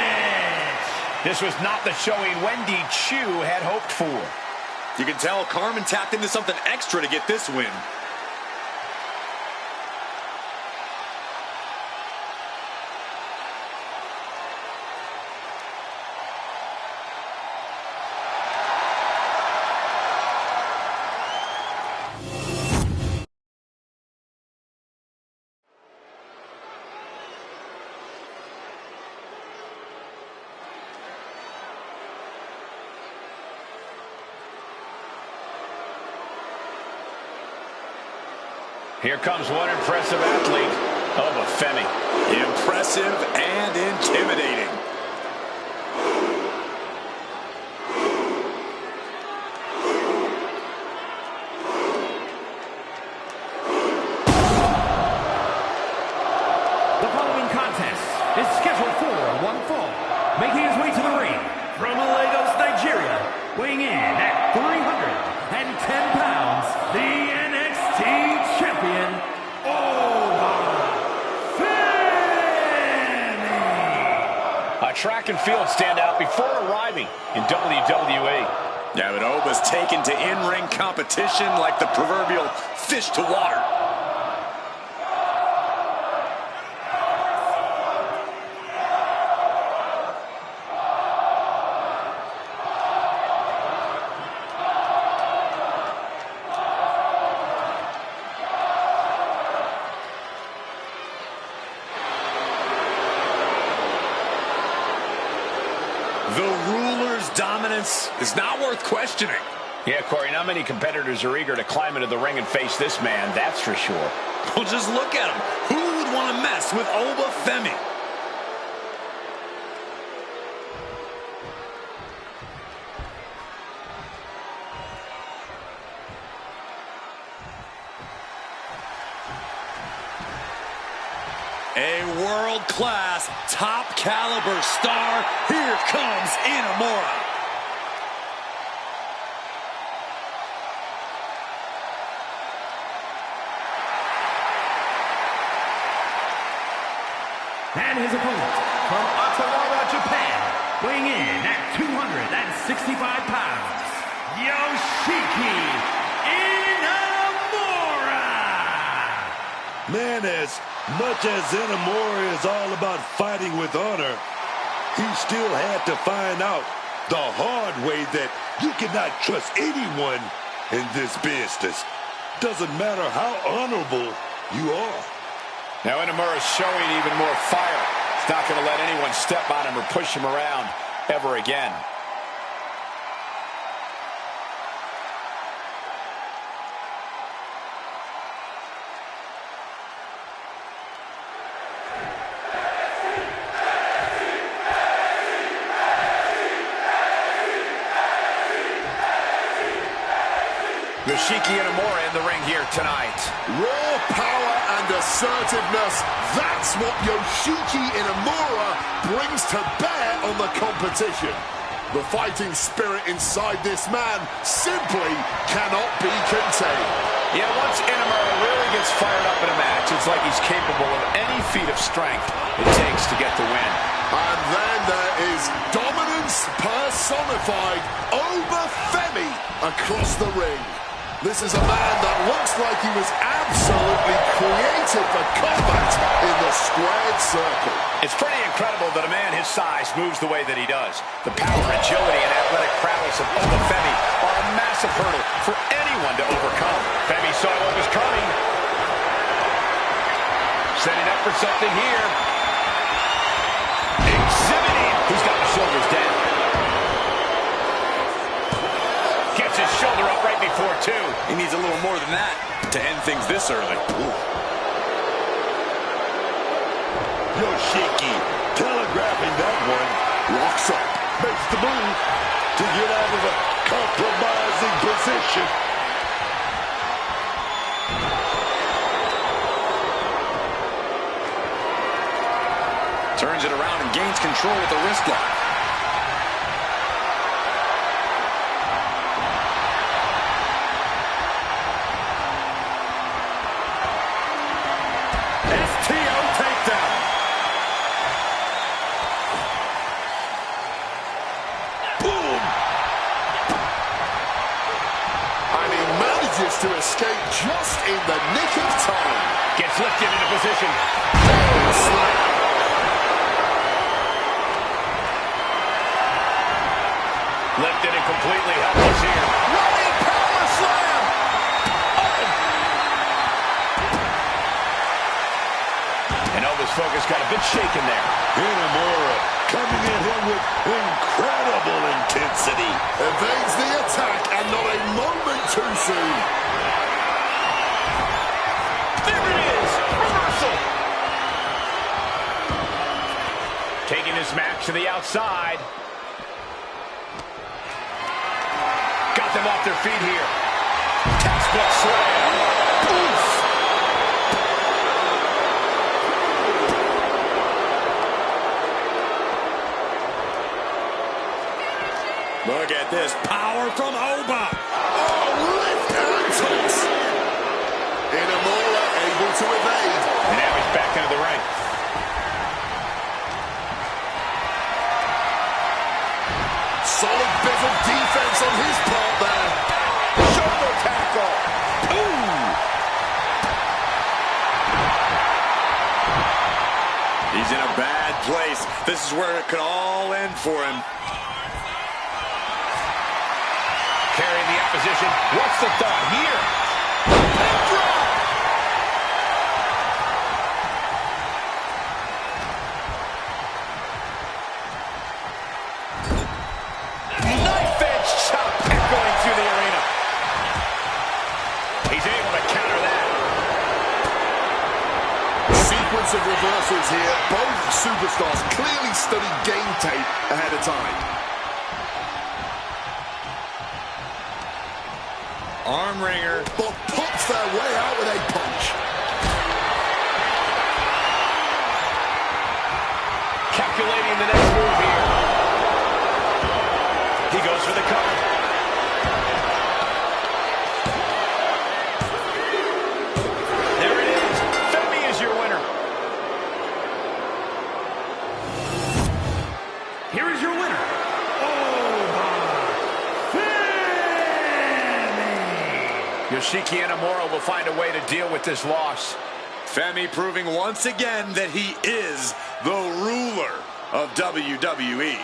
This was not the showing Wendy Chu had hoped for. You can tell Carmen tapped into something extra to get this win. Here comes one impressive athlete, Oba Femi. Impressive and intimidating. The following contest is scheduled for one fall. Making his way to the ring from Lagos, Nigeria, weighing in at 310 pounds, the NXT champion, Oba Femi. A track and field standout before arriving in WWE. Yeah, but Oba's taken to in-ring competition like the proverbial fish to water. The ruler's dominance is not worth questioning. Yeah, Corey, not many competitors are eager to climb into the ring and face this man, that's for sure. Well, just look at him. Who would want to mess with Oba Femi? A world-class, top-caliber star. Here comes Inamura. And his opponent from Ottawa, Japan, weighing in at 265 pounds, Yoshiki Inamura. Man, as much as Inamura is all about fighting with honor, he still had to find out the hard way that you cannot trust anyone in this business. Doesn't matter how honorable you are. Now Inamura's showing even more fire. He's not going to let anyone step on him or push him around ever again. Yoshiki Inamura in the ring here tonight. Raw power and assertiveness. That's what Yoshiki Inamura brings to bear on the competition. The fighting spirit inside this man simply cannot be contained. Yeah, once Inamura really gets fired up in a match, it's like he's capable of any feat of strength it takes to get the win. And then there is dominance personified over Femi across the ring. This is a man that looks like he was absolutely created for combat in the squared circle. It's pretty incredible that a man his size moves the way that he does. The power, agility, and athletic prowess of Oba Femi are a massive hurdle for anyone to overcome. Femi saw what was coming. Setting up for something here. Exhibiting. He's got the shoulders down. Gets his shoulder up right before two. He needs a little more than that to end things this early. Yoshiki telegraphing that one. Locks up. Makes the move to get out of a compromising position. Turns it around and gains control with the wrist lock. STO takedown. Boom! And he manages to escape just in the nick of time. Gets lifted into position. Slam. Lifted and completely helpless here. Running power slam. And Oba's focus got a bit shaken there. Inamura coming at him with incredible intensity. Evades the attack and not a moment too soon. There it is! Reversal! Taking this match to the outside. Got them off their feet here. Textbook slam. Oof! Look at this power from Oba. Oh, lift and toss. Inamura able to evade. And now he's back into the ring. Solid bit of defense on his part there. Shoulder tackle. Ooh. He's in a bad place. This is where it could all end for him. Carrying the opposition. What's the thought here? Pin drop. Knife edge chop echoing through the arena. He's able to counter that. Sequence of reversals here. Both superstars clearly studied game tape ahead of time. Arm wringer. But puts their way out with a punch. Calculating the next move here. He goes for the cover. There it is. Femi is your winner. Here is your winner, Oba Femi. Yoshiki Inamura will find a way to deal with this loss. Femi proving once again that he is the ruler of WWE.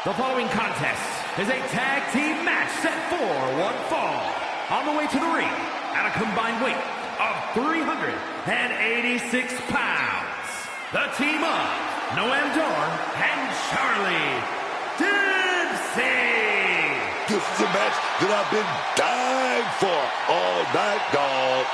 The following contest is a tag team match set for one fall. On the way to the ring, at a combined weight of 386 pounds, the team of Noam Dar and Charlie Dempsey. This is a match that I've been dying for all night, dog.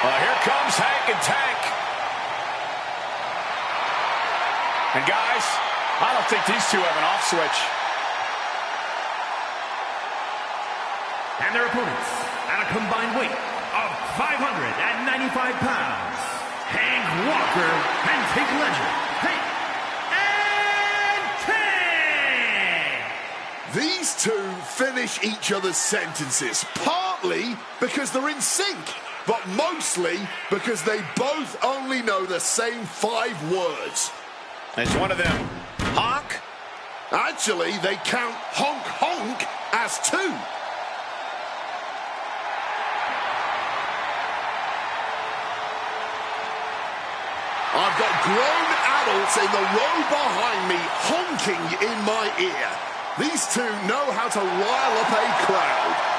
Here comes Hank and Tank. And guys, I don't think these two have an off switch. And their opponents, at a combined weight of 595 pounds, Hank Walker and Tank Legend. Hank and Tank! These two finish each other's sentences, partly because they're in sync, but mostly because they both only know the same 5 words. It's one of them. Honk? Actually, they count honk honk as 2. I've got grown adults in the row behind me honking in my ear. These two know how to rile up a crowd.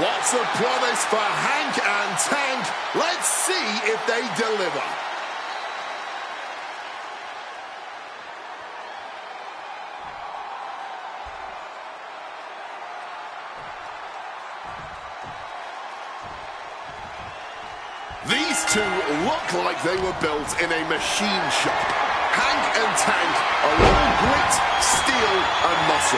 Lots of promise for Hank and Tank. Let's see if they deliver. These two look like they were built in a machine shop. Hank and Tank are all grit, steel, and muscle.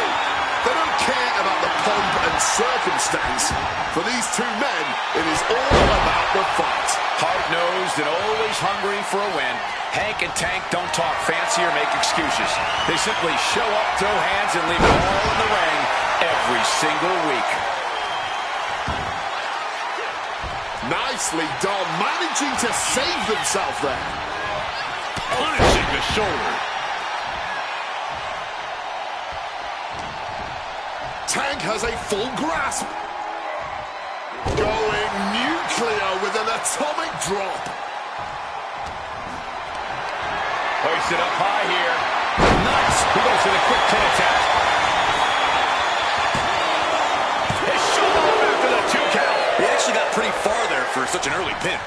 They don't care about the pomp and circumstance. For these two men, it is all about the fight. Hard-nosed and always hungry for a win, Hank and Tank don't talk fancy or make excuses. They simply show up, throw hands, and leave it all in the ring every single week. Nicely done, managing to save themselves there. Punishing the shoulder. Tank has a full grasp. Going nuclear with an atomic drop. Hoisted up high here. Nice. He goes for the quick pin attack. His shoulder after the 2 count. He actually got pretty far there for such an early pin.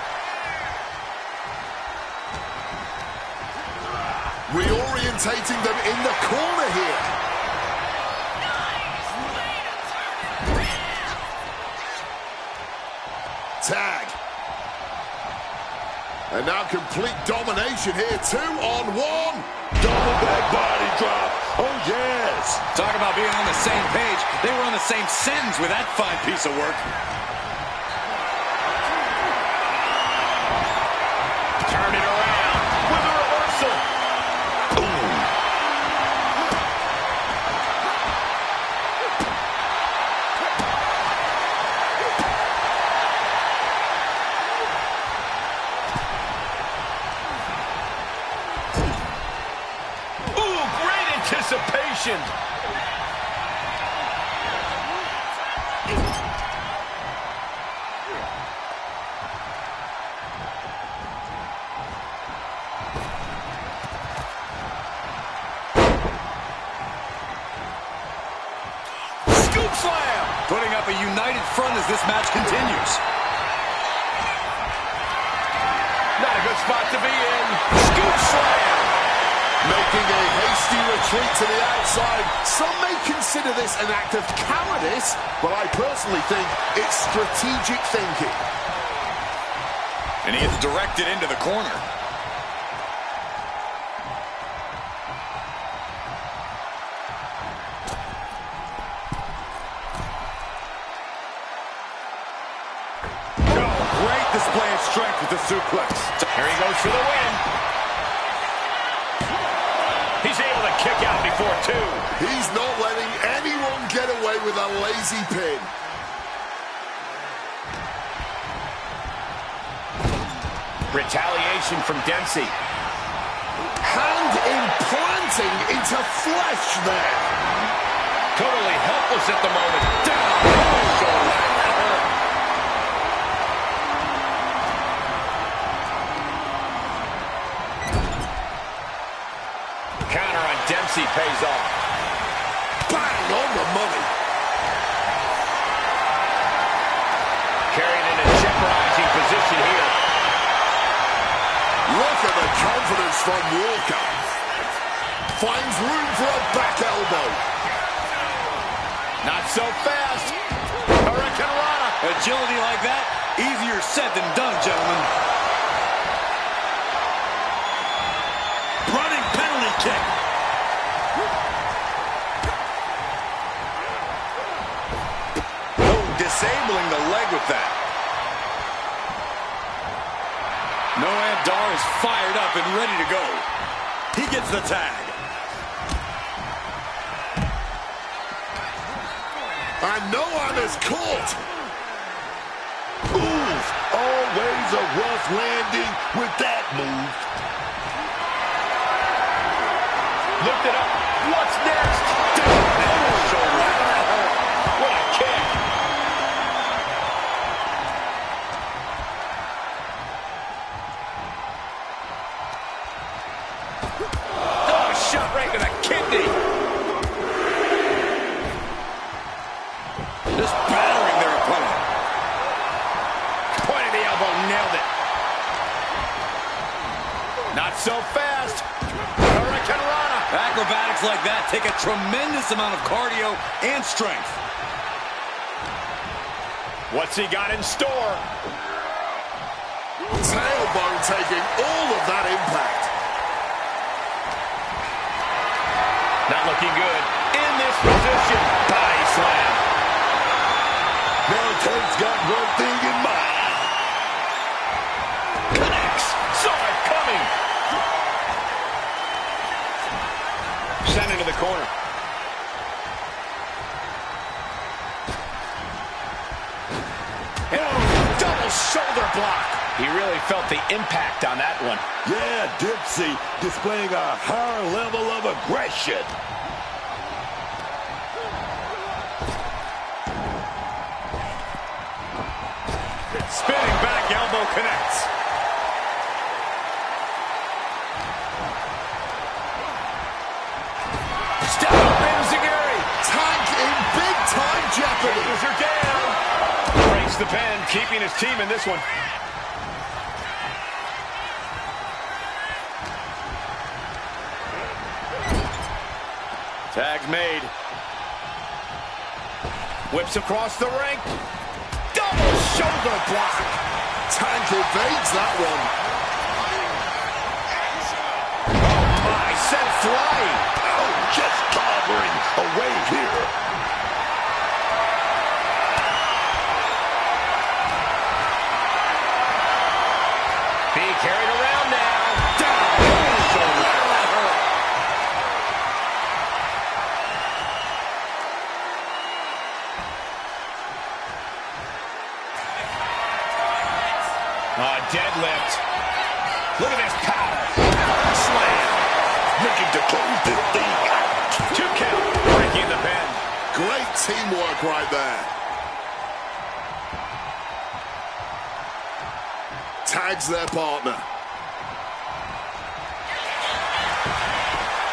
Reorientating them in the corner here. Tag. And now complete domination here. 2-on-1. Double back body drop. Oh, yes. Talk about being on the same page. They were on the same sentence with that fine piece of work. Turn it around with a reversal. Ooh, great anticipation. Slam! Putting up a united front as this match continues. Not a good spot to be in. Scoop slam! Making a hasty retreat to the outside. Some may consider this an act of cowardice, but I personally think it's strategic thinking. And he gets directed into the corner. Display of strength with the suplex. Here he goes for the win. He's able to kick out before 2. He's not letting anyone get away with a lazy pin. Retaliation from Dempsey. Hand implanting into flesh there. Totally helpless at the moment. Down. Counter on Dempsey pays off. Bang on the money. Carried in a jeopardizing position here. Look at the confidence from Walker. Finds room for a back elbow. Not so fast. Hurricanrana. Agility like that, easier said than done, gentlemen. Running penalty kick. Oh, disabling the leg with that. Noam Dar is fired up and ready to go. He gets the tag. And Noam is caught. Ooh, always a rough landing with that move. Lift it up. What's next? Down. Shoulder. What a kick. Oh, shot right to the kidney. Just battering their opponent. Point of the elbow, nailed it. Not so fast. Hurricanrana. Acrobatics like that take a tremendous amount of cardio and strength. What's he got in store? Tailbone taking all of that impact. Not looking good. In this position. Body slam. Now Tank's got one thing in mind. Connects. Saw it coming. Sent into the corner. And double shoulder block. He really felt the impact on that one. Yeah, Dempsey displaying a higher level of aggression. Spinning back elbow connects. Step up Enziguri. Tank in big-time jeopardy. Shoulders are down. Breaks the pen, keeping his team in this one. Tag's made. Whips across the ring. Double shoulder block. Tank evades that one. Oh my, sent flying. Oh, just clobbering away here. Being carried around now. Down. Shoulder. Deadlift. Look at this power. Slam. Looking to close this thing out. 2 count. Breaking the pen. Great teamwork right there. Tags their partner.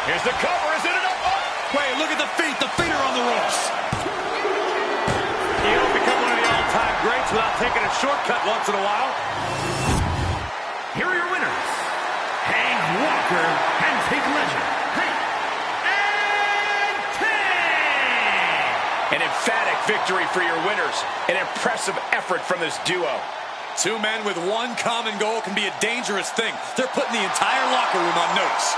Here's the cover. Is it enough? Oh. Wait, look at the feet. The feet are on the ropes. You don't become one of the all-time greats without taking a shortcut once in a while. Here are your winners, Hank Walker and Take Legend, Hank and Tank. An emphatic victory for your winners. An impressive effort from this duo. Two men with one common goal can be a dangerous thing. They're putting the entire locker room on notice.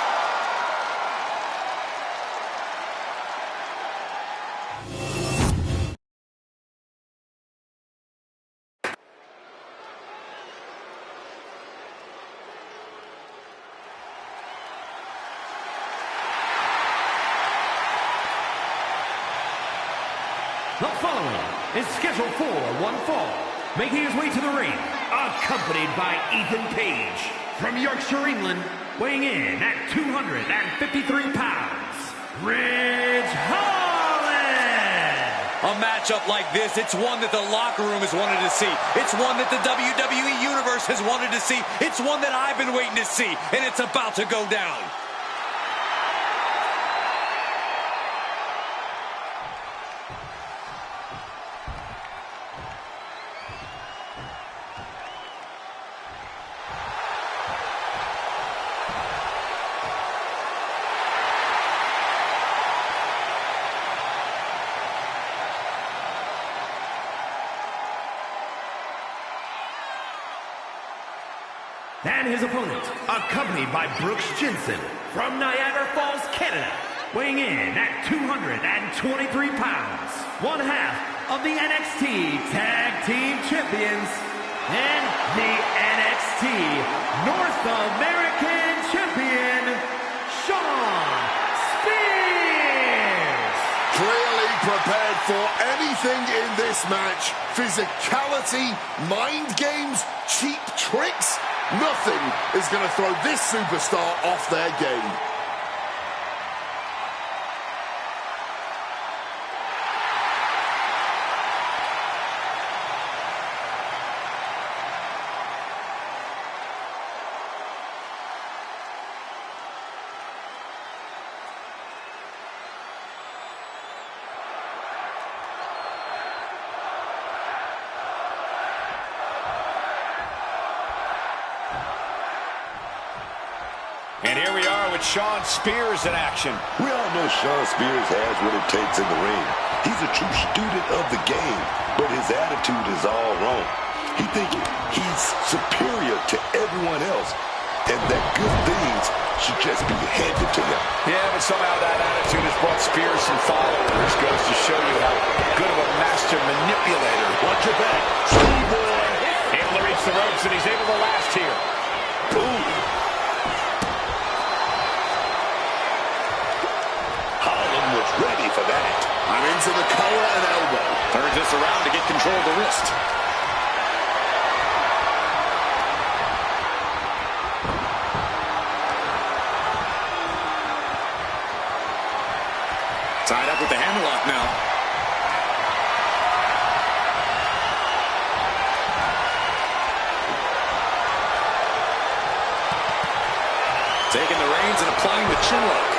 The following is scheduled for one fall, making his way to the ring, accompanied by Ethan Page from Yorkshire, England, weighing in at 253 pounds, Ridge Holland. A matchup like this, it's one that the locker room has wanted to see. It's one that the WWE Universe has wanted to see. It's one that I've been waiting to see, and it's about to go down. And his opponent, accompanied by Brooks Jensen from Niagara Falls, Canada, weighing in at 223 pounds, one half of the NXT Tag Team Champions and the NXT North American Champion, Shawn Spears. Clearly prepared for anything in this match. Physicality, mind games, cheap tricks. Nothing is going to throw this superstar off their game. And here we are with Shawn Spears in action. We all know Shawn Spears has what it takes in the ring. He's a true student of the game, but his attitude is all wrong. He thinks he's superior to everyone else, and that good things should just be handed to him. Yeah, but somehow that attitude has brought Spears some followers. Goes to show you how good of a master manipulator. Watch your back, schoolboy. Able to reach the ropes, and he's able to last here. Ooh. Ready for that. And into the collar and elbow. Turns this around to get control of the wrist. Tied up with the hammerlock now. Taking the reins and applying the chin lock.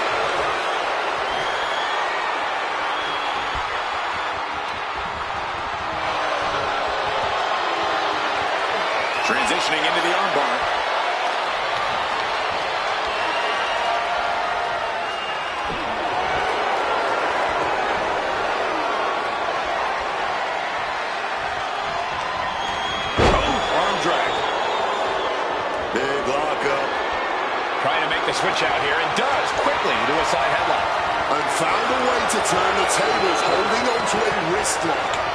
Transitioning into the armbar. Oh, arm drag. Big lockup. Trying to make the switch out here, and does quickly into a side headlock. And found a way to turn the tables, holding on to a wrist lock.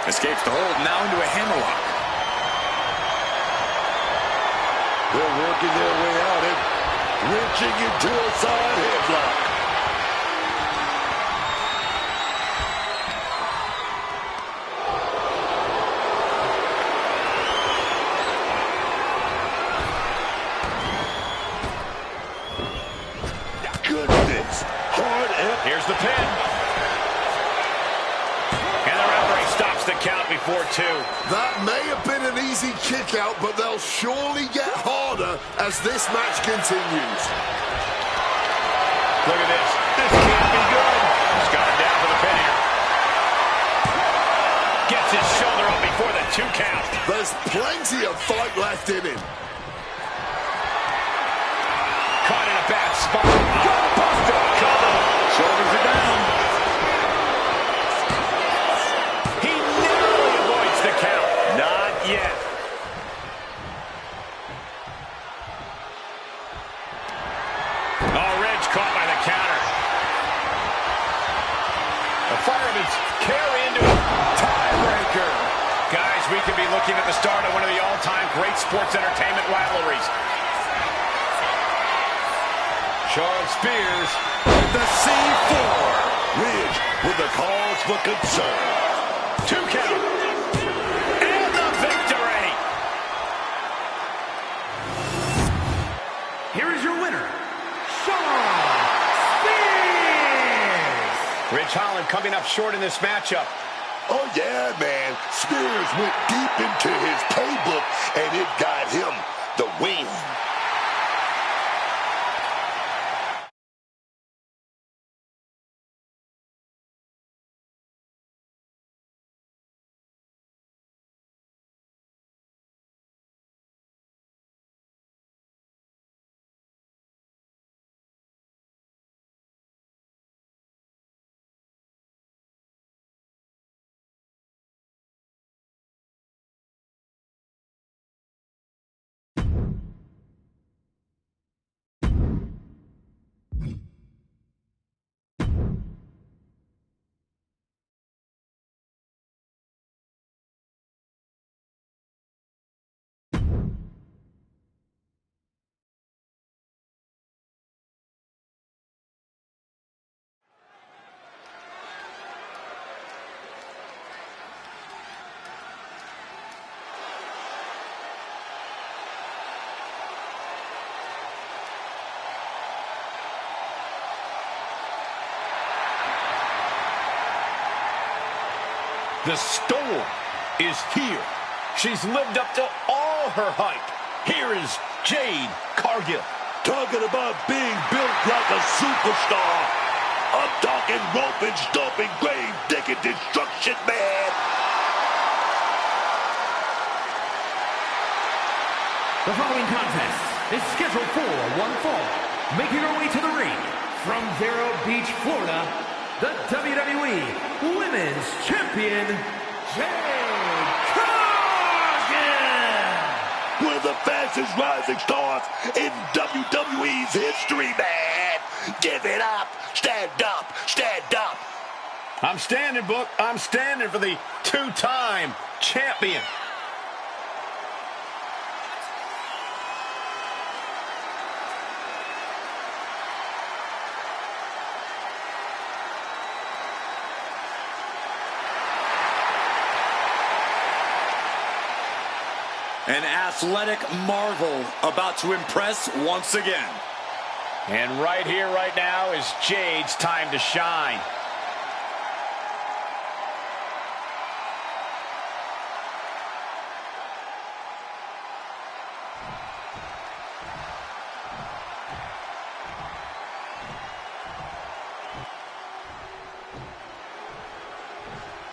Escapes the hold, now into a hammerlock. They're working their way out and wrenching into a side headlock. Goodness. Hard and... Here's the pin. The count before two. That may have been an easy kick out, but they'll surely get harder as this match continues. Look at this. This can't be good. He's got him down for the pin here. Gets his shoulder up before the 2 count. There's plenty of fight left in him. Caught in a bad spot. Gutbuster. Shoulders are down. Not yet. Oh, Ridge caught by the counter. The fireman's carry into a tiebreaker. Guys, we could be looking at the start of one of the all-time great sports entertainment rivalries. Shawn Spears with the C4. Ridge with the cause for concern. 2 count. Ridge Ridge Holland coming up short in this matchup. Oh, yeah, man. Spears went deep into his playbook, and it got him the win. The storm is here. She's lived up to all her hype. Here is Jade Cargill. Talking about being built like a superstar. I'm talking roping, stomping, grave digging destruction, man. The following contest is scheduled for one fall. Making her way to the ring from Vero Beach, Florida, the WWE Women's Champion, Jade Cargill! One of the fastest rising stars in WWE's history, man. Give it up. Stand up. Stand up. I'm standing, Book. I'm standing for the two-time champion. An athletic marvel about to impress once again. And right here, right now is Jade's time to shine.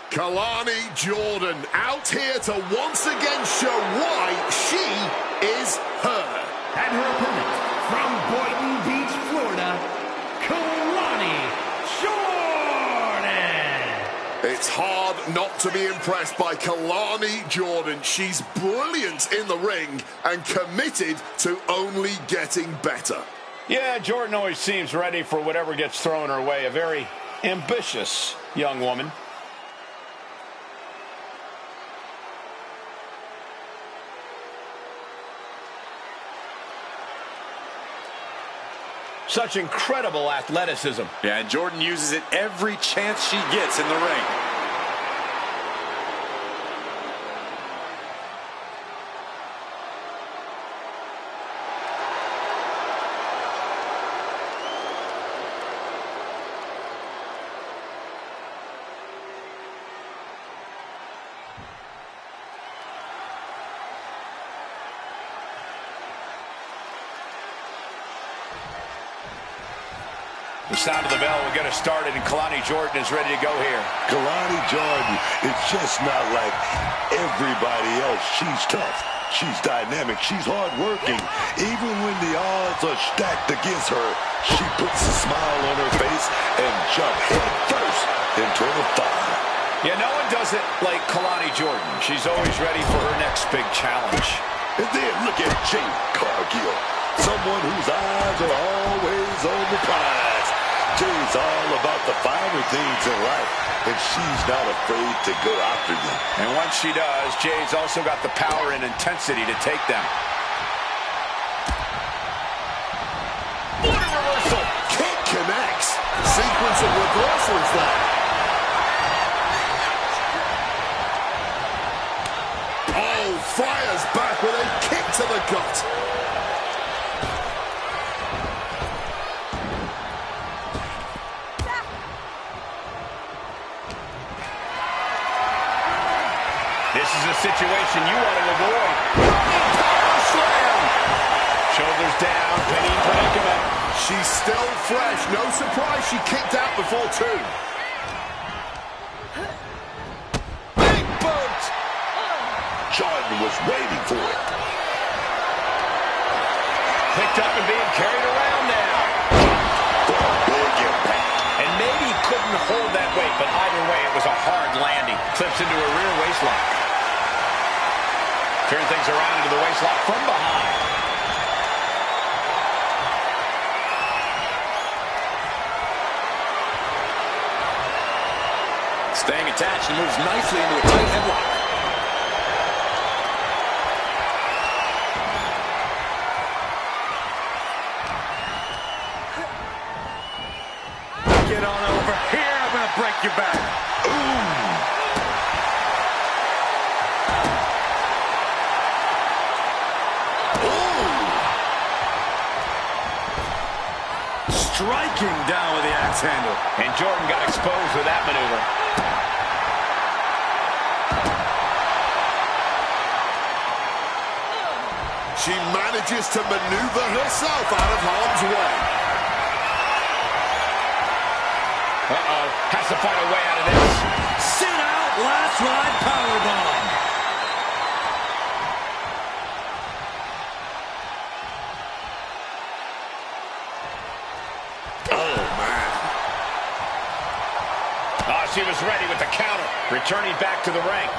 Kalani Jordan out here to once again show why she is her. And her opponent from Boynton Beach, Florida, Kalani Jordan. It's hard not to be impressed by Kalani Jordan. She's brilliant in the ring and committed to only getting better. Yeah, Jordan always seems ready for whatever gets thrown her way. A very ambitious young woman. Such incredible athleticism. Yeah, and Jordan uses it every chance she gets in the ring. The sound of the bell will get us started, and Kalani Jordan is ready to go here. Kalani Jordan is just not like everybody else. She's tough. She's dynamic. She's hardworking. Even when the odds are stacked against her, she puts a smile on her face and jumps head first into the fire. Yeah, no one does it like Kalani Jordan. She's always ready for her next big challenge. And then look at Jade Cargill, someone whose eyes are always on the prize. Jade's all about the finer things in life, and she's not afraid to go after them. And once she does, Jade's also got the power and intensity to take them. What a reversal! Kick connects. Sequence of reversals there. Oh, fires back with a kick to the gut. This is a situation you want to avoid. Power slam! Shoulders down, pinning predicament. She's still fresh. No surprise she kicked out before 2. Big boot! Jordan was waiting for it. Picked up and being carried around now. Big impact. And maybe he couldn't hold that weight, but either way, it was a hard landing. Clips into a rear waistlock. Turn things around into the waistlock from behind. Staying attached and moves nicely into a tight headlock. Get on over here. I'm going to break your back. Ooh. Striking down with the axe handle. And Jordan got exposed with that maneuver. She manages to maneuver herself out of harm's way. Uh-oh. Has to find a way out of this. Sit out, last ride powerbomb. Oh, man. Oh, she was ready with the counter. Returning back to the ring.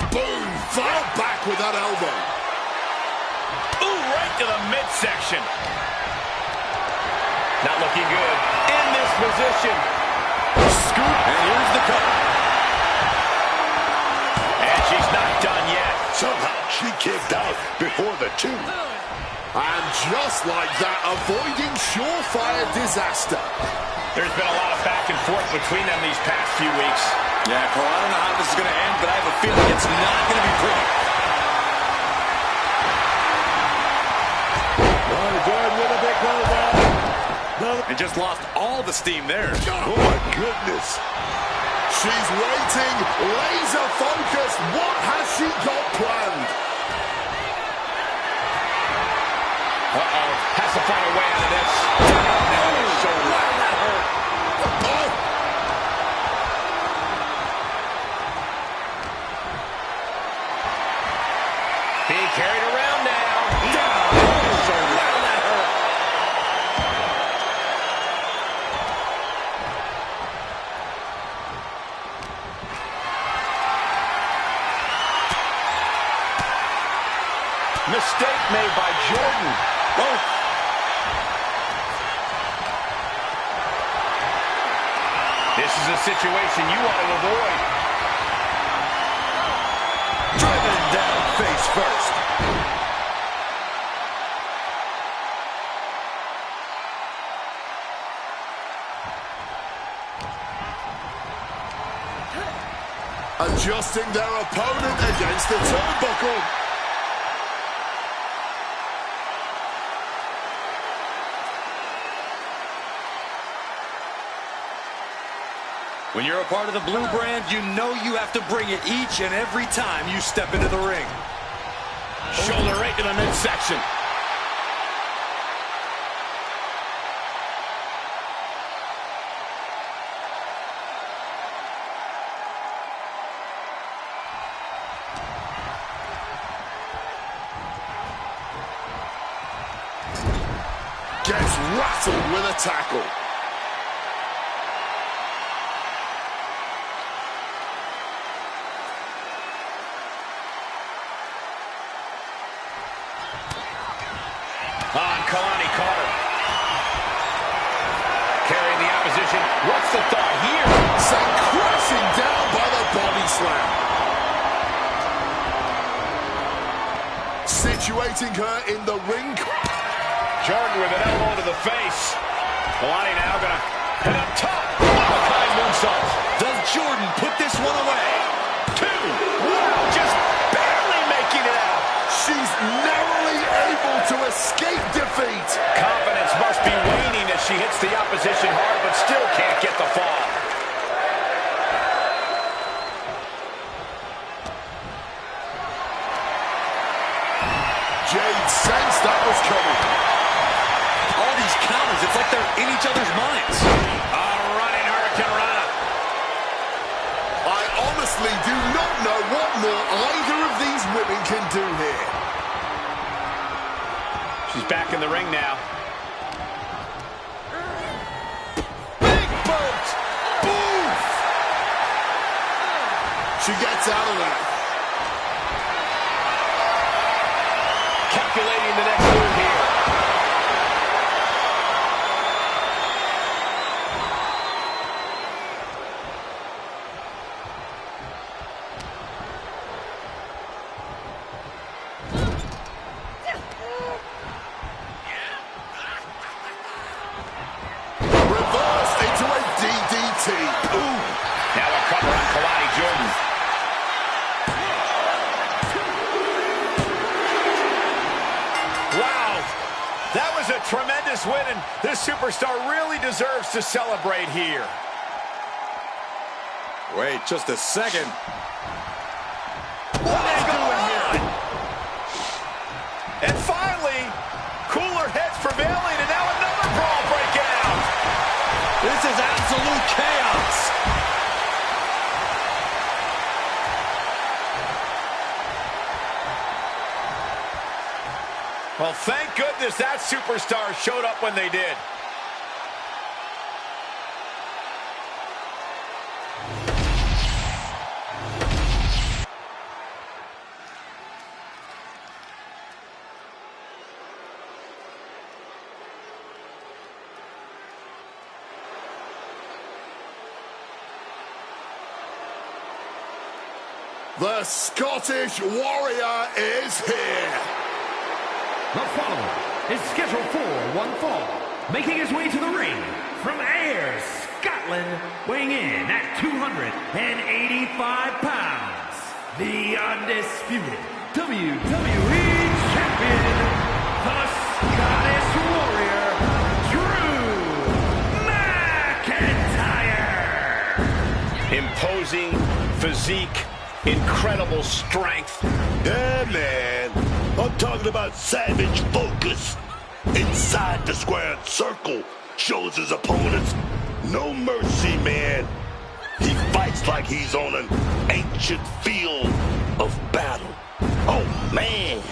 Boom! Fell back with that elbow. Ooh, right to the midsection. Not looking good in this position. Scoop, and here's the cover. And she's not done yet. Somehow she kicked out before the 2. And just like that, avoiding surefire disaster. There's been a lot of back and forth between them these past few weeks. Yeah, Cole, I don't know how this is going to end, but I have a feeling it's not going to be pretty. And just lost all the steam there. Oh, my goodness. She's waiting, laser focused. What has she got planned? Uh-oh. Has to find a way out of this. So loud that hurt. Oh. Being carried around now. Down. So loud that hurt. Mistake made by Jordan. Oh. This is a situation you want to avoid. Driven down face first. Adjusting their opponent against the turnbuckle. When you're a part of the blue brand, you know you have to bring it each and every time you step into the ring. Shoulder right to the midsection. Gets rattled with a tackle. Kalani Carter. Carrying the opposition. What's the thought here? Sent crashing down by the body slam. Situating her in the ring. Jordan with an elbow to the face. Kalani now gonna head up top. Behind moonsault. Does Jordan put this one away? 2. Wow, just barely making it out. She's narrowly able to escape defeat. Confidence must be waning as she hits the opposition hard, but still can't get the fall. sensed that was coming. All these counters, it's like they're in each other's minds. A running Hurricane Rana. I honestly do not know what more either of these women can do here. She's back in the ring now. Big boot! Oof! She gets out of that. Calculating the next move here. Reversed into a DDT. Ooh! Now a cover on Kalani Jordan. Wow, that was a tremendous win, and this superstar really deserves to celebrate here. Wait just a second. What is going on? And finally, cooler heads prevailing, and now another brawl breaking out. This is absolute chaos. Well, thank goodness that superstar showed up when they did. The Scottish Warrior is here. The follower is scheduled for one fall, making his way to the ring from Ayr, Scotland, weighing in at 285 pounds, the undisputed WWE Champion, the Scottish Warrior, Drew McIntyre. Imposing physique, incredible strength. Yeah, man. I'm talking about savage focus. Inside the squared circle, shows his opponents no mercy, man. He fights like he's on an ancient field of battle. Oh, man.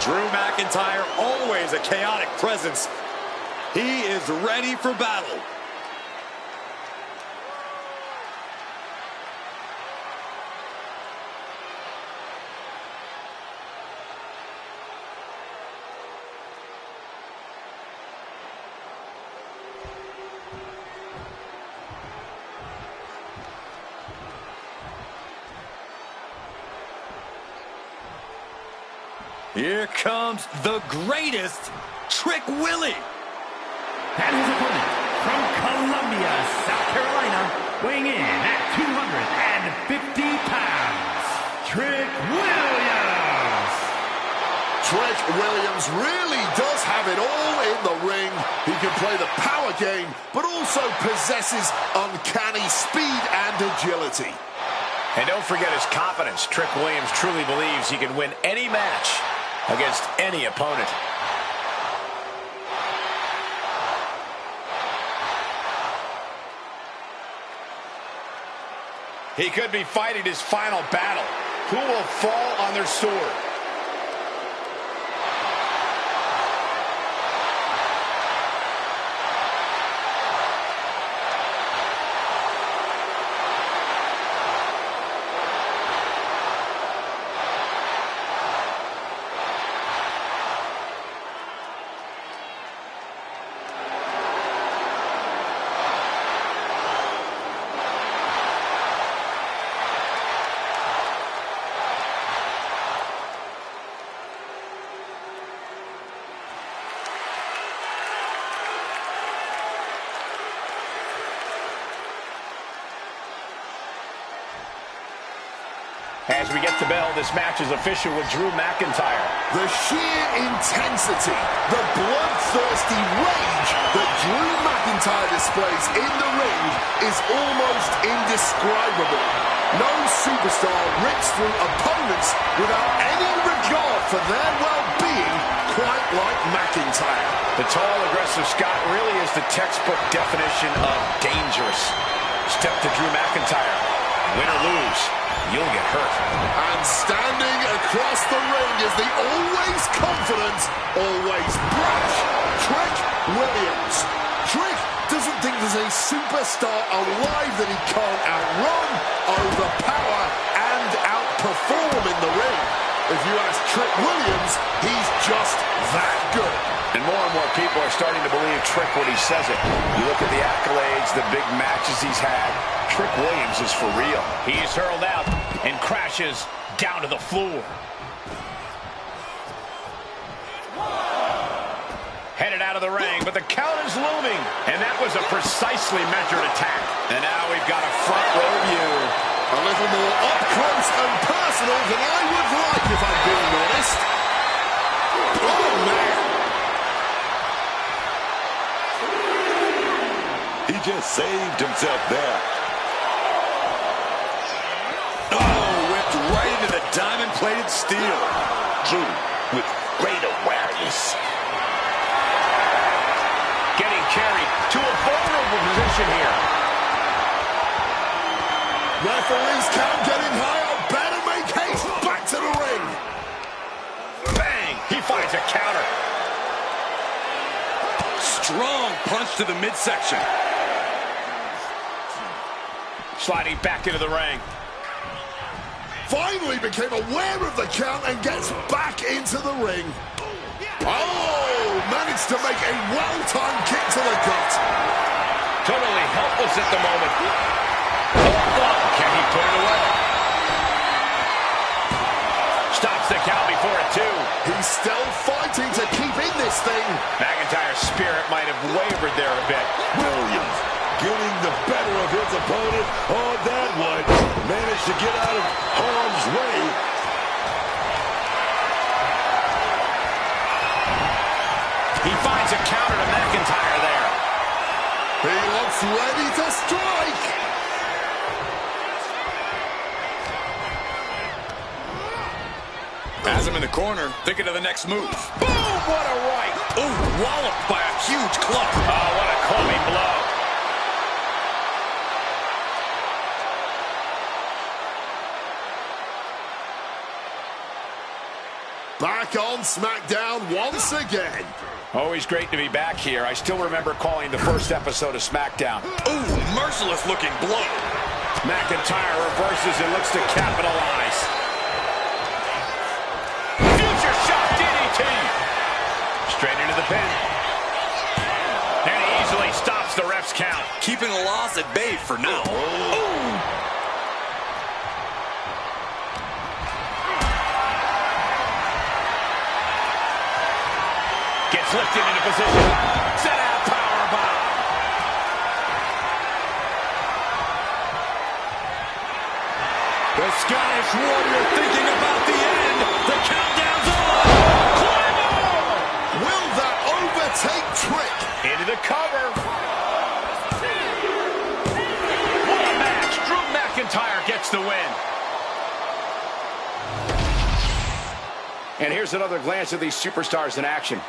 Drew McIntyre, always a chaotic presence. He is ready for battle. Here comes the greatest, Trick Willie. And his opponent from Columbia, South Carolina, weighing in at 250 pounds, Trick Williams. Trick Williams really does have it all in the ring. He can play the power game, but also possesses uncanny speed and agility. And don't forget his confidence. Trick Williams truly believes he can win any match against any opponent. He could be fighting his final battle. Who will fall on their sword? As we get the bell, this match is official with Drew McIntyre. The sheer intensity, the bloodthirsty rage that Drew McIntyre displays in the ring is almost indescribable. No superstar rips through opponents without any regard for their well-being quite like McIntyre. The tall, aggressive Scott really is the textbook definition of dangerous. Step to Drew McIntyre. Win or lose, you'll get hurt. And standing across the ring is the always confident, always brash, Trick Williams. Trick doesn't think there's a superstar alive that he can't outrun, overpower, and outperform in the ring. If you ask Trick Williams, he's just that good. And more people are starting to believe Trick when he says it. You look at the accolades, the big matches he's had. Trick Williams is for real. He's hurled out and crashes down to the floor. Headed out of the ring, but the count is looming. And that was a precisely measured attack. And now we've got a front row view. A little more up close and personal than I would like, if I'm being honest. Oh, man. He just saved himself there. Oh, whipped right into the diamond-plated steel. Drew with great awareness. Getting carried to a vulnerable position here. Referee's count getting higher. Better make haste back to the ring. Bang! He finds a counter. Strong punch to the midsection. Sliding back into the ring. Finally became aware of the count and gets back into the ring. Oh, managed to make a well-timed kick to the gut. Totally helpless at the moment. Oh, can he put it away? Stops the count before a 2. He's still fighting to keep in this thing. McIntyre's spirit might have wavered there a bit. Williams getting the better of his opponent on that one. Managed to get out of harm's way. He finds a counter to McIntyre there. He looks ready to strike. Has him in the corner, thinking of the next move. Boom! What a right! Ooh, walloped by a huge club. Oh, what a clubbing blow. Back on SmackDown once again. Always great to be back here. I still remember calling the first episode of SmackDown. Ooh, merciless looking blow. McIntyre reverses and looks to capitalize. Future shot DDT. Straight into the pin. And he easily stops the ref's count. Keeping the loss at bay for now. Ooh. Gets lifted into position. Set out powerbomb. The Scottish Warrior thinking about the end. The countdown's on. Claymore! Will that overtake Trick? Into the cover. What a match. Drew McIntyre gets the win. And here's another glance at these superstars in action.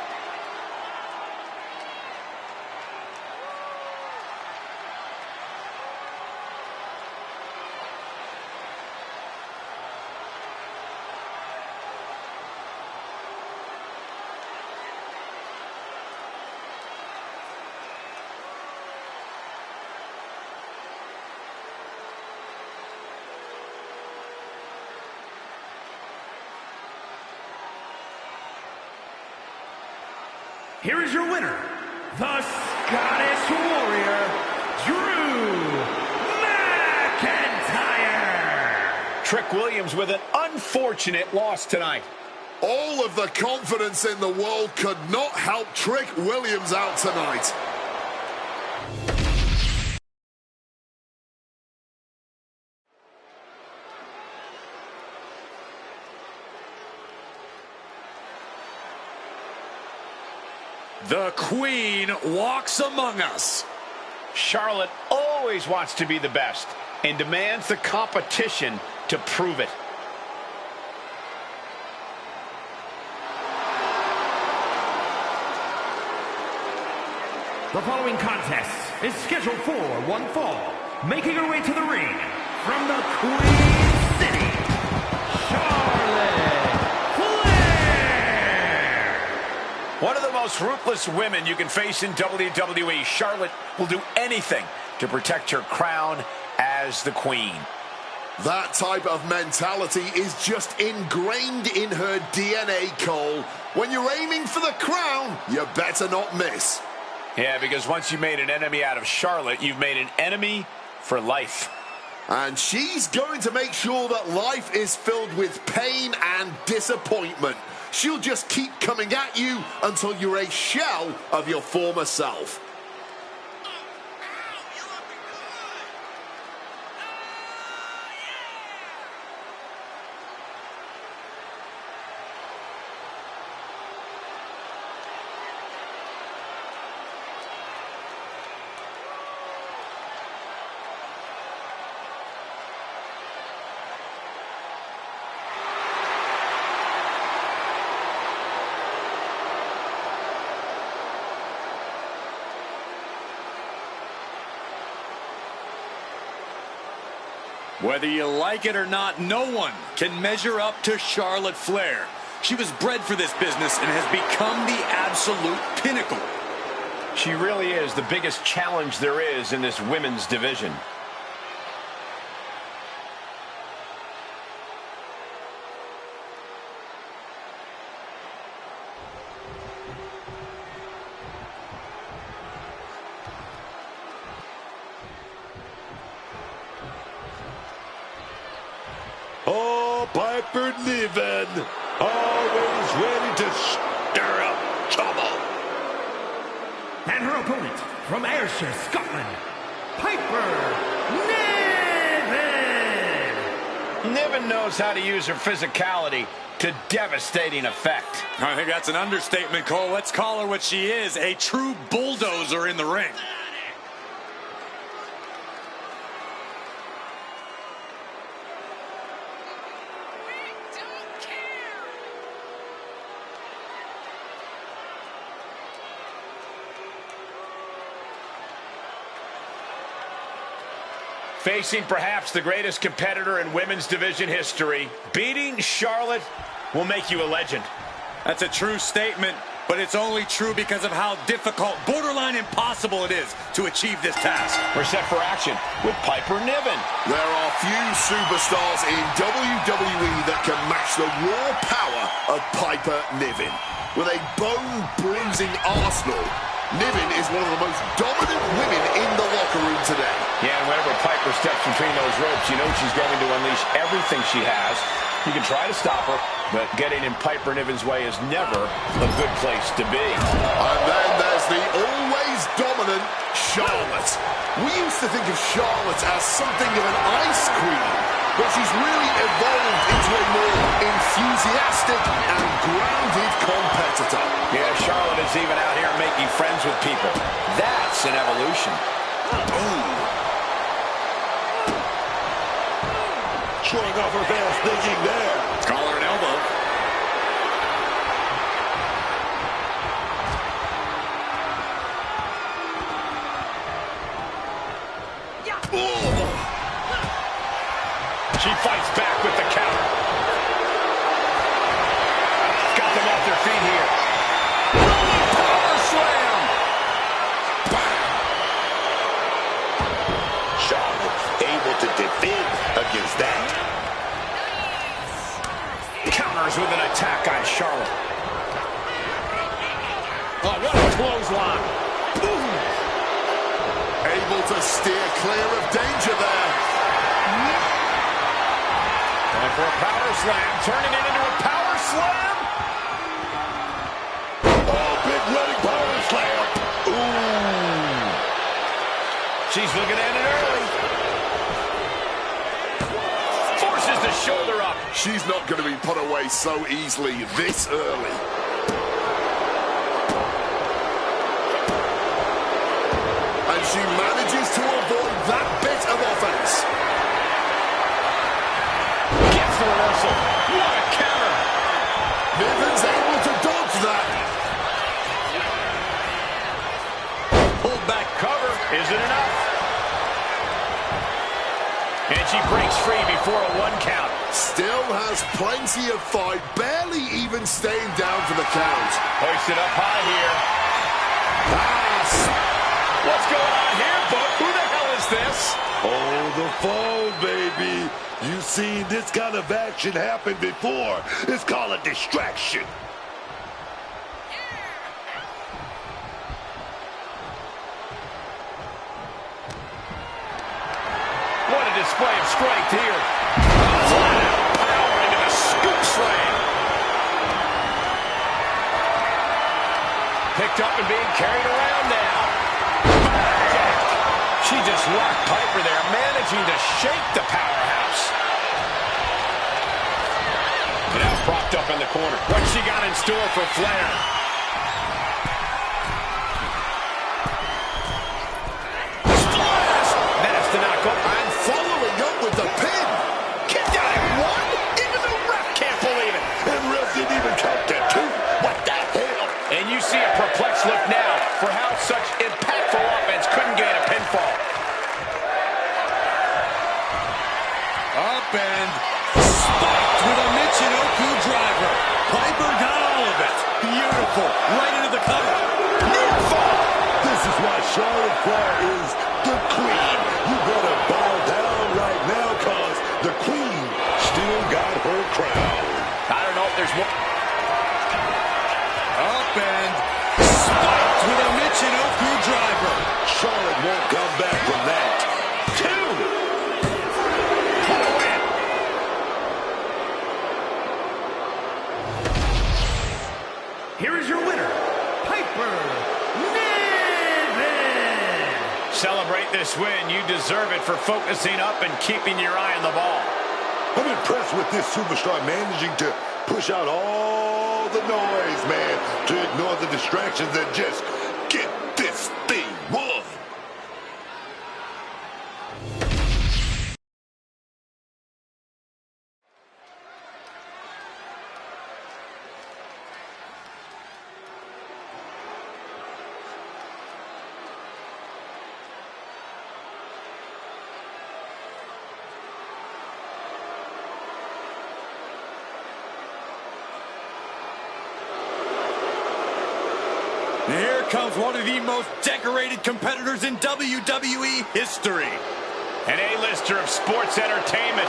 Here is your winner, the Scottish Warrior, Drew McIntyre. Trick Williams with an unfortunate loss tonight. All of the confidence in the world could not help Trick Williams out tonight. The Queen walks among us. Charlotte always wants to be the best and demands the competition to prove it. The following contest is scheduled for one fall. Making her way to the ring from the Queen City, Charlotte Flair. One of the most ruthless women you can face in WWE, Charlotte will do anything to protect her crown as the Queen. That type of mentality is just ingrained in her DNA, Cole. When you're aiming for the crown, you better not miss. Yeah, because once you made an enemy out of Charlotte, you've made an enemy for life. And she's going to make sure that life is filled with pain and disappointment. She'll just keep coming at you until you're a shell of your former self. Whether you like it or not, no one can measure up to Charlotte Flair. She was bred for this business and has become the absolute pinnacle. She really is the biggest challenge there is in this women's division. Oh, Piper Niven, always ready to stir up trouble. And her opponent from Ayrshire, Scotland, Piper Niven. Niven knows how to use her physicality to devastating effect. I think that's an understatement, Cole. Let's call her what she is, a true bulldozer in the ring. Facing perhaps the greatest competitor in women's division history, beating Charlotte will make you a legend. That's a true statement, but it's only true because of how difficult, borderline impossible it is to achieve this task. We're set for action with Piper Niven. There are few superstars in WWE that can match the raw power of Piper Niven. With a bone-bruising arsenal, Niven is one of the most dominant women in the locker room today. Yeah, and whenever Piper steps between those ropes, you know she's going to unleash everything she has. You can try to stop her, but getting in Piper Niven's way is never a good place to be. And then there's the always dominant Charlotte. We used to think of Charlotte as something of an ice cream, but she's really evolved into a more enthusiastic and grounded competitor. Yeah, Charlotte is even out here making friends with people. That's an evolution. Ooh. Showing off her fast thinking there. Collar and elbow. Oh. She fights back with the counter. Got them off their feet here. Power slam! Charlotte able to defend against that. Counters with an attack on Charlotte. Oh, what a clothesline. Boom. Able to steer clear of danger there. And for a power slam, turning it into a power slam. Oh, big running power slam. Ooh. She's looking at it early. Forces the shoulder up. She's not going to be put away so easily this early. and she manages to avoid that bit of offense. Gets the reversal. What a counter. Niven's able to dodge that. Pulled back cover. Isn't enough. And she breaks free before a 1 count. Still has plenty of fight, barely even staying down for the count. Hoisted up high here. Pass. What's going on here, Book? Who the hell is this? Oh, the fall, baby. You've seen this kind of action happen before. It's called a distraction. What a display of strength here. Flat out power into the scoop slam. Picked up and being carried around now. Back. She just rocked Piper there, managing to shake the powerhouse. And now propped up in the corner. What's she got in store for Flair? Splash! That's the knockout. And following up with the pin. Kicked out at 1? Even the ref can't believe it. And ref didn't even count that 2. What the hell? And you see a perplexed look now for how such impactful offense couldn't get a pinfall. Up and spiked with a Michinoku driver. Piper got all of it. Beautiful. Right into the cover. Near fall. This is why Charlotte Flair is the queen. You better bow down right now, cause the queen still got her crown. I don't know if there's more. Up and spiked with a Michinoku driver. Charlotte won't come back from that. 2. What a win. Here is your winner, Piper Niven. Celebrate this win. You deserve it for focusing up and keeping your eye on the ball. I'm impressed with this superstar managing to push out all the noise, man, to ignore the distractions and just get this thing won. Here comes one of the most decorated competitors in WWE history. An A-lister of sports entertainment.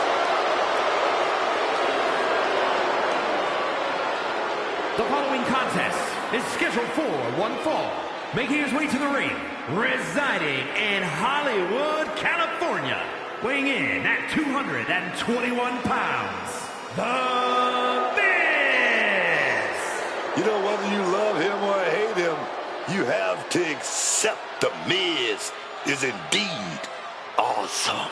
The following contest is scheduled for one fall. Making his way to the ring, residing in Hollywood, California. Weighing in at 221 pounds, The Miz! You know, whether you love him or hate him, you have to accept the Miz is indeed awesome.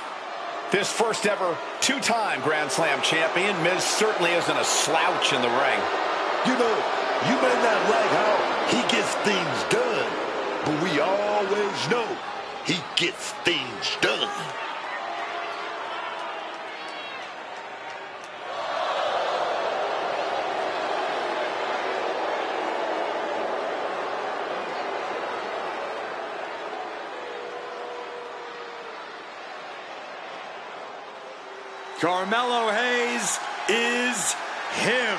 This first ever 2-time Grand Slam champion, Miz certainly isn't a slouch in the ring. You know, you may not like how he gets things done, but we always know he gets things done. Carmelo Hayes is him.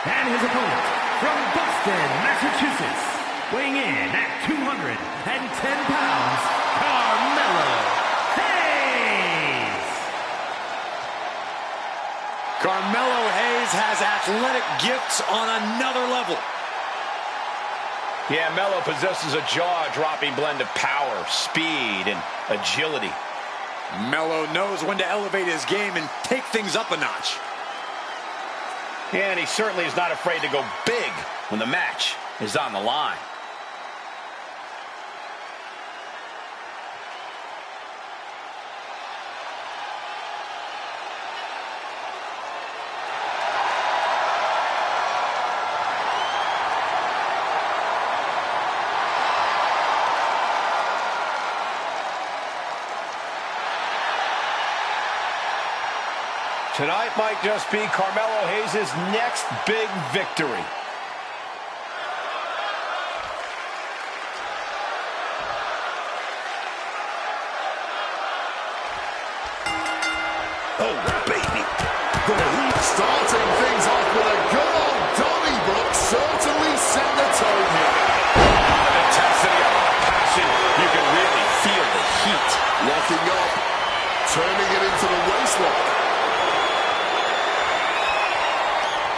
And his opponent from Boston, Massachusetts, weighing in at 210 pounds, Carmelo Hayes. Carmelo Hayes has athletic gifts on another level. Yeah, Melo possesses a jaw-dropping blend of power, speed, and agility. Melo knows when to elevate his game and take things up a notch. Yeah, and he certainly is not afraid to go big when the match is on the line. Tonight might just be Carmelo Hayes' next big victory. Oh, baby. The Heat starting things off with a good old Donnybrook certainly set the tone here. A lot of intensity, a lot of passion. You can really feel the heat. Locking up, turning it into the waistlock.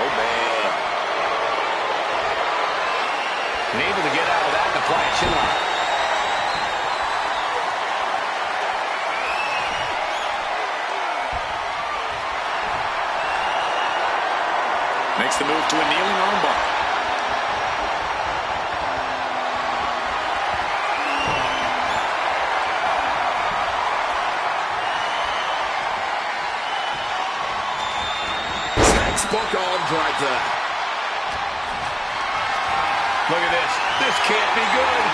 Oh, man. And able to get out of that and apply a chin lock. Makes the move to a kneeling armbar. Textbook arm drag there. Look at this. This can't be good.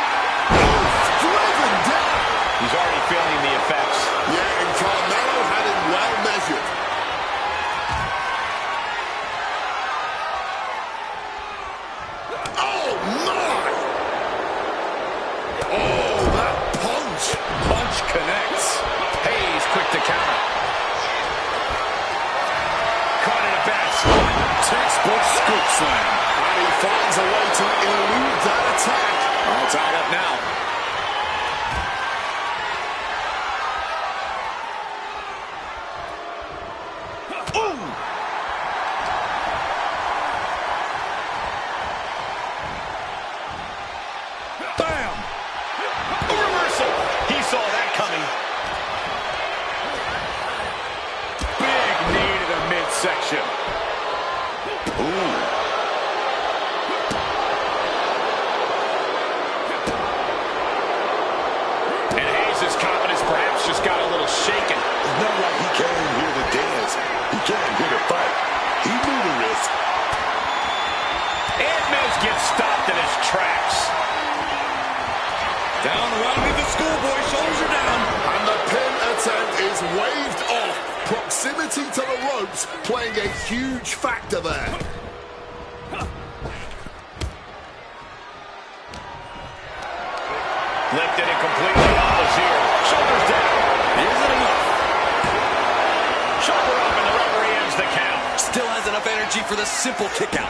Driven down. He's already feeling the effects. Yeah, and Carmelo had him well measured. Oh, my! Oh, that punch. Punch connects. Hayes quick to counter. Caught in a bad spot. Textbook scoop slam. And he finds a way to elude that attack. All tied up now. Bam! A reversal. He saw that coming. Big knee to the midsection. Ooh. And Hayes' confidence perhaps just got a little shaken. It's not like he came here to dance. He came here to fight. He knew the risk. And Miz gets stopped in his tracks. Down around me, the schoolboy. Shoulders are down. And the pin attempt is waved off. Proximity to the ropes playing a huge factor there. Lifted and completely off here. Shoulders down. Is it enough? Shoulder up and the referee ends the count. Still has enough energy for the simple kick out.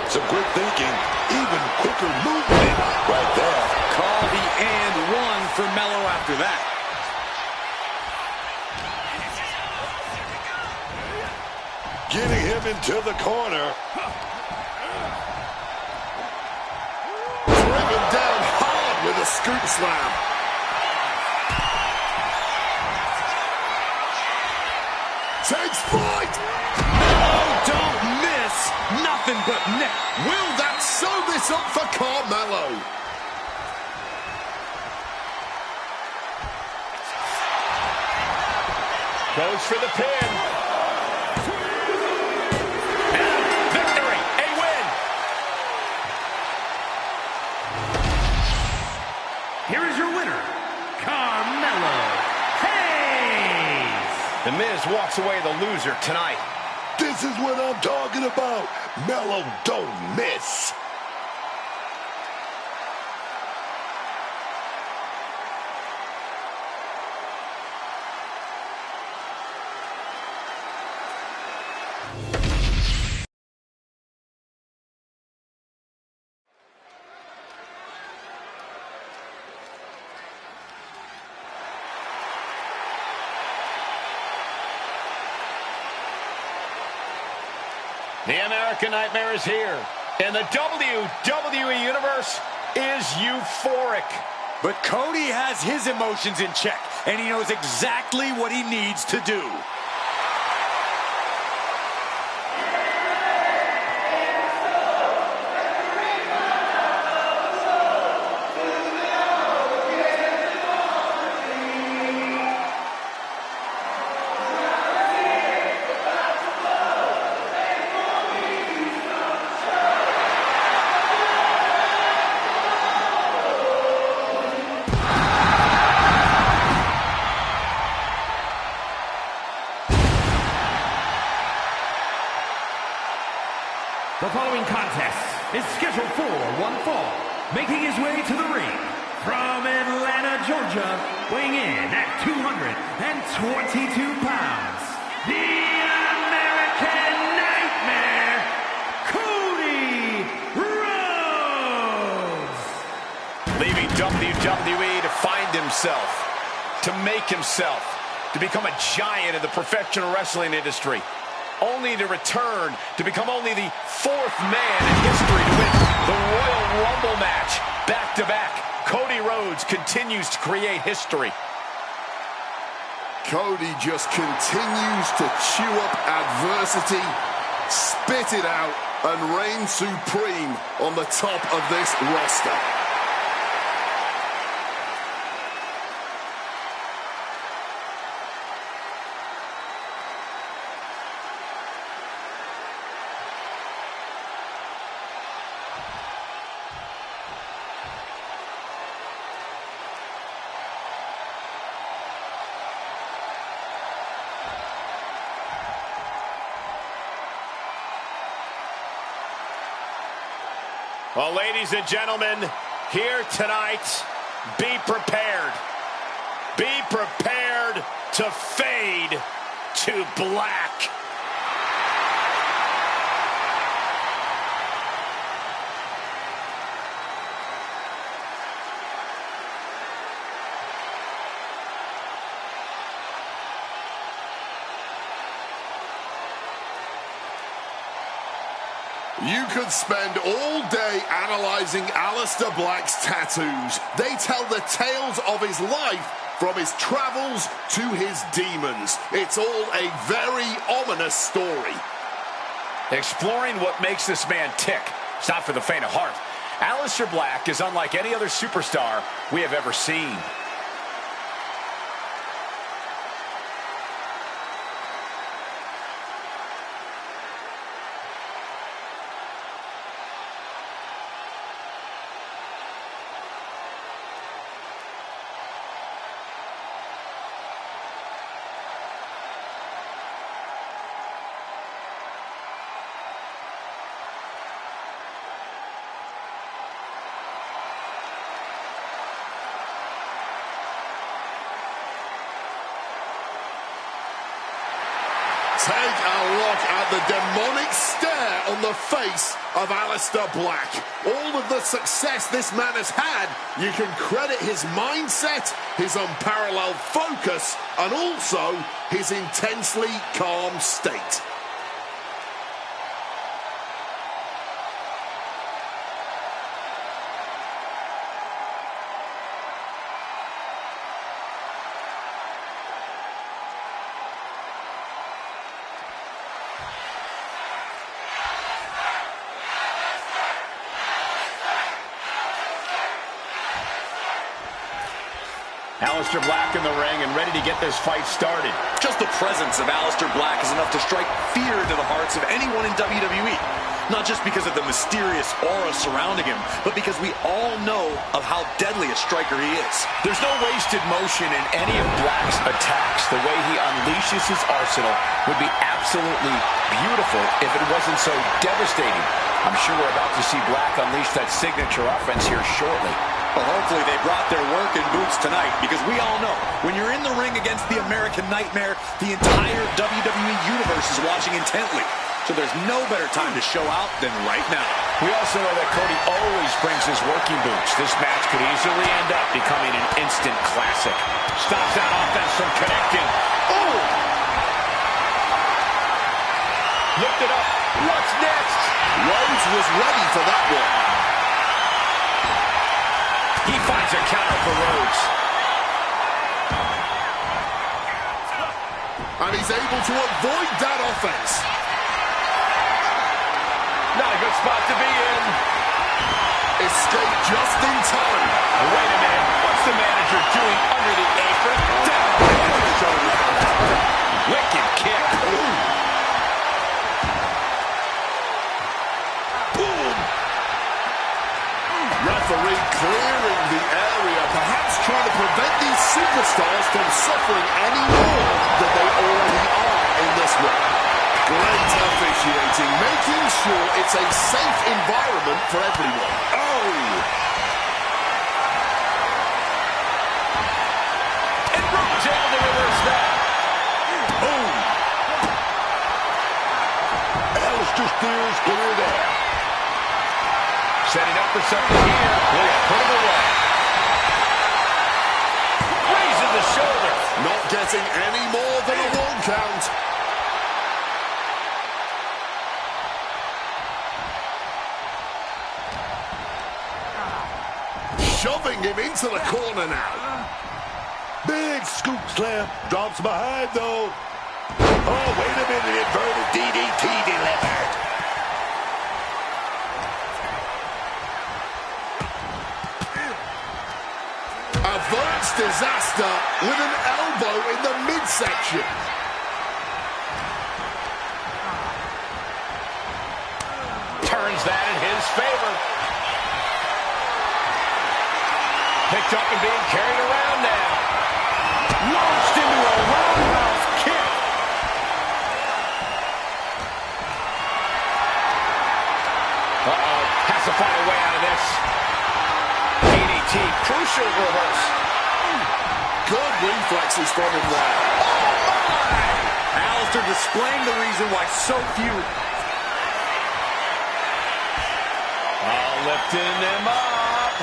Some quick thinking, even quicker movement right there. Call the and one for Melo after that. Getting him into the corner. Driven down hard with a scoop slam. Takes flight. Oh, don't miss. Nothing but net. Will that sew this up for Carmelo? Goes for the pin. And victory. A win. Here is your winner, Carmelo Hayes. The Miz walks away the loser tonight. This is what I'm talking about. Melo don't miss. The American Nightmare is here, and the WWE Universe is euphoric. But Cody has his emotions in check, and he knows exactly what he needs to do. scheduled for one fall, making his way to the ring from Atlanta, Georgia, weighing in at 222 pounds, the American Nightmare, Cody Rhodes. Leaving WWE to find himself, to make himself, to become a giant in the professional wrestling industry, only to return to become only the fourth man in history to win the Royal Rumble match back-to-back. Cody Rhodes continues to create history. Cody just continues to chew up adversity, spit it out, and reign supreme on the top of this roster. Well, ladies and gentlemen, here tonight, be prepared. Be prepared to fade to black. You could spend all day analyzing Aleister Black's tattoos. They tell the tales of his life, from his travels to his demons. It's all a very ominous story. Exploring what makes this man tick. It's not for the faint of heart. Aleister Black is unlike any other superstar we have ever seen. Take a look at the demonic stare on the face of Aleister Black. All of the success this man has had, you can credit his mindset, his unparalleled focus, and also his intensely calm state. Aleister Black in the ring and ready to get this fight started. Just the presence of Aleister Black is enough to strike fear into the hearts of anyone in WWE. Not just because of the mysterious aura surrounding him, but because we all know of how deadly a striker he is. There's no wasted motion in any of Black's attacks. The way he unleashes his arsenal would be absolutely beautiful if it wasn't so devastating. I'm sure we're about to see Black unleash that signature offense here shortly. Well, hopefully they brought their working boots tonight, because we all know when you're in the ring against the American Nightmare, the entire WWE Universe is watching intently. So there's no better time to show out than right now. We also know that Cody always brings his working boots. This match could easily end up becoming an instant classic. Stops that offense from connecting. Oh! Lift it up. What's next? Rhodes was ready for that one. He finds a counter for Rhodes. And he's able to avoid that offense. Not a good spot to be in. Escaped just in time. Wait a minute. What's the manager doing under the apron? Down on the shoulder. Wicked kick. Ooh. Boom. Referee clearing the area, perhaps trying to prevent these superstars from suffering any more than they already are in this one. Great officiating, making sure it's a safe environment for everyone. Oh! And Roman's able to reverse that. Oh! Alistair steers clear there. Setting up for something here. Will he put him away? Raising the shoulder. Not getting any more than a 1 count. Shoving him into the corner now. Big scoop slam. Drops behind, though. Oh, wait a minute. Inverted DDT delivered. Averts disaster with an elbow in the midsection. Turns that in his favor. Picked up and being carried around now. Launched into a roundhouse kick. Uh-oh. Has to find a way out of this. DDT. Crucial reverse. Good reflexes from him there. Oh, my! Alistair displaying the reason why so few... Lifting him up.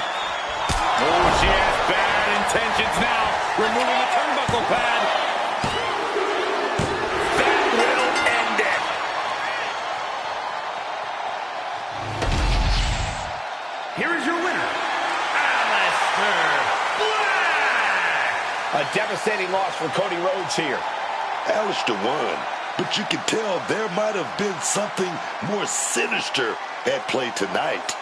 Oh, she has bad intentions now. Removing the turnbuckle pad. That will end it. Here is your winner, Alistair Black. A devastating loss for Cody Rhodes here. Alistair won, but you can tell there might have been something more sinister at play tonight.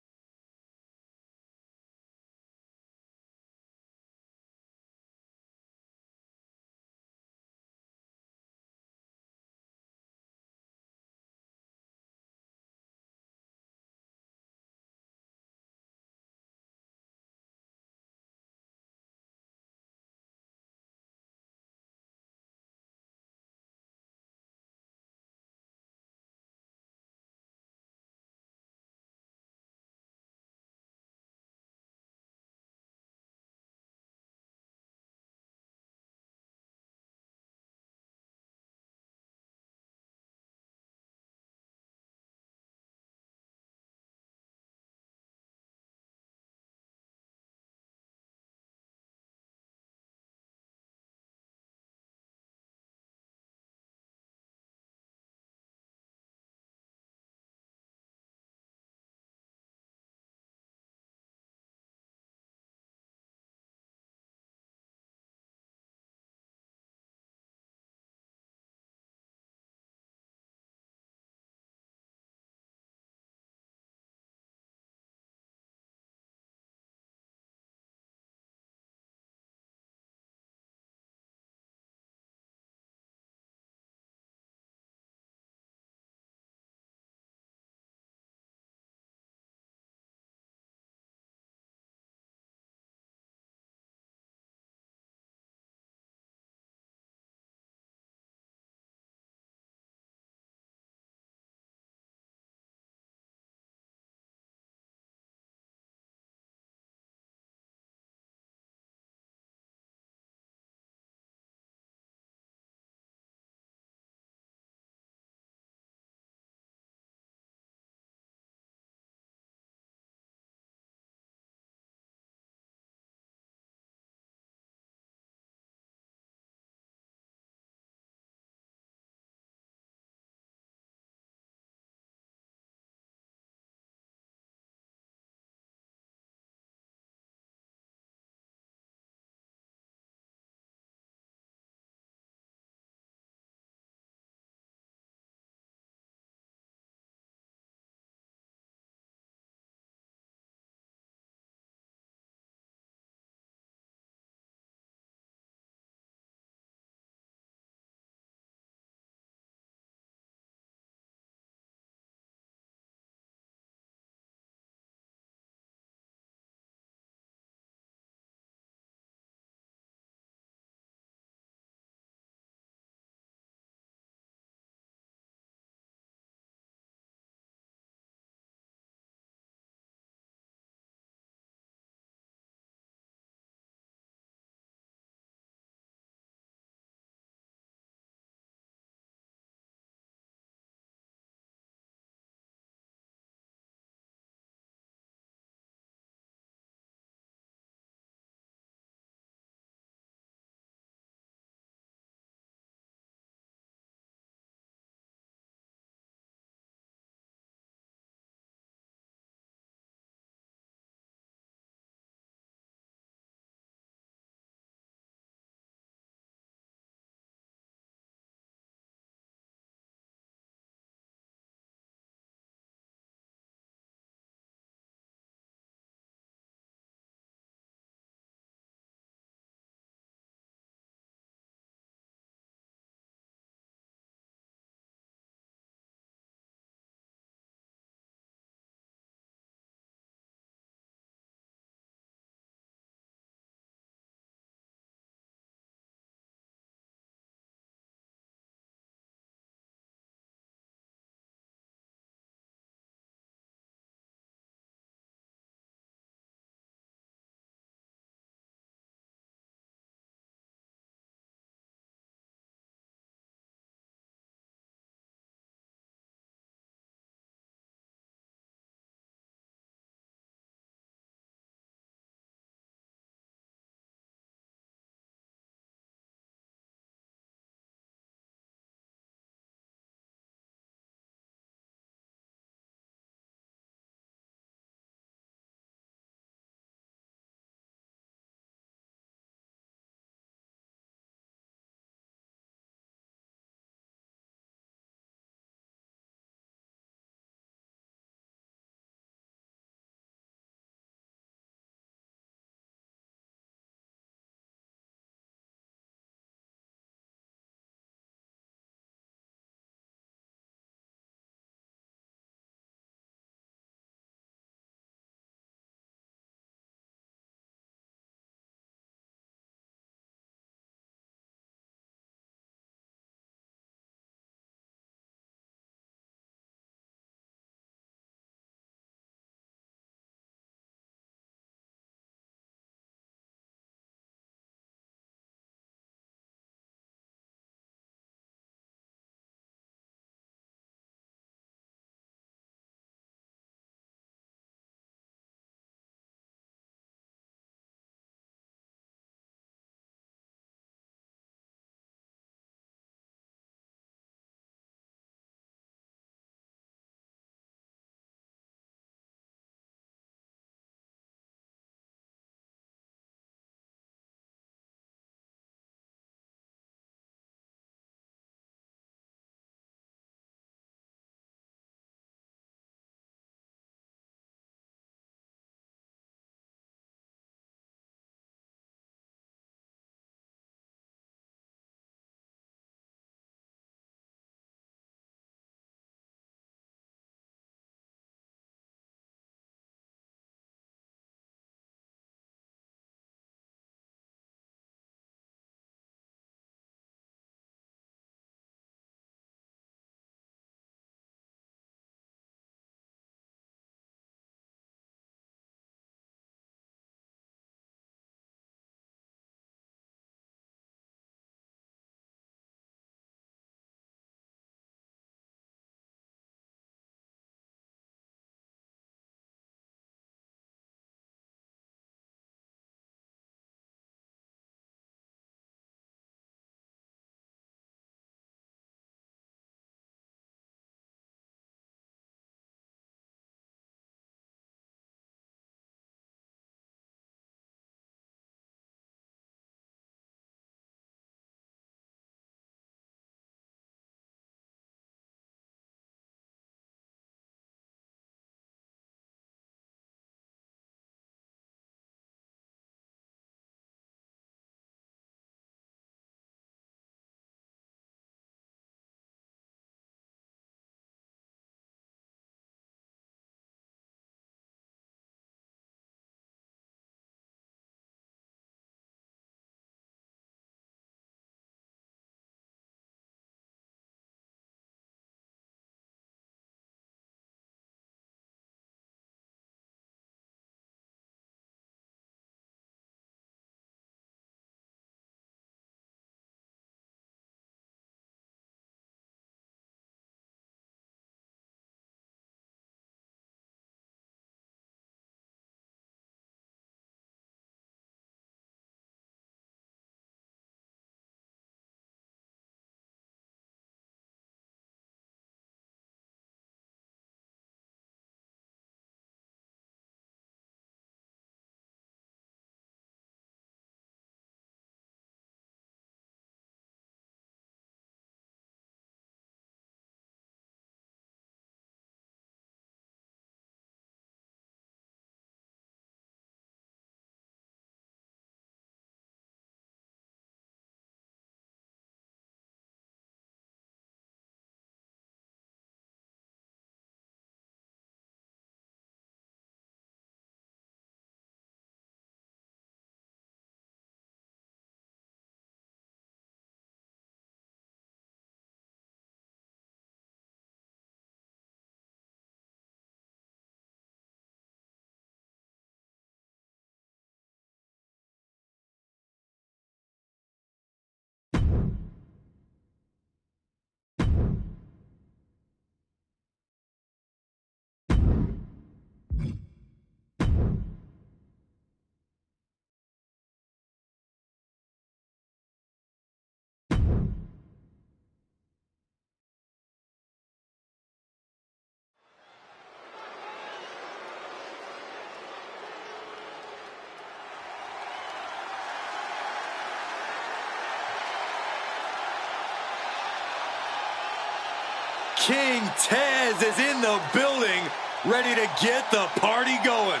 King Taz is in the building, ready to get the party going.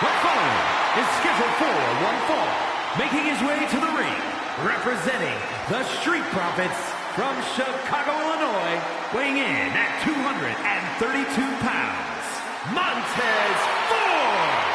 The following is scheduled for one fall, making his way to the ring, representing the Street Profits from Chicago, Illinois, weighing in at 232 pounds, Montez Ford!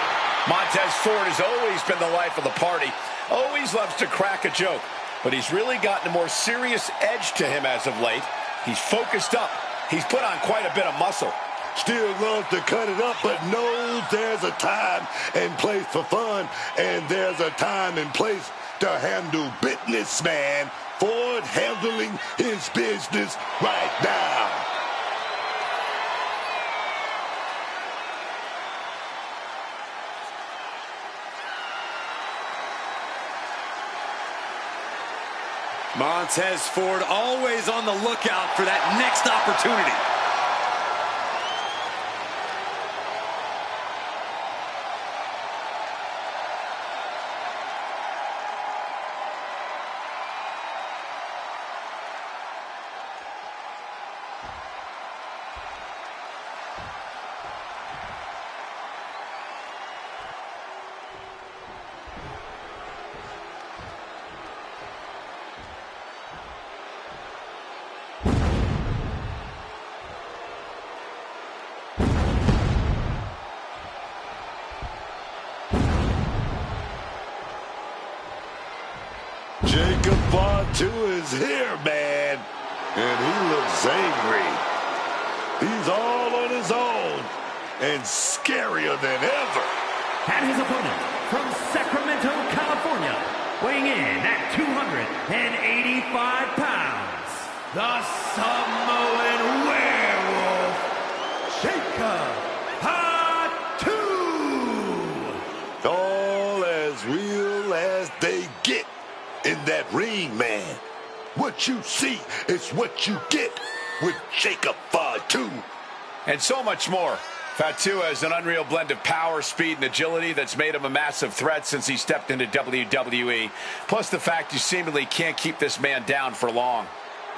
Montez Ford has always been the life of the party, always loves to crack a joke, but he's really gotten a more serious edge to him as of late. He's focused up. He's put on quite a bit of muscle. Still loves to cut it up, but knows there's a time and place for fun, and there's a time and place to handle business, man. Ford handling his business right now. Montez Ford always on the lookout for that next opportunity. Jacob Fatu is here, man, and he looks angry. He's all on his own and scarier than ever. And his opponent from Sacramento, California, weighing in at 285 pounds, the Samoan Werewolf, Jacob Fatu! All as real as they get in that ring, man. What you see is what you get with Jacob Fatu. And so much more. Fatu has an unreal blend of power, speed, and agility that's made him a massive threat since he stepped into WWE. Plus the fact you seemingly can't keep this man down for long.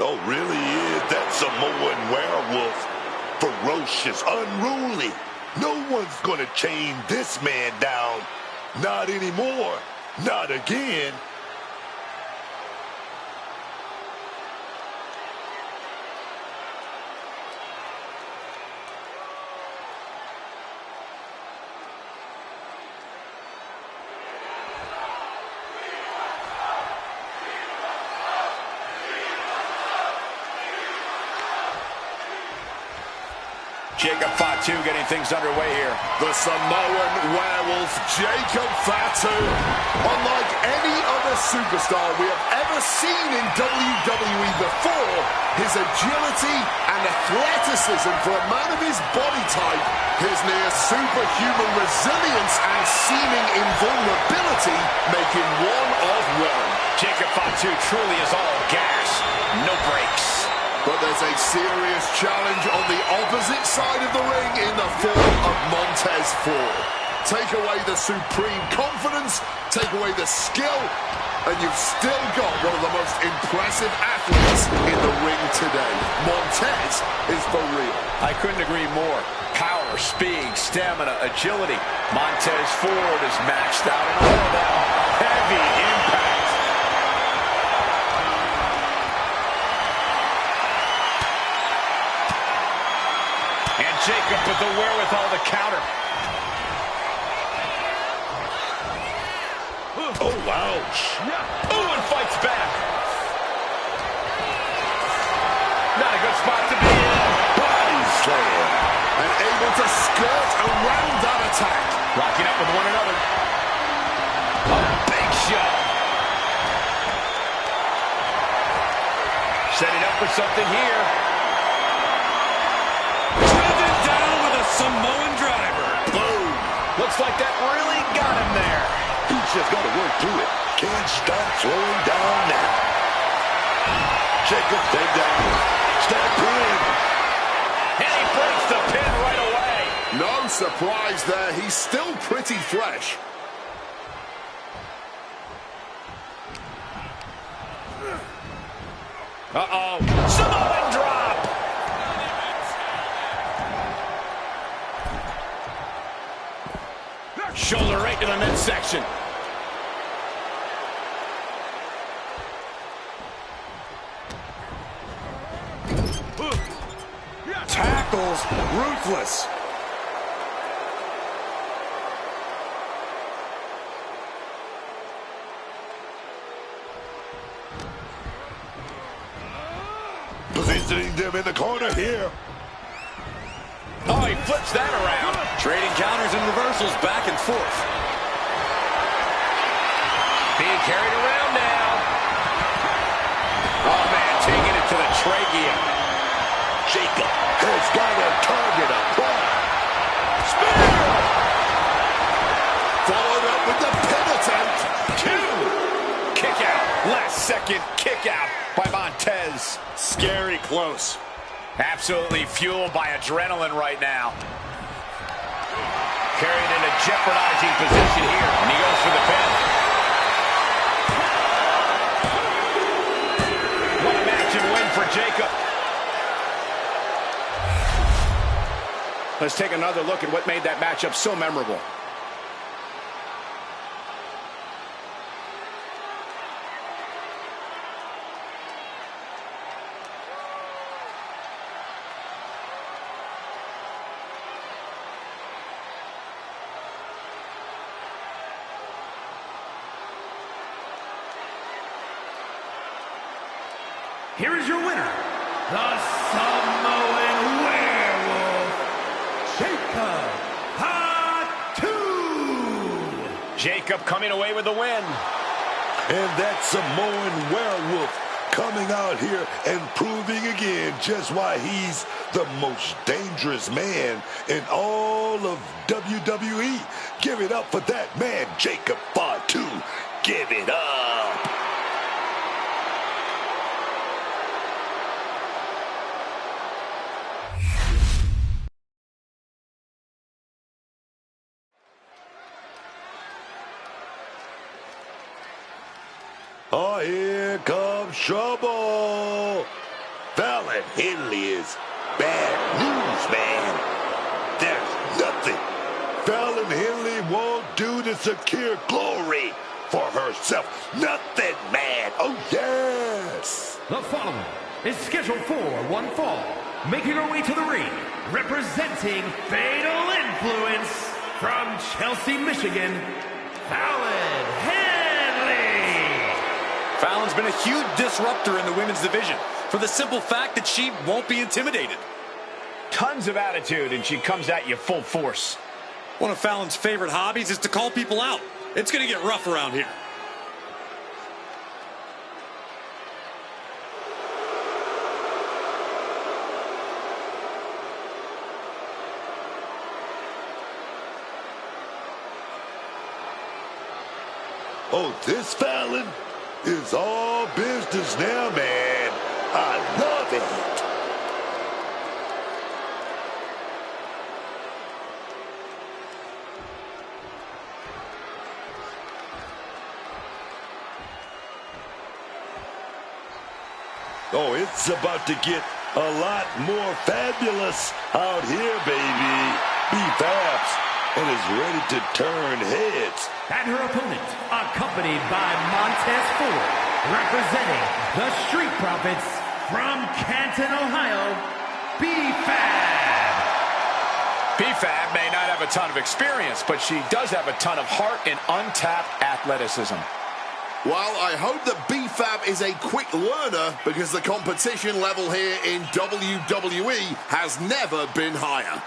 Oh, really is that Samoan Werewolf. Ferocious, unruly. No one's gonna chain this man down. Not anymore. Not again. Jacob Fatu getting things underway here. The Samoan Werewolf, Jacob Fatu. Unlike any other superstar we have ever seen in WWE before, his agility and athleticism for a man of his body type, his near superhuman resilience and seeming invulnerability make him one of one. Jacob Fatu truly is all gas, no brakes. But there's a serious challenge on the opposite side of the ring in the form of Montez Ford. Take away the supreme confidence, take away the skill, and you've still got one of the most impressive athletes in the ring today. Montez is for real. I couldn't agree more. Power, speed, stamina, agility. Montez Ford is maxed out in all of that. Heavy impact. And Jacob with the wherewithal to counter. Oh, ouch. Oh, and fights back. Not a good spot to be in. Body slam. And able to skirt around that attack. Rocking up with one another. A big shot. Setting up for something here. Driven down with a Samoan driver. Boom. Looks like that really got him there. He's just got to work through it. Can't stop slowing down now. Jacob, stay down. Step in. breaks the pin right away. No surprise there. He's still pretty fresh. Uh-oh. Samoan drop. Shoulder right to the midsection. Tackles ruthless. Positioning them in the corner here. Oh, he flips that around. Trading counters and reversals back and forth. Being carried around now. Oh, man, taking it to the trachea. Jacob has got a target apart. Spear! Followed up with the pin attempt. 2. Kick out. Last second kick out by Montez. Scary close. Absolutely fueled by adrenaline right now. Carried in a jeopardizing position here, and he goes for the pin. What a match and win for Jacob. Let's take another look at what made that matchup so memorable. Here is your winner, the Samoan Werewolf, Jacob Fatu. Jacob coming away with the win. And that Samoan Werewolf coming out here and proving again just why he's the most dangerous man in all of WWE. Give it up for that man, Jacob Fatu. Give it up. Oh, here comes trouble. Fallon Henley is bad news, man. There's nothing Fallon Henley won't do to secure glory for herself. Nothing, man. Oh, yes. The following is scheduled for one fall, making her way to the ring, representing Fatal Influence from Chelsea, Michigan, Fallon Henley. Fallon's been a huge disruptor in the women's division for the simple fact that she won't be intimidated. Tons of attitude, and she comes at you full force. One of Fallon's favorite hobbies is to call people out. It's going to get rough around here. Oh, this Fallon is all business now, man. I love it. Oh, it's about to get a lot more fabulous out here, baby. B-Fabs and is ready to turn heads. And her opponent, accompanied by Montez Ford, representing the Street Profits from Canton, Ohio, B-Fab. B-Fab may not have a ton of experience, but she does have a ton of heart and untapped athleticism. Well, I hope that B-Fab is a quick learner because the competition level here in WWE has never been higher.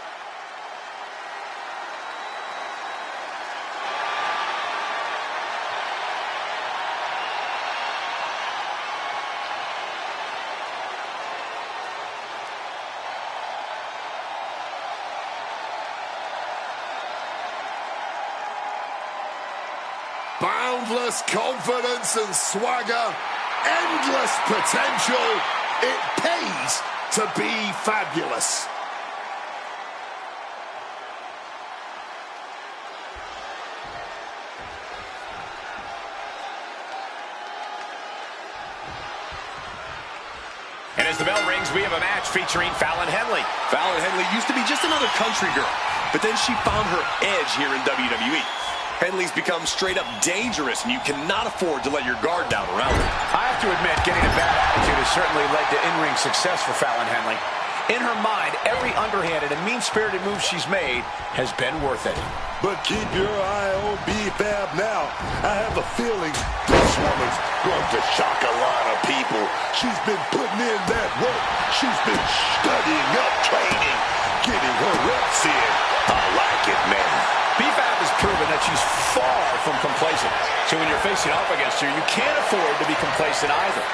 Boundless confidence and swagger, endless potential. It pays to be fabulous. as the bell rings, we have a match featuring Fallon Henley. Fallon Henley used to be just another country girl, but then she found her edge here in WWE. Henley's become straight up dangerous, and you cannot afford to let your guard down around her. I have to admit, getting a bad attitude has certainly led to in-ring success for Fallon Henley. In her mind, every underhanded and mean-spirited move she's made has been worth it. But keep your eye on B-Fab now. I have a feeling this woman's going to shock a lot of people. She's been putting in that work. She's been studying up, training, getting her reps in. I like it, man. B-Fab has proven that she's far from complacent. So when you're facing off against her, you can't afford to be complacent either.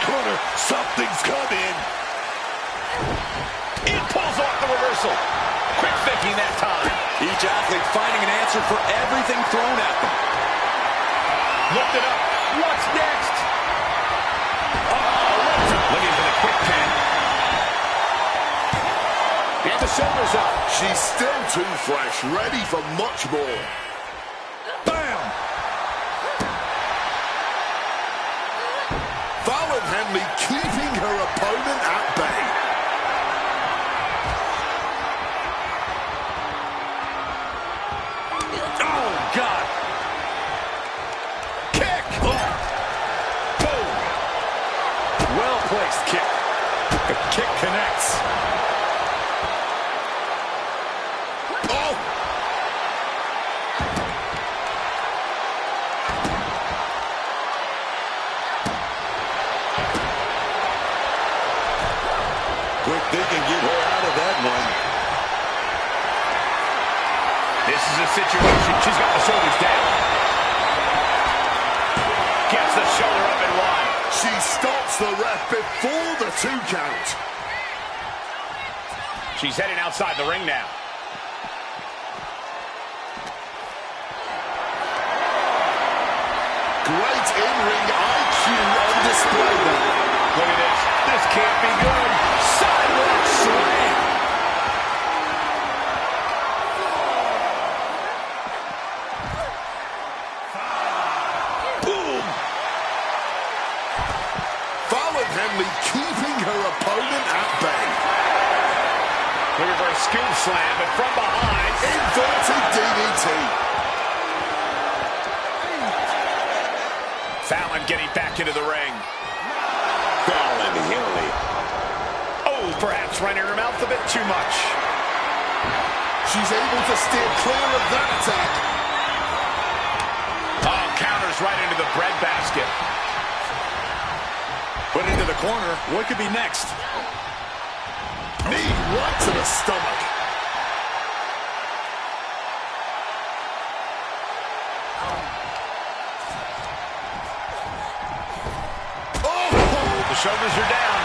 Corner, something's coming. It pulls off the reversal. Quick thinking that time. Each athlete finding an answer for everything thrown at them. Looked it up. What's next? Oh, looking for the quick pin. And the shoulders up. She's still too fresh, ready for much more. Bam! Fallon Henley keeping her opponent at bay. Oh, God. Kick. Oh. Boom. Well-placed kick. The kick connects. Oh! Quick, they can get her out of that one. This is a situation. She's got the shoulders down. Gets the shoulder up and one. She stops the ref before the 2 count. She's heading outside the ring now. Great in-ring IQ on display there. Look at this. This can't be good. Sidewalk slam. Boom! Fallon Henley keeping her opponent at bay. Looking for a scoop slam, but from behind. Inverted DDT. Fallon getting back into the ring. Fallon Henley. Oh, perhaps running her mouth a bit too much. She's able to steer clear of that attack. Oh, counters right into the breadbasket. Put into the corner. What could be next? Knee right to the stomach. The shoulders are down.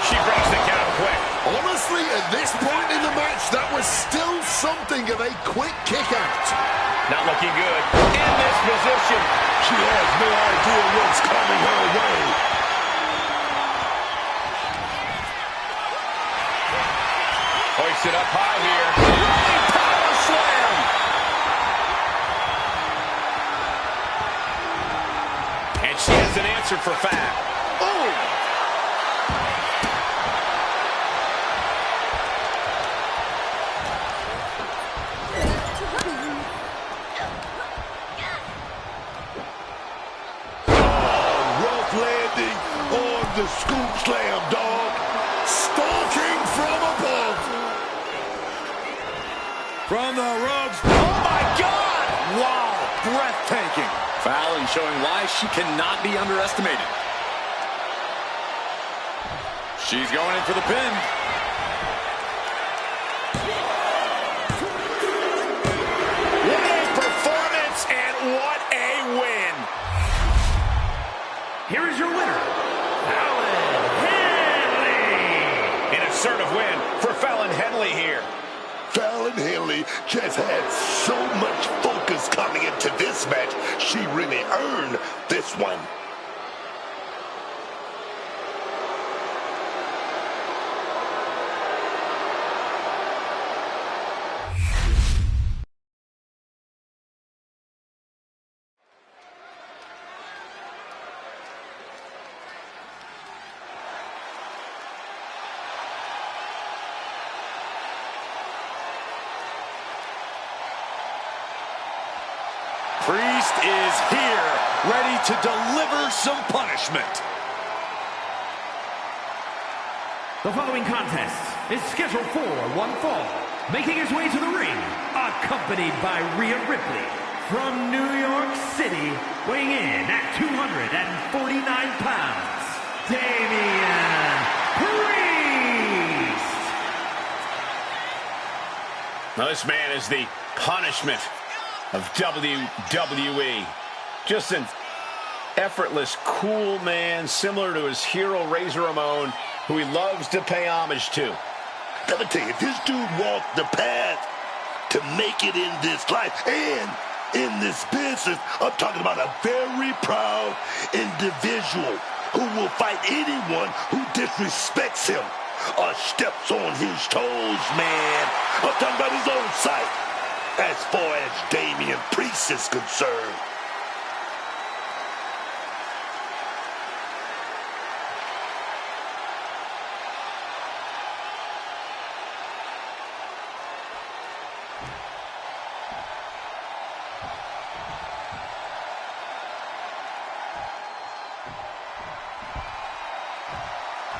She breaks the count quick. Honestly, at this point in the match, that was still something of a quick kick out. Not looking good. In this position. She has no idea what's coming her way. Hoisted up high here. Rolling power slam. And she has an answer for Fab. Oh! Rough landing on the scoop slam, dog. Stalking from above. From the ropes. Oh, my God. Wow, breathtaking. Fallon showing why she cannot be underestimated. She's going in for the pin. What a performance and what a win. Here is your winner, Fallon Henley. An assertive win for Fallon Henley here. Fallon Henley just had so much focus coming into this match. She really earned this one. Priest is here, ready to deliver some punishment. The following contest is scheduled for one fall. Making his way to the ring, accompanied by Rhea Ripley from New York City, weighing in at 249 pounds, Damian Priest. Now this man is the punishment of WWE. Just an effortless, cool man, similar to his hero Razor Ramon, who he loves to pay homage to. Let me tell you, this dude walked the path to make it in this life and in this business. I'm talking about a very proud individual who will fight anyone who disrespects him or steps on his toes, man. I'm talking about his own sight as far as Damian Priest is concerned.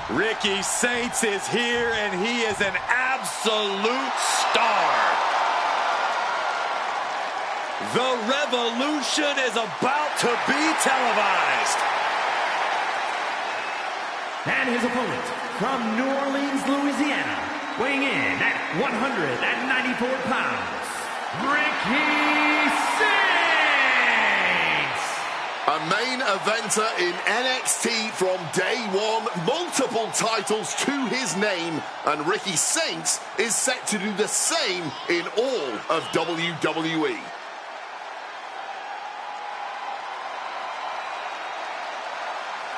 Ricky Saints is here, and he is an absolute star. The revolution is about to be televised. And his opponent from New Orleans, Louisiana, weighing in at 194 pounds, Ricky Saints. A main eventer in NXT from day one, multiple titles to his name, and Ricky Saints is set to do the same in all of WWE.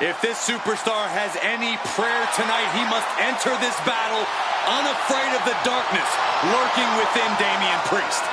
If this superstar has any prayer tonight, he must enter this battle unafraid of the darkness lurking within Damian Priest.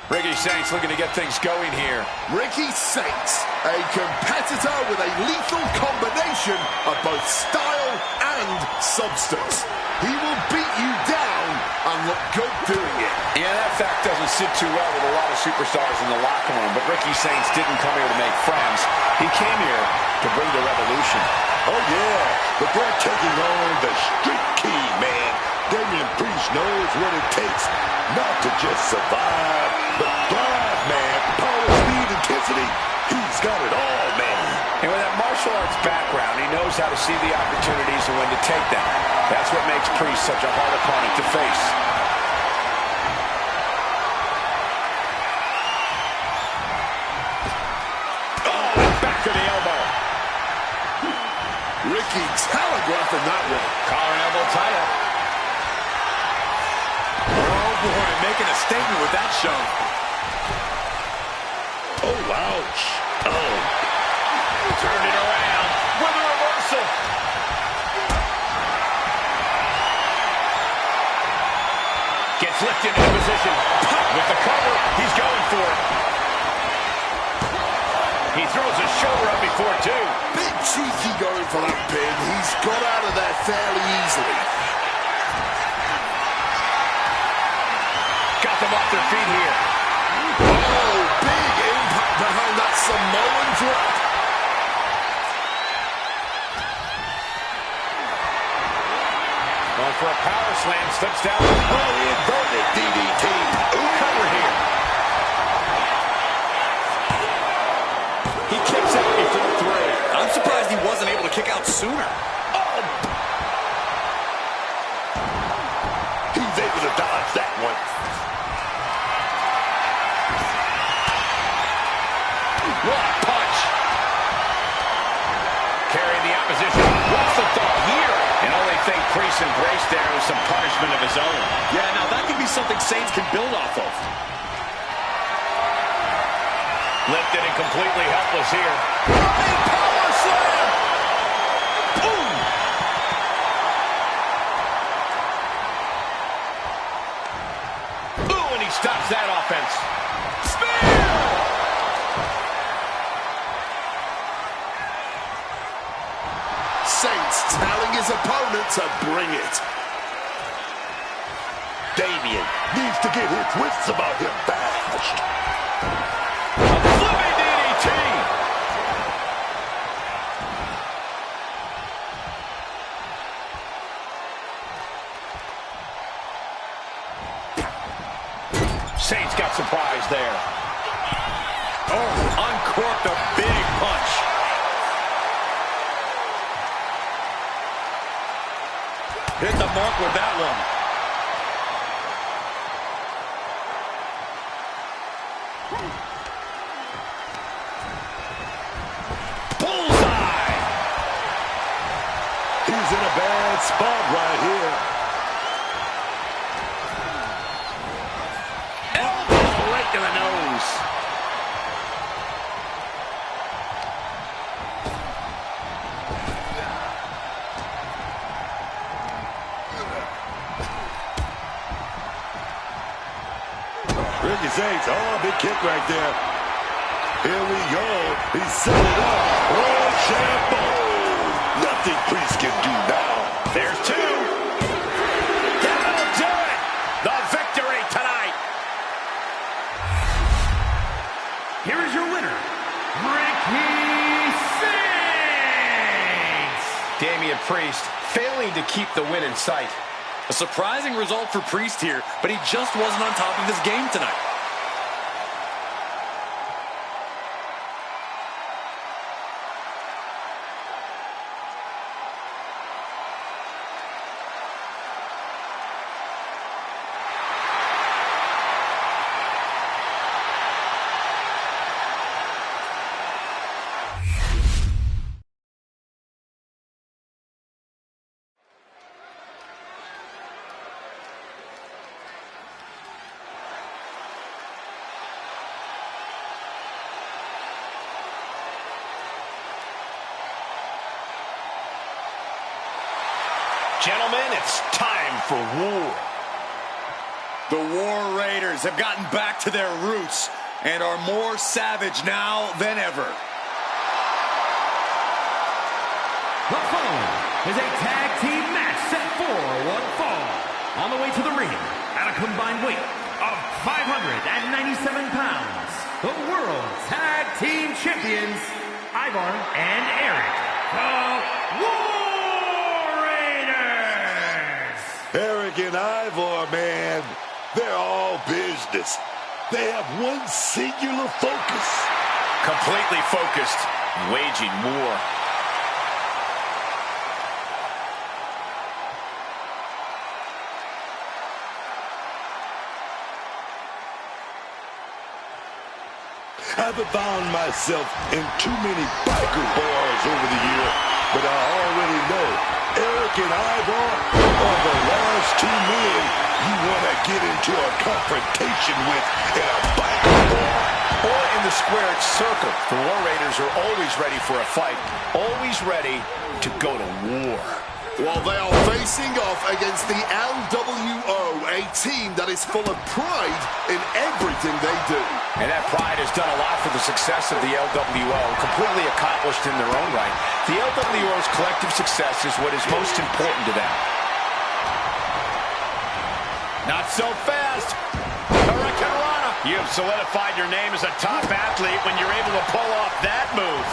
Ricky Saints looking to get things going here. Ricky Saints, a competitor with a lethal combination of both style and substance. He will beat you down and look good doing it. Yeah, that fact doesn't sit too well with a lot of superstars in the locker room, but Ricky Saints didn't come here to make friends. He came here to bring the revolution. Oh, yeah, but they're taking on the Street King, man. Damian Priest knows what it takes not to just survive, but thrive, man. Power, speed, intensity, he's got it all, man. And with that martial arts background, he knows how to see the opportunities and when to take them. That's what makes Priest such a hard opponent to face. Oh, back to the elbow. Ricky telegraphing that one. Collar and elbow tie-up. Oh, boy, making a statement with that shove. Oh, ouch. Oh. Turned it around with a reversal. Gets lifted into position. With the cover, he's going for it. He throws his shoulder up before two. Bit cheeky going for that pin. He's got out of there fairly easily. Got them off their feet here. Oh, big impact behind that Samoan drop. Going for a power slam, slips down. Oh, the inverted DDT. Ooh, cover here. He kicks out before three. I'm surprised he wasn't able to kick out sooner. Oh. He's able to dodge that one. What a punch. Carrying the opposition. What's the thought here? And only thing Priest embraced there was some punishment of his own. Yeah, now that could be something Saints can build off of. Lifted and completely helpless here. Power slam! stops that offense. Spear! Saints telling his opponent to bring it. Damian needs to get his wits about him bashed. Flipping DDT! Saints got surprised there. Oh, uncorked a big punch. Hit the mark with that one. Bullseye! He's in a bad spot right here. Elbow right to the nose. Ricky Saints, oh, big kick right there. Here we go. He's set it up. Oh, shampoo. Nothing Priest can do now. There's two. That'll do it. The victory tonight. Here is your winner, Ricky Saints! Damian Priest failing to keep the win in sight. A surprising result for Priest here, but he just wasn't on top of his game tonight. Gentlemen, it's time for war. The War Raiders have gotten back to their roots and are more savage now than ever. The following is a tag team match set for one fall. On the way to the ring, at a combined weight of 597 pounds, the World Tag Team Champions, Ivar and Eric, the War Raiders! Eric and Ivar, man, they're all business. They have one singular focus. Completely focused, waging war. I've found myself in too many biker bars over the years, but I already know Eric and Ivar are the last two men you want to get into a confrontation with in a biker bar. Or in the squared circle. The War Raiders are always ready for a fight, always ready to go to war. While they are facing off against the LWO, a team that is full of pride in everything they do. And that pride has done a lot for the success of the LWO, completely accomplished in their own right. The LWO's collective success is what is most important to them. Not so fast. Hurricanrana. You have solidified your name as a top athlete when you're able to pull off that move.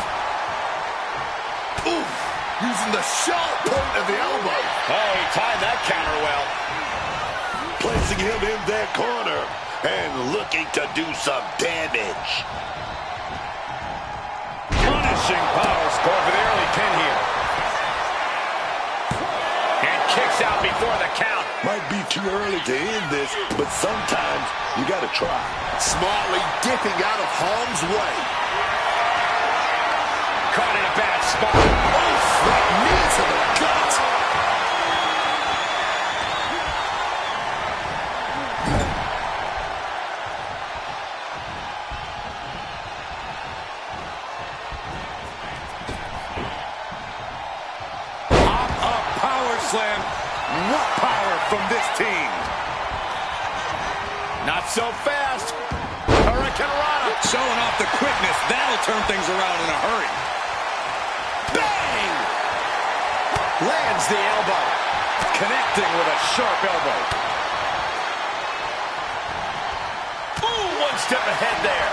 Oof, using the sharp point of the elbow. Oh, he timed that counter well. Placing him in that corner and looking to do some damage. Punishing power score for the early pin here. And kicks out before the count. Might be too early to end this, but sometimes you got to try. Smartly dipping out of harm's way. Caught in a bad spot. Oof, that knee to the gut. Up power slam. What power from this team. Not so fast. Hurricane Rana. Showing off the quickness. That'll turn things around in a hurry. Bang! Lands the elbow. Connecting with a sharp elbow. Ooh, one step ahead there.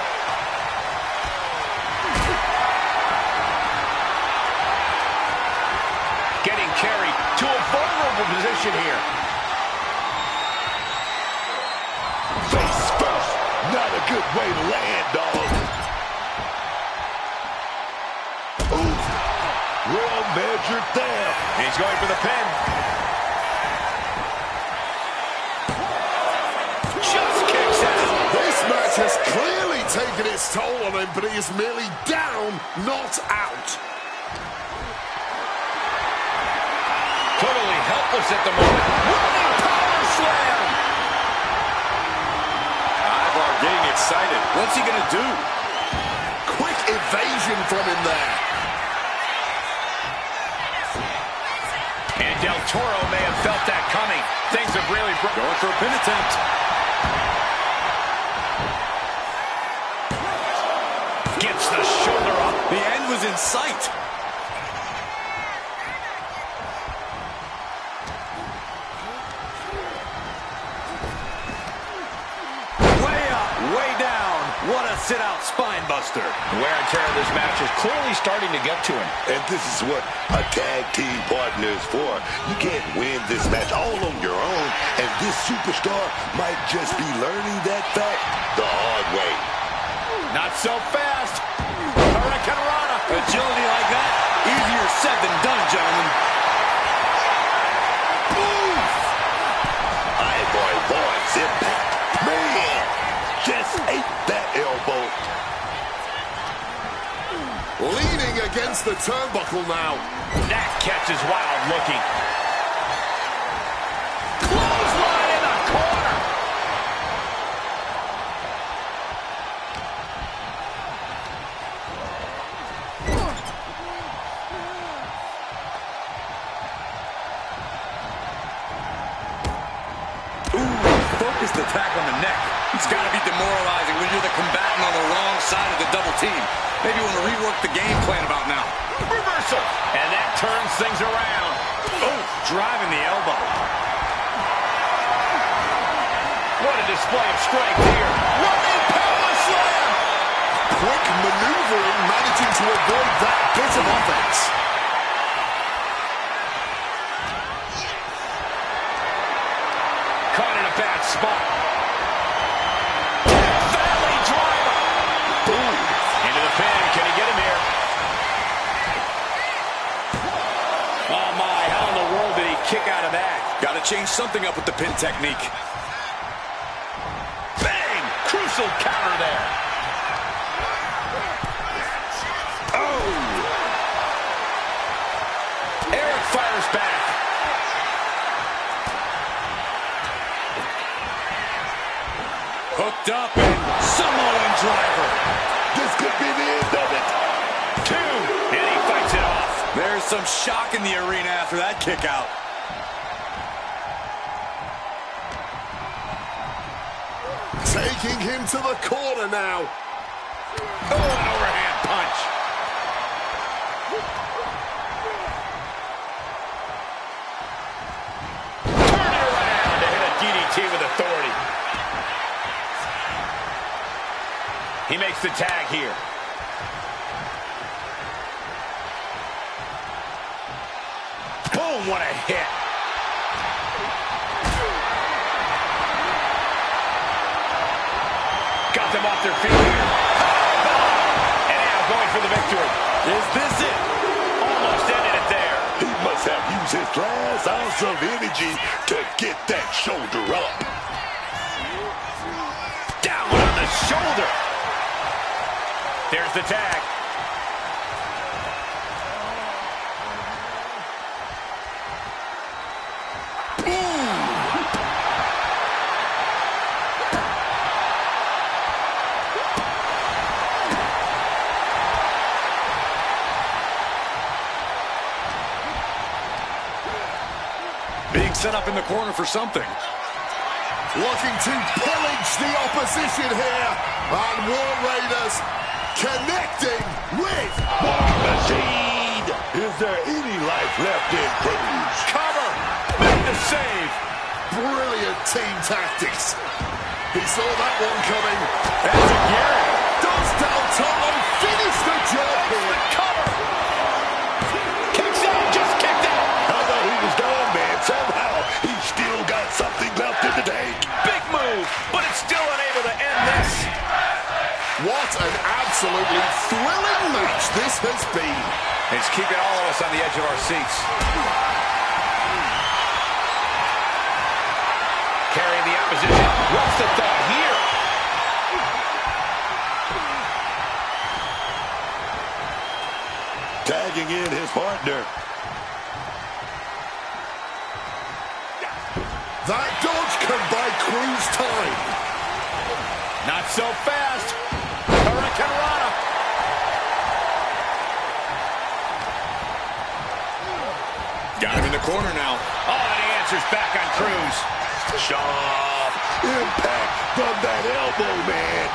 Getting carried to a vulnerable position here. Face first. Not a good way to land, dog. Ooh. Well measured there. He's going for the pin. Just kicks out. This match has clearly taken its toll on him, but he is merely down, not out. Totally helpless at the moment. Running power slam. Ivar getting excited. What's he going to do? Quick evasion from him there. And Del Toro may have felt that coming. Things have really Going for a pin attempt. Gets the shoulder up. The end was in sight. Way up, way down. What a sit-out spine buster. Wear and tear of this match is clearly starting to get to him. And this is what a tag team partner is for. You can't win this match all on your own, and this superstar might just be learning that fact the hard way. Not so fast. Hurricane Rana. Agility like that, easier said than done, gentlemen. Oof! Ivar avoids impact. Man, just ate that elbow. Leaning against the turnbuckle now. That catch is wild looking. Clothesline in the corner. Focused attack on the neck. It's got to be demoralizing when you're the combatant on the wrong side of the double team. Maybe you want to rework the game plan about now. Reversal. And that turns things around. Oh, driving the elbow. What a display of strength here. Running power slam. Quick maneuvering, managing to avoid that bit of offense. Caught in a bad spot. Valley driver. Boom. Into the pin. Can he get him here? Oh, my. How in the world did he kick out of that? Got to change something up with the pin technique. Bang! Crucial counter there. Oh! Eric fires back. Hooked up and Samoan driver. This could be the end of it. 2, and he fights it off. There's some shock in the arena after that kick out. Taking him to the corner now. Oh, an overhand punch. Turn it around to hit a DDT with authority. He makes the tag here. Boom, what a hit. Got them off their feet here. And now going for the victory. Is this it? Almost ended it there. He must have used his last ounce of energy to get that shoulder up. Down on the shoulder. There's the tag. Being set up in the corner for something. looking to pillage the opposition here. And War Raiders connecting with War Machine. Is there any life left in Cruz? Cover. Make the save. brilliant team tactics. He saw that one coming. That's a Gary. Does Del Toro finish the job here? Cover. Kicks out. Just kicked out. I thought he was done, man. Somehow he still got something left in the tank. Big move, but it's still unable to end this. What an absolutely thrilling match this has been. It's keeping all of us on the edge of our seats. Carrying the opposition. What's the thought here? Tagging in his partner. That dodge can buy Cruz time. Not so fast. Hurricane Rana. Got him in the corner now. Oh, and he answers back on Cruz. Sharp impact from that elbow, man.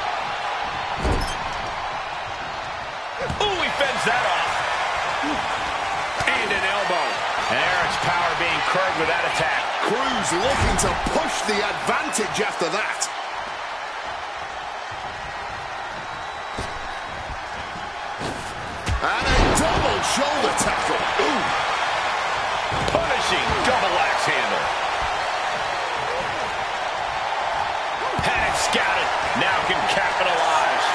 Ooh, he fends that off. And an elbow. And Eric's power being curbed with that attack. Cruz looking to push the advantage after that. And a double shoulder tackle. Ooh. Punishing double axe handle. Had it scouted. Now can capitalize.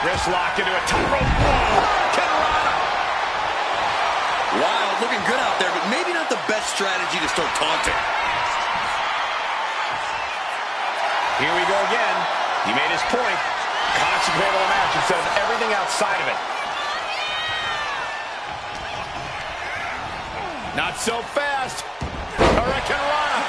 Wrist locked into a top rope. Hurricane. Wild, looking good out there, but maybe not the best strategy to start taunting. Here we go again. He made his point. Concentrate on the match instead of everything outside of it. Not so fast. Hurricane Rana.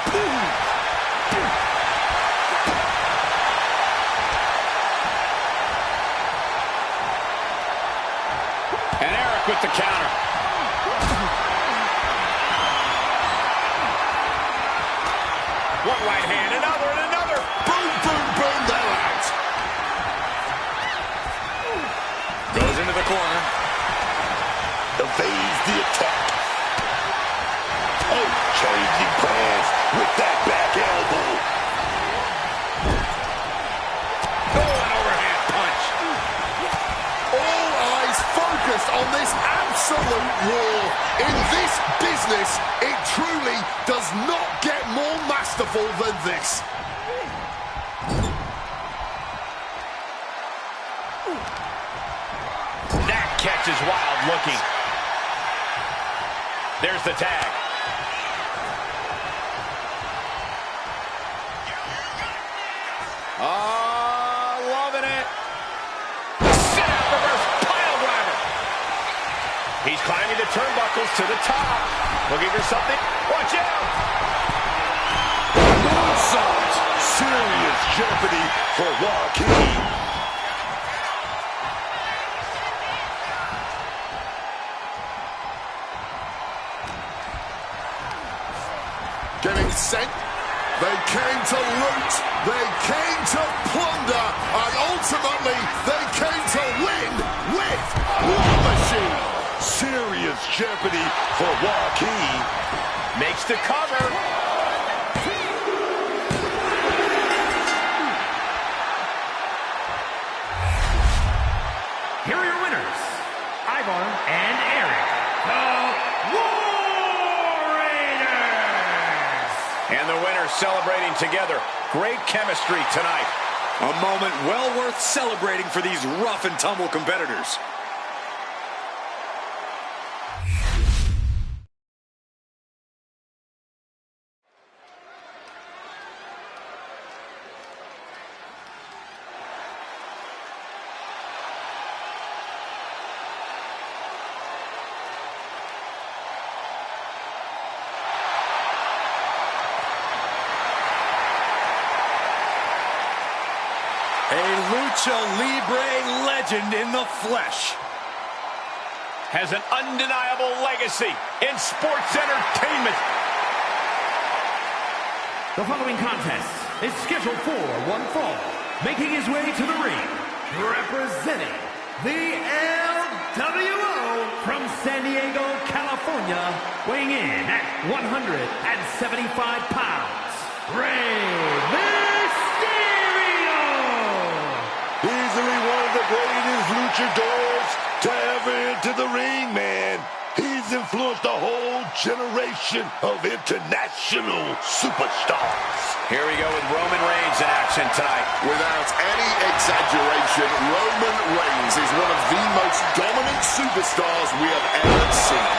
And Eric with the counter. One right hand, another, and another. Boom, boom, boom, they're out. Goes into the corner. Evades the attack. Oh, changing plans with that back elbow. Oh, an overhand punch. All eyes focused on this absolute war. In this business, it truly does not get more masterful than this. That catch is wild looking. There's the tag. Loving it. Sit out reverse pile driver. He's climbing the turnbuckles to the top. Looking for something. Watch out. Moonsault. Serious jeopardy for Joaquin. Getting sent. They came to loot. They came to plunder. And ultimately, they came to win with War Machine. Serious jeopardy for Joaquin. Makes the cover. Here are your winners, Ivar and Eric, the War Raiders. And the winners celebrating together. Great chemistry tonight. A moment well worth celebrating for these rough and tumble competitors. A Lucha Libre legend in the flesh. Has an undeniable legacy in sports entertainment. The following contest is scheduled for one fall. Making his way to the ring, representing the LWO from San Diego, California, weighing in at 175 pounds, Rey Mysterio! Easily one of the greatest luchadors to ever enter the ring, man. He's influenced a whole generation of international superstars. Here we go with Roman Reigns in action tonight. Without any exaggeration, Roman Reigns is one of the most dominant superstars we have ever seen.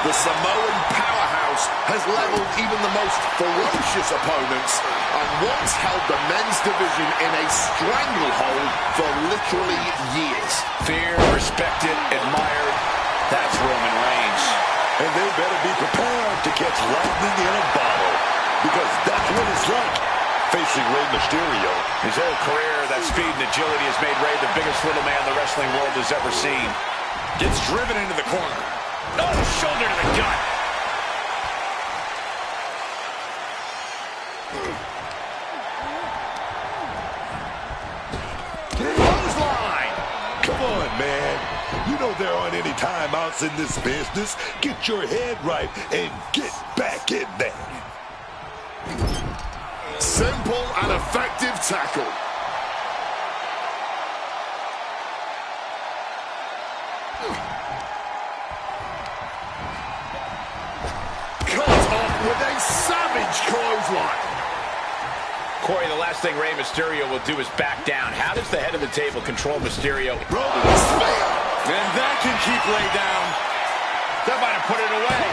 The Samoan powerhouse has leveled even the most ferocious opponents and once held the men's division in a stranglehold for literally years. Feared, respected, admired. That's Roman Reigns. And they better be prepared to catch lightning in a bottle, because that's what it's like facing Rey Mysterio. His whole career, that speed and agility has made Rey the biggest little man the wrestling world has ever seen. Gets driven into the corner. Oh, shoulder to the gut. Clothesline! Come on, man. You know there aren't any timeouts in this business. Get your head right and get back in there. Simple and effective tackle. Cut off with a savage clothesline. Corey, the last thing Rey Mysterio will do is back down. How does the head of the table control Mysterio? Roman spear. And that can keep Rey down. That might have put it away.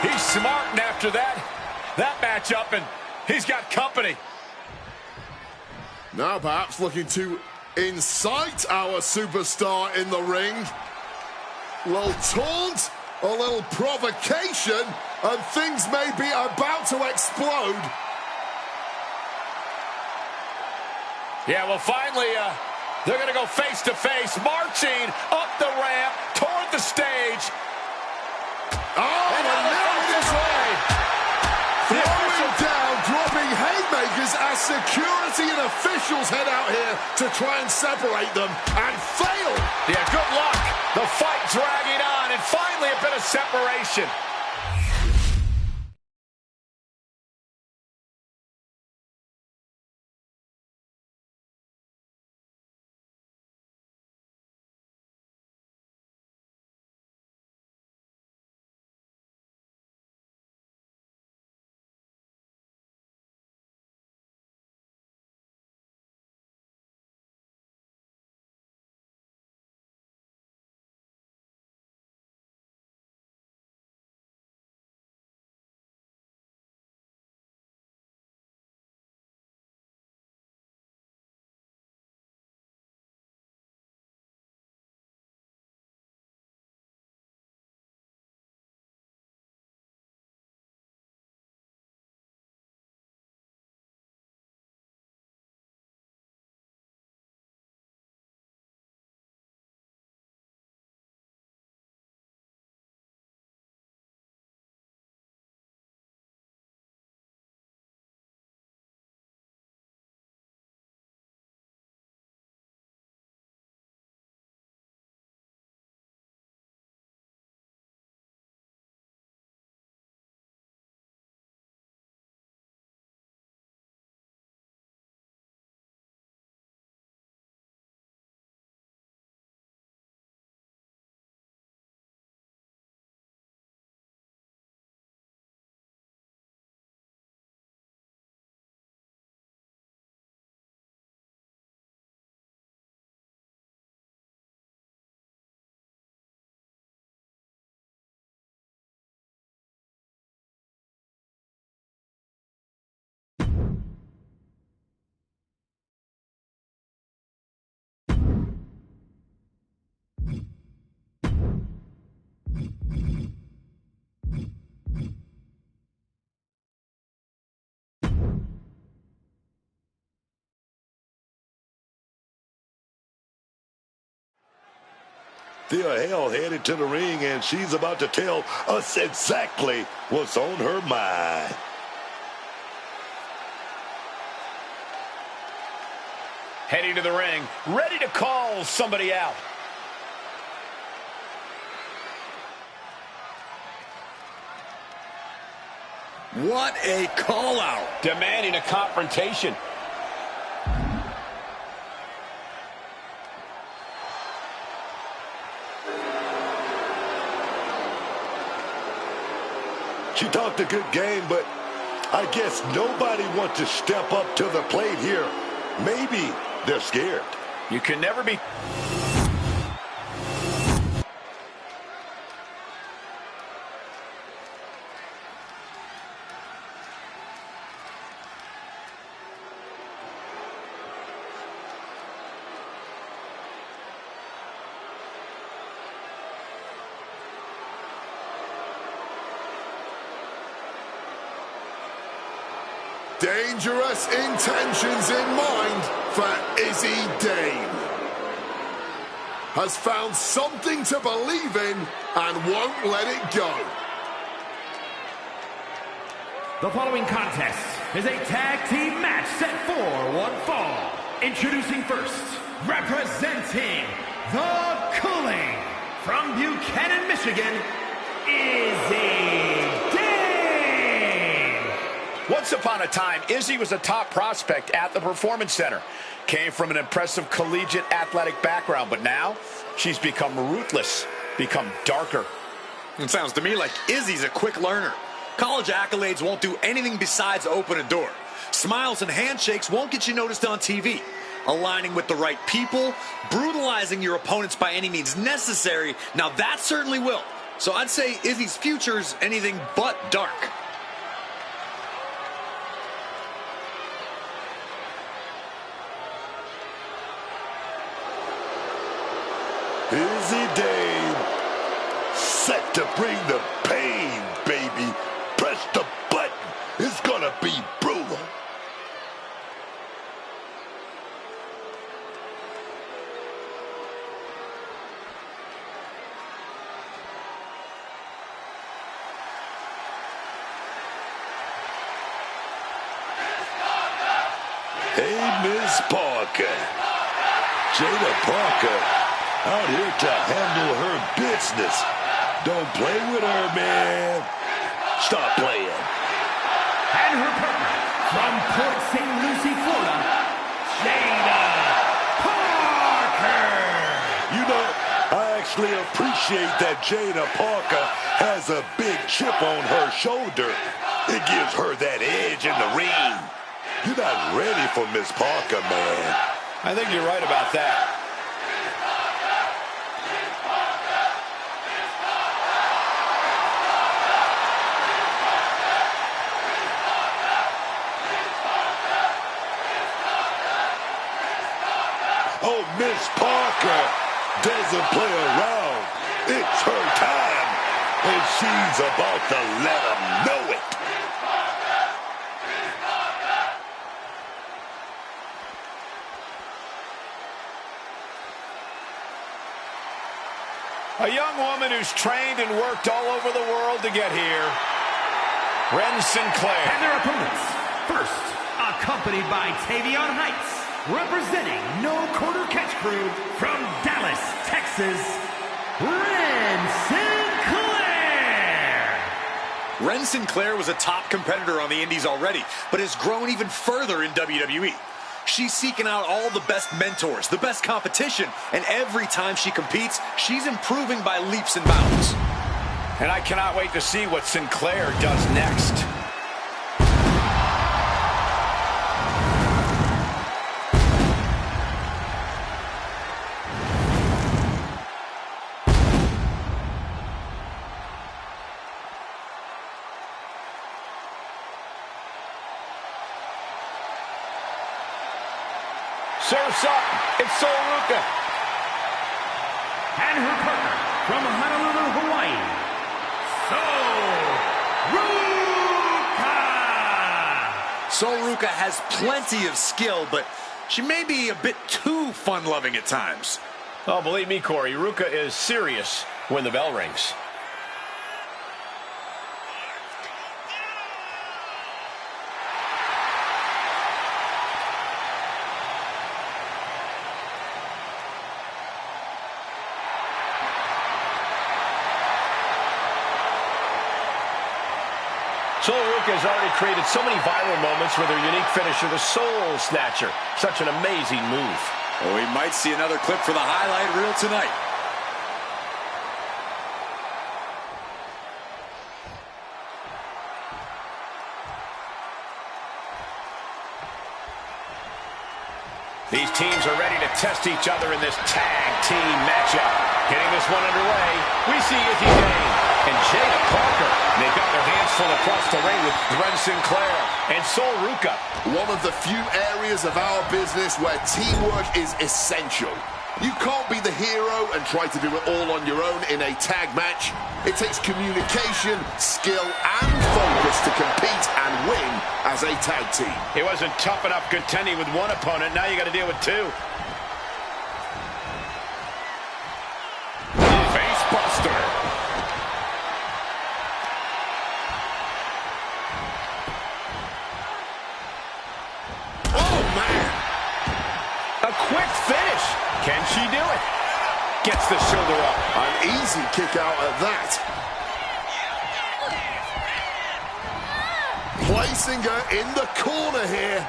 2. He's smart, and after that matchup, and he's got company. Now perhaps looking to incite our superstar in the ring. A little taunt, a little provocation, and things may be about to explode. Yeah, well, finally, they're going to go face-to-face, marching up the ramp toward the stage. Oh, and now it is way. Throwing down, dropping haymakers as security and officials head out here to try and separate them, and fail. Yeah, good luck. The fight dragging on, and finally a bit of separation. Thea Hale headed to the ring, and she's about to tell us exactly what's on her mind. Heading to the ring, ready to call somebody out. What a call out. Demanding a confrontation. She talked a good game, but I guess nobody wants to step up to the plate here. Maybe they're scared. You can never be... Dangerous intentions in mind for Izzy Dane. Has found something to believe in and won't let it go. The following contest is a tag team match set for one fall. Introducing first, representing the Cooling from Buchanan, Michigan, Izzy Dane. Once upon a time, Izzy was a top prospect at the Performance Center. Came from an impressive collegiate athletic background, but now she's become ruthless, become darker. It sounds to me like Izzy's a quick learner. College accolades won't do anything besides open a door. Smiles and handshakes won't get you noticed on TV. Aligning with the right people, brutalizing your opponents by any means necessary, now that certainly will. So I'd say Izzy's future's anything but dark. Izzy Dane, set to bring the pain, baby. Press the button. It's gonna be brutal. Hey, Miss Parker. Jada Parker out here to handle her business. Don't play with her, man. Stop playing. And her partner from Port St. Lucie, Florida, Jada Parker. You know, I actually appreciate that Jada Parker has a big chip on her shoulder. It gives her that edge in the ring. You're not ready for Miss Parker, man. I think you're right about that. Oh, Miss Parker doesn't play around. It's her time, and she's about to let them know it. A young woman who's trained and worked all over the world to get here. Ren Sinclair. And their opponents. First, accompanied by Tavion Heights, representing No Quarter Catch Crew from Dallas, Texas, Ren Sinclair. Ren Sinclair was a top competitor on the Indies already, but has grown even further in WWE. She's seeking out all the best mentors, the best competition, and every time she competes, she's improving by leaps and bounds. And I cannot wait to see what Sinclair does next. Surf's up. It's Sol Ruca. And her partner from Honolulu, Hawaii, Sol Ruca. Sol Ruca has plenty of skill, but she may be a bit too fun-loving at times. Oh, believe me, Corey, Ruka is serious when the bell rings. Ruka has already created so many viral moments with her unique finisher, the Soul Snatcher. Such an amazing move. Oh, we might see another clip for the highlight reel tonight. These teams are ready to test each other in this tag team matchup. Getting this one underway, we see Izzy Dane and Jada Parker. They've got their hands full across the ring with Bren Sinclair and Sol Ruka. One of the few areas of our business where teamwork is essential. You can't be the hero and try to do it all on your own in a tag match. It takes communication, skill, and focus to compete and win as a tag team. It wasn't tough enough contending with one opponent. Now you got to deal with two. Facebuster. Oh, man. A quick finish. Can she do it? Gets the shoulder up. An easy kick out at that. Placing her in the corner here.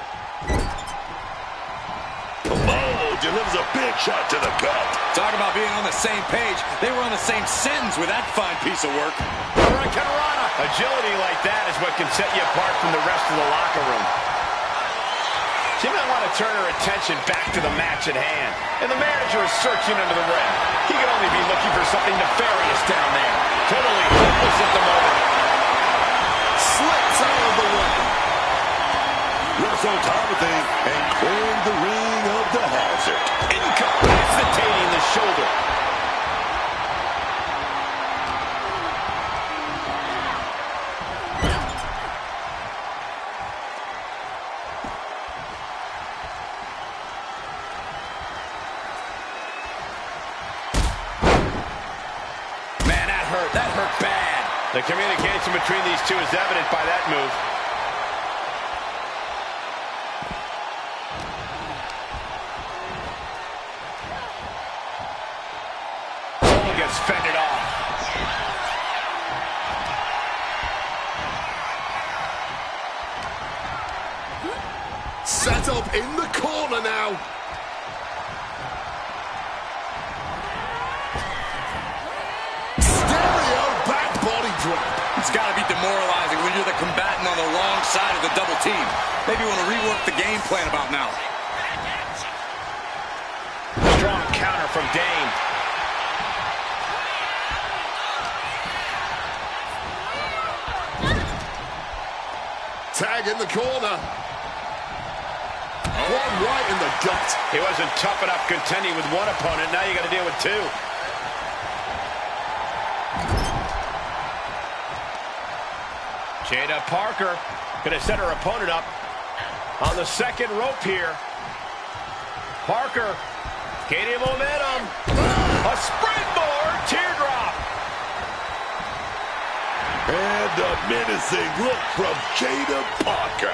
Oh, delivers a big shot to the gut. Talk about being on the same page. They were on the same sentence with that fine piece of work. Hurricanrana. Agility like that is what can set you apart from the rest of the locker room. She might want to turn her attention back to the match at hand. And the manager is searching under the ring. He can only be looking for something nefarious down there. Totally hopeless at the moment. Slips out of the way. Russ on top of things and clearing the ring of the hazard. Incapacitating the shoulder. That hurt bad. The communication between these two is evident by that move. Soul gets fended off. Set up in the corner now. It's got to be demoralizing when you're the combatant on the wrong side of the double team. Maybe you want to rework the game plan about now. Strong counter from Dane. Tag in the corner. One right in the gut. It wasn't tough enough contending with one opponent. Now you got to deal with two. Jada Parker going to set her opponent up on the second rope here. Parker gaining momentum. A springboard teardrop. And a menacing look from Jada Parker.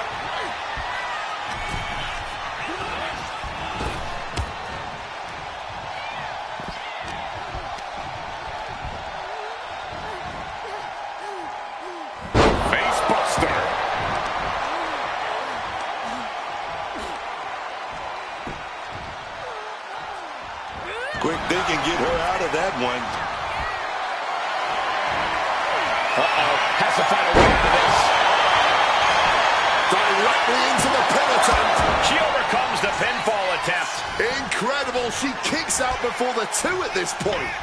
Quick thinking, get her out of that one. Uh-oh. Has to find a way out of this. Directly into the pin attempt. She overcomes the pinfall attempt. Incredible. She kicks out before the two at this point.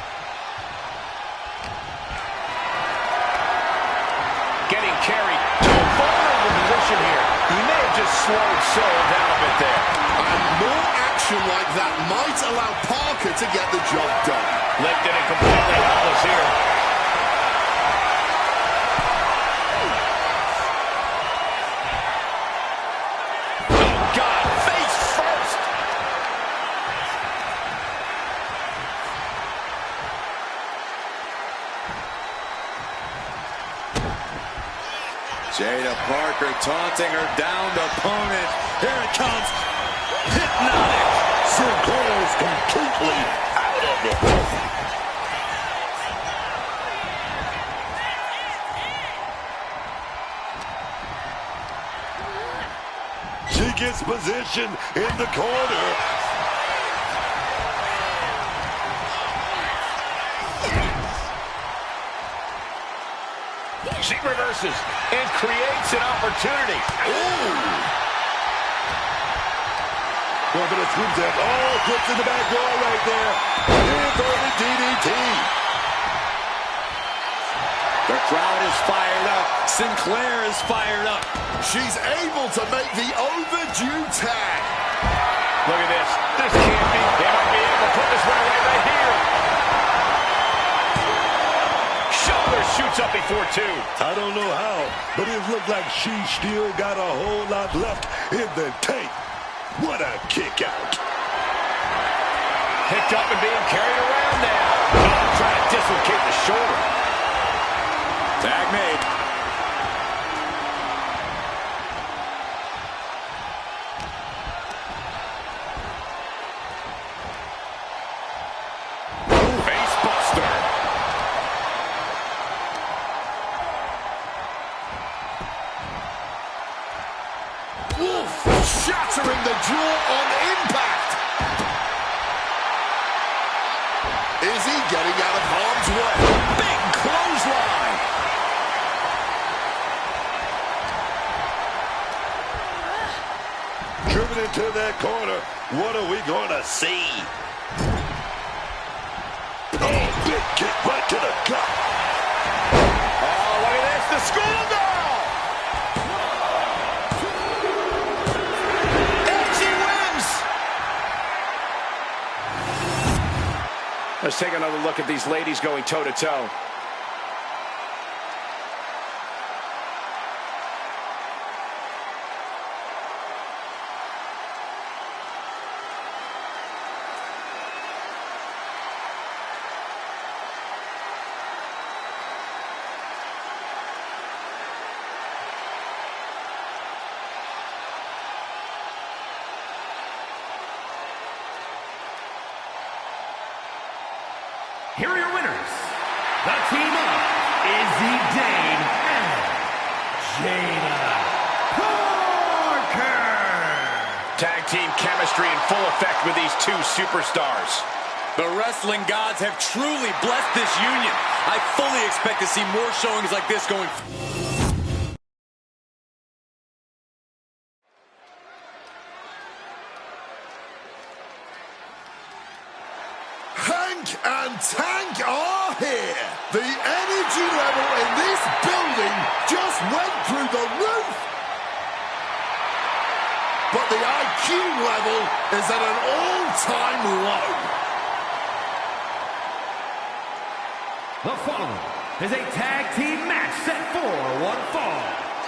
Getting carried to a vulnerable position here. He may have just slowed Soul down a bit there. And more action like that might allow Parker to get the job done. Lifted and completely helpless here. Oh, God, face first. Jada Parker taunting her downed opponent. Here it comes. Hypnotic. Sinclair is completely out of it. She gets position in the corner. She reverses and creates an opportunity. Ooh! Well, but it swings up. Oh, gets in the back door right there. Inverted DDT. The crowd is fired up. Sinclair is fired up. She's able to make the overdue tag. Look at this. This can't be. They might be able to put this one away right here. Shoulder shoots up before two. I don't know how, but it looked like she still got a whole lot left in the tank. What a kick out. Picked up and being carried around now. Oh, trying to dislocate the shoulder. Tag made. Face buster. Wolf shattering the jaw on impact. Is he getting out of harm's way? Big clothesline. Driven into that corner. What are we going to see? Oh, big kick right to the gut. Oh, look at this. The schoolgirl. And she wins. Let's take another look at these ladies going toe-to-toe. Here are your winners. The team of Izzy Dane and Jada Parker. Tag team chemistry in full effect with these two superstars. The wrestling gods have truly blessed this union. I fully expect to see more showings like this going forward. Hank and Tank are here. The energy level in this building just went through the roof. But the IQ level is at an all-time low. The following is a tag team match set for one fall.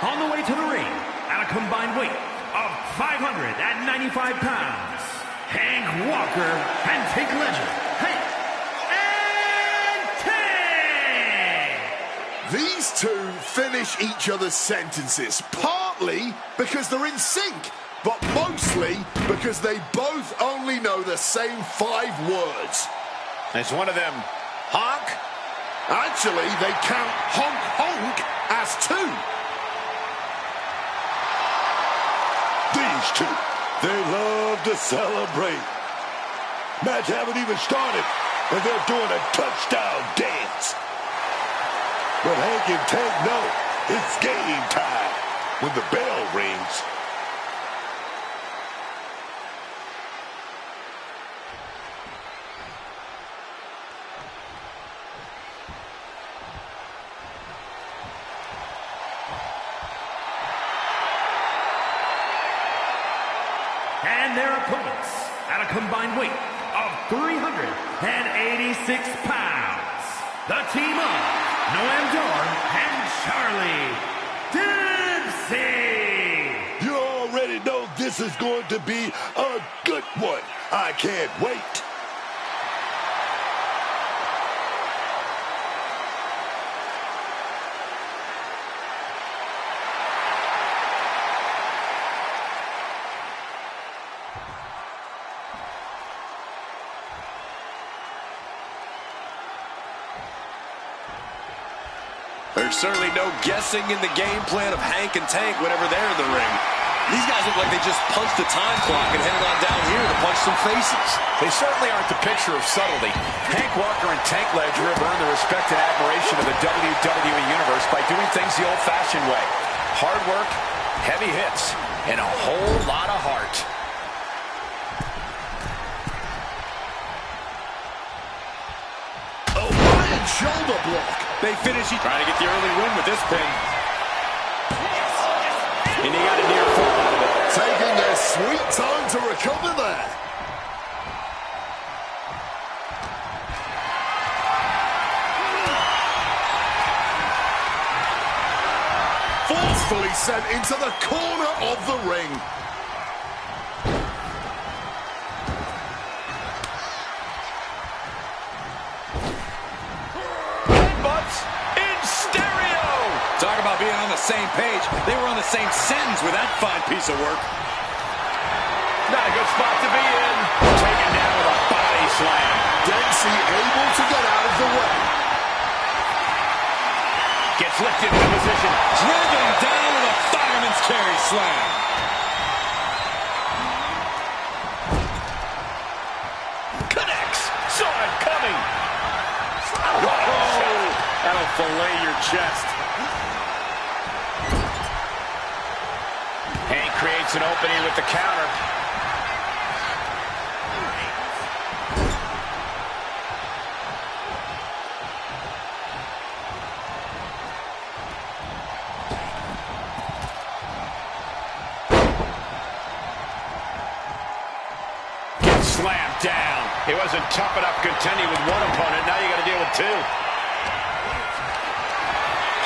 On the way to the ring at a combined weight of 595 pounds, Hank Walker and Tank Legend, Hank and Tank! These two finish each other's sentences, partly because they're in sync, but mostly because they both only know the same 5 words. It's one of them. Honk. Actually, they count honk honk as 2. These two, they love to celebrate. Match haven't even started, and they're doing a touchdown dance. But Hank and Tank know it's game time when the bell rings. And their opponents at a combined weight of 386 pounds. The team of Noam Dar and Charlie Dempsey. You already know this is going to be a good one. I can't wait. There's certainly no guessing in the game plan of Hank and Tank whenever they're in the ring. These guys look like they just punched the time clock and headed on down here to punch some faces. They certainly aren't the picture of subtlety. Hank Walker and Tank Ledger have earned the respect and admiration of the WWE Universe by doing things the old-fashioned way. Hard work, heavy hits, and a whole lot of heart. Oh, Ryan shoulder block. They finish. Trying to get the early win with this pin. And he got a near fall out of it. Taking their sweet time to recover there. Forcefully sent into the corner of the ring. Talk about being on the same page. They were on the same sentence with that fine piece of work. Not a good spot to be in. Taken down with a body slam. Dempsey able to get out of the way. Gets lifted into position. Driven down with a fireman's carry slam. Connects. Saw it coming. That'll fillet your chest. Hank creates an opening with the counter. Gets slammed down. It wasn't tough enough contending with one opponent. Now you got to deal with two.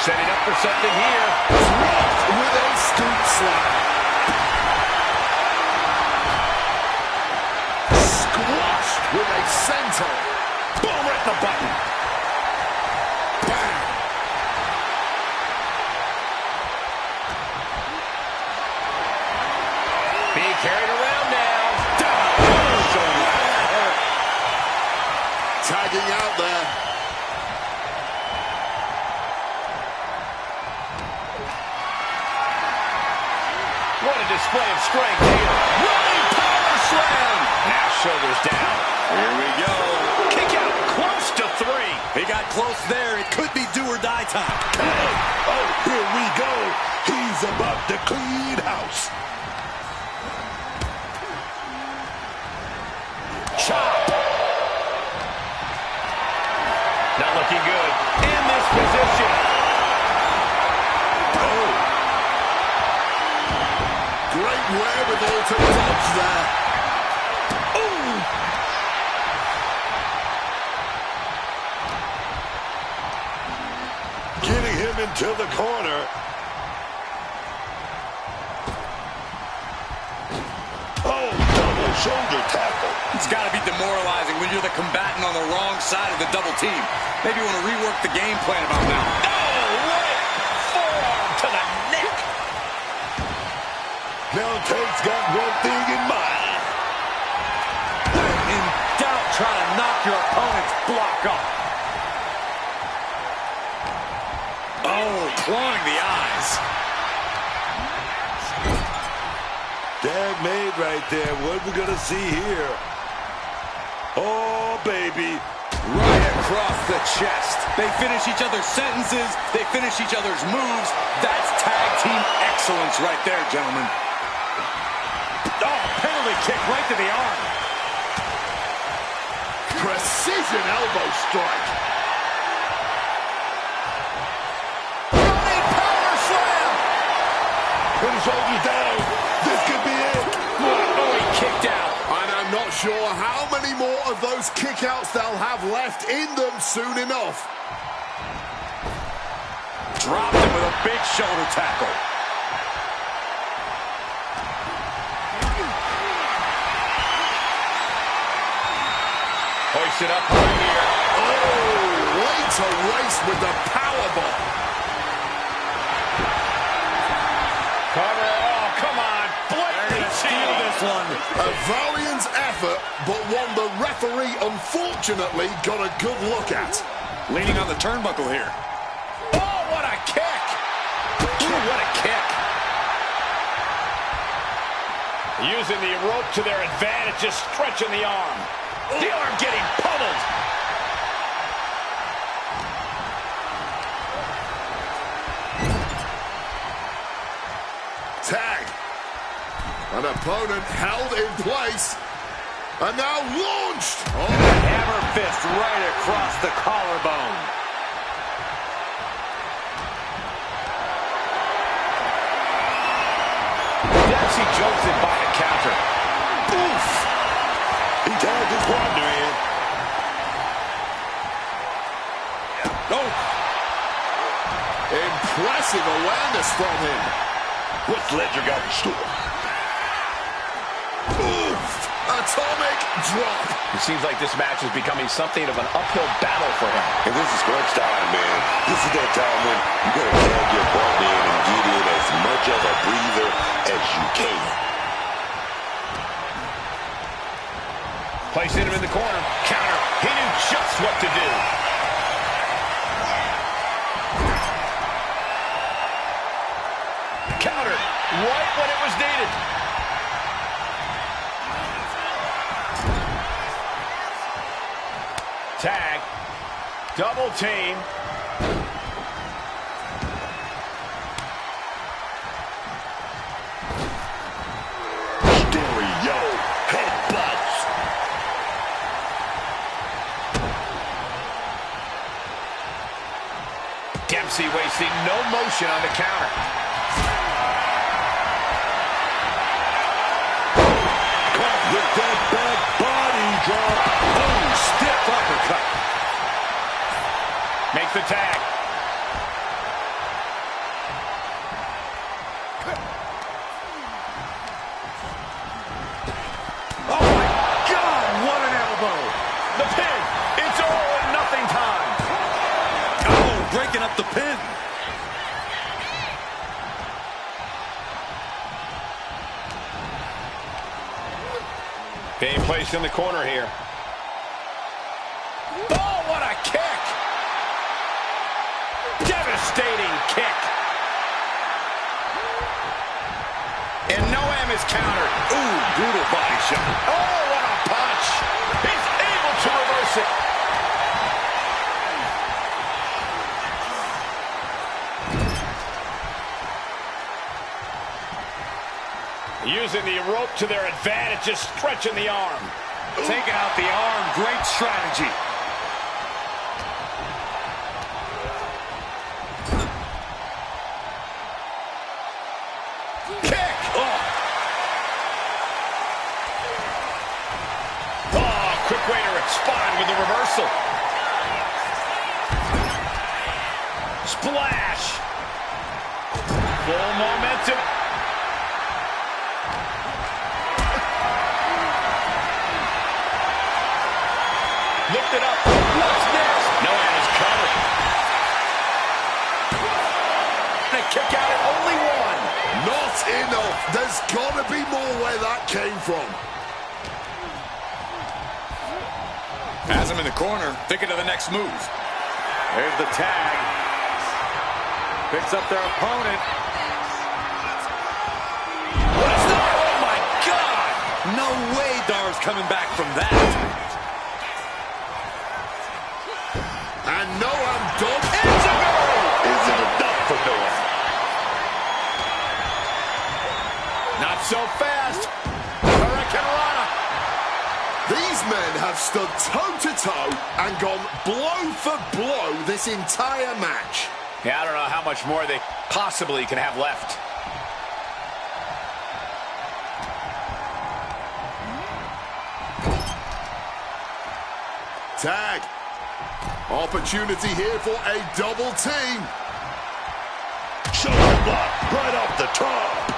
Setting up for something here. Dropped with a scoop slam. Squashed with a center. Boom, right in the button. Bang. Being carried around now. Down. Tagging out there. What a display of strength here. Running power slam. Now shoulders down. Here we go. Kick out close to 3. He got close there. It could be do or die time. Hey, oh, here we go. He's about to clean house. Chop. Not looking good. In this position. Oh, Great wherewithal to dodge there. Ooh. getting him into the corner. Oh, double shoulder tackle. It's got to be demoralizing when you're the combatant on the wrong side of the double team. Maybe you want to rework the game plan about now. Oh, right forearm to the neck. Now Tank's got one thing in mind. In doubt, try to knock your opponent's block off. Oh, clawing the eyes. Tag made right there. What we gonna see here? Oh, baby. Right across the chest. They finish each other's sentences. They finish each other's moves. That's tag team excellence right there, gentlemen. Oh, penalty kick right to the arm. Precision elbow strike. Running power slam. Put his shoulders down. This could be it. Oh, he kicked out. And I'm not sure how many more of those kickouts they'll have left in them soon enough. Dropped him with a big shoulder tackle. Hoist it up high here. Oh, way to race with the powerbomb. Cover. Oh, come on. Blatant Steal this one. A valiant effort, but one the referee unfortunately got a good look at. Leaning on the turnbuckle here. Oh, what Ooh, what a kick. Using the rope to their advantage, just stretching the arm. The arm getting pummeled. Tag. An opponent held in place. And now launched. Oh. Hammer fist right across the collarbone. Dempsey jumps in by the counter. Oof! He tagged his partner in. Oh. Impressive awareness from him. What's Ledger got in store? Oof! Atomic drop. It seems like this match is becoming something of an uphill battle for him. And this is crunch time, man. This is that time when you gotta tag your partner in and get in as much of a breather as you can. Placing him in the corner. Counter. He knew just what to do. Counter. Right when it was needed. Tag. Double team. Stereo headbutts. Dempsey wasting no motion on the counter. Caught with that back body drop. Oh, stiff uppercut. Makes the tag. Oh, my God, what an elbow. The pin. It's all or nothing time. Oh, breaking up the pin. Being placed in the corner here. Oh, what a kick! Devastating kick. And Noam is countered. Ooh, brutal body shot. Oh, what a punch! He's able to reverse it. Using the rope to their advantage, just stretching the arm. Taking out the arm, great strategy. Kick! Oh, quick way to respond with the reversal. Splash! Full momentum. Lift it up. What's next? Noam is covered. And a kick out at only one. Not enough. There's got to be more where that came from. Has him in the corner, thinking of the next move. There's the tag. Picks up their opponent. What's that? Oh, my God! No way Dar's coming back from that. And Noam dodged. Is it enough for Noam? Not so fast. Hurricanrana. These men have stood toe-to-toe and gone blow for blow this entire match. Yeah, I don't know how much more they possibly can have left. Tag. Opportunity here for a double team. Shoulder block right off the top.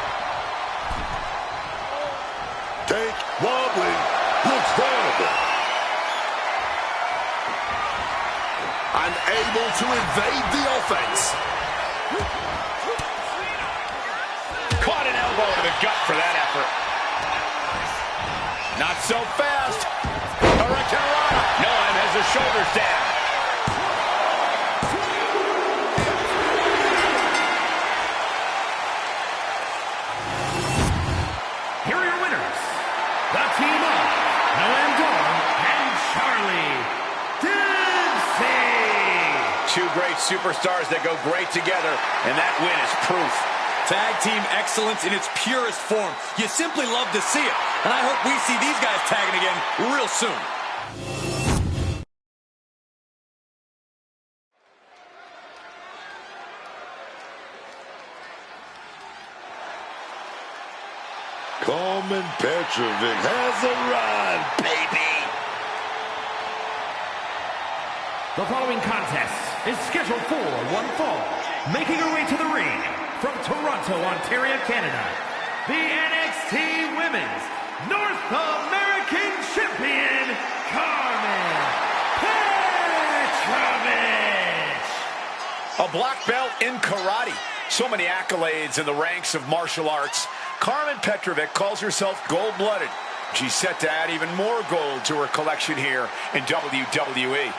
Tank wobbling. Looks vulnerable. Unable to evade the offense. Caught an elbow to the gut for that effort. Not so fast. Hurricanrana. Noam has his shoulders down. great superstars that go great together, and that win is proof. Tag team excellence in its purest form. You simply love to see it. And I hope we see these guys tagging again real soon. Carmen Petrovic has arrived, baby. The following contest is scheduled for one fall. Making her way to the ring from Toronto, Ontario, Canada, the NXT Women's North American Champion, Carmen Petrovic. A black belt in karate. So many accolades in the ranks of martial arts. Carmen Petrovic calls herself gold-blooded. She's set to add even more gold to her collection here in WWE.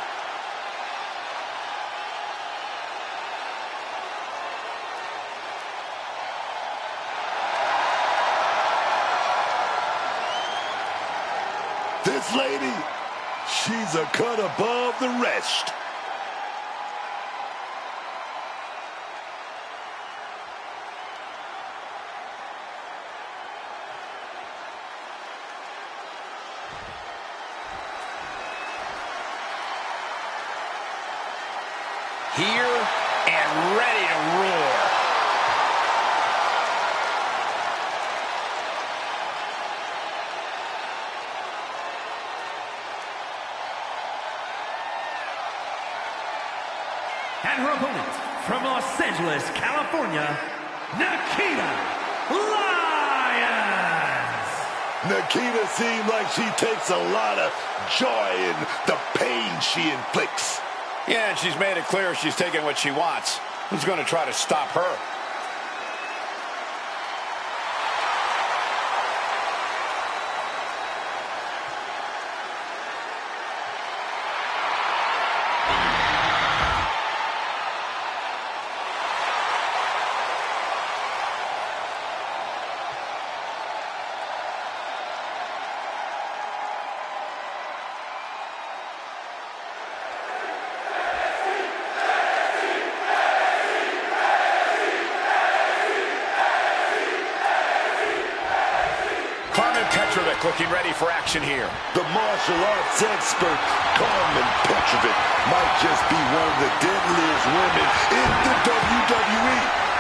This lady, she's a cut above the rest. Here and ready to roar. And her opponent from Los Angeles, California, Nikita Lyons. Nikita seems like she takes a lot of joy in the pain she inflicts. Yeah, and she's made it clear she's taking what she wants. Who's going to try to stop her? Petrovic looking ready for action here. The martial arts expert, Carmen Petrovic, might just be one of the deadliest women in the WWE.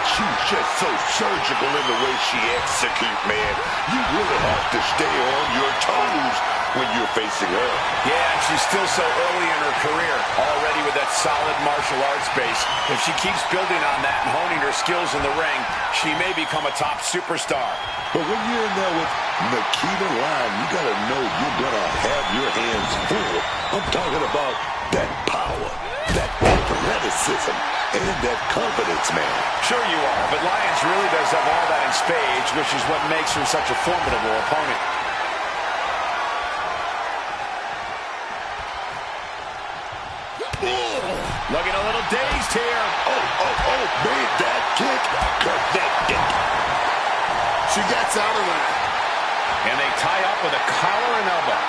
She's just so surgical in the way she executes, man. You really have to stay on your toes when you're facing her. Yeah, and she's still so early in her career, already with that solid martial arts base. If she keeps building on that and honing her skills in the ring, she may become a top superstar. But when you're in there with Nikita Lyons, you gotta know you're gonna have your hands full. I'm talking about that power, that athleticism, and that confidence, man. Sure you are, but Lyons really does have all that in spades, which is what makes her such a formidable opponent. Looking a little dazed here. Oh, made that kick connected. She gets out of there. And they tie up with a collar and elbow.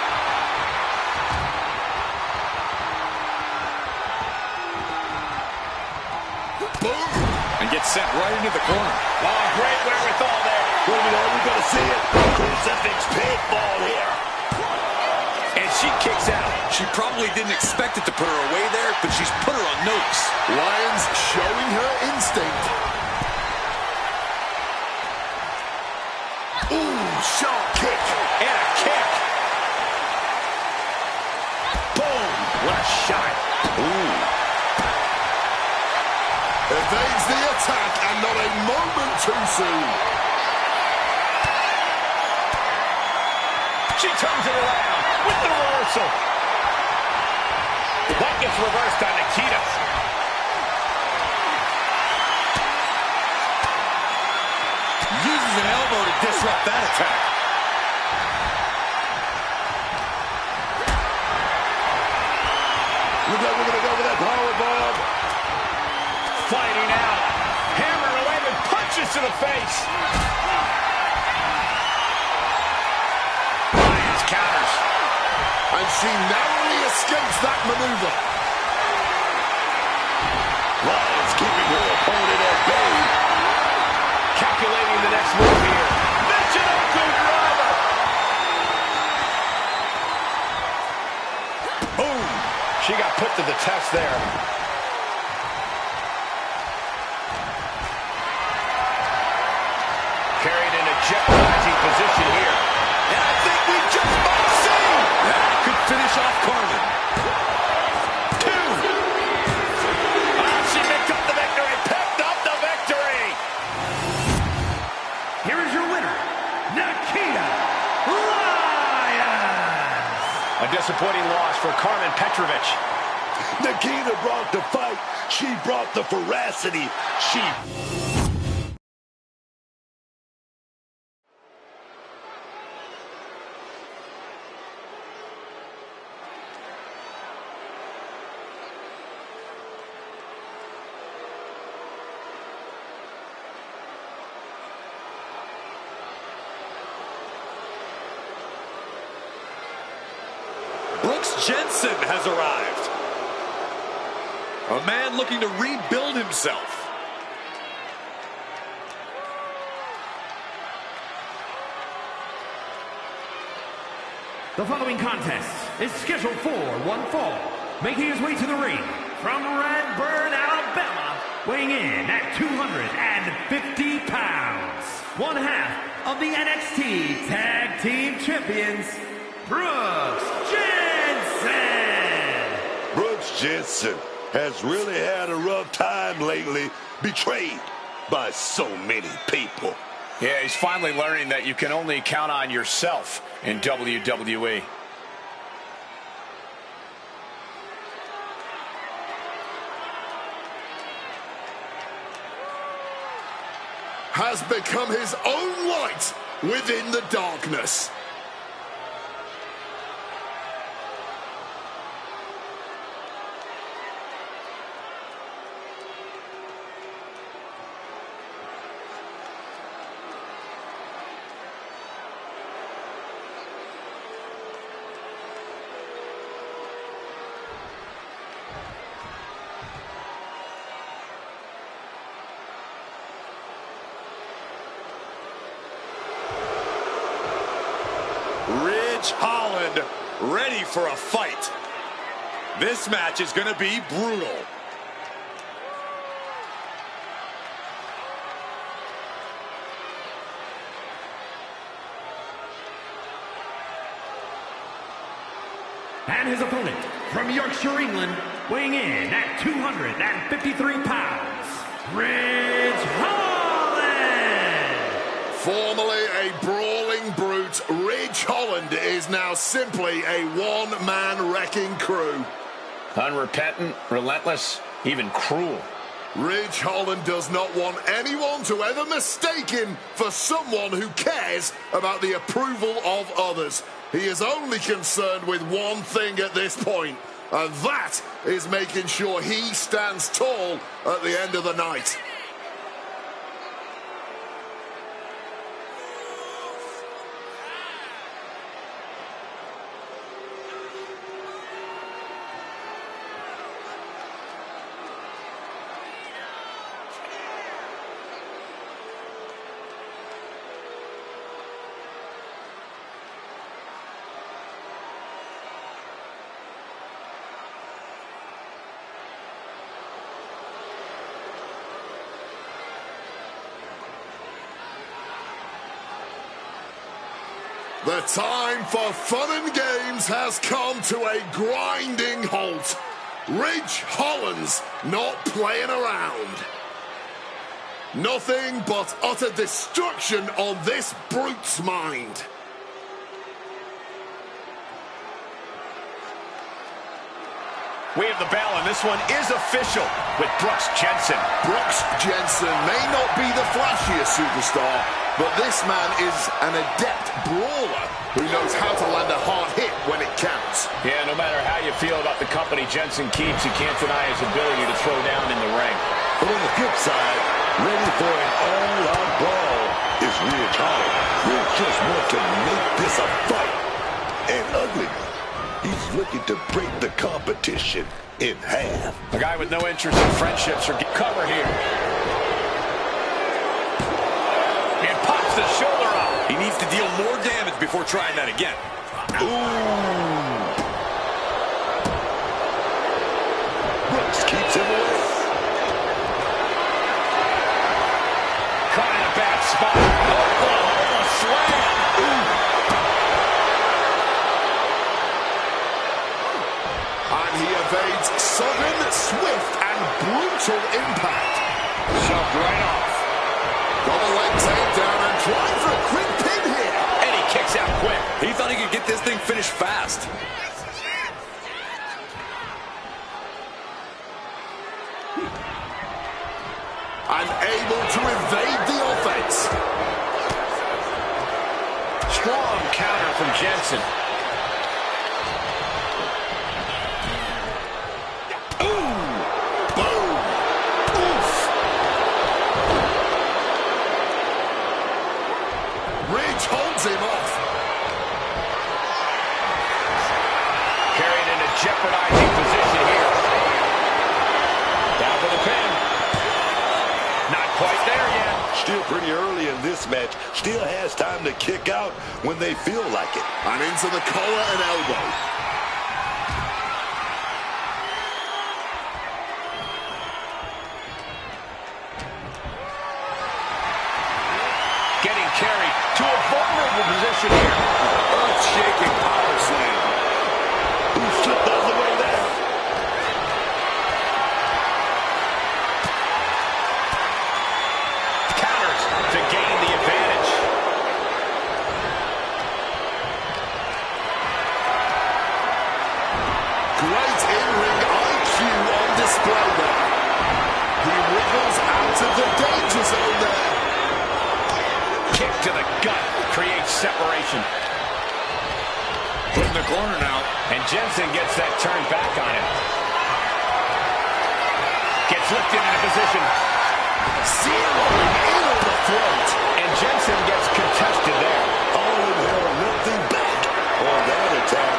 Boom! And gets sent right into the corner. Oh, great wherewithal there. Wait a minute, are we gonna see it? Crucifix pinfall here. And she kicks out. She probably didn't expect it to put her away there, but she's put her on notice. Lyons showing her instinct. Ooh, sharp kick. And a kick. Boom. What a shot. Ooh. Evades the attack and not a moment too soon. She turns it around with the reversal. That gets reversed on Nikita. Uses an elbow to disrupt that attack. Looks like we're gonna go for that powerbomb. Fighting out. Hammering away with punches to the face. Lyons counters. And she narrowly escapes that maneuver. Lions keeping her opponent at bay. Calculating the next move here. Michinoku driver. Boom. She got put to the test there. Carried in a jeopardizing position here. And I think we just might see. That could finish off Carmen. She picked up the victory. Picked up the victory. Here is your winner, Nikita Lyons. A disappointing loss for Carmen Petrovic. Nikita brought the fight. She brought the veracity. Jensen has arrived. A man looking to rebuild himself. The following contest is scheduled for one fall. Making his way to the ring from Redburn, Alabama, weighing in at 250 pounds. One half of the NXT Tag Team Champions, Brooks Jensen. Brooks Jensen has really had a rough time lately, betrayed by so many people. Yeah, he's finally learning that you can only count on yourself in WWE. Has become his own light within the darkness. Ridge Holland ready for a fight. This match is going to be brutal. And his opponent from Yorkshire, England, weighing in at 253 pounds, Ridge Holland. Formerly a brawling brute, Ridge Holland is now simply a one-man wrecking crew. Unrepentant, relentless, even cruel. Ridge Holland does not want anyone to ever mistake him for someone who cares about the approval of others. He is only concerned with one thing at this point, and that is making sure he stands tall at the end of the night. The time for fun and games has come to a grinding halt. Ridge Holland's not playing around. Nothing but utter destruction on this brute's mind. We have the bell, and this one is official with Brooks Jensen. Brooks Jensen may not be the flashiest superstar, but this man is an adept brawler who knows how to land a hard hit when it counts. Yeah, no matter how you feel about the company Jensen keeps, you can't deny his ability to throw down in the ring. But on the flip side, ready for an all-out brawl is Ridge Holland. Ridge just wants to make this a fight, an ugly one. He's looking to break the competition in half. A guy with no interest in friendships or cover here. And pops the shoulder up. He needs to deal more damage before trying that again. Ooh. Brooks keeps him away. Caught in a bad spot. Oklahoma slam. And he evades sudden, swift, and brutal impact. Shoved right off. Double leg takedown and trying for a quick pin here. And he kicks out quick. He thought he could get this thing finished fast. Unable to evade the offense. Strong counter from Jensen. Holds him off. Carried in a jeopardizing position here. Down for the pin. Not quite there yet. Still pretty early in this match. Still has time to kick out when they feel like it. And into the collar and elbow. Getting carried to a vulnerable position here. Earth-shaking power slam. Who slipped all the way down? Counters to gain the advantage. Great in-ring IQ on display there. He wriggles out of the danger zone there. Kick to the gut creates separation. Put in the corner now. And Jensen gets that turned back on him. Gets lifted into position. Zeroing in on the throat. And Jensen gets contested there. All in hell, nothing back on that attack.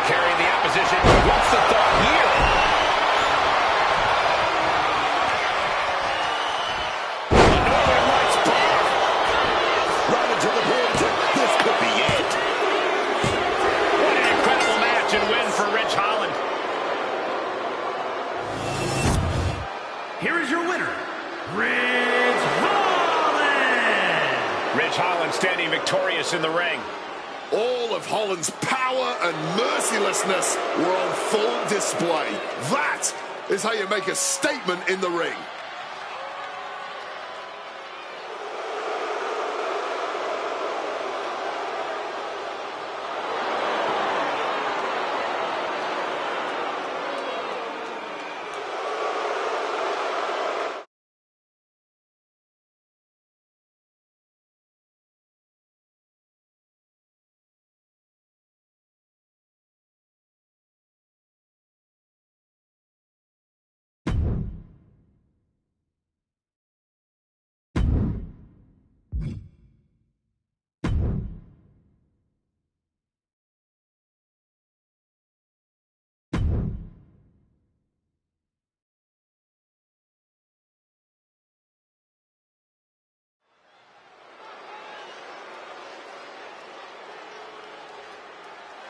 Carrying the opposition. What's the thought here? Northern Lights bar. Right into the pin. This could be it. What an incredible match and win for Ridge Holland. Here is your winner, Ridge Holland. Ridge Holland standing victorious in the ring. All of Holland's power and mercilessness were on full display. That is how you make a statement in the ring.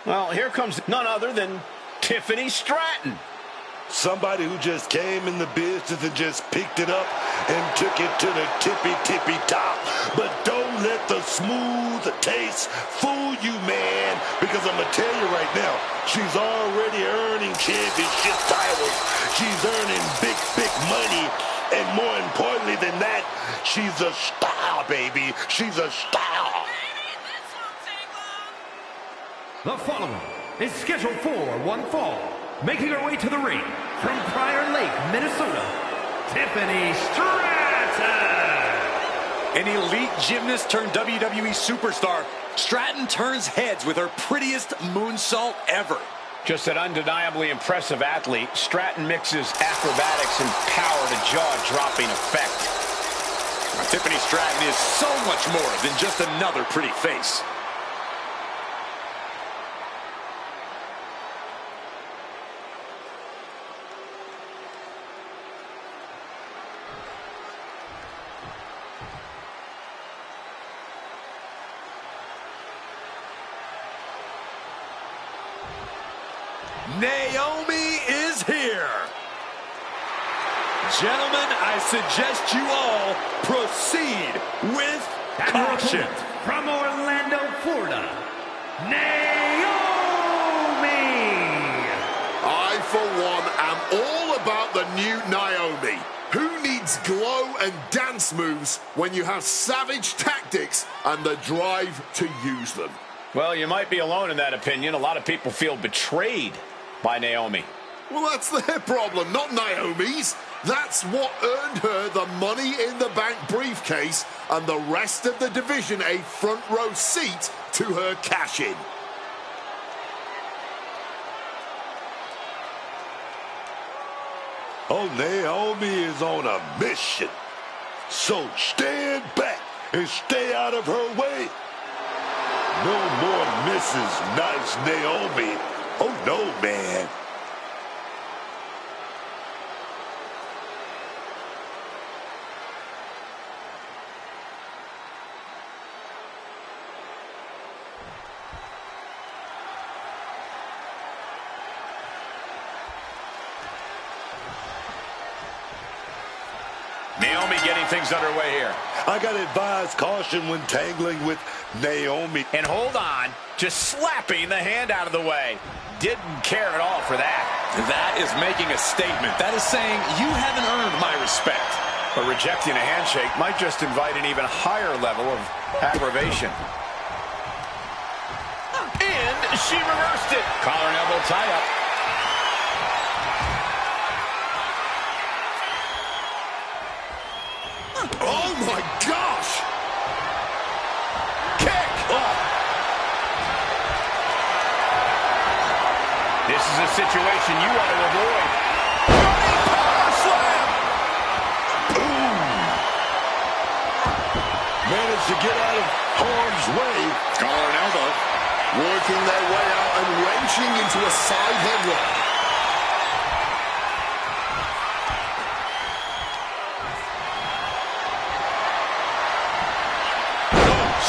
Well, here comes none other than Tiffany Stratton. Somebody who just came in the business and just picked it up and took it to the tippy top. But don't let the smooth taste fool you, man. Because I'm going to tell you right now, she's already earning championship titles. She's earning big money. And more importantly than that, she's a star, baby. She's a star. The following is scheduled for one fall. Making her way to the ring from Prior Lake, Minnesota, Tiffany Stratton. An elite gymnast turned WWE superstar, Stratton turns heads with her prettiest moonsault ever. Just an undeniably impressive athlete, Stratton mixes acrobatics and power to jaw-dropping effect. Now, Tiffany Stratton is so much more than just another pretty face. Naomi is here. Gentlemen, I suggest you all proceed with caution. From Orlando, Florida, Naomi! I, for one, am all about the new Naomi. Who needs glow and dance moves when you have savage tactics and the drive to use them? Well, you might be alone in that opinion. A lot of people feel betrayed by Naomi. Well, that's their problem, not Naomi's. That's what earned her the Money in the Bank briefcase and the rest of the division a front row seat to her cash-in. Oh, Naomi is on a mission. So stand back and stay out of her way. No more Mrs. Nice Naomi. Oh, no, man. Naomi getting things underway here. I got advised caution when tangling with Naomi. And hold on, just slapping the hand out of the way. Didn't care at all for that. That is making a statement. That is saying you haven't earned my respect. But rejecting a handshake might just invite an even higher level of aggravation. And she reversed it. Collar and elbow tie-up. Oh, my gosh! Kick! Oh. This is a situation you want to avoid. Running power slam! Boom! Managed to get out of harm's way. Collar and elbow. Working their way out and wrenching into a side headlock.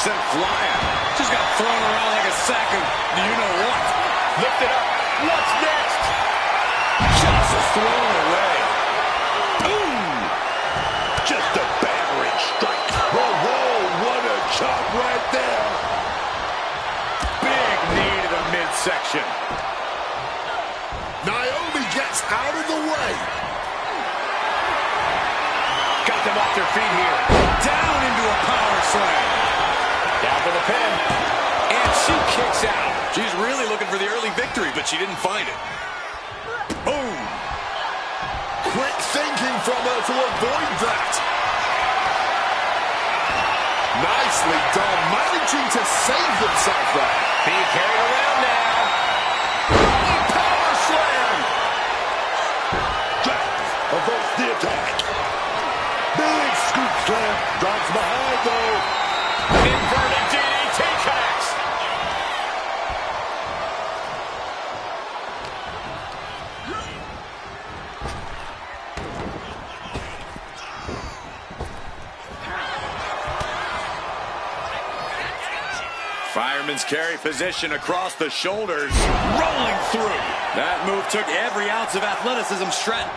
Sent flying. Just got thrown around like a sack of you-know-what. Lift it up. What's next? Just thrown away. Boom! Just a battering strike. Whoa, whoa, what a chop right there. Big knee to the midsection. Naomi gets out of the way. Got them off their feet here. Down into a power slam. Down for the pin. And she kicks out. She's really looking for the early victory, but she didn't find it. Boom! Quick thinking from her to avoid that. Nicely done, managing to save themselves there. Being carried around now. Rolling power slam. Jack averts the attack. Big scoop slam. Drops behind, though. Inverted DDT connects. Fireman's carry position across the shoulders. Rolling through. That move took every ounce of athleticism. Stratton.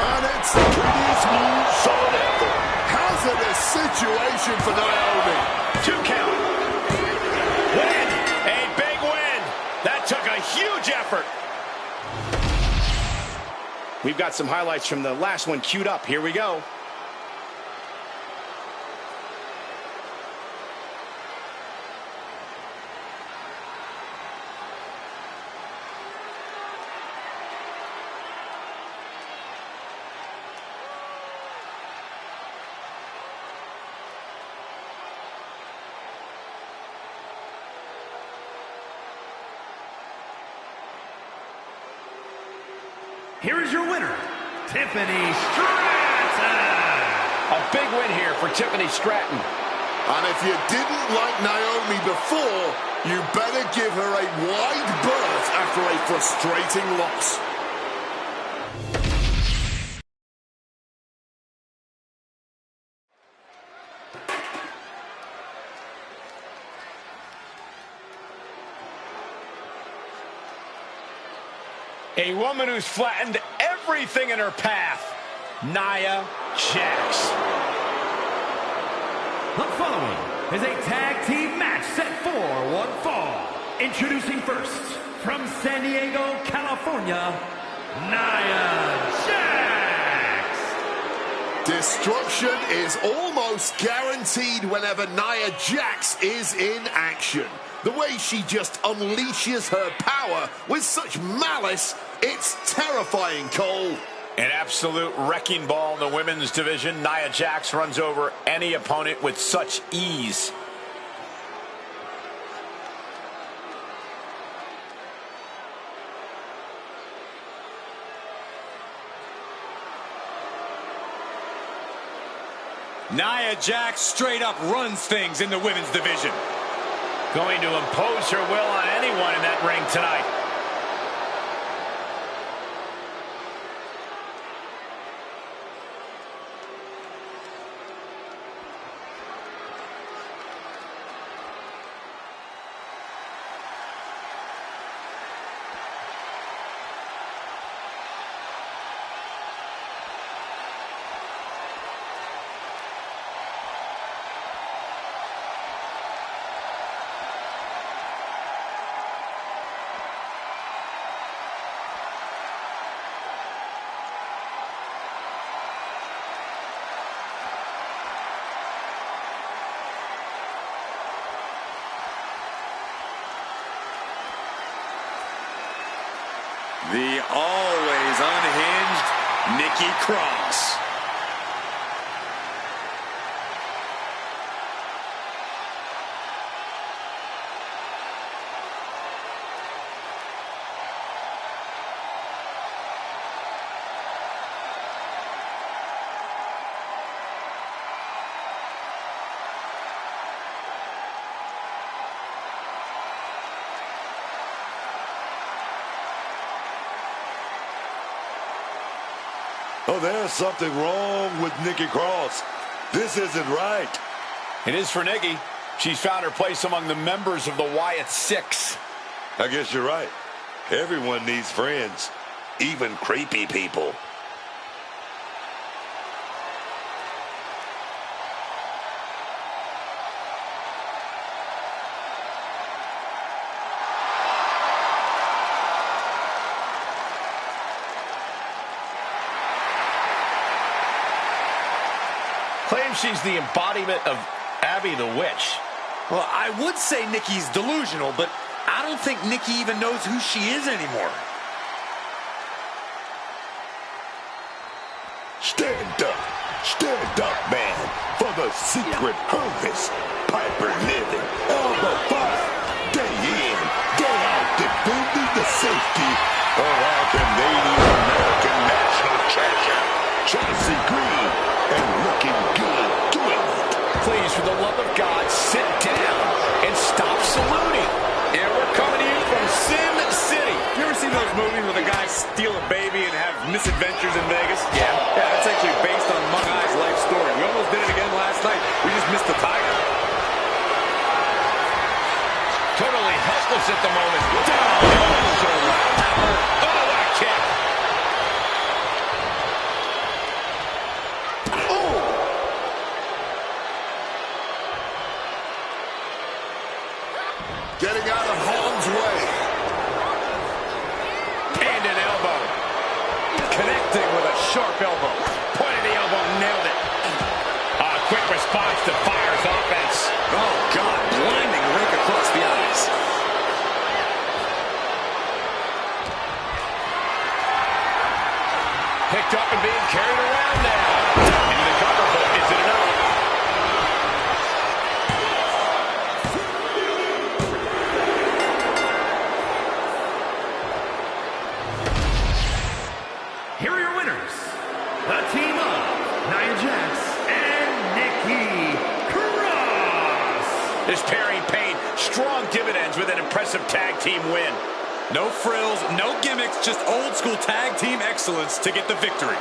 And it's the prettiest move shot ever. Hazardous situation for Naomi. 2 count. Win. A big win. That took a huge effort. We've got some highlights from the last one queued up. Here we go. Here is your winner, Tiffany Stratton. A big win here for Tiffany Stratton. And if you didn't like Naomi before, you better give her a wide berth after a frustrating loss. A woman who's flattened everything in her path, Nia Jax. The following is a tag team match set for one fall. Introducing first, from San Diego, California, Nia Jax. Destruction is almost guaranteed whenever Nia Jax is in action. The way she just unleashes her power with such malice, it's terrifying, Cole. An absolute wrecking ball in the women's division. Nia Jax runs over any opponent with such ease. Nia Jax straight up runs things in the women's division. Going to impose her will on anyone in that ring tonight. The always unhinged Nikki Cross. Oh, there's something wrong with Nikki Cross. This isn't right. It is for Nikki. She's found her place among the members of the Wyatt Six. I guess you're right. Everyone needs friends, even creepy people. Claims she's the embodiment of Abby the Witch. Well, I would say Nikki's delusional, but I don't think Nikki even knows who she is anymore. Stand up, man, for the secret service. Piper living, elbow fire, day in, day out, defending the safety of our Canadian American national treasure, Chelsea Green, and looking good doing it. Please, for the love of God, sit down and stop saluting. Yeah, we're coming to you from Sin City. You ever seen those movies where the guys steal a baby and have misadventures in Vegas? Yeah. Yeah, that's actually based on Mung Ai's life story. We almost did it again last night. We just missed the tiger. Totally helpless at the moment. Down. Oh, so loud. Oh, what a kick. Getting out of harm's way. And an elbow. Connecting with a sharp elbow. Point of the elbow, nailed it. Quick response to Fire's offense. Oh, God, blinding rake across the eyes. Picked up and being carried around now. Into the cover, but is it enough? Here are your winners. The team of Nia Jax and Nikki Cross. This pairing paid strong dividends with an impressive tag team win. No frills, no gimmicks, just old school tag team excellence to get the victory.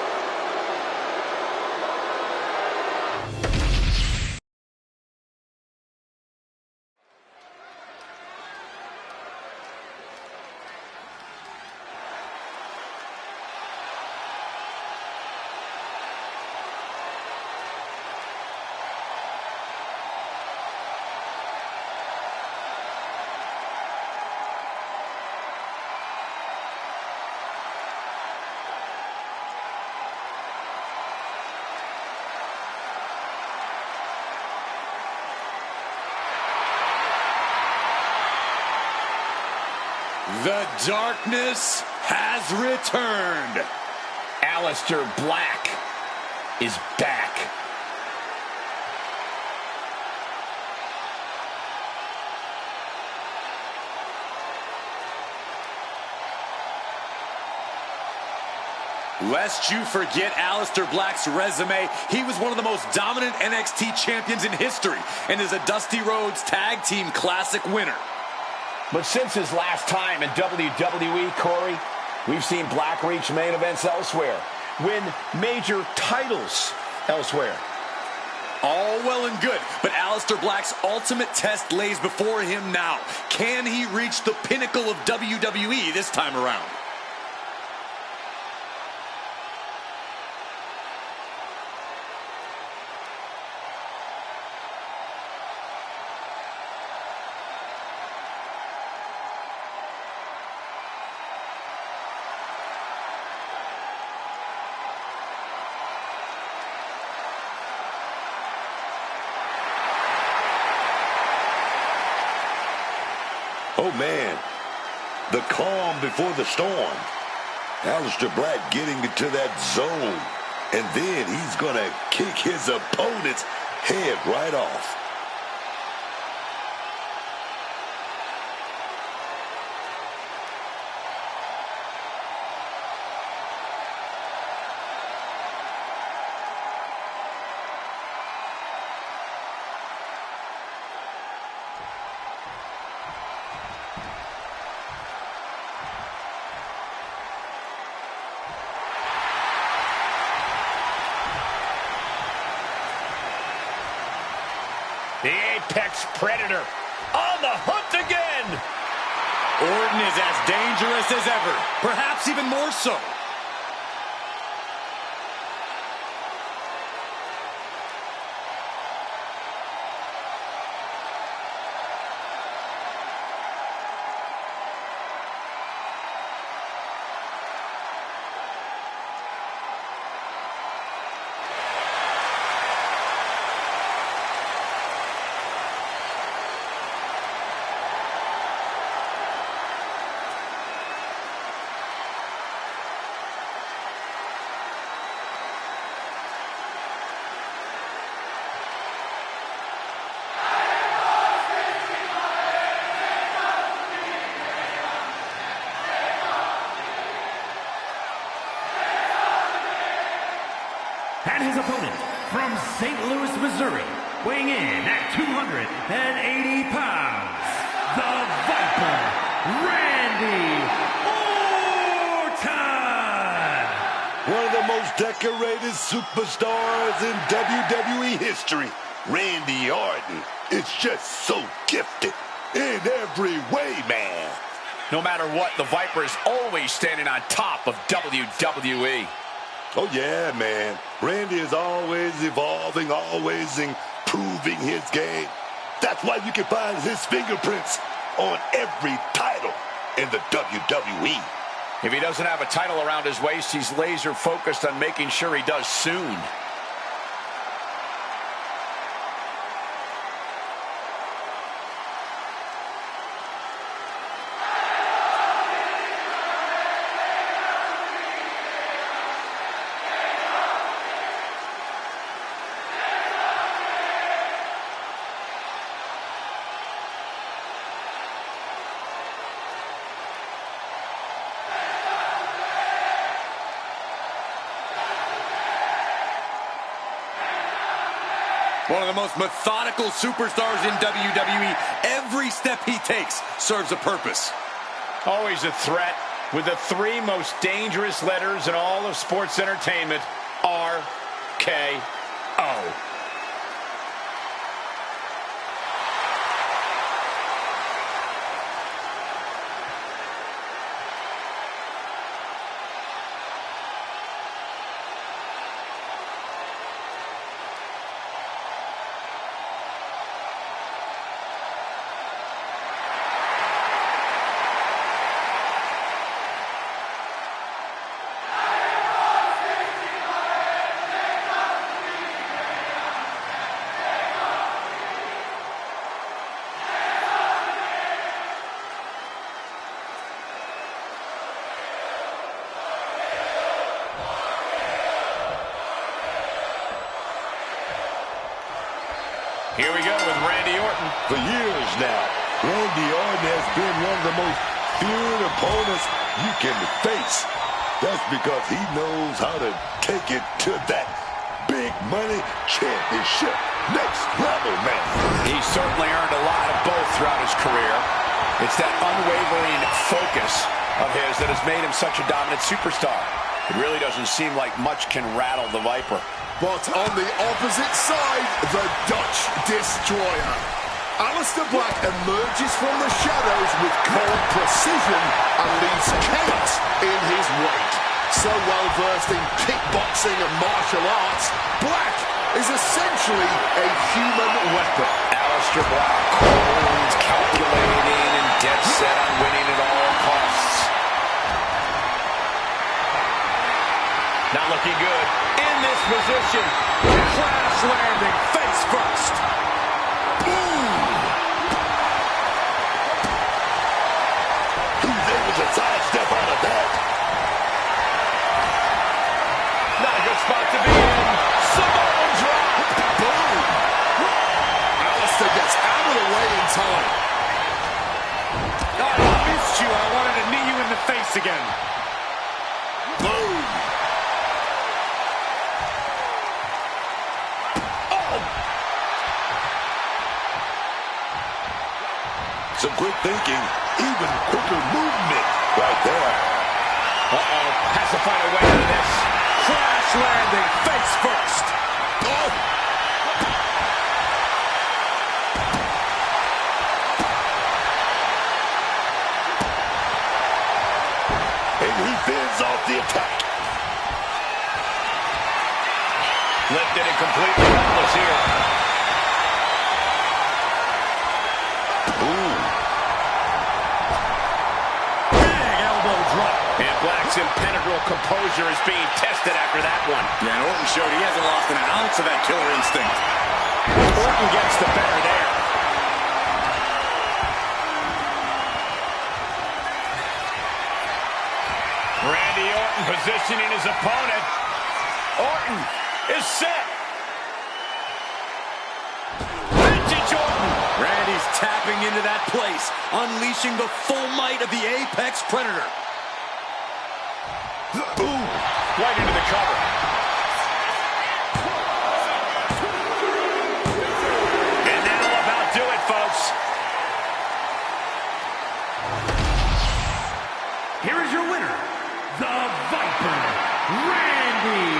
The darkness has returned. Aleister Black is back. Lest you forget Aleister Black's resume, he was one of the most dominant NXT champions in history and is a Dusty Rhodes Tag Team Classic winner. But since his last time in WWE, Corey, we've seen Black reach main events elsewhere, win major titles elsewhere. All well and good, but Aleister Black's ultimate test lays before him now. Can he reach the pinnacle of WWE this time around? Oh, man. The calm before the storm. Aleister Black getting into that zone. And then he's going to kick his opponent's head right off. The Apex Predator on the hunt again. Orton is as dangerous as ever, perhaps even more so. And his opponent from St. Louis, Missouri, weighing in at 280 pounds, the Viper, Randy Orton! One of the most decorated superstars in WWE history, Randy Orton, is just so gifted in every way, man. No matter what, the Viper is always standing on top of WWE. Oh, yeah, man. Randy is always evolving, always improving his game. That's why you can find his fingerprints on every title in the WWE. If he doesn't have a title around his waist, he's laser focused on making sure he does soon. One of the most methodical superstars in WWE. Every step he takes serves a purpose. Always a threat with the three most dangerous letters in all of sports entertainment, RKO. Here we go with Randy Orton. For years now, Randy Orton has been one of the most feared opponents you can face. That's because he knows how to take it to that big money championship next level, man. He certainly earned a lot of both throughout his career. It's that unwavering focus of his that has made him such a dominant superstar. It really doesn't seem like much can rattle the Viper. But on the opposite side, the Dutch Destroyer. Aleister Black emerges from the shadows with cold precision and leaves chaos in his wake. So well versed in kickboxing and martial arts, Black is essentially a human weapon. Aleister Black, cold, calculating, and dead set on winning at all costs. Not looking good. In this position, crash landing, face first. He's able to sidestep out of that. Not a good spot to be in. Samoan drop. Boom! Aleister gets out of the way in time. Oh, I missed you. I wanted to knee you in the face again. Boom! Some quick thinking, even quicker movement right there. Uh-oh, has to find a way out of this. Crash landing, face first. Oh! And he fends off the attack. Lifted and completely helpless here. Black's impenetrable composure is being tested after that one. Yeah, and Orton showed he hasn't lost an ounce of that killer instinct. Orton gets the better there. Randy Orton positioning his opponent. Orton is set. Vintage Orton. Randy's tapping into that place, unleashing the full might of the Apex Predator. Ooh, right into the cover. And that'll about do it, folks. Here is your winner, the Viper, Randy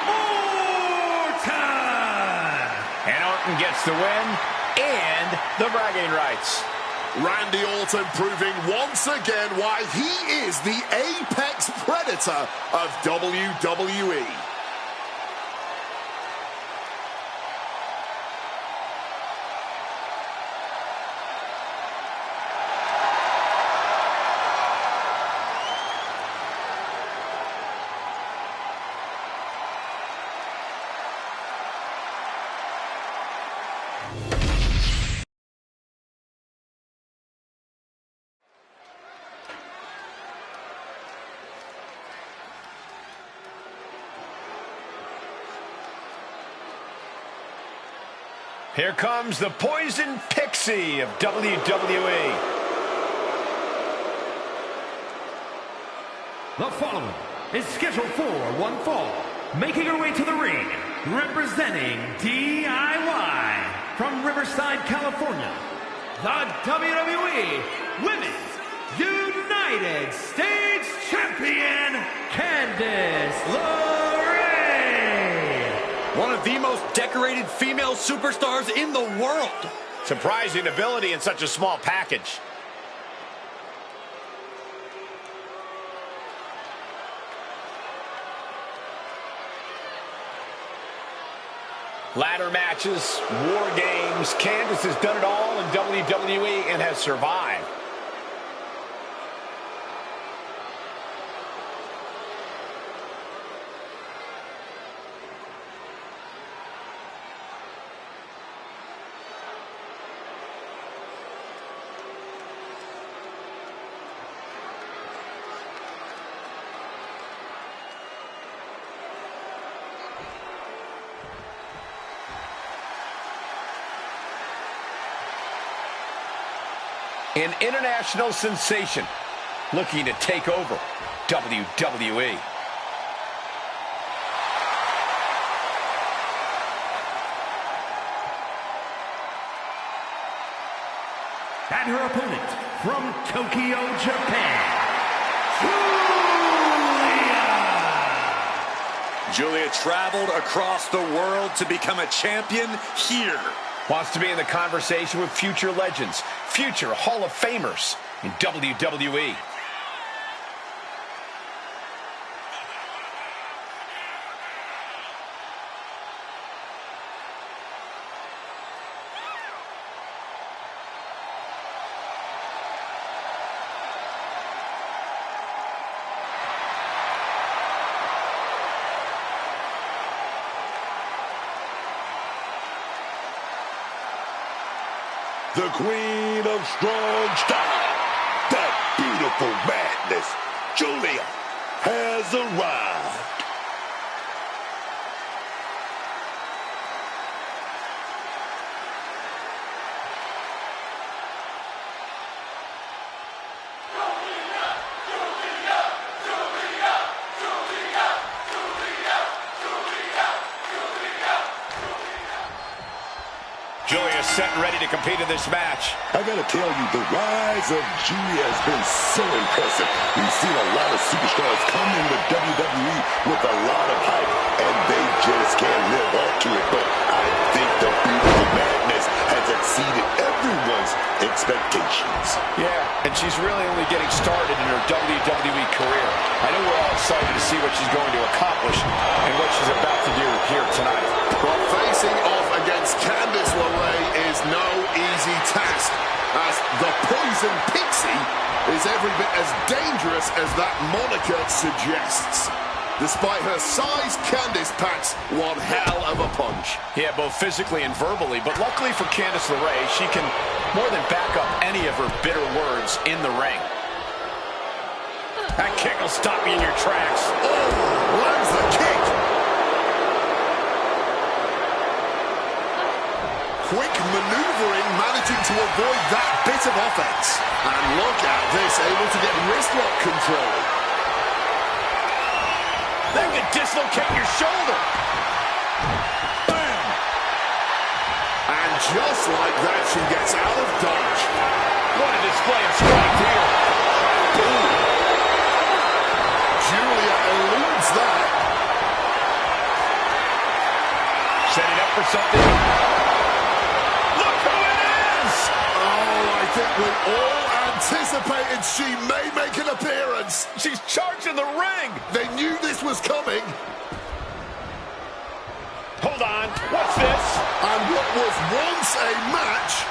Orton. And Orton gets the win and the bragging rights. Randy Orton proving once again why he is the Apex Predator of WWE. Here comes the Poison Pixie of WWE. The following is scheduled for one fall, making her way to the ring, representing DIY from Riverside, California, the WWE Women's United States Champion, Candice LeRae. One of the most decorated female superstars in the world. Surprising ability in such a small package. Ladder matches, war games. Candice has done it all in WWE and has survived. An international sensation looking to take over WWE. And her opponent from Tokyo, Japan, Julia traveled across the world to become a champion here. Wants to be in the conversation with future legends, future Hall of Famers in WWE. The queen of strong style, that beautiful madness, Julia, has arrived. Julia set and ready to compete in this match. I gotta tell you, the rise of Julia has been so impressive. We've seen a lot of superstars come into WWE with a lot of hype, and they just can't live up to it. But I think the beautiful madness has exceeded everyone's expectations. Yeah, and she's really only getting started in her WWE career. I know we're all excited to see what she's going to accomplish and what she's about to do here tonight. Well, facing off against Candice LeRae is no easy task, as the Poison Pixie is every bit as dangerous as that moniker suggests. Despite her size, Candice packs one hell of a punch. Yeah, both physically and verbally, but luckily for Candice LeRae, she can more than back up any of her bitter words in the ring. That kick will stop you in your tracks. Oh, lands the kick. Quick maneuvering, managing to avoid that bit of offense. And look at this, able to get wrist lock control. That could dislocate your shoulder. Bam! And just like that, she gets out of dodge. What a display of strength here. Boom. Julia eludes that. Setting up for something. Look who it is! Oh, I think we all anticipated she may make an appearance. She's charging the ring. They knew this was coming. Hold on. What's this? And what was once a match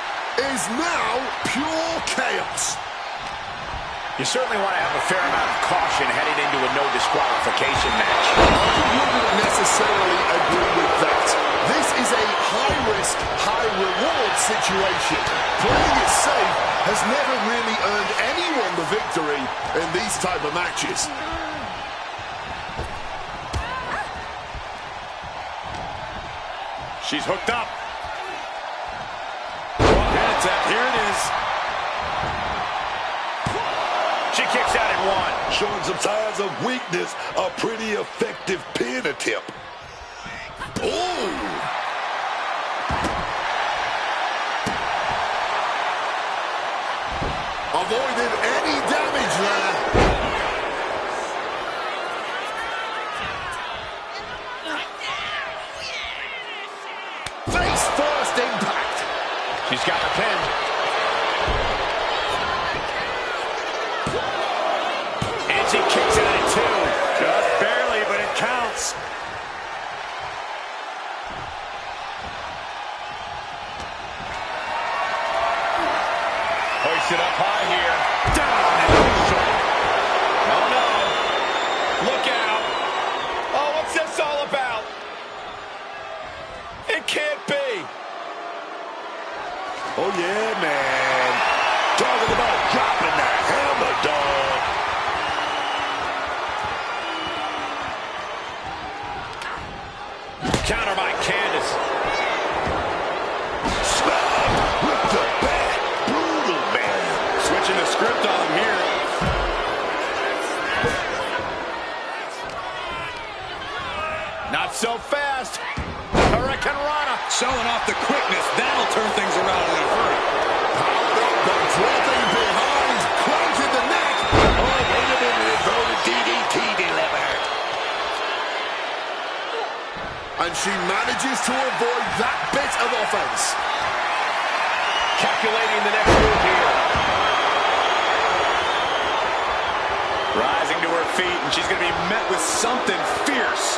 is now pure chaos. You certainly want to have a fair amount of caution heading into a no disqualification match. I wouldn't necessarily agree with that. This is a high-risk, high-reward situation. Playing it safe has never really earned anyone the victory in these type of matches. She's hooked up. Well, here it is. She kicks out at one. Showing some signs of weakness, a pretty effective pin attempt. Ooh! Avoided any damage there. Face first impact. She's got her pin. And she kicks out at two. Just barely, but it counts. Hoisted up high here. Down and short. Oh, no. Look out. Oh, what's this all about? It can't be. Oh, yeah, man. Talking about dropping the hammer, dog. Counter by Candice. Smack with the back. Brutal, man. Not so fast. Hurricane Rana. Showing off the quickness. That'll turn things around in a hurry. Powered up, but dropping behind. Cranking the neck. Oh, wait a minute. Inverted DDT delivered. And she manages to avoid that bit of offense. Calculating the next move here. Rising to her feet, and she's going to be met with something fierce.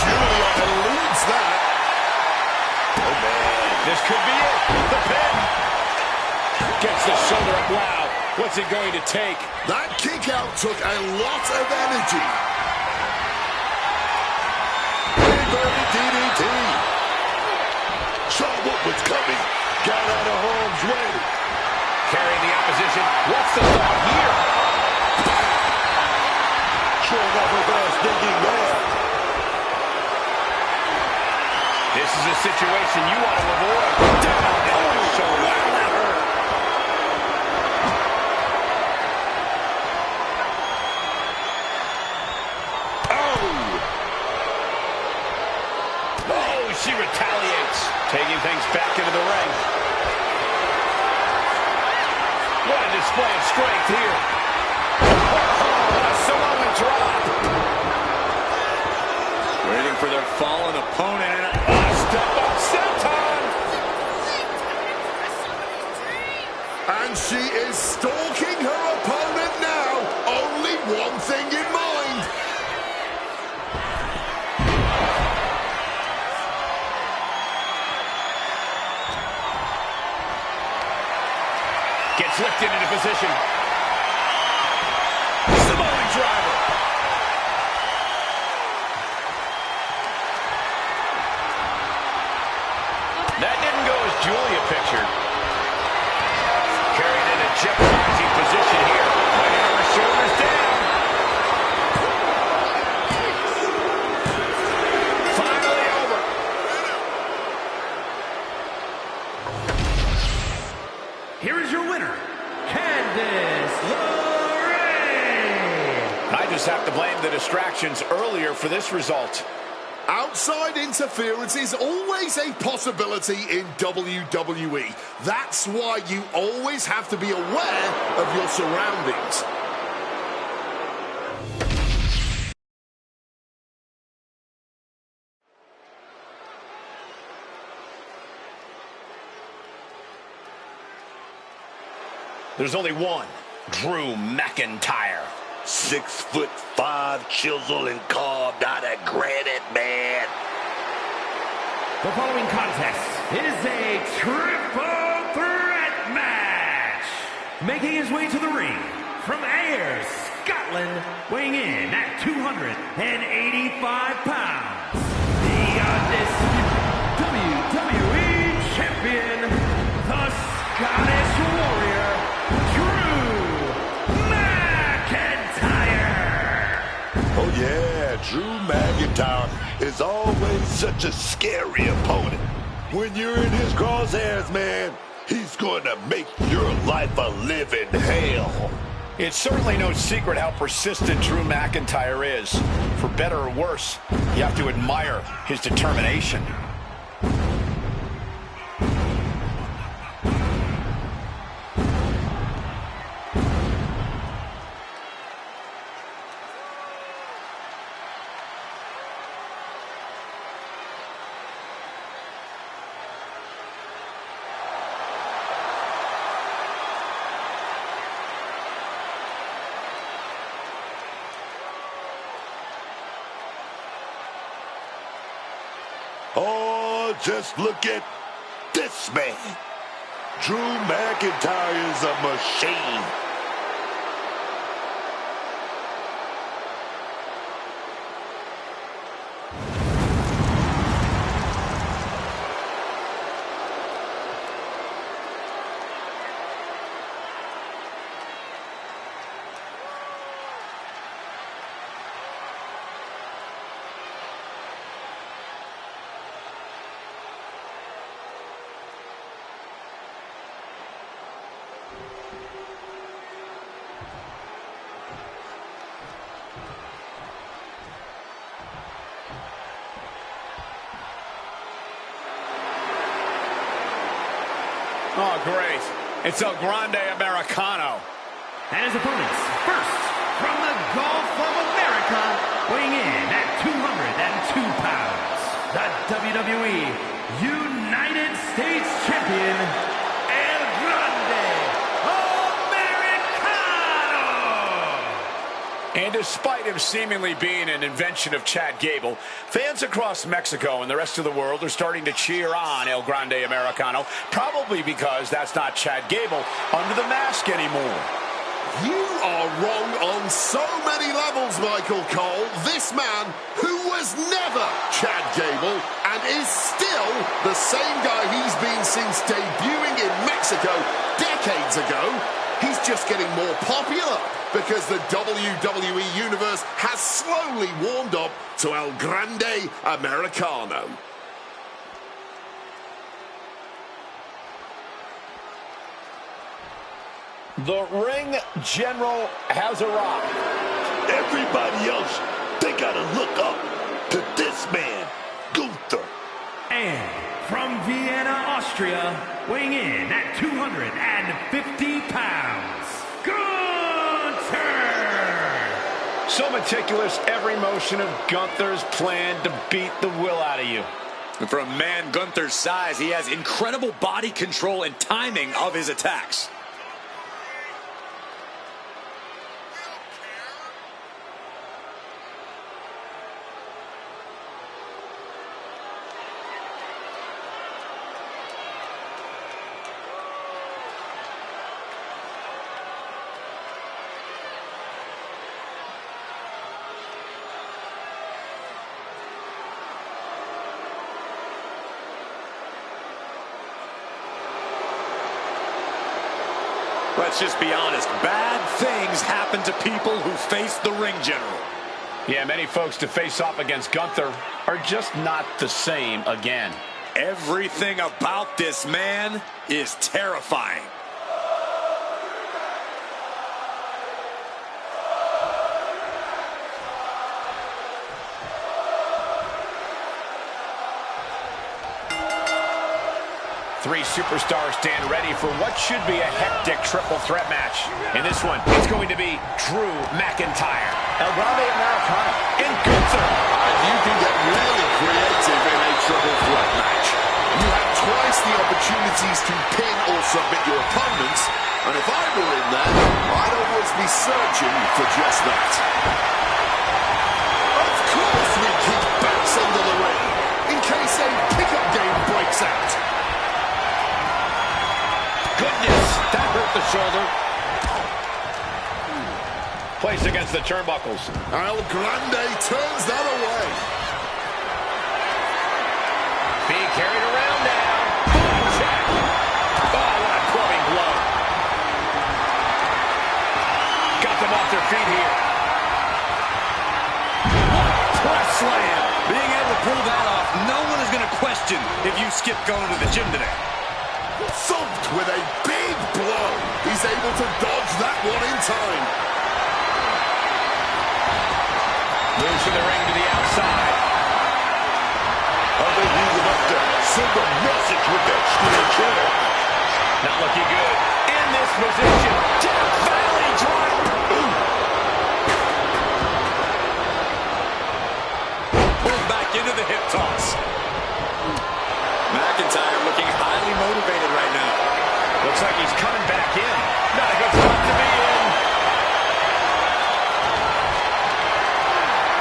Julia eludes that. Oh, man. This could be it. The pin. Gets the shoulder up. Wow. What's it going to take? That kick out took a lot of energy. Inverted DDT. Saw what was coming. Got out of harm's way. Carrying the opposition. What's the thought here? Showing off her fast thinking man. This is a situation you want to avoid. Down on the shoulder. Wow, that hurt. Oh, she retaliates. Taking things back into the ring. What a display of strength here. Oh, a Samoan drop. Waiting for their fallen opponent. Step up, senton. And she is stalking her opponent now. Only one thing in mind. Gets lifted into position. Samoan driver. That didn't go as Julia pictured. Carried in a jeopardizing position here. Laying her shoulders down. Finally over. Here is your winner, Candice LeRae. I just have to blame the distractions earlier for this result. Outside interference is always a possibility in WWE. That's why you always have to be aware of your surroundings. There's only one, Drew McIntyre. 6'5", chisel and carved out of granite, man. The following contest is a triple threat match. Making his way to the ring from Ayr, Scotland, weighing in at 285 pounds. The undisputed WWE Champion, the Scottish Warrior, Drew McIntyre. Oh, yeah, Drew McIntyre is always such a scary opponent. When you're in his crosshairs, man, he's going to make your life a living hell. It's certainly no secret how persistent Drew McIntyre is. For better or worse, you have to admire his determination. Oh, just look at this man. Drew McIntyre is a machine. Oh, great. It's El Grande Americano. And his opponents, first, from the Gulf of America, weighing in at 202 pounds, the WWE United States Champion, El Grande Americano! And despite him seemingly being an invention of Chad Gable, fans across Mexico and the rest of the world are starting to cheer on El Grande Americano, probably because that's not Chad Gable under the mask anymore. You are wrong on so many levels, Michael Cole. This man, who was never Chad Gable and is still the same guy he's been since debuting in Mexico decades ago, he's just getting more popular because the WWE Universe has slowly warmed up to El Grande Americano. The ring general has arrived. Everybody else, they gotta look up to this man, Gunther. And from Vienna, Austria, weighing in at 250 pounds, Gunther! So meticulous, every motion of Gunther's plan to beat the will out of you. And for a man Gunther's size, he has incredible body control and timing of his attacks. Let's just be honest, bad things happen to people who face the ring general. Yeah, many folks to face off against Gunther are just not the same again. Everything about this man is terrifying. Three superstars stand ready for what should be a hectic triple threat match. In this one, it's going to be Drew McIntyre, El Grande Americano, and Gunther. And you can get really creative in a triple threat match. You have twice the opportunities to pin or submit your opponents, and if I were in there, I'd always be searching for just that. Of course we keep backs under the ring, in case a pickup game breaks out. Goodness, that hurt the shoulder. Placed against the turnbuckles. El Grande turns that away. Being carried around now. Boom, check. Oh, what a clubbing blow. Got them off their feet here. Press slam. Being able to pull that off, no one is going to question if you skip going to the gym today. Thumped with a big blow. He's able to dodge that one in time. Moves to the ring to the outside. I think he's about to send a message with that steel chair. Not looking good. In this position. Death Valley driver. Pulled back into the hip toss. McIntyre looking highly motivated right now. Looks like he's coming back in. Not a good spot to be in.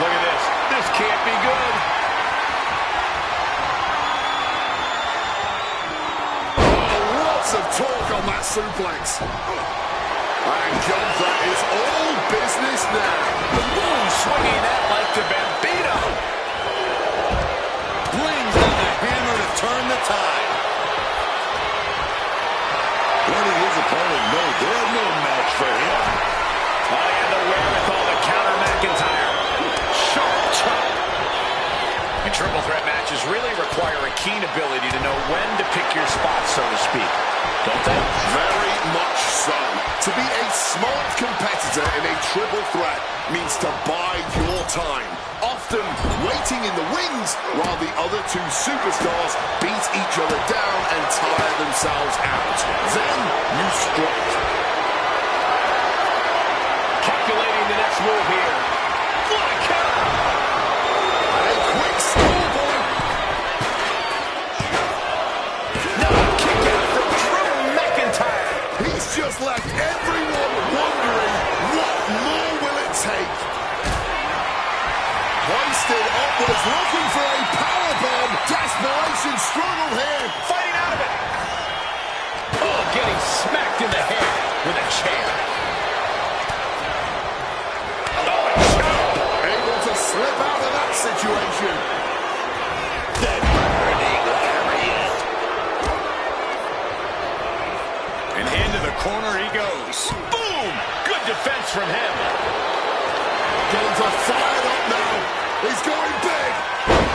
Look at this. This can't be good. Oh, lots of torque on that suplex. And Gunther is all business now. Boom, swinging that like the Bambino. Brings in the hammer to turn the tide. Letting his opponent know they're no match for him. Oh, and the wherewithal to counter McIntyre. Sharp chop. And triple threat matches really require a keen ability to know when to pick your spots, so to speak. Don't they? Very much so. To be a smart competitor in a triple threat, means to bide your time, often waiting in the wings while the other two superstars beat each other down and tire themselves out. Then you strike. Calculating the next move here. What a counter! A quick schoolboy. No, kick out from Drew McIntyre. He's just left everyone wondering, what more will it take? Hoisted upwards, looking for a powerbomb. Desperation struggle here. Fighting out of it. Oh, getting smacked in the head with a chair. Oh, a choke. Able to slip out of that situation. That burning lariat. And into the corner he goes. Boom! Good defense from him. Getting to fired up now. He's going big.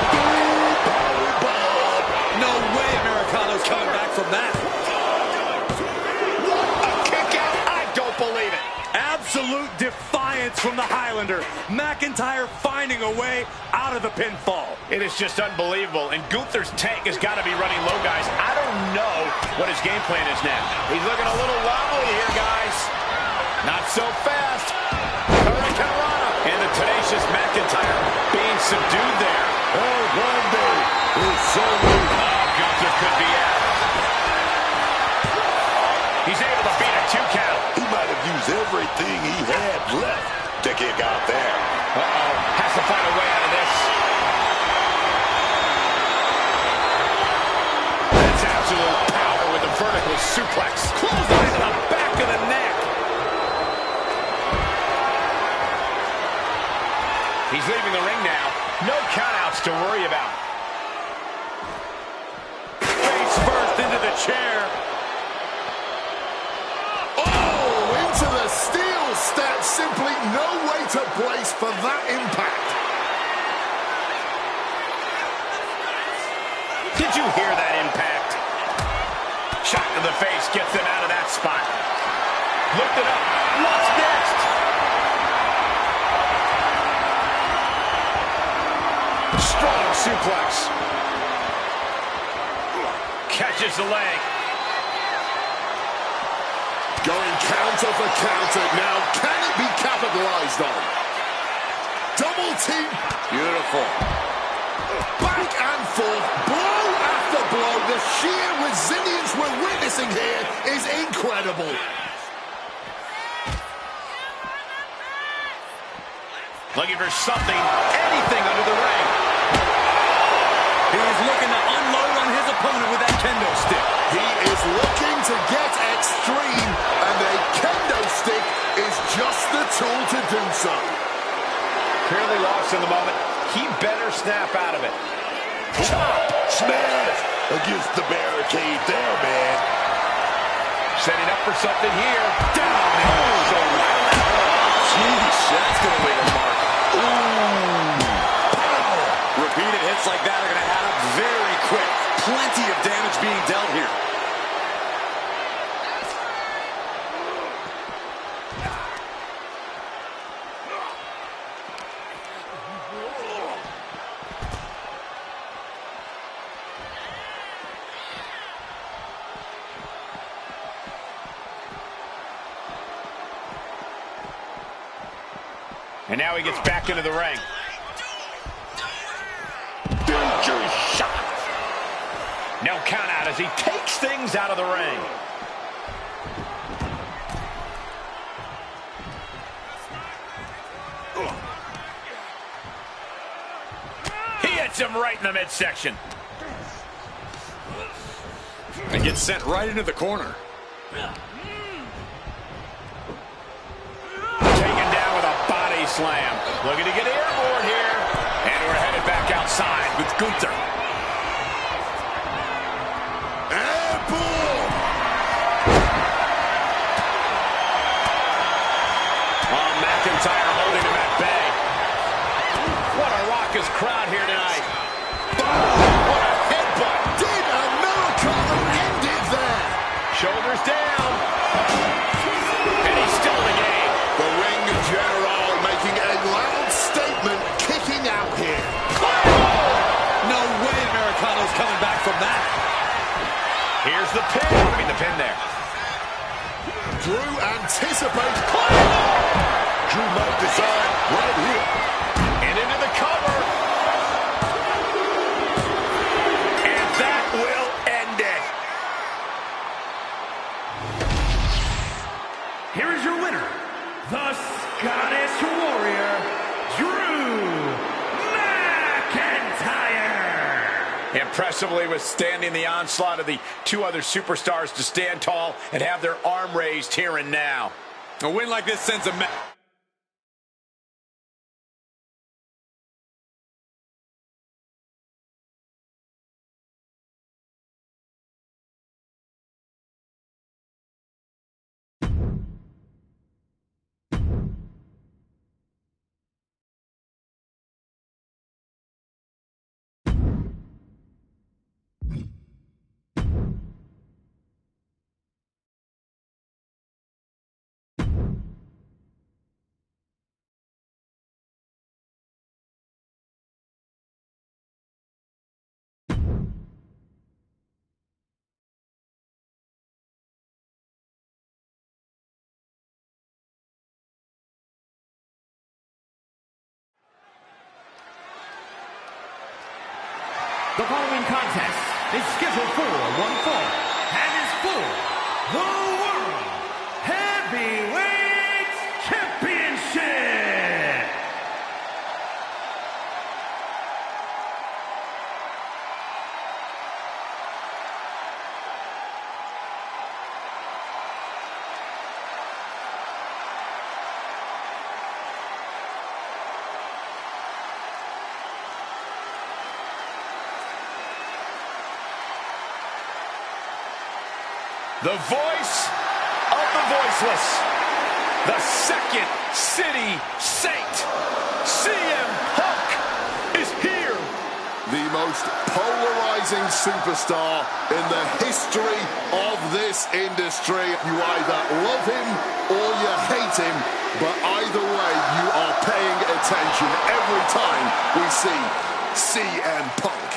Boom, boom, boom. No way Americano's coming back from that. A kick out. I don't believe it. Absolute defiance from the Highlander. McIntyre finding a way out of the pinfall. It is just unbelievable, and Gunther's tank has got to be running low, guys. I don't know what his game plan is now. He's looking a little wobbly here, guys. Not so fast. Hurricanrana. And the tenacious McIntyre being subdued there. El Grande is so weak. Oh, Gunther could be out. He's able to beat a 2 count. He might have used everything he had left to kick out there. Uh-oh. Has to find a way out of this. That's absolute power with a vertical suplex. Clothesline to the back of the neck. He's leaving the ring now. No countouts to worry about. Face first into the chair. Oh, into the steel step. Simply no way to brace for that impact. Did you hear that impact? Shot to the face gets him out of that spot. Looked it up. What's next? Strong suplex. Catches the leg. Going counter for counter now. Can it be capitalized on? Double team. Beautiful. Back and forth. Blow after blow. The sheer resilience we're witnessing here is incredible. Looking for something, anything under the ring. He's looking to unload on his opponent with that kendo stick. He is looking to get extreme, and a kendo stick is just the tool to do so. Clearly lost in the moment. He better snap out of it. Chop, smash against the barricade there, man. Setting up for something here. Down. Oh, so loud. Jeez, that's going to leave a mark. Ooh. Power. Repeated hits like that are going to add up very quick. Plenty of damage being dealt here. And now he gets back into the ring. Danger shot. No count out as he takes things out of the ring. He hits him right in the midsection. And gets sent right into the corner. Taken down with a body slam. Looking to get airborne here. And we're headed back outside with Gunther. Airborne! Oh, McIntyre holding him at bay. What a raucous crowd here tonight. What a headbutt. Did Americano end it there? Shoulders down. And he's still in the game. The ring general making There's the pin. The pin there. Drew anticipates. Drew might decide right here. And into the cover. And that will end it. Here is your winner, the Scottish Warrior, Drew McIntyre. Impressively withstanding the onslaught of the two other superstars to stand tall and have their arm raised here and now. A win like this sends a The following contest is scheduled for one fall and is for the World Heavyweight Championship. The voice of the voiceless. The Second City Saint. CM Punk is here. The most polarizing superstar in the history of this industry. You either love him or you hate him, but either way, you are paying attention every time we see CM Punk.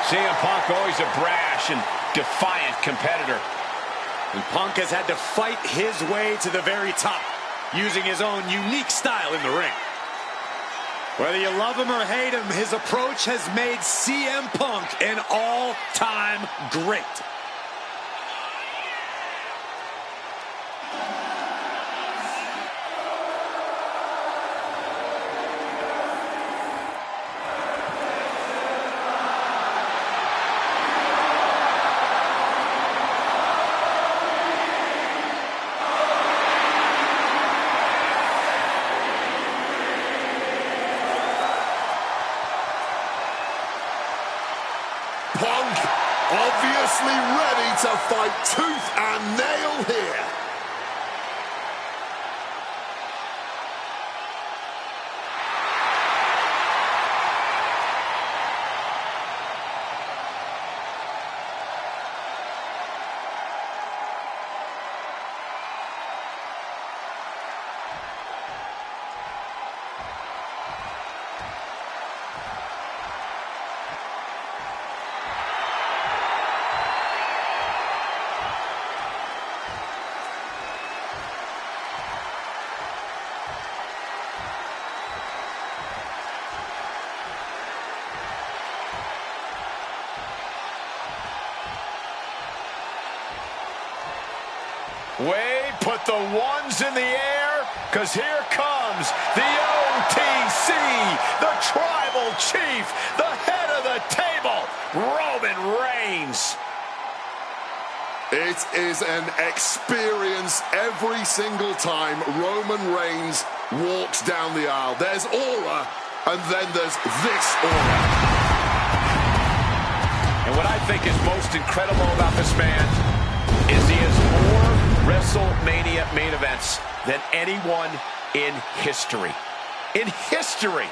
CM Punk always a brash and defiant competitor. And Punk has had to fight his way to the very top, using his own unique style in the ring. Whether you love him or hate him, his approach has made CM Punk an all-time great. Punk obviously ready to fight tooth and nail here. Wade, put the ones in the air, because here comes the OTC, the Tribal Chief, the head of the table, Roman Reigns. It is an experience every single time Roman Reigns walks down the aisle. There's aura, and then there's this aura. And what I think is most incredible about this man is he has more WrestleMania main events than anyone in history. In history,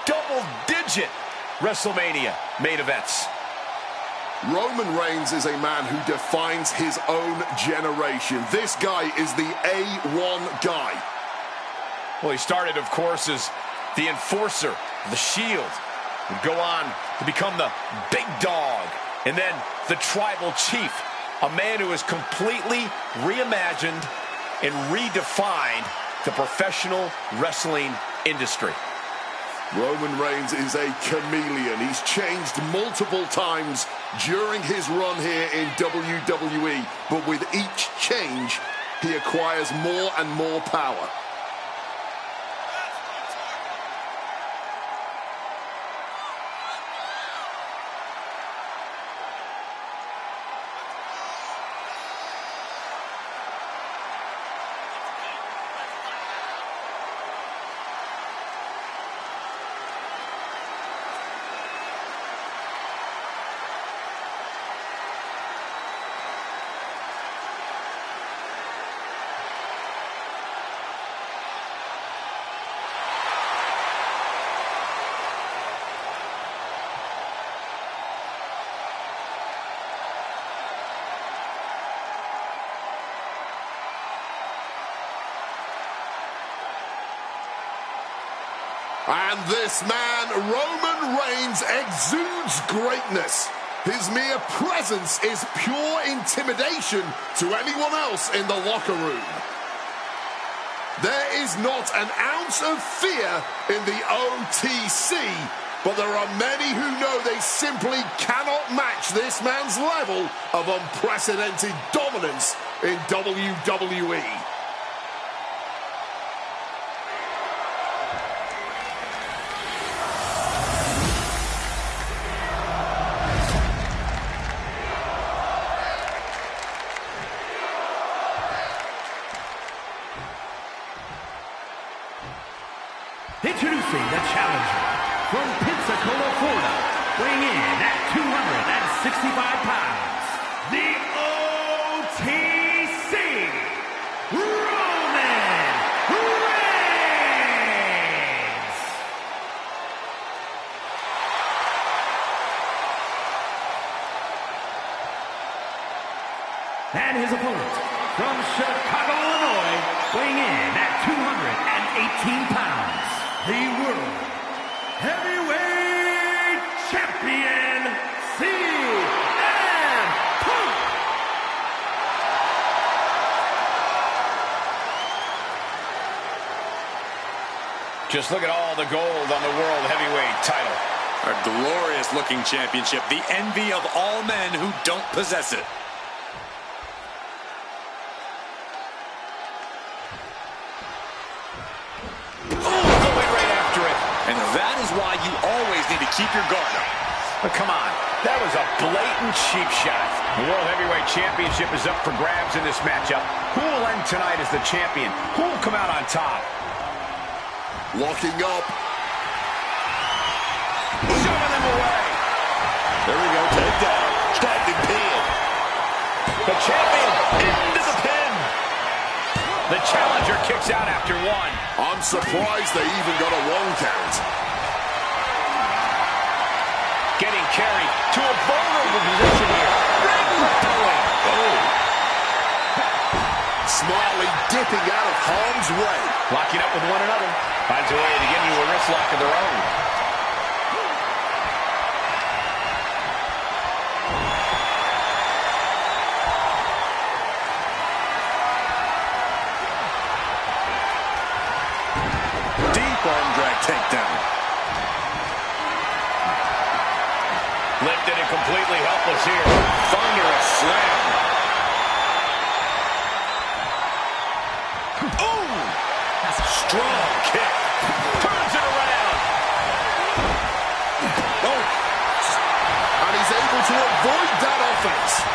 double-digit WrestleMania main events. Roman Reigns is a man who defines his own generation. This guy is the A1 guy. Well, he started, of course, as the enforcer, the Shield. Would go on to become the big dog And then the tribal chief, a man who has completely reimagined and redefined the professional wrestling industry. Roman Reigns is a chameleon. He's changed multiple times during his run here in WWE, but with each change, he acquires more and more power. And this man, Roman Reigns, exudes greatness. His mere presence is pure intimidation to anyone else in the locker room. There is not an ounce of fear in the OTC, but there are many who know they simply cannot match this man's level of unprecedented dominance in WWE. Introducing the challenger from Pensacola, Florida, weighing in at 265 pounds, the OTC, Roman Reigns! And his opponent from Chicago, Illinois, weighing in at 218 pounds, the World Heavyweight Champion, CM Punk! Just look at all the gold on the World Heavyweight title. A glorious-looking championship, the envy of all men who don't possess it. And that is why you always need to keep your guard up. But come on, that was a blatant cheap shot. The World Heavyweight Championship is up for grabs in this matchup. Who will end tonight as the champion? Who will come out on top? Locking up. Shoving them away. There we go, takedown. Standing pin. The champion into the pin. The challenger kicks out after one. I'm surprised they even got a 1 count. Getting carried to a vulnerable position here. Ring going. Oh. Smiley dipping out of harm's way. Locking up with one another. Finds a way to get into a wrist lock of their own. Arm drag takedown. Lifted and completely helpless here. Thunderous slam. Oh! Strong kick. Turns it around. Oh! And he's able to avoid that offense.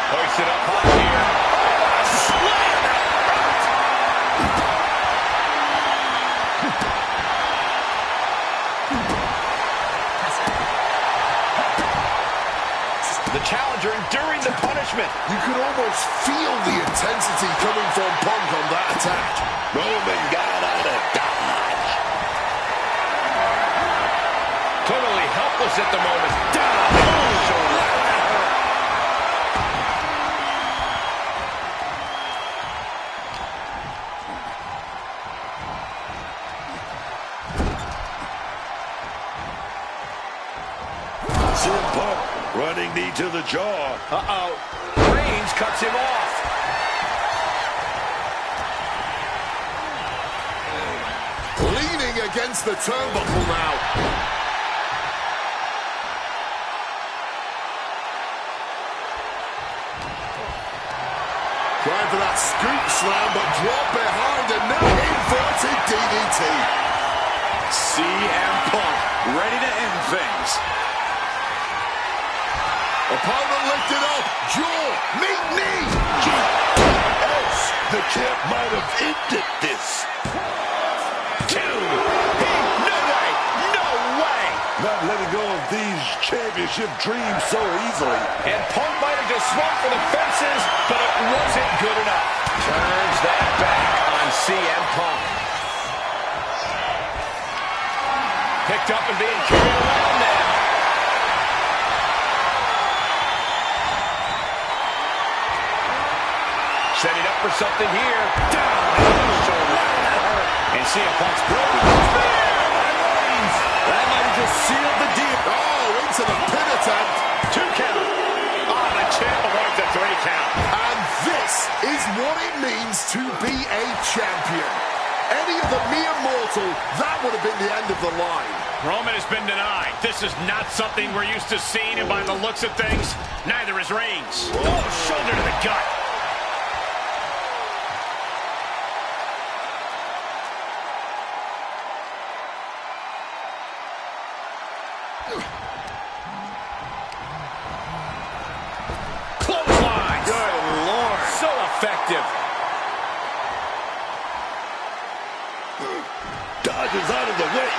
Hoisted up high here. Oh, slam! The challenger enduring the punishment. You could almost feel the intensity coming from Punk on that attack. Roman got out of dodge. Totally helpless at the moment. Down. Oh, so loud. Running knee to the jaw. Uh-oh. Reigns cuts him off. Leaning against the turnbuckle now. Trying for that scoop slam, but drop behind and now inverted DDT. CM Punk ready to end things. Opponent lifted up. Jaw, meet knee. Else, the champ might have ended this. 2. No way. No way. Not letting go of these championship dreams so easily. And Punk might have just swung for the fences, but it wasn't good enough. Turns that back on CM Punk. Picked up and being carried around now. Setting up for something here. Down on the shoulder. And CM Punk's broken. That might have just sealed the deal. Oh, into the pin attempt. 2 count. Oh, the champ avoids a 3 count. And this is what it means to be a champion. Any other mere mortal, that would have been the end of the line. Roman has been denied. This is not something we're used to seeing, and by the looks of things, neither is Reigns. Oh, shoulder to the gut. Clothesline. Good Lord. So effective. Dodges out of the way.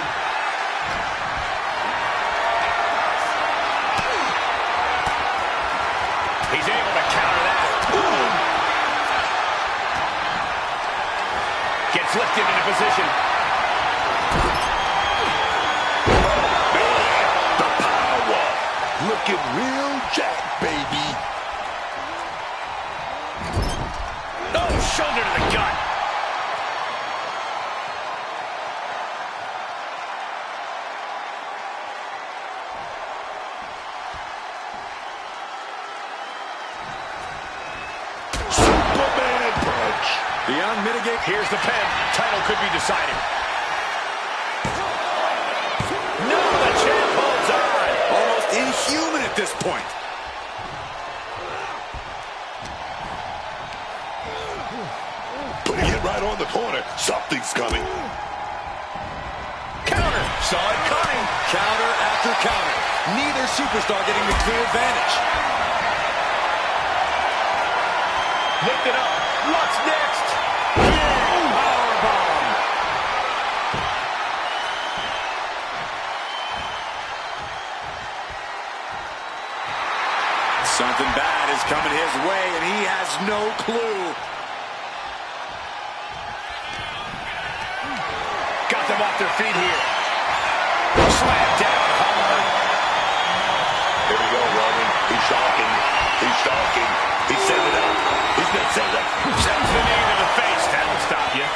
He's able to counter that. Ooh. Gets lifted into position. The power. Looking real jack, baby. Oh, shoulder to the gut. Superman punch. The unmitigated. Here's the pin. Title could be decided. No, the champ holds on. Almost inhuman at this point. Putting it right on the corner. Something's coming. Counter. Saw it coming. Counter after counter. Neither superstar getting the clear advantage. Lift it up. What's next? Powerbomb. Something bad is coming his way, and he has no clue. Got them off their feet here. Slam down hard. Here we go, Roman. He's shocking. He's shocking. He's setting it up. He's going to set it up. Sends the knee to the face. That'll stop you.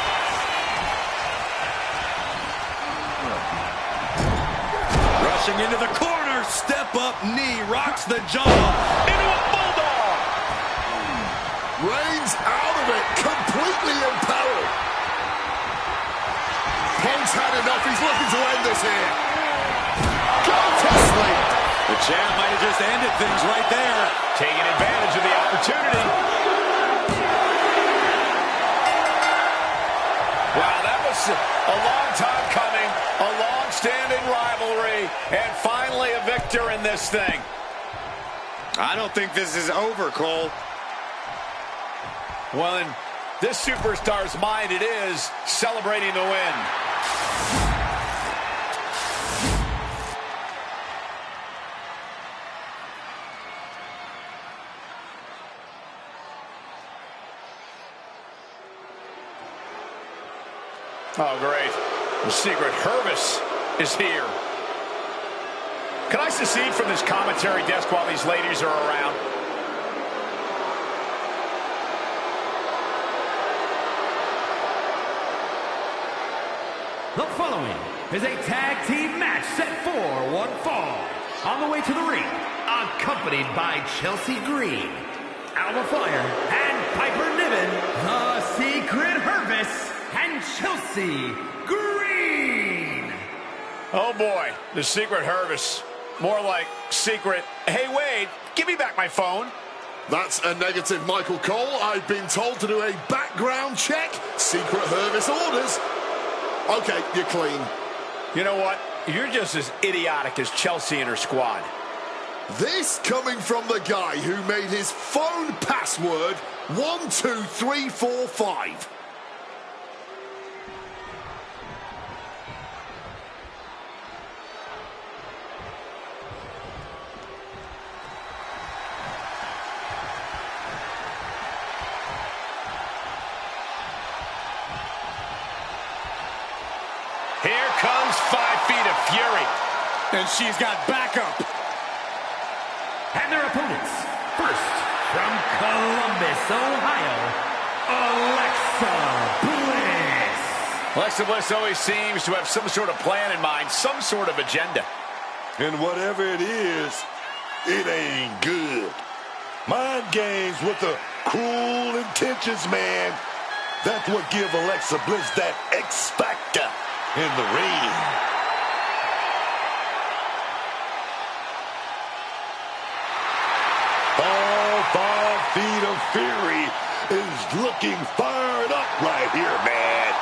Rushing into the corner. Step up knee. Rocks the jaw. Into a bulldog. Reigns out of it, completely imperiled. Punk's had enough. He's looking to end this here. Go to sleep. The champ might have just ended things right there. Taking advantage of the opportunity. Wow, that was a long time coming. A long-standing rivalry. And finally a victor in this thing. I don't think this is over, Cole. Well, in this superstar's mind, it is celebrating the win. Oh, great. The Secret Hervis is here. Can I secede from this commentary desk while these ladies are around? The following is a tag team match set for one fall. On the way to the ring, accompanied by Chelsea Green, Alba Fire, and Piper Niven, the Secret Hervis, and Chelsea Green. Oh boy, the Secret Hervis. More like secret, hey Wade, give me back my phone. That's a negative, Michael Cole. I've been told to do a background check. Secret Hervis orders. Okay, you're clean. You know what? You're just as idiotic as Chelsea and her squad. This coming from the guy who made his phone password 12345. Here comes 5 feet of fury. And she's got backup. And their opponents, first, from Columbus, Ohio, Alexa Bliss. Alexa Bliss always seems to have some sort of plan in mind, some sort of agenda. And whatever it is, it ain't good. Mind games with the cruel intentions, man. That's what give Alexa Bliss that X factor in the ring. All 5 feet of fury is looking fired up right here, man.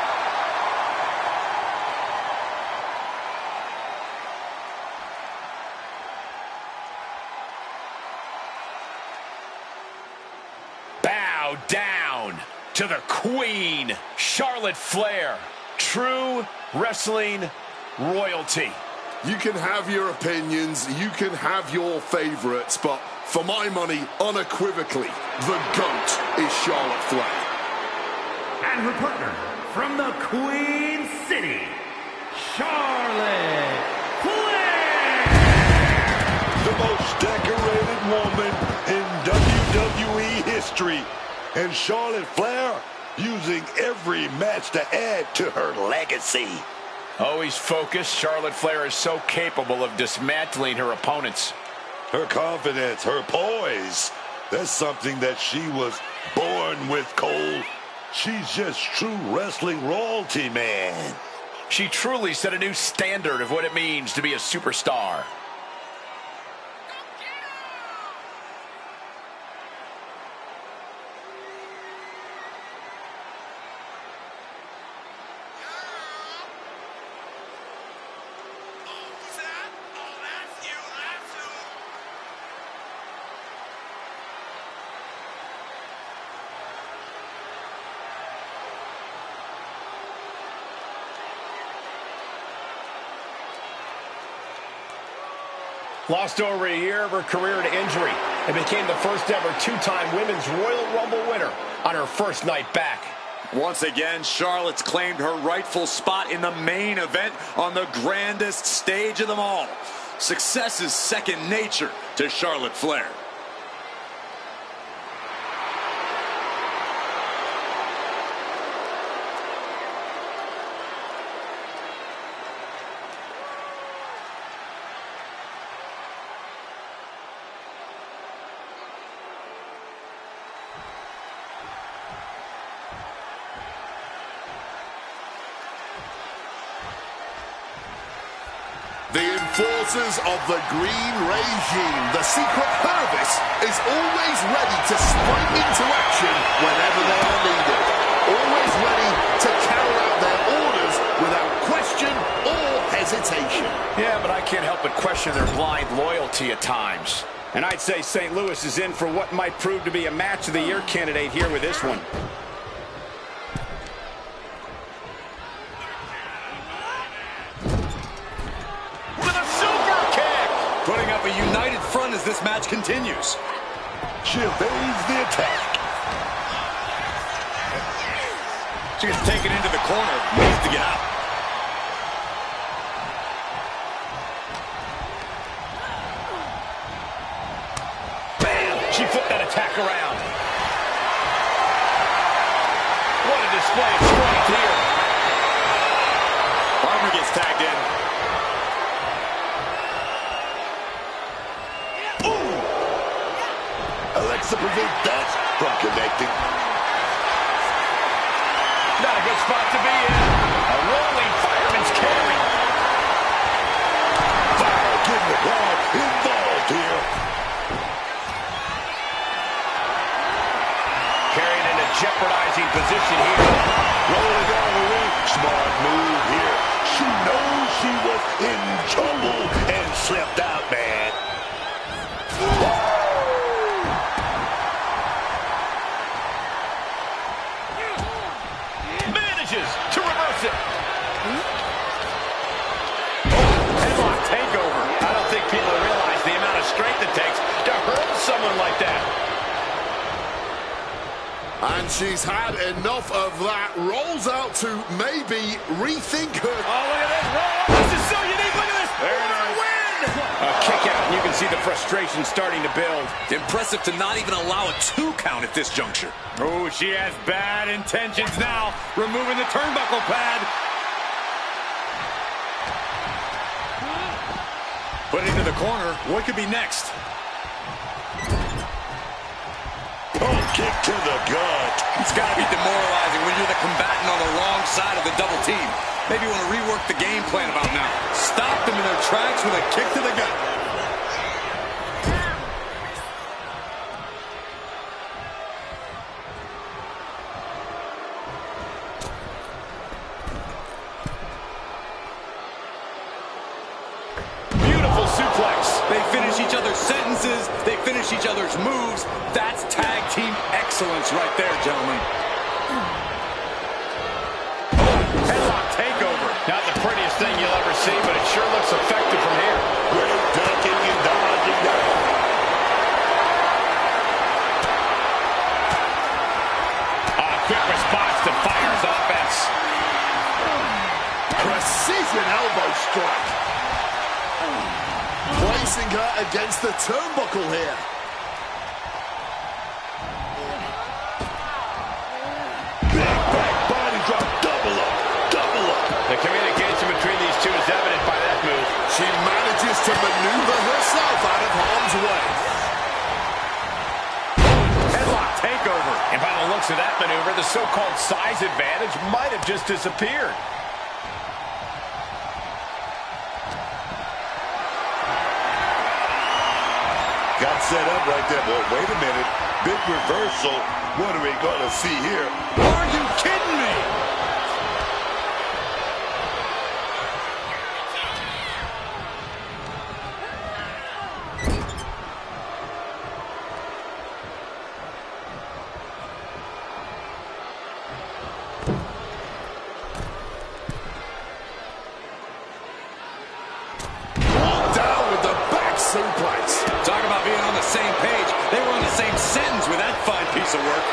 Bow down to the Queen, Charlotte Flair. True wrestling royalty. You can have your opinions, you can have your favorites, but for my money, unequivocally, the GOAT is Charlotte Flair. And her partner, from the Queen City, Charlotte Flair. The most decorated woman in WWE history. And Charlotte Flair using every match to add to her legacy. Always focused, Charlotte Flair is so capable of dismantling her opponents. Her confidence, her poise, that's something that she was born with, Cole. She's just true wrestling royalty, man. She truly set a new standard of what it means to be a superstar. Lost over a year of her career to injury and became the first ever 2-time Women's Royal Rumble winner on her first night back. Once again, Charlotte's claimed her rightful spot in the main event on the grandest stage of them all. Success is second nature to Charlotte Flair. The enforcers of the green regime, the Secret Hervis, is always ready to spring into action whenever they are needed. Always ready to carry out their orders without question or hesitation. Yeah, but I can't help but question their blind loyalty at times. And I'd say St. Louis is in for what might prove to be a match of the year candidate here with this one. Putting up a united front as this match continues. She evades the attack. She gets taken into the corner, needs to get out. Bam! She flipped that attack around. What a display of strength here. Partner gets tagged in. Ooh! to prevent that from connecting. Not a good spot to be in. A rolling fireman's carry. Fire getting the crowd involved here. Carried in a jeopardizing position here. Rolling down the ring. Smart move here. She knows she was in trouble and slipped out, man. Manages to reverse it. Headlock takeover. I don't think people realize the amount of strength it takes to hurt someone like that. And she's had enough of that. Rolls out to maybe rethink her. Oh, look at this. Roll. This is so unique. Look at this. There it is. Win. A kick out. You can see the frustration starting to build. Impressive to not even allow a 2 count at this juncture. Oh, she has bad intentions now. Removing the turnbuckle pad. Put it into the corner. What could be next? Kick to the gut. It's got to be demoralizing when you're the combatant on the wrong side of the double team. Maybe you want to rework the game plan about now. Stop them in their tracks with a kick to the gut. Beautiful suplex. They finish each other's sentences. They finish each other's moves. That's tag team excellence right there, gentlemen. Headlock takeover. Not the prettiest thing you'll ever see, but it sure looks effective from here. Great ducking and dodging down. Quick response to Fire's offense. Precision elbow strike. Placing her against the turnbuckle here. Big back body drop. Double up. Double up. The communication between these two is evident by that move. She manages to maneuver herself out of harm's way. Headlock takeover. And by the looks of that maneuver, the so-called size advantage might have just disappeared. Got set up right there, but wait a minute. Big reversal. What are we going to see here? Are you kidding me? Down with the back suplex. Talk about being on the same page. They were on the same sentence with that fine piece of work.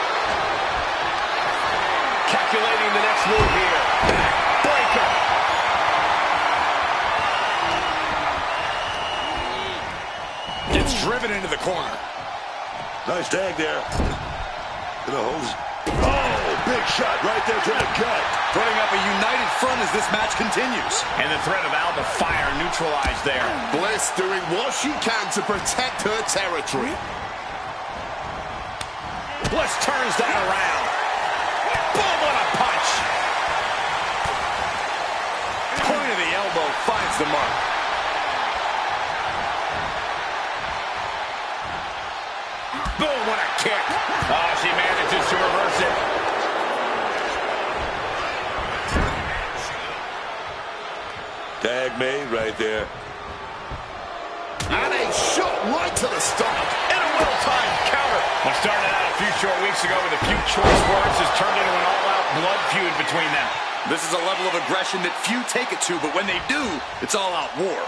Calculating the next move here. Breaker. Gets driven into the corner. Nice tag there. Gonna hold. Oh, big shot right there to the gut. Putting up a united front as this match continues. And the threat of Alba Fire neutralized there. Bliss doing what she can to protect her territory. Bliss turns that around. Boom, what a punch. Point of the elbow finds the mark. Boom, what a kick. Oh, she manages to reverse it. Tag made right there. And a shot right to the stomach. And a well-timed counter. What started out a few short weeks ago with a few choice words has turned into an all-out blood feud between them. This is a level of aggression that few take it to, but when they do, it's all-out war.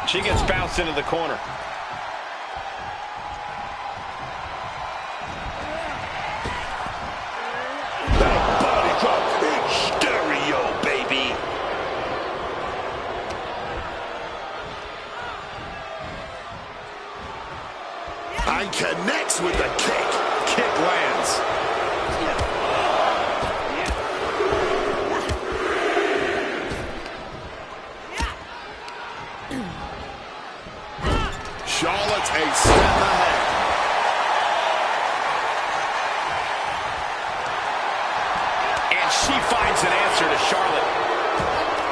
She gets bounced into the corner. Body drop in stereo, baby. And connects with the kick. Kick lands. Charlotte a step ahead. And she finds an answer to Charlotte.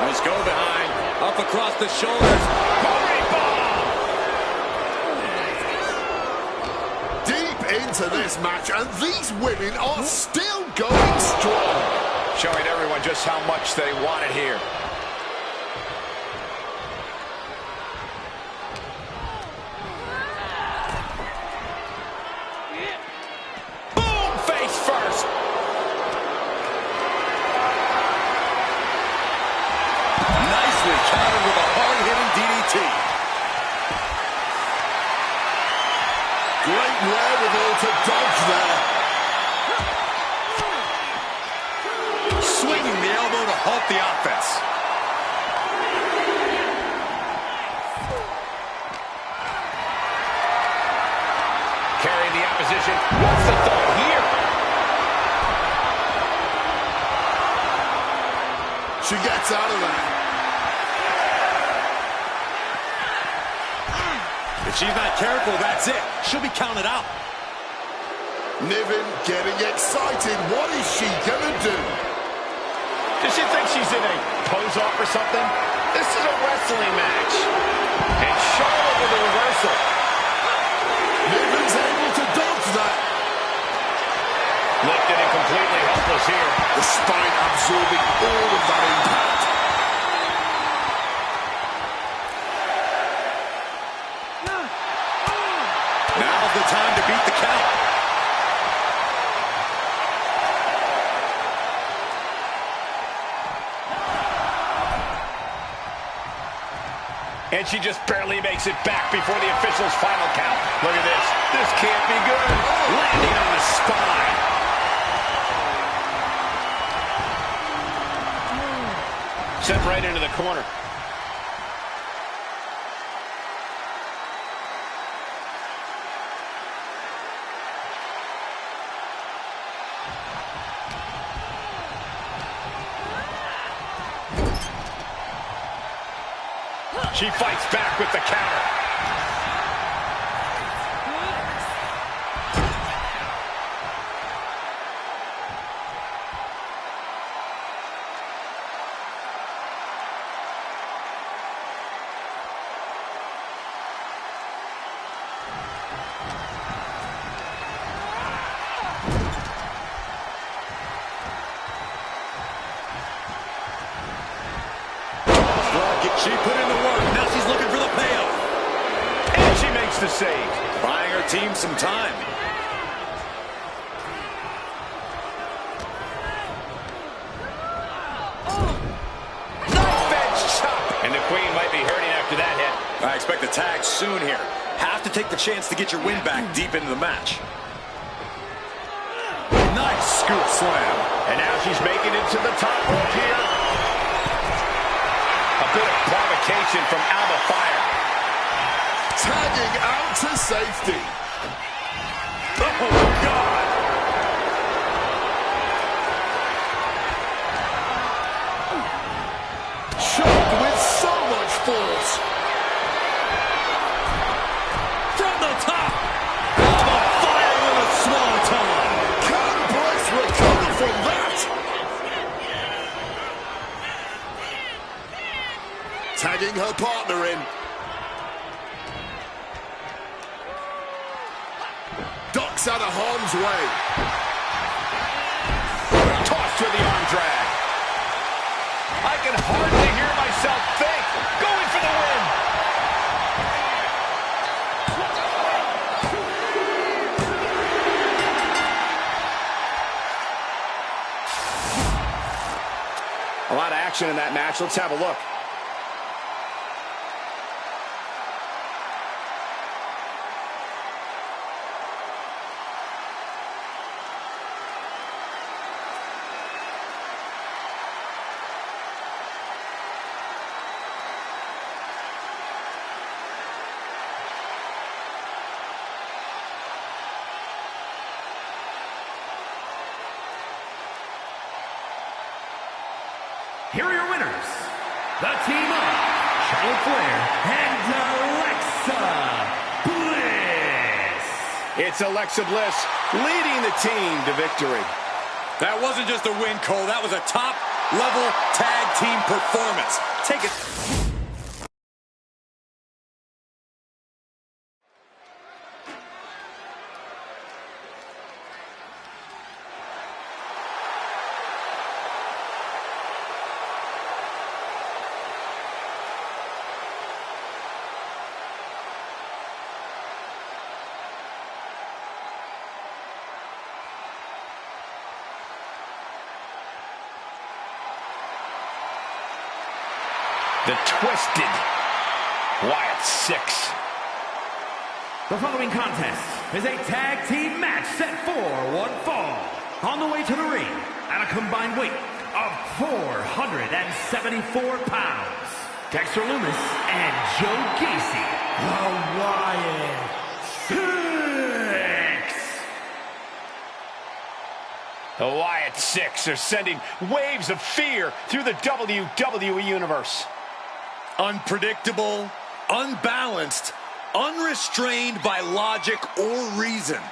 Nice go behind. Up across the shoulders. Body bomb! Deep into this match, and these women are still going strong. Showing everyone just how much they want it here. Boom! Face first. Nicely countered with a hard-hitting DDT. Great wherewithal to dodge there. Swinging the elbow to halt the offense. Carrying the opposition. What's the thought here? She gets out of there. If she's not careful, that's it. She'll be counted out. Niven getting excited. What is she gonna do? Does she think she's in a pose-off or something? This is a wrestling match. And Charlotte with a reversal. Niven's able to dodge that. Lifted and completely helpless here. The spine absorbing all of that impact. Now's the time to beat the count. And she just barely makes it back before the official's final count. Look at this. This can't be good. Landing on the spine. Sent right into the corner. She fights back with the counter. She put in the work. Now she's looking for the payoff. And she makes the save. Buying her team some time. Knife edge chop. And the queen might be hurting after that hit. I expect a tag soon here. Have to take the chance to get your win back deep into the match. Nice scoop slam. And now she's making it to the top rope here. A bit of provocation from Alba Fire. Tagging out to safety. Oh, God. Choked with so much force. From the top. Alba Fire with a swanton. Can Bliss recover from that? Tagging her partner in. Ducks out of harm's way. Tossed to the arm drag. I can hardly hear myself think. Going for the win. A lot of action in that match. Let's have a look. Here are your winners, the team of Charlotte Flair and Alexa It's Alexa Bliss leading the team to victory. That wasn't just a win, Cole. That was a top-level tag team performance. Take it. The Twisted Wyatt 6. The following contest is a tag team match set for one fall. On the way to the ring, at a combined weight of 474 pounds, Dexter Lumis and Joe Gacy, the Wyatt 6. The Wyatt 6 are sending waves of fear through the WWE Universe. Unpredictable, unbalanced, unrestrained by logic or reason.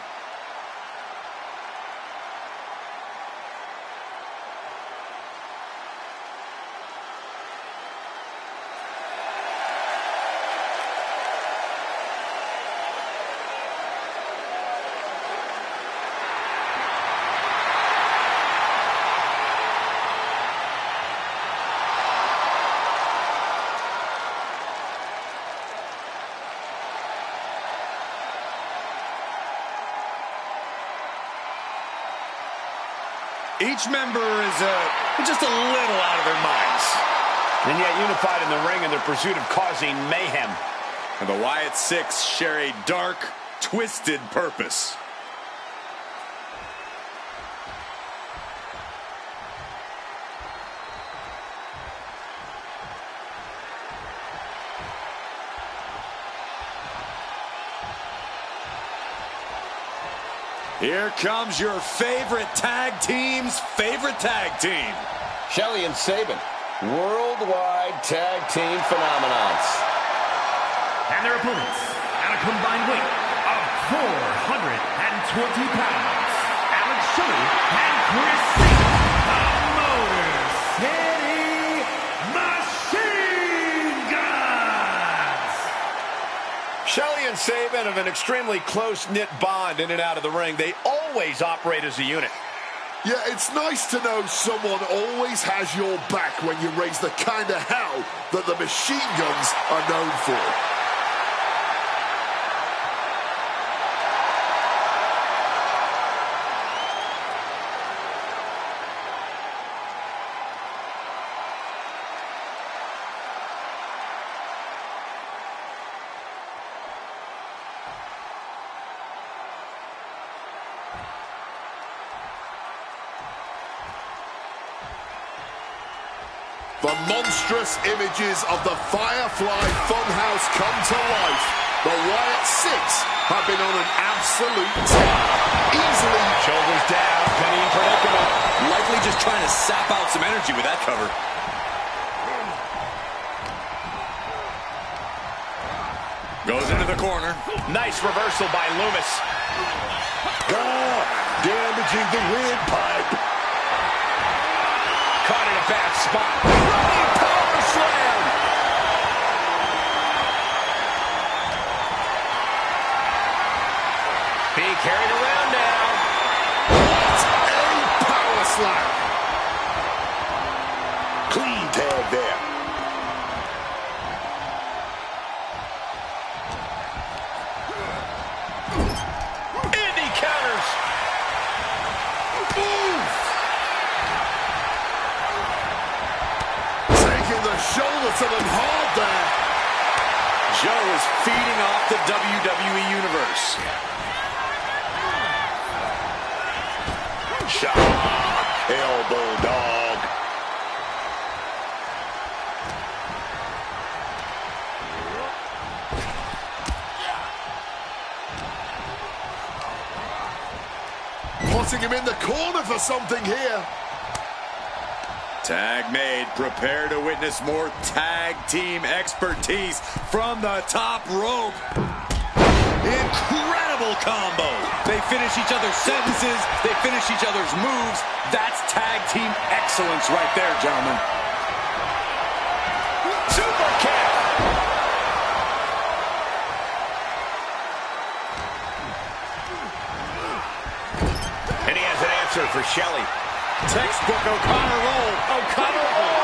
Each member is just a little out of their minds. And yet unified in the ring in their pursuit of causing mayhem. And the Wyatt 6 share a dark, twisted purpose. Here comes your favorite tag team's favorite tag team. Shelly and Sabin, worldwide tag team phenomenons. And their opponents, at a combined weight of 420 pounds, Alex Shelley and Chris Sabin, the Motor City Machine Guns. Shelly and Sabin have an extremely close-knit bond in and out of the ring. They always operate as a unit. Yeah, it's nice to know someone always has your back when you raise the kind of hell that the Machine Guns are known for. The monstrous images of the Firefly Funhouse come to life. The Wyatt 6 have been on an absolute tear. Easily. Shoulders down, pinning predicament. Likely just trying to sap out some energy with that cover. Goes into the corner. Nice reversal by Lumis. Damaging the windpipe. Caught in a bad spot. Running power slam. Being carried around now. What a power slam. Clean tag there. Indy counters. Taking the shoulder to them hard there. Joe is feeding off the WWE Universe. Shot. Elbow dog. Putting him in the corner for something here. Tag made. Prepare to witness more tag team expertise from the top rope. Incredible combo. They finish each other's sentences. They finish each other's moves. That's tag team excellence right there, gentlemen. Super kick. And he has an answer for Shelley. Textbook O'Connor roll. O'Connor roll.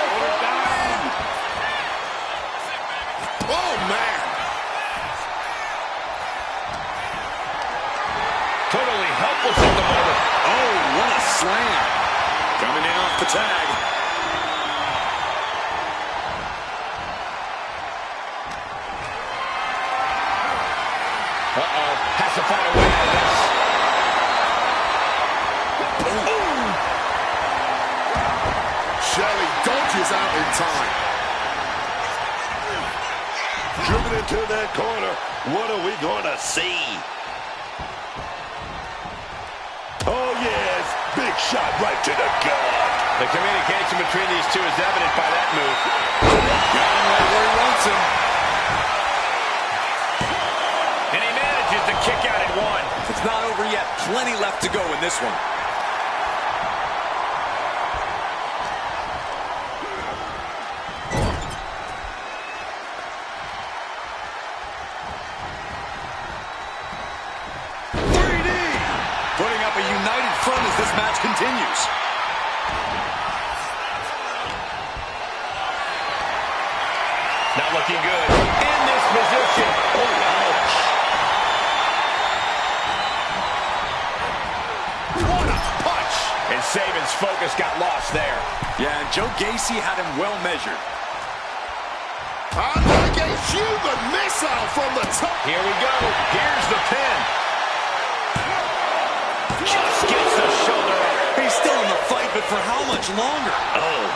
Oh, man. Totally helpless at the moment. Oh, what a slam. Coming in off the tag. Uh-oh. Has to find a way out of this. Shelley dodges out in time. Driven into that corner. What are we going to see? Oh, yes. Big shot right to the gut. The communication between these two is evident by that move. Got him right where he wants him. And he manages to kick out at one. It's not over yet. Plenty left to go in this one. Putting up a united front as this match continues. Not looking good. In this position. Oh, ouch. What a punch. And Saban's focus got lost there. Yeah, and Joe Gacy had him well measured. And a human missile from the top. Here we go. Here's the pin. Just gets the shoulder up. He's still in the fight, but for how much longer? Oh.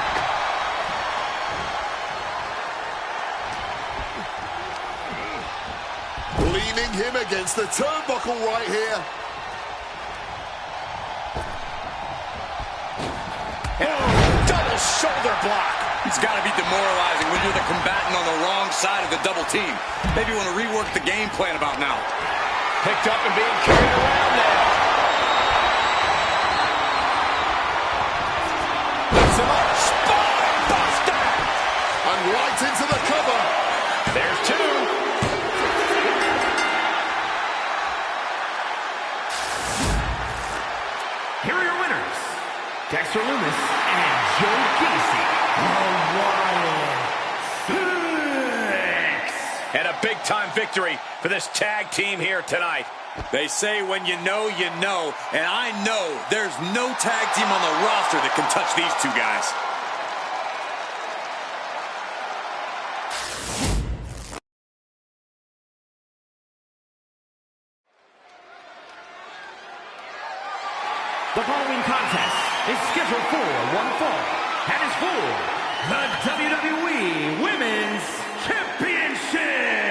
Leaning him against the turnbuckle right here. Double shoulder block. It's got to be demoralizing when you're the combatant on the wrong side of the double team. Maybe you want to rework the game plan about now. Picked up and being carried around now. Lifts him up. Spine buster. And right into the cover. There's two. Here are your winners, Dexter Lumis and Joe Gacy. And a big-time victory for this tag team here tonight. They say when you know, and I know there's no tag team on the roster that can touch these two guys. The following contest is scheduled for one fall and is for the WWE Women's Championship.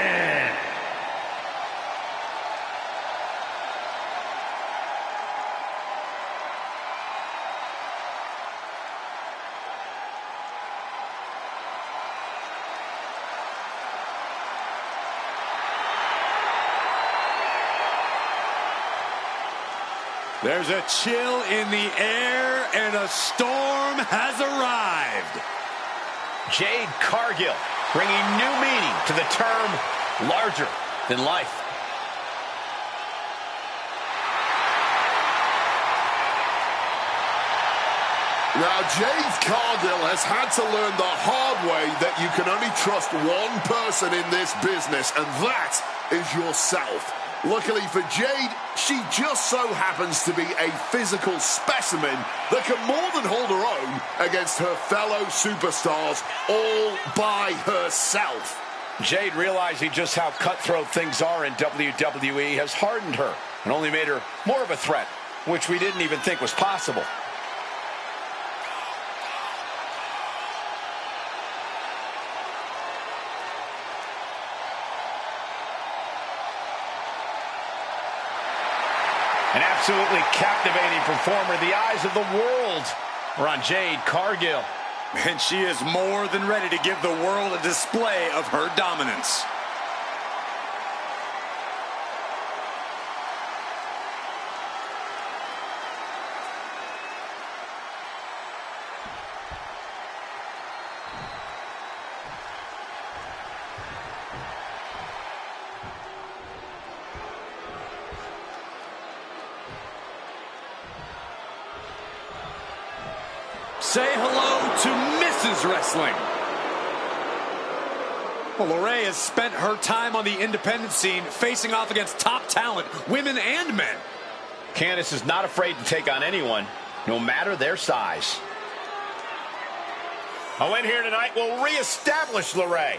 There's a chill in the air, and a storm has arrived. Jade Cargill bringing new meaning to the term larger than life. Now, Jade Cargill has had to learn the hard way that you can only trust one person in this business, and that is yourself. Luckily for Jade, she just so happens to be a physical specimen that can more than hold her own against her fellow superstars all by herself. Jade realizing just how cutthroat things are in WWE has hardened her and only made her more of a threat, which we didn't even think was possible. An absolutely captivating performer. The eyes of the world are on Jade Cargill. And she is more than ready to give the world a display of her dominance. Say hello to Mrs. Wrestling. Well, LeRae has spent her time on the independent scene, facing off against top talent, women and men. Candice is not afraid to take on anyone, no matter their size. A win here tonight will reestablish LeRae.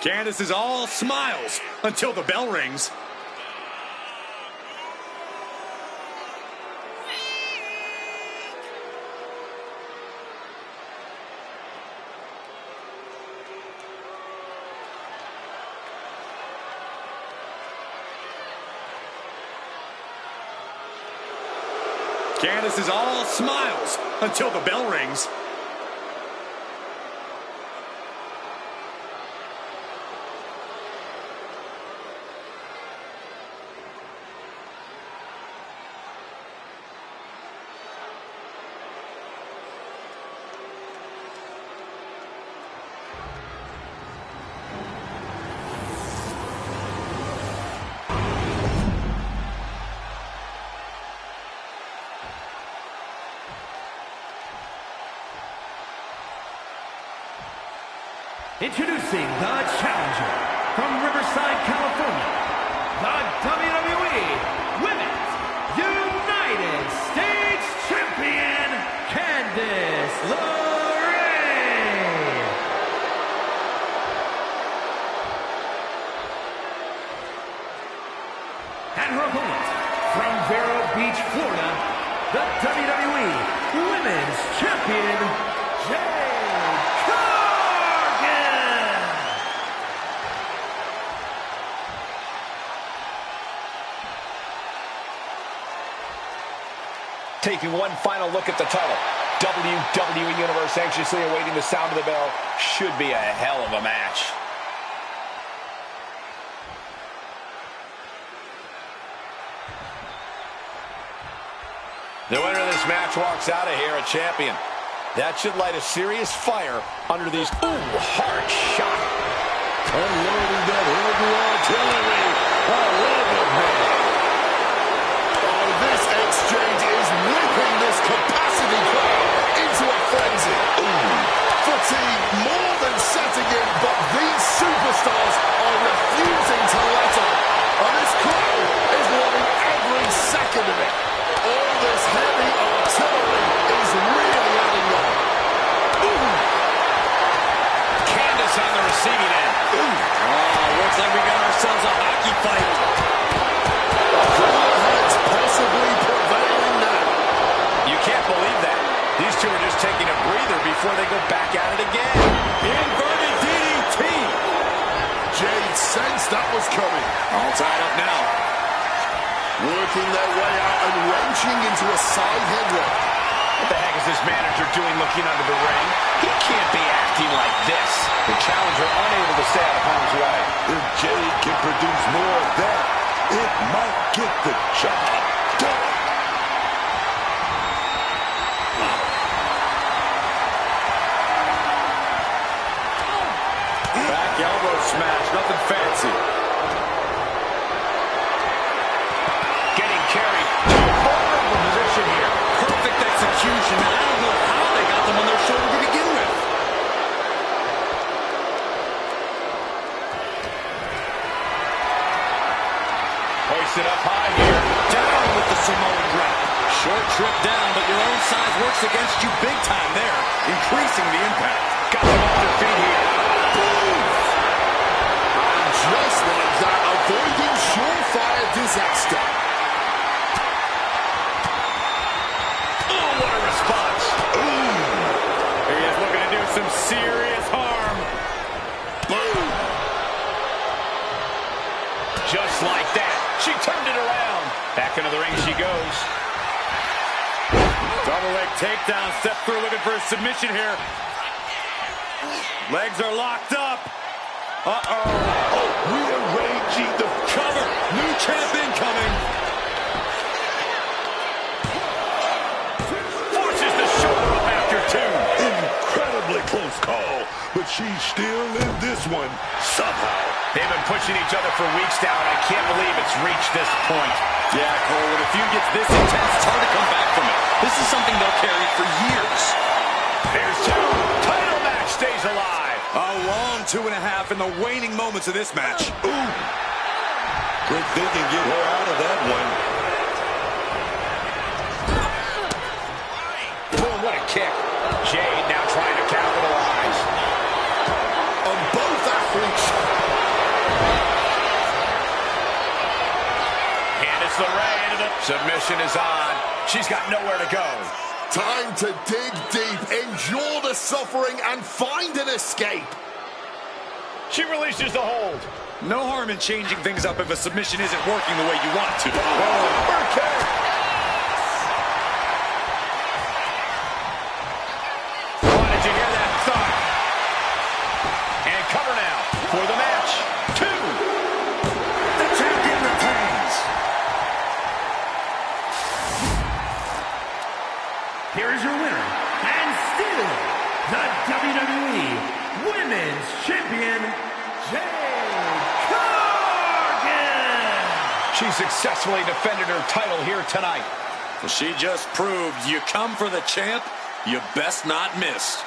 Candice is all smiles until the bell rings. Candice is all smiles until the bell rings. Introducing the challenger from Riverside, California, the WWE Women's United States Champion, Candice LeRae. And her opponent from Vero Beach, Florida, the WWE Women's Champion, Jade. Taking one final look at the title. WWE Universe anxiously awaiting the sound of the bell. Should be a hell of a match. The winner of this match walks out of here a champion. That should light a serious fire under these, hard shot. Unloading that heavy artillery. I love it, man. This exchange is whipping this capacity crowd into a frenzy. Fatigue more than setting in, but these superstars are refusing to let up. And this crowd is wanting every second of it. All this heavy artillery is really adding up. Candice on the receiving end. Looks like we got ourselves a hockey fight. Possibly prevailing now. You can't believe that. These two are just taking a breather before they go back at it again. Inverted DDT. Jade sensed that was coming. All tied up now. Working their way out and wrenching into a side headlock. What the heck is this manager doing looking under the ring? He can't be acting like this. The challenger unable to stay out of harm's way. If Jade can produce more of that, it might get the job done. Back elbow smash, nothing fancy. Getting carried to a vulnerable position here. Perfect execution. I don't know how they got them on their shoulder to begin with. Hoisted up high here. Down with the Samoan drop. Short trip down, but your own size works against you big time there, increasing the impact. Got them off their feet here. Boom! And just like that, avoiding surefire disaster. Oh, what a response. He is looking to do some serious harm. Boom! Just like that. She turned it around. Back into the ring she goes. Double leg takedown. Step through looking for a submission here. Legs are locked up. Rearranging the Cover. New champ incoming. Forces the shoulder up after two. incredibly close call, but she's still in this this one somehow. They've been pushing each other for weeks now, and I can't believe it's reached this point. Yeah, Cole, when a feud gets this intense, it's hard to come back from it. This is something they'll carry for years. Here's two. Title match stays alive. A long 2.5 in the waning moments of this match. Ooh. Quick thinking, get her out of that one. Boom, what a kick. Jade now trying to capitalize. On both athletes. And it's the Ray into the submission is on. She's got nowhere to go. Time to dig deep, endure the suffering, and find an escape. She releases the hold. No harm in changing things up if a submission isn't working the way you want to. Oh, did you hear that thud? And cover now for the match. 2. The champion retains. Here is your winner, and still the WWE Women's Champion, Jade Cargill. She successfully defended her title here tonight. She just proved you come for the champ, you best not miss.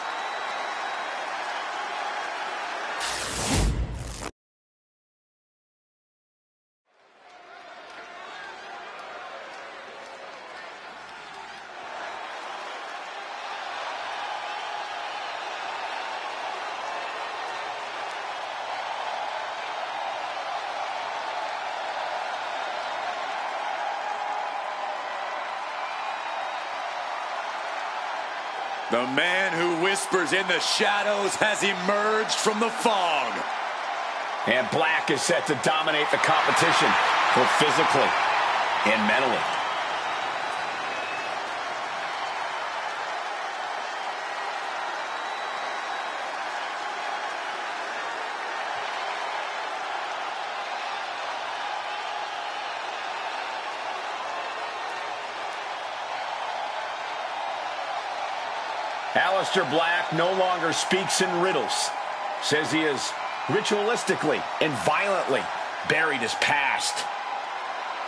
The man who whispers in the shadows has emerged from the fog. And Black is set to dominate the competition, both physically and mentally. Aleister Black no longer speaks in riddles. Says he is ritualistically and violently buried his past.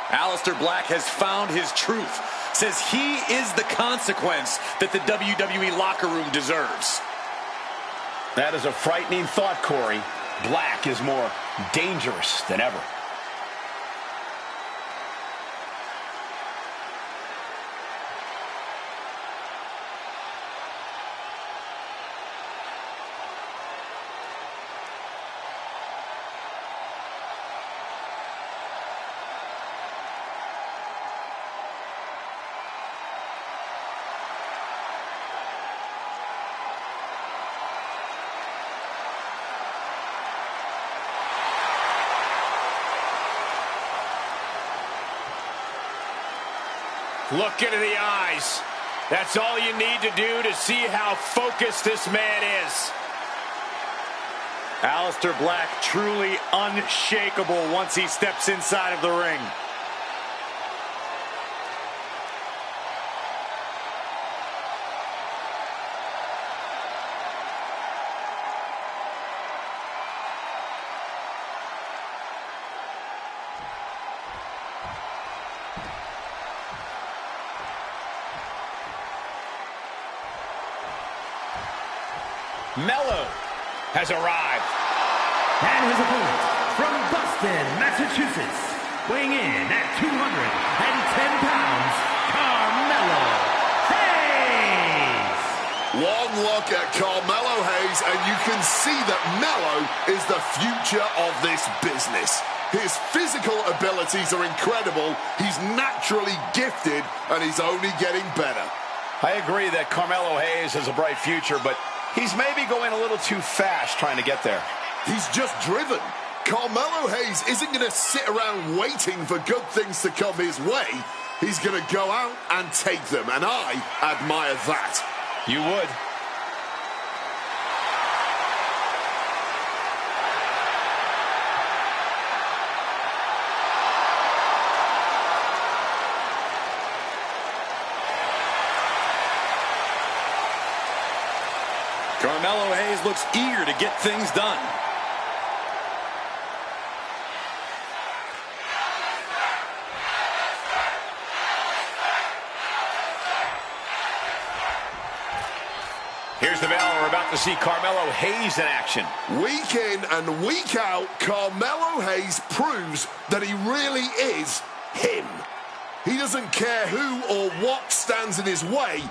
Aleister Black has found his truth. Says he is the consequence that the WWE locker room deserves. That is a frightening thought, Corey. Black is more dangerous than ever. Look into the eyes. That's all you need to do to see how focused this man is. Aleister Black truly unshakable once he steps inside of the ring. Mello has arrived. And his opponent from Boston, Massachusetts, weighing in at 210 pounds, Carmelo Hayes. One look at Carmelo Hayes, and you can see that Mello is the future of this business. His physical abilities are incredible, he's naturally gifted, and he's only getting better. I agree that Carmelo Hayes has a bright future, but he's maybe going a little too fast trying to get there. He's just driven. Carmelo Hayes isn't going to sit around waiting for good things to come his way. He's going to go out and take them, and I admire that. You would. Carmelo Hayes looks eager to get things done. Warriors of Valor are about to see Carmelo Hayes in action. Week in and week out, Carmelo Hayes proves that he really is him. He doesn't care who or what stands in his way.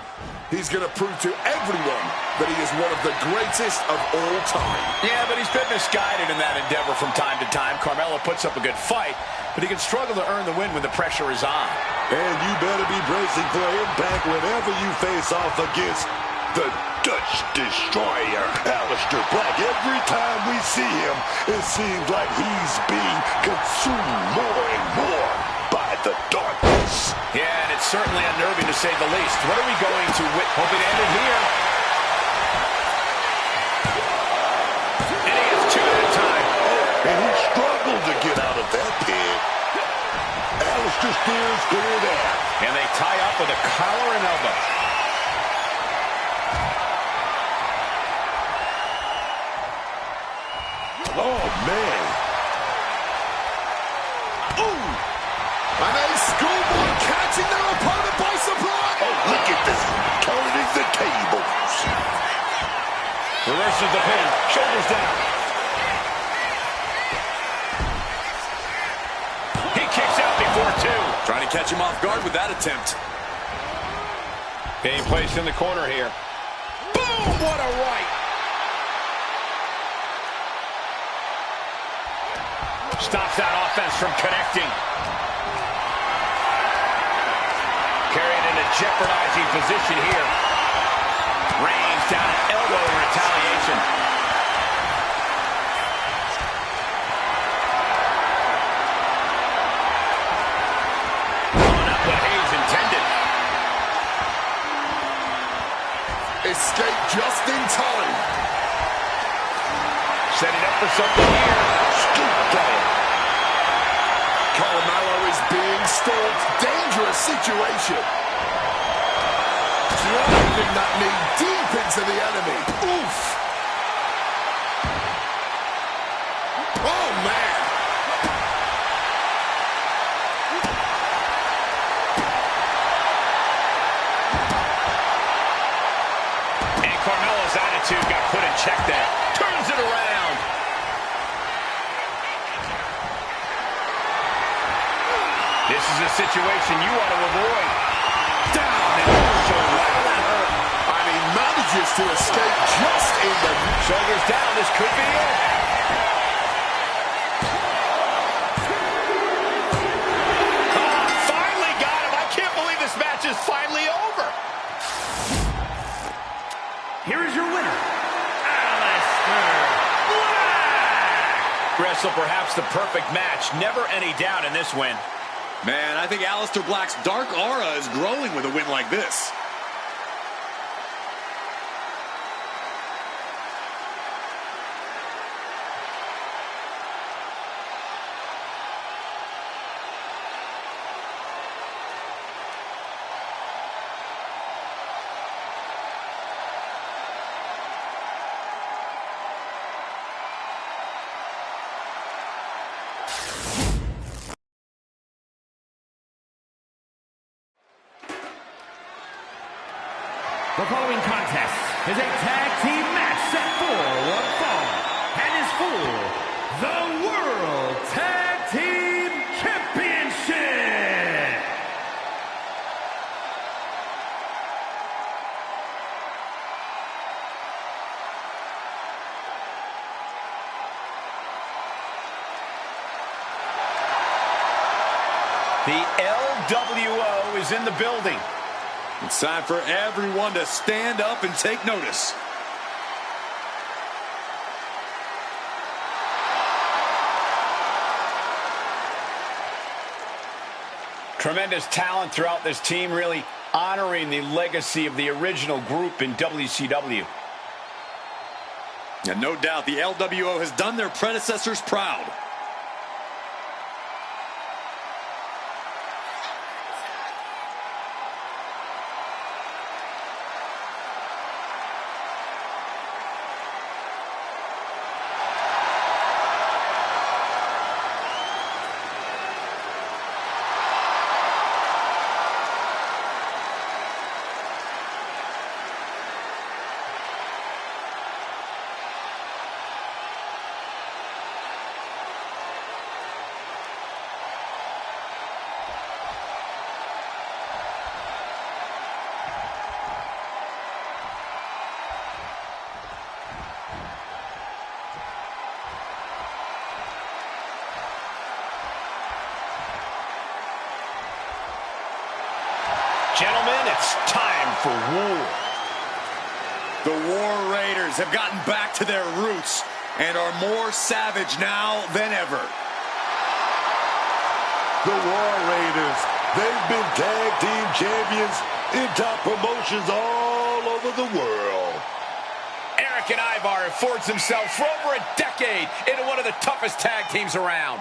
He's going to prove to everyone that he is one of the greatest of all time. Yeah, but he's been misguided in that endeavor from time to time. Carmelo puts up a good fight, but he can struggle to earn the win when the pressure is on. And you better be bracing for impact whenever you face off against the Dutch Destroyer, Aleister Black. Every time we see him, it seems like he's being consumed more and more by the darkness. Yeah, and it's certainly unnerving to say the least. What are we going to witness? Hoping to end it here. And he gets two at a time. And he struggled to get out of that pin. Aleister steers clear there. And they tie up with a collar and elbow. Oh, man. Ooh! And a schoolboy catching their opponent by surprise! Oh, look at this. Turning the tables. Reverses the pin. Shoulders down. He kicks out before two. Trying to catch him off guard with that attempt. Being placed in the corner here. Boom! What a right. Stops that offense from connecting. Carried in a jeopardizing position here. Rains down an elbow in retaliation. Pulling up what Hayes intended. Escape just in time. Setting up for something here. Scoop down. Carmelo is being stalked. Dangerous situation. Driving that knee deep into the enemy. Oof. Oh, man. And Carmelo's attitude got put in check there. Turns it around. This is a situation you want to avoid. Down and also wow, that hurt. And he manages to escape just in the... Shoulders down, this could be it. Finally got him. I can't believe this match is finally over. Here is your winner, Aleister Black. Wrestle perhaps the perfect match. Never any doubt in this win. Man, I think Aleister Black's dark aura is growing with a win like this. The following contest is a tag team match set for one fall and is for the World Tag Team Championship. The LWO is in the building. It's time for everyone to stand up and take notice. Tremendous talent throughout this team, really honoring the legacy of the original group in WCW. And no doubt the LWO has done their predecessors proud. Gentlemen, it's time for war. The War Raiders have gotten back to their roots and are more savage now than ever. The War Raiders, they've been tag team champions in top promotions all over the world. Eric and Ivar have forged themselves for over a decade into one of the toughest tag teams around.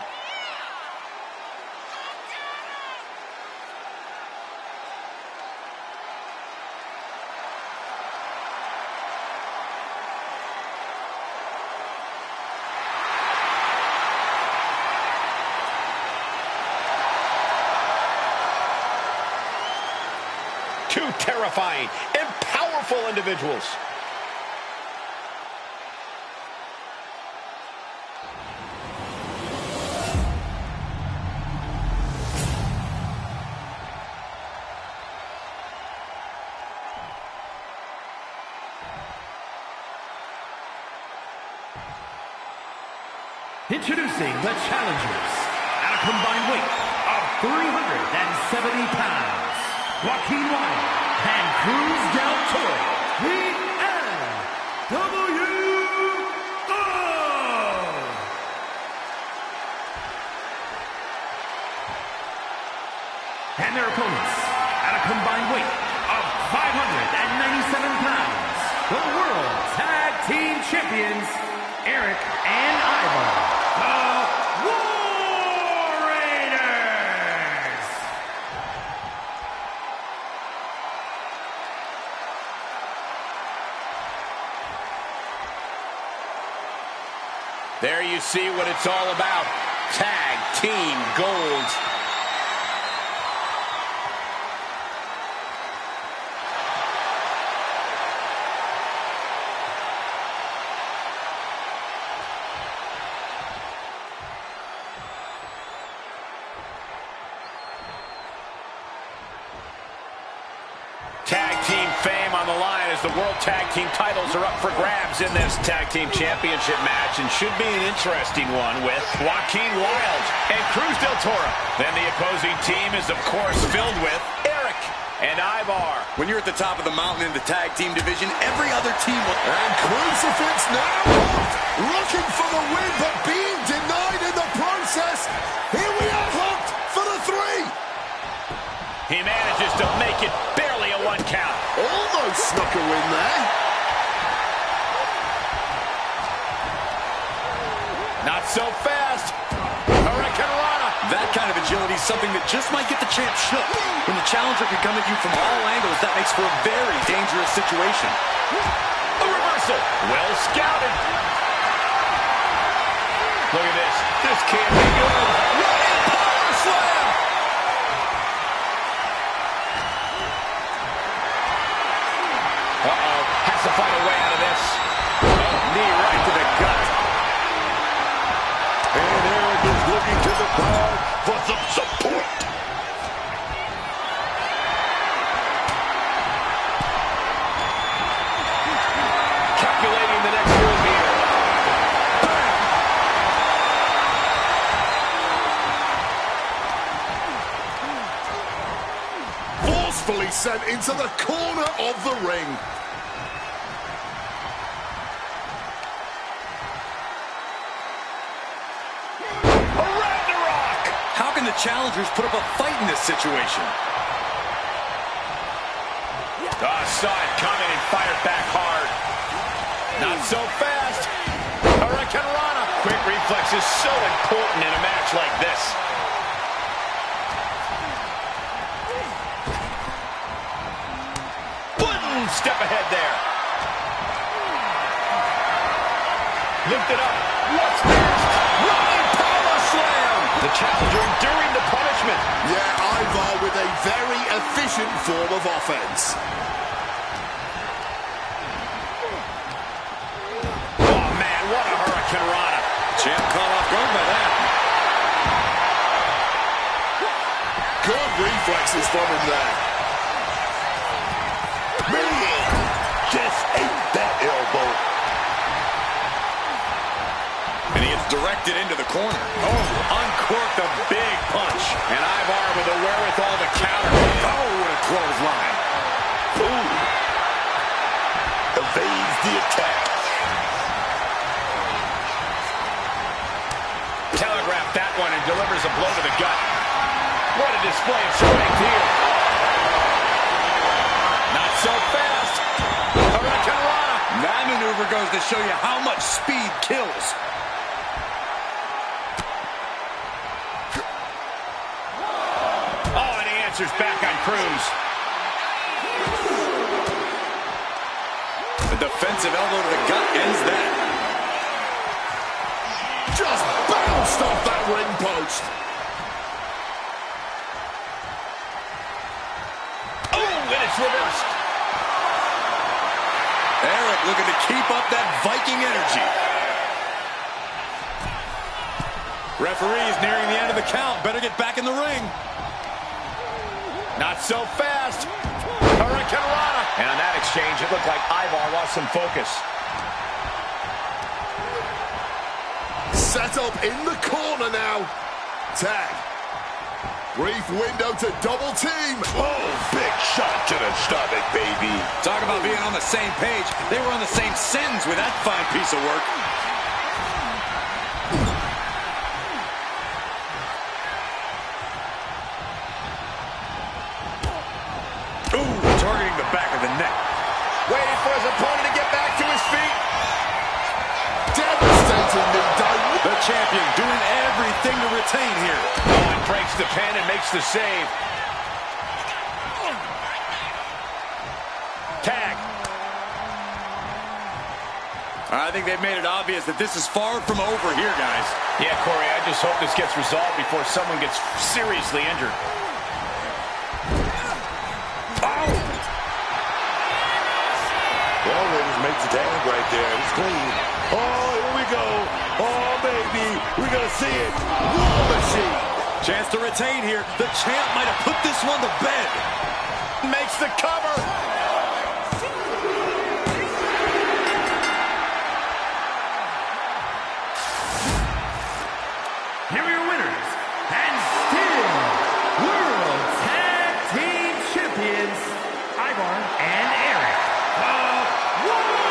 Two terrifying and powerful individuals. Introducing the challengers at a combined weight of 370 pounds, Joaquin Wilde and Cruz del Toro, the NWO. And their opponents at a combined weight of 597 pounds, the World Tag Team Champions, Eric and Ivar, the War Raiders. There you see what it's all about. Tag Team Gold. Tag team fame on the line as the World Tag Team titles are up for grabs in this Tag Team Championship match, and should be an interesting one with Joaquin Wilde and Cruz del Toro. Then the opposing team is, of course, filled with Eric and Ivar. When you're at the top of the mountain in the tag team division, every other team will... And Crucifix now hooked, looking for the win, but being denied in the process. Here we are, hooked for the 3. He manages to make it barely a 1 count. Almost snuck a win there. Not so fast. Hurricanrana. That kind of agility is something that just might get the champ shook. When the challenger can come at you from all angles, that makes for a very dangerous situation. A reversal. Well scouted. Look at this. This can't be good. Running power slam. Uh-oh. Has to find a way out of this. Oh, knee right to the gut. And Eric is looking to the crowd for some support. Calculating the next move here. Forcefully sent into the corner of the ring. How can the challengers put up a fight in this situation? Saw it coming and fired back hard. Not so fast. Hurricanrana. Quick reflex is so important in a match like this. One step ahead there. Lift it up. What's next? Running power slam. The challenger enduring the punishment. Yeah, Ivar with a very efficient form of offense. Oh, man, what a Hurricanrana. Champ caught off guard by that. Good reflexes from him there. Man, just ate that elbow. And he gets directed into the corner. Oh, uncorked a big punch. And Ivar with the wherewithal to counter. Oh, what a clothesline. the attack. Telegraphed that one and delivers a blow to the gut. What a display of strength here. Not so fast. Hurricanrana. That maneuver goes to show you how much speed kills. Oh, and he answers back on Cruz. The defensive elbow to the gut ends that. Just bounced off that ring post. Oh, and it's reversed. Eric looking to keep up that Viking energy. Referee's nearing the end of the count. Better get back in the ring. Not so fast. Hurricanrana. And on that exchange, it looked like Ivar lost some focus. Set up in the corner now. Tag. Brief window to double team. Oh, big shot to the stomach, baby. Talk about being on the same page. They were on the same sentence with that fine piece of work. Ooh, targeting the back of the neck. Waiting for his opponent to get back to his feet. Devastating the The champion doing everything to retain here. Oh, and breaks the pin and makes the save. Tag. I think they've made it obvious that this is far from over here, guys. Yeah, Corey, I just hope this gets resolved before someone gets seriously injured. Oh! Well, they just makes the tag right there. It's clean. Oh, here we go. Oh, baby. We're going to see it. War Machine. Chance to retain here. The champ might have put this one to bed. Makes the cover. Here are your winners, and still World Tag Team Champions, Ivar and Eric, the Warriors.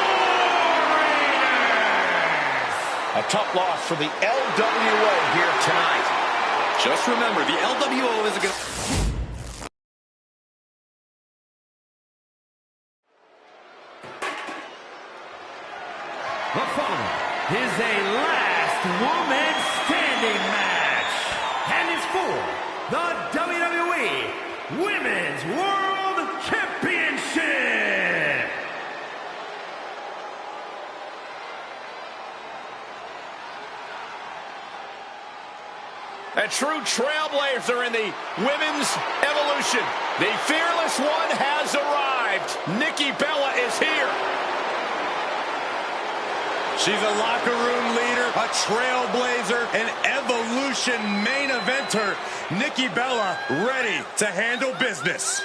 A tough loss for the LWO here tonight. Just remember, the LWO isn't going to... The following is a last woman standing match, and it's for the WWE Women's World Championship. A true trailblazer in the women's evolution. The fearless one has arrived. Nikki Bella is here. She's a locker room leader, a trailblazer, an evolution main eventer. Nikki Bella ready to handle business.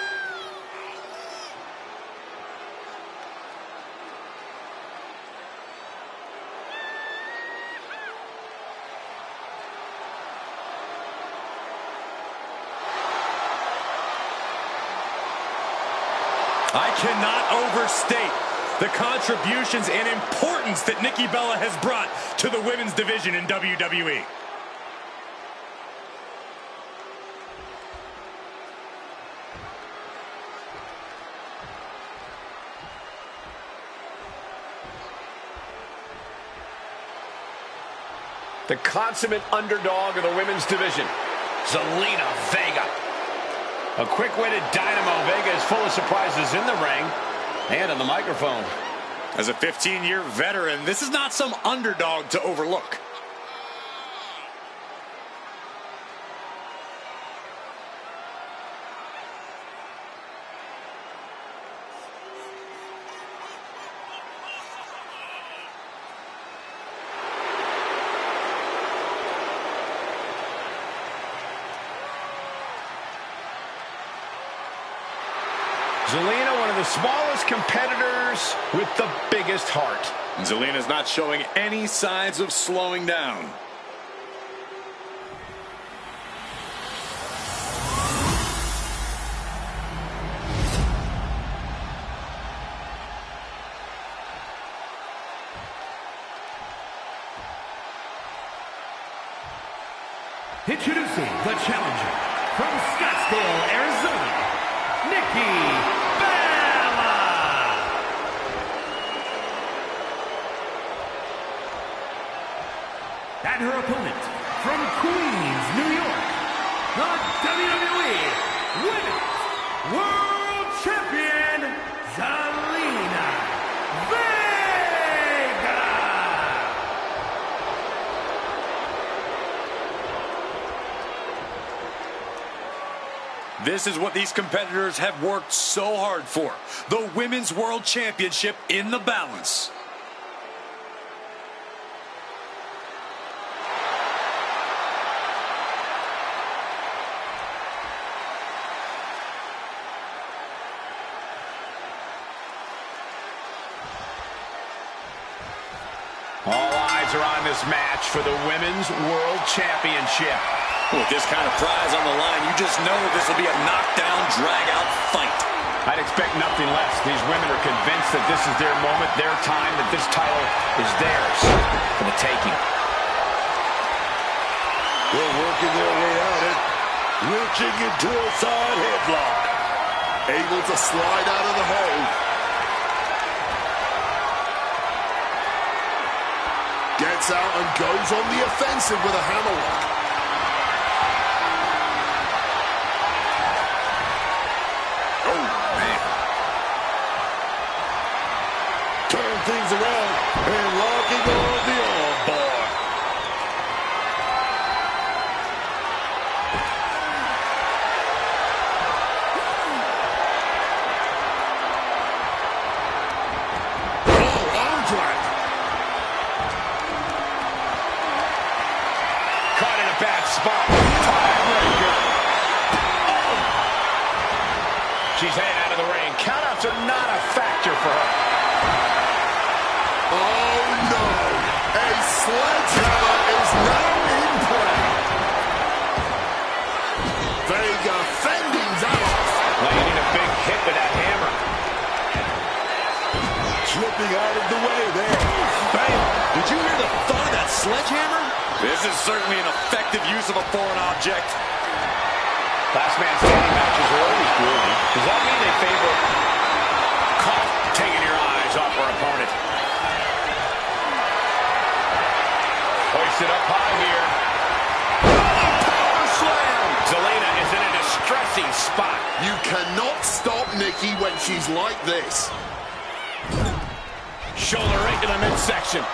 I cannot overstate the contributions and importance that Nikki Bella has brought to the women's division in WWE. The consummate underdog of the women's division, Zelina Vega. A quick-witted dynamo. Vega is full of surprises in the ring and on the microphone. As a 15-year veteran, this is not some underdog to overlook. Zelina, one of the smallest competitors with the biggest heart. Zelina's not showing any signs of slowing down. Introducing the challenger from Scottsdale, Arizona, Nikki Bella. And her opponent from Queens, New York, the WWE Women's World Champion, Zelina Vega. This is what these competitors have worked so hard for. The Women's World Championship in the balance. All eyes are on this match for the Women's World Championship. With this kind of prize on the line, you just know this will be a knockdown, drag-out fight. I'd expect nothing less. These women are convinced that this is their moment, their time, that this title is theirs for the taking. They're working their way out it, reaching into a side headlock. Able to slide out of the hole. Gets out and goes on the offensive with a hammerlock. Oh, man. Turn things around and locking on the armbar. Oh, arm drag. Caught in a bad spot. Tiebreaker. Oh. She's heading out of the ring. Countouts are not a factor for her. Oh, no. A sledgehammer is now in play. Vega fending that off. Landing a big hit with that hammer. Slipping out of the way there. Bam! Did you hear the thud of that sledgehammer? This is certainly an effective use of a foreign object. Last man standing matches are always grueling. Does that mean they favor caught taking your eyes off our opponent? Hoisted up high here. Power slam. Zelina is in a distressing spot. You cannot stop Nikki when she's like this. Shoulder right to the midsection.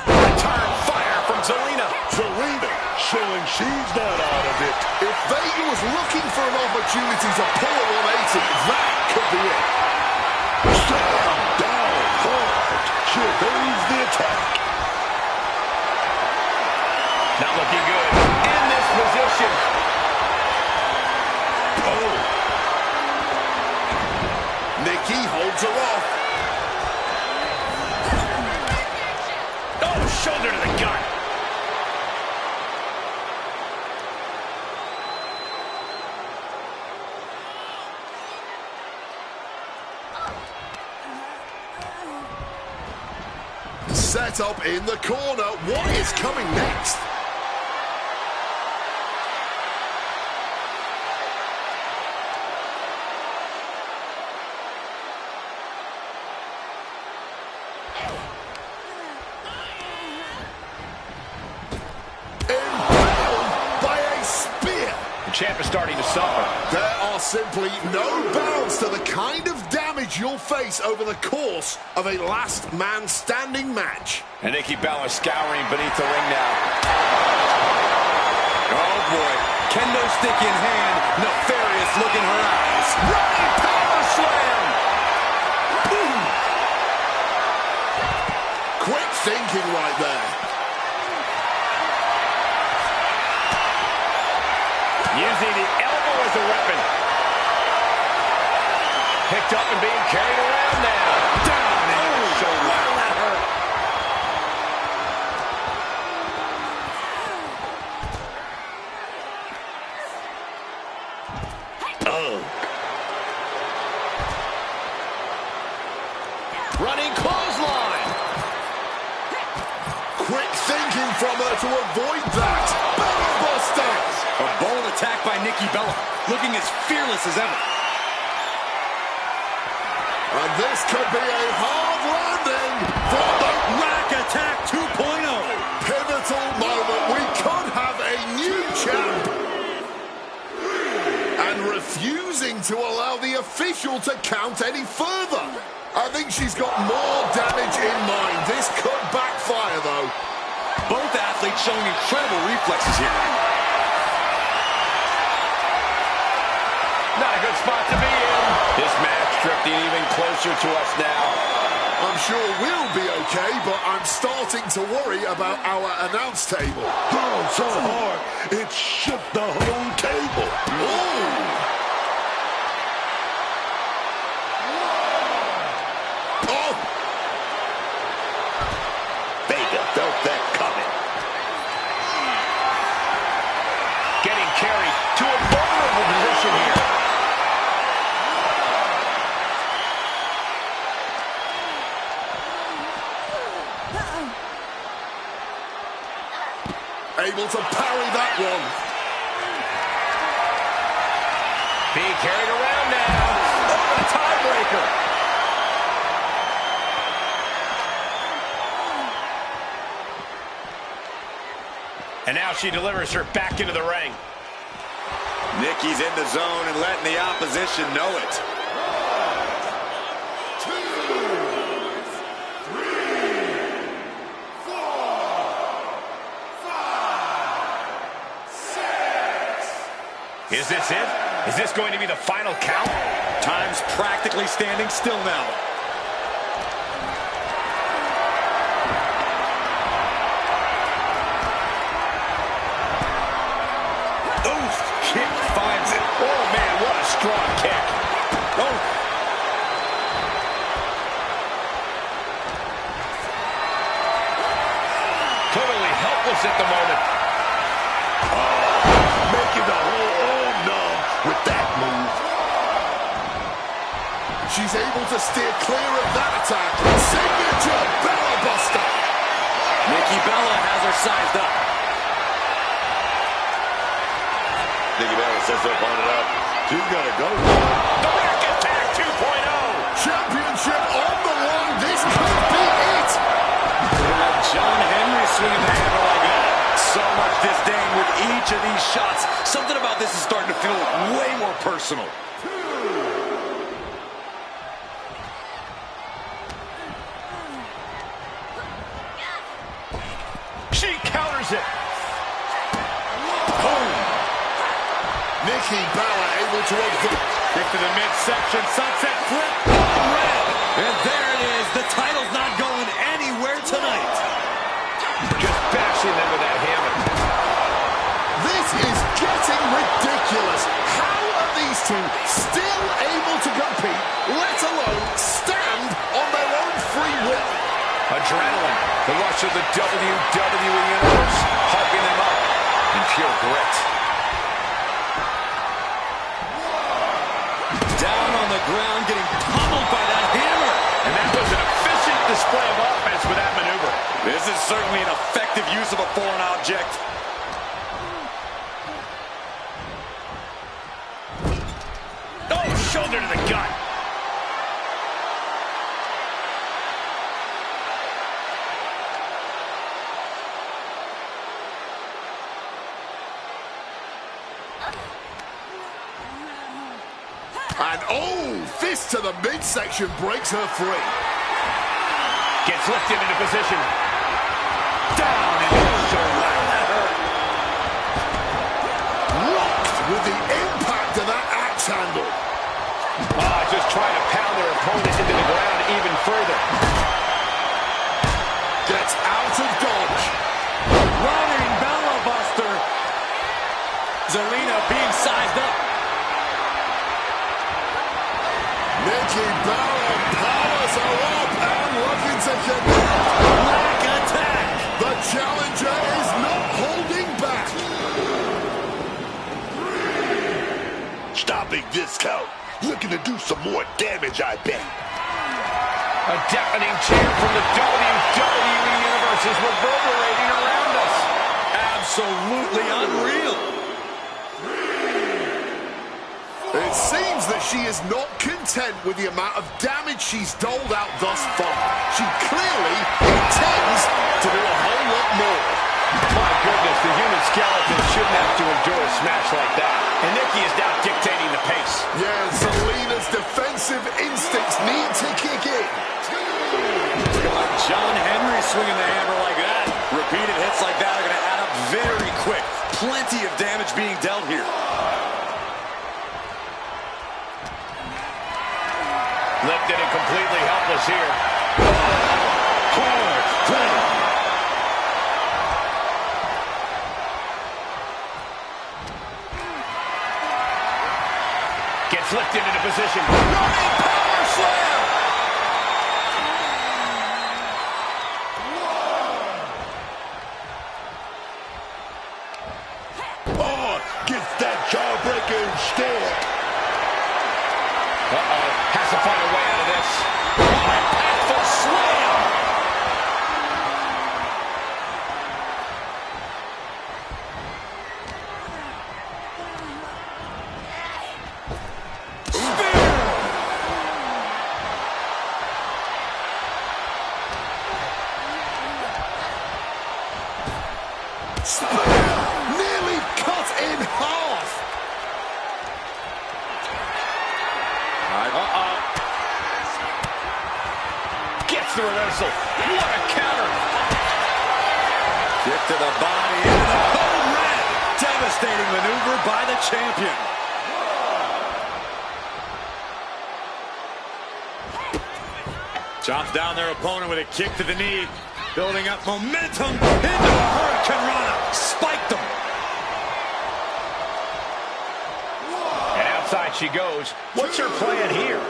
Return fire from Zelina. Zelina showing she's not out of it. If Vega was looking for an opportunity to pull a 180, that could be it. Stand down hard. She evades the attack. Not looking good in this position. Oh, Nikki holds her off. Oh, shoulder to the gut. Set up in the corner. What is coming next? Impaled by a spear. The champ is starting to suffer. There are simply no bounds to the kind of damage you'll face over the course of a last man standing match. And Nikki Bella scouring beneath the ring now. Oh boy, kendo stick in hand, nefarious look in her eyes. Running power slam! Boom! Quick thinking right there. Using the elbow as a weapon. Picked up and being carried around now. Down in the shoulder. Wow, that hurt. looking from her to avoid that. Bella Buster! A bold attack by Nikki Bella, looking as fearless as ever. And this could be a hard landing for the Rack Attack 2.0. pivotal moment. We could have a new champ. And refusing to allow the official to count any further. I think she's got more damage in mind. This could backfire, though. Both athletes showing incredible reflexes here. Not a good spot to be in. This match drifting even closer to us now. I'm sure we'll be okay, but I'm starting to worry about our announce table. Oh, so hard, it shook the whole table. Oh! Oh! Vega felt that coming. Getting carried to a vulnerable position here. Able to parry that one. Being carried around now. Oh, the tiebreaker. And now she delivers her back into the ring. Nikki's in the zone and letting the opposition know it. 2, 3, 4, 5, 6. Is this it? Is this going to be the final count? Time's practically standing still now. Kick finds it. Oh, man, what a strong kick. Oh. Totally helpless at the moment. Making the whole arm numb with that move. She's able to steer clear of that attack. Signature Bella Buster. Nikki Bella has her sized up. Nikki Bella sets her opponent up. She's gonna go. The Rack Attack 2.0. Championship on the line. This could be it. John Henry swinging the hammer like that. So much disdain with each of these shots. Something about this is starting to feel way more personal. She counters it. Nikki Bella able to avoid. Kick to the midsection, sunset flip, red. And there it is. The title's not going anywhere tonight. Just bashing them with that hammer. This is getting ridiculous. How are these two still able to compete, let alone stand on their own free will? Adrenaline, the rush of the WWE Universe, hyping them up in pure grit. Down on the ground, getting pummeled by that hammer. And that was an efficient display of offense with that maneuver. This is certainly an effective use of a foreign object. Oh, shoulder to the gut. And oh, fist to the midsection breaks her free. Gets lifted into position. Down into the shoulder. Rocked with the impact of that axe handle. Just trying to pound their opponent into the ground even further. Gets out of dodge. Running Bella Buster. Zelina being sized up. Nikki Bella powers her up and looking to connect. Rack Attack. The challenger is not holding back. Stopping this count. Looking to do some more damage, I bet. A deafening cheer from the WWE Universe is reverberating around absolutely unreal. It seems that she is not content with the amount of damage she's doled out thus far. She clearly intends to do a whole lot more. My goodness, the human skeleton shouldn't have to endure a smash like that. And Nikki is now dictating the pace. Yeah, Zelina's defensive instincts need to kick in. Look at John Henry swinging the hammer like that. Repeated hits like that are going to add up very quick. Plenty of damage being dealt here. Lifted and completely helpless here. Hard play. Gets lifted into position. Running power slam. Oh, gets that jawbreaker instead. Has to find a way out of this. Impactful slam. Nearly cut in half. Gets the reversal. What a counter. Kick to the body and the code red. Devastating maneuver by the champion. Chops down their opponent with a kick to the knee. Building up momentum into a Hurricane Rana. Spiked them. And outside she goes. What's her plan here?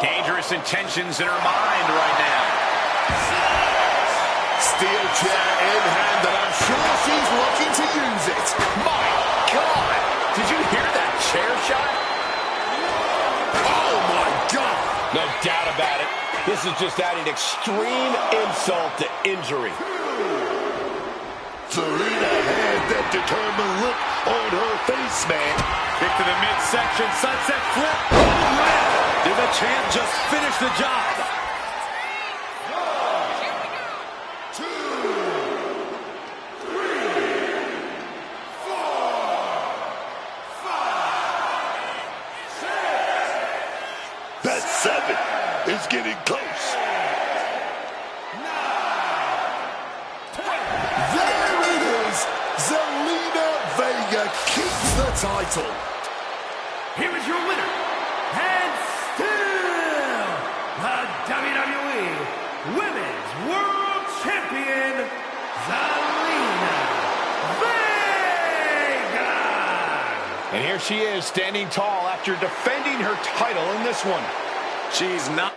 Dangerous intentions in her mind right now. Steel chair in hand, and I'm sure she's looking to use it. My God! Did you hear that chair shot? Oh, my God. No doubt about it. This is just adding extreme insult to injury. Zelina had that determined look on her face, man. Kick to the midsection. Sunset flip. Code red. Did the champ just finish the job? 1, 2, 3, 4, 5, 6. That 7 is getting close. 9, 10. There it is. Zelina Vega keeps the title. Here is your winner, and still the WWE Women's World Champion, Zelina Vega. And here she is standing tall after defending her title in this one. She's not